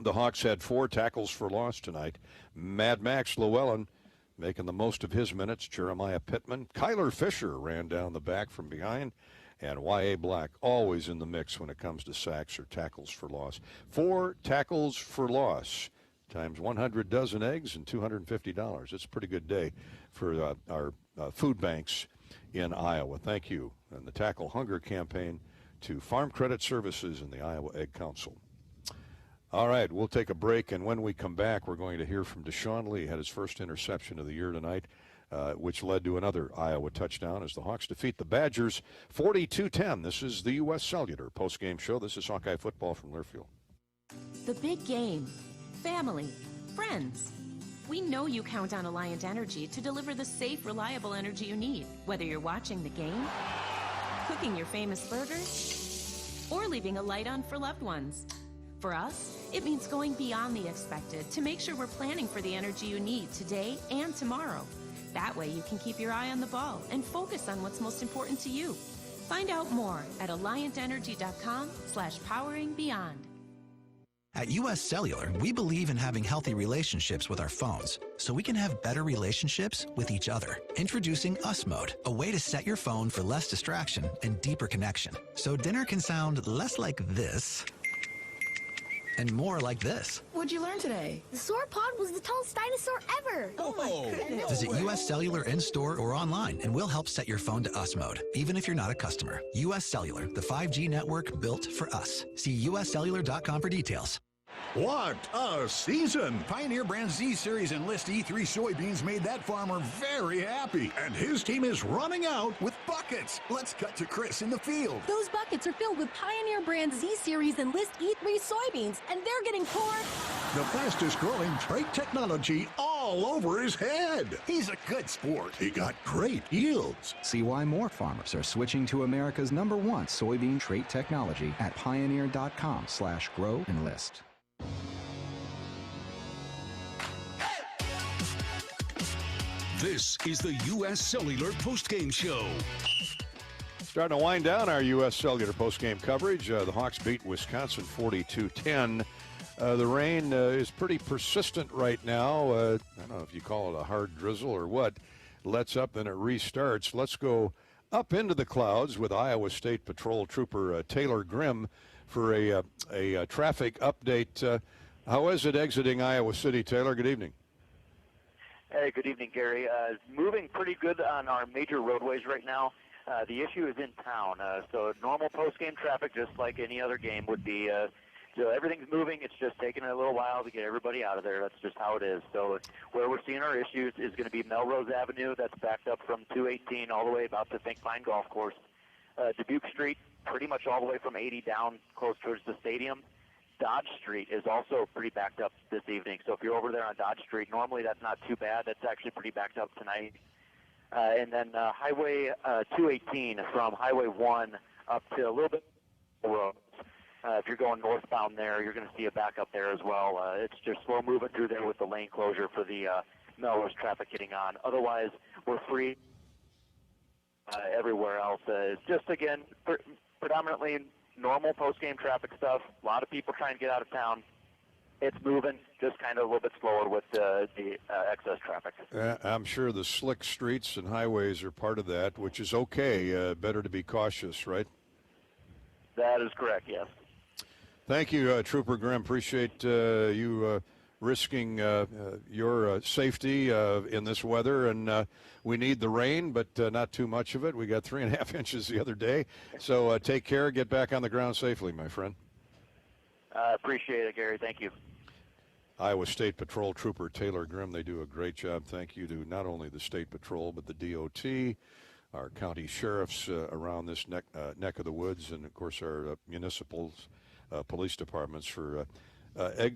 The Hawks had 4 tackles for loss tonight. Mad Max Llewellyn making the most of his minutes. Jeremiah Pittman. Kyler Fisher ran down the back from behind. And Y.A. Black always in the mix when it comes to sacks or tackles for loss. 4 tackles for loss times 100 dozen eggs and $250. It's a pretty good day for our food banks in Iowa. Thank you. And the Tackle Hunger campaign to Farm Credit Services and the Iowa Egg Council. All right, we'll take a break, and when we come back, we're going to hear from Deshaun Lee. Had his first interception of the year tonight, which led to another Iowa touchdown as the Hawks defeat the Badgers 42-10. This is the U.S. Cellular postgame show. This is Hawkeye football from Learfield. The big game. Family. Friends. We know you count on Alliant Energy to deliver the safe, reliable energy you need, whether you're watching the game, cooking your famous burgers, or leaving a light on for loved ones. For us, it means going beyond the expected to make sure we're planning for the energy you need today and tomorrow. That way you can keep your eye on the ball and focus on what's most important to you. Find out more at alliantenergy.com/poweringbeyond. At U.S. Cellular, we believe in having healthy relationships with our phones, so we can have better relationships with each other. Introducing US Mode, a way to set your phone for less distraction and deeper connection. So dinner can sound less like this and more like this. What'd you learn today? The sauropod was the tallest dinosaur ever. Oh my goodness. Visit U.S. Cellular in-store or online, and we'll help set your phone to US Mode, even if you're not a customer. U.S. Cellular, the 5G network built for us. See uscellular.com for details. What a season! Pioneer Brand Z Series Enlist E3 soybeans made that farmer very happy, and his team is running out with buckets. Let's cut to Chris in the field. Those buckets are filled with Pioneer Brand Z Series Enlist E3 soybeans, and they're getting poured. The fastest growing trait technology all over his head. He's a good sport. He got great yields. See why more farmers are switching to America's #1 soybean trait technology at pioneer.com/grow-enlist. This is the U.S. Cellular Postgame Show. Starting to wind down our U.S. Cellular postgame coverage. The Hawks beat Wisconsin 42-10. The rain is pretty persistent right now. I don't know if you call it a hard drizzle or what. Lets up, then it restarts. Let's go up into the clouds with Iowa State Patrol Trooper Taylor Grimm for a traffic update. How is it exiting Iowa City, Taylor? Good evening. Hey, good evening, Gary. Moving pretty good on our major roadways right now. The issue is in town, so normal post-game traffic, just like any other game, would be. So everything's moving. It's just taking a little while to get everybody out of there. That's just how it is. So where we're seeing our issues is going to be Melrose Avenue. That's backed up from 218 all the way about to Think Pine Golf Course. Dubuque Street, pretty much all the way from 80 down close towards the stadium. Dodge Street is also pretty backed up this evening. So if you're over there on Dodge Street, normally that's not too bad. That's actually pretty backed up tonight. And then Highway 218 from Highway 1 up to a little bit road. If you're going northbound there, you're going to see a backup there as well. It's just slow moving through there with the lane closure for the Melrose traffic getting on. Otherwise, we're free everywhere else. It's just, again, predominantly normal post-game traffic stuff. A lot of people trying to get out of town. It's moving, just kind of a little bit slower with the excess traffic. I'm sure the slick streets and highways are part of that, which is okay. Better to be cautious, right? That is correct, yes. Thank you, Trooper Grimm. Appreciate you risking your safety in this weather. And we need the rain, but not too much of it. We got 3.5 inches the other day. So take care. Get back on the ground safely, my friend. Appreciate it, Gary. Thank you. Iowa State Patrol Trooper Taylor Grimm. They do a great job. Thank you to not only the State Patrol, but the DOT, our county sheriffs around this neck of the woods, and, of course, our municipals, police departments for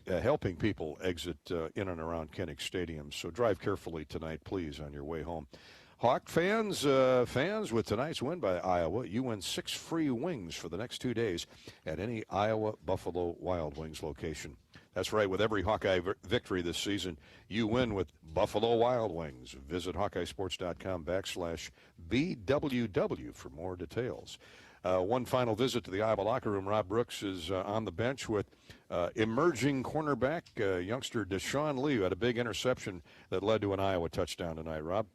helping people exit in and around Kinnick Stadium. So drive carefully tonight, please, on your way home. Hawk fans, with tonight's win by Iowa, you win 6 free wings for the next 2 days at any Iowa Buffalo Wild Wings location. That's right, with every Hawkeye victory this season, you win with Buffalo Wild Wings. Visit HawkeyeSports.com/BWW for more details. One final visit to the Iowa locker room. Rob Brooks is on the bench with emerging cornerback, youngster Deshaun Lee, who had a big interception that led to an Iowa touchdown tonight. Rob?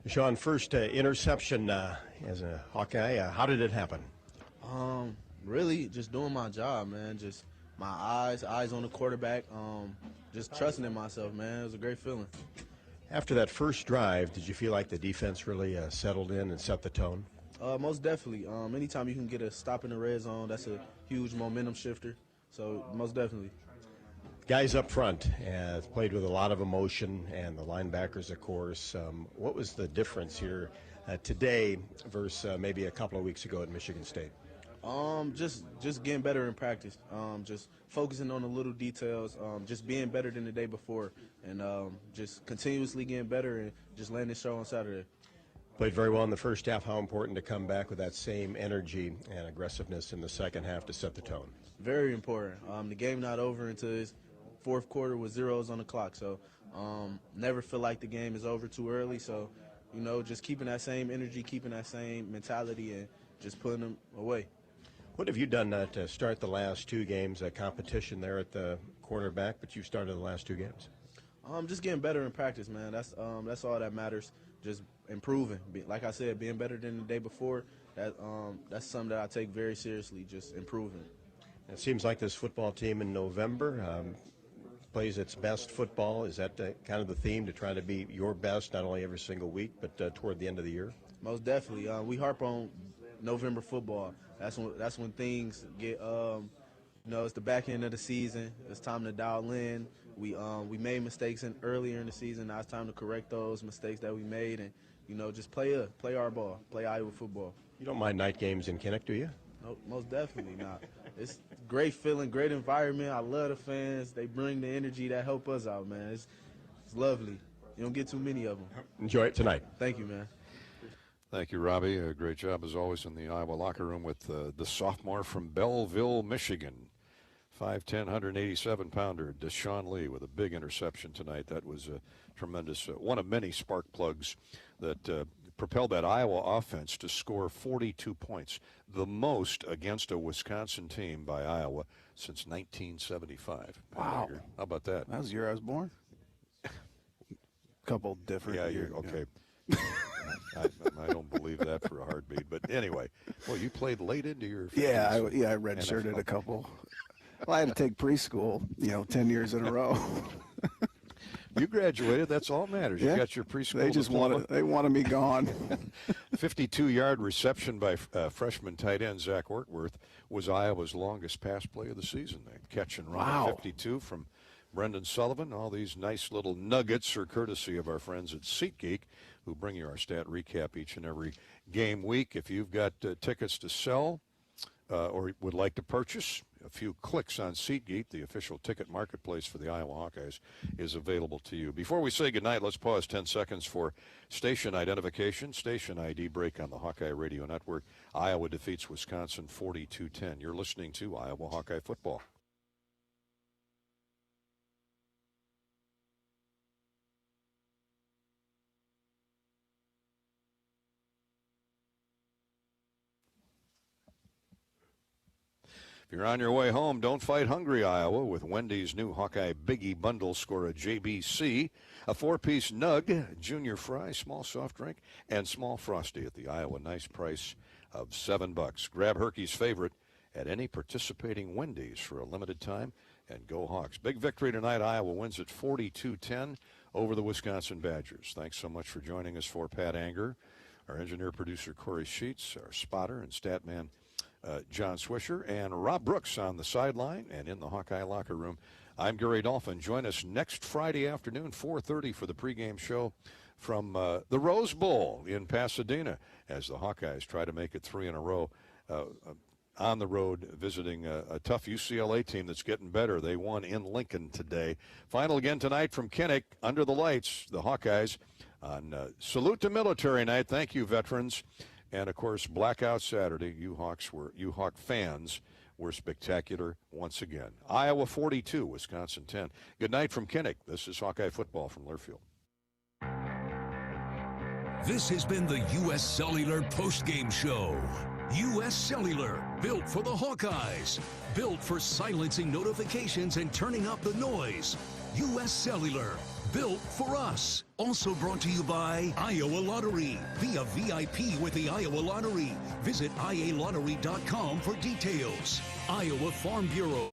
Deshaun, first interception as a Hawkeye. How did it happen? Really just doing my job, man. Just my eyes on the quarterback, just trusting in myself, man. It was a great feeling. After that first drive, did you feel like the defense really settled in and set the tone? Most definitely. Anytime you can get a stop in the red zone, that's a huge momentum shifter. So most definitely. Guys up front played with a lot of emotion, and the linebackers, of course. What was the difference here today versus maybe a couple of weeks ago at Michigan State? Just getting better in practice. Just focusing on the little details. Just being better than the day before, and just continuously getting better and just letting it show on Saturday. Played very well in the first half. How important to come back with that same energy and aggressiveness in the second half to set the tone? Very important. The game not over until it's fourth quarter with zeros on the clock. So never feel like the game is over too early. So, you know, just keeping that same energy, keeping that same mentality, and just putting them away. What have you done to start the last two games? A competition there at the cornerback, but you started the last two games. Just getting better in practice, man. That's all that matters. Just improving. Like I said, being better than the day before. That's something that I take very seriously. Just improving. It seems like this football team in November plays its best football. Is that kind of the theme, to try to be your best, not only every single week, but toward the end of the year? Most definitely. We harp on November football. That's when things get. You know, it's the back end of the season. It's time to dial in. We made mistakes earlier in the season. Now it's time to correct those mistakes that we made, and, you know, just play our ball, play Iowa football. You don't mind night games in Kinnick, do you? No, most definitely not. It's great feeling, great environment. I love the fans. They bring the energy that help us out, man. It's lovely. You don't get too many of them. Enjoy it tonight. Thank you, man. Thank you, Robbie. A great job, as always, in the Iowa locker room with the sophomore from Belleville, Michigan. 5'10", 187-pounder, Deshaun Lee, with a big interception tonight. That was a tremendous, one of many spark plugs that propelled that Iowa offense to score 42 points, the most against a Wisconsin team by Iowa since 1975. Wow. How about that? That was the year I was born. Couple different years. Okay. I don't believe that for a heartbeat. But anyway, well, you played late into your I redshirted a couple. Well, I had to take preschool, 10 years in a row. You graduated. That's all that matters. You got your preschool. They just wanted me gone. 52-yard reception by freshman tight end Zach Ortworth was Iowa's longest pass play of the season. Catch and run at 52 from Brendan Sullivan. All these nice little nuggets are courtesy of our friends at SeatGeek, who bring you our stat recap each and every game week. If you've got tickets to sell or would like to purchase, a few clicks on SeatGeek, the official ticket marketplace for the Iowa Hawkeyes, is available to you. Before we say goodnight, let's pause 10 seconds for station identification. Station ID break on the Hawkeye Radio Network. Iowa defeats Wisconsin 42-10. You're listening to Iowa Hawkeye Football. If you're on your way home, don't fight hungry, Iowa. With Wendy's new Hawkeye Biggie Bundle, score a JBC, a 4-piece nug, junior fry, small soft drink, and small Frosty at the Iowa nice price of $7. Grab Herky's favorite at any participating Wendy's for a limited time, and go Hawks. Big victory tonight. Iowa wins at 42-10 over the Wisconsin Badgers. Thanks so much for joining us. For Pat Anger, our engineer-producer Corey Sheets, our spotter and stat man John Swisher, and Rob Brooks on the sideline and in the Hawkeye locker room. I'm Gary Dolphin. Join us next Friday afternoon, 4:30, for the pregame show from the Rose Bowl in Pasadena, as the Hawkeyes try to make it 3 in a row on the road, visiting a tough UCLA team that's getting better. They won in Lincoln today. Final again tonight from Kinnick, under the lights, the Hawkeyes on Salute to Military Night. Thank you, veterans. And, of course, Blackout Saturday, you Hawk fans were spectacular once again. Iowa 42, Wisconsin 10. Good night from Kinnick. This is Hawkeye Football from Learfield. This has been the U.S. Cellular Postgame Show. U.S. Cellular, built for the Hawkeyes. Built for silencing notifications and turning up the noise. U.S. Cellular, built for us. Also brought to you by Iowa Lottery. Be a VIP with the Iowa Lottery. Visit ialottery.com for details. Iowa Farm Bureau.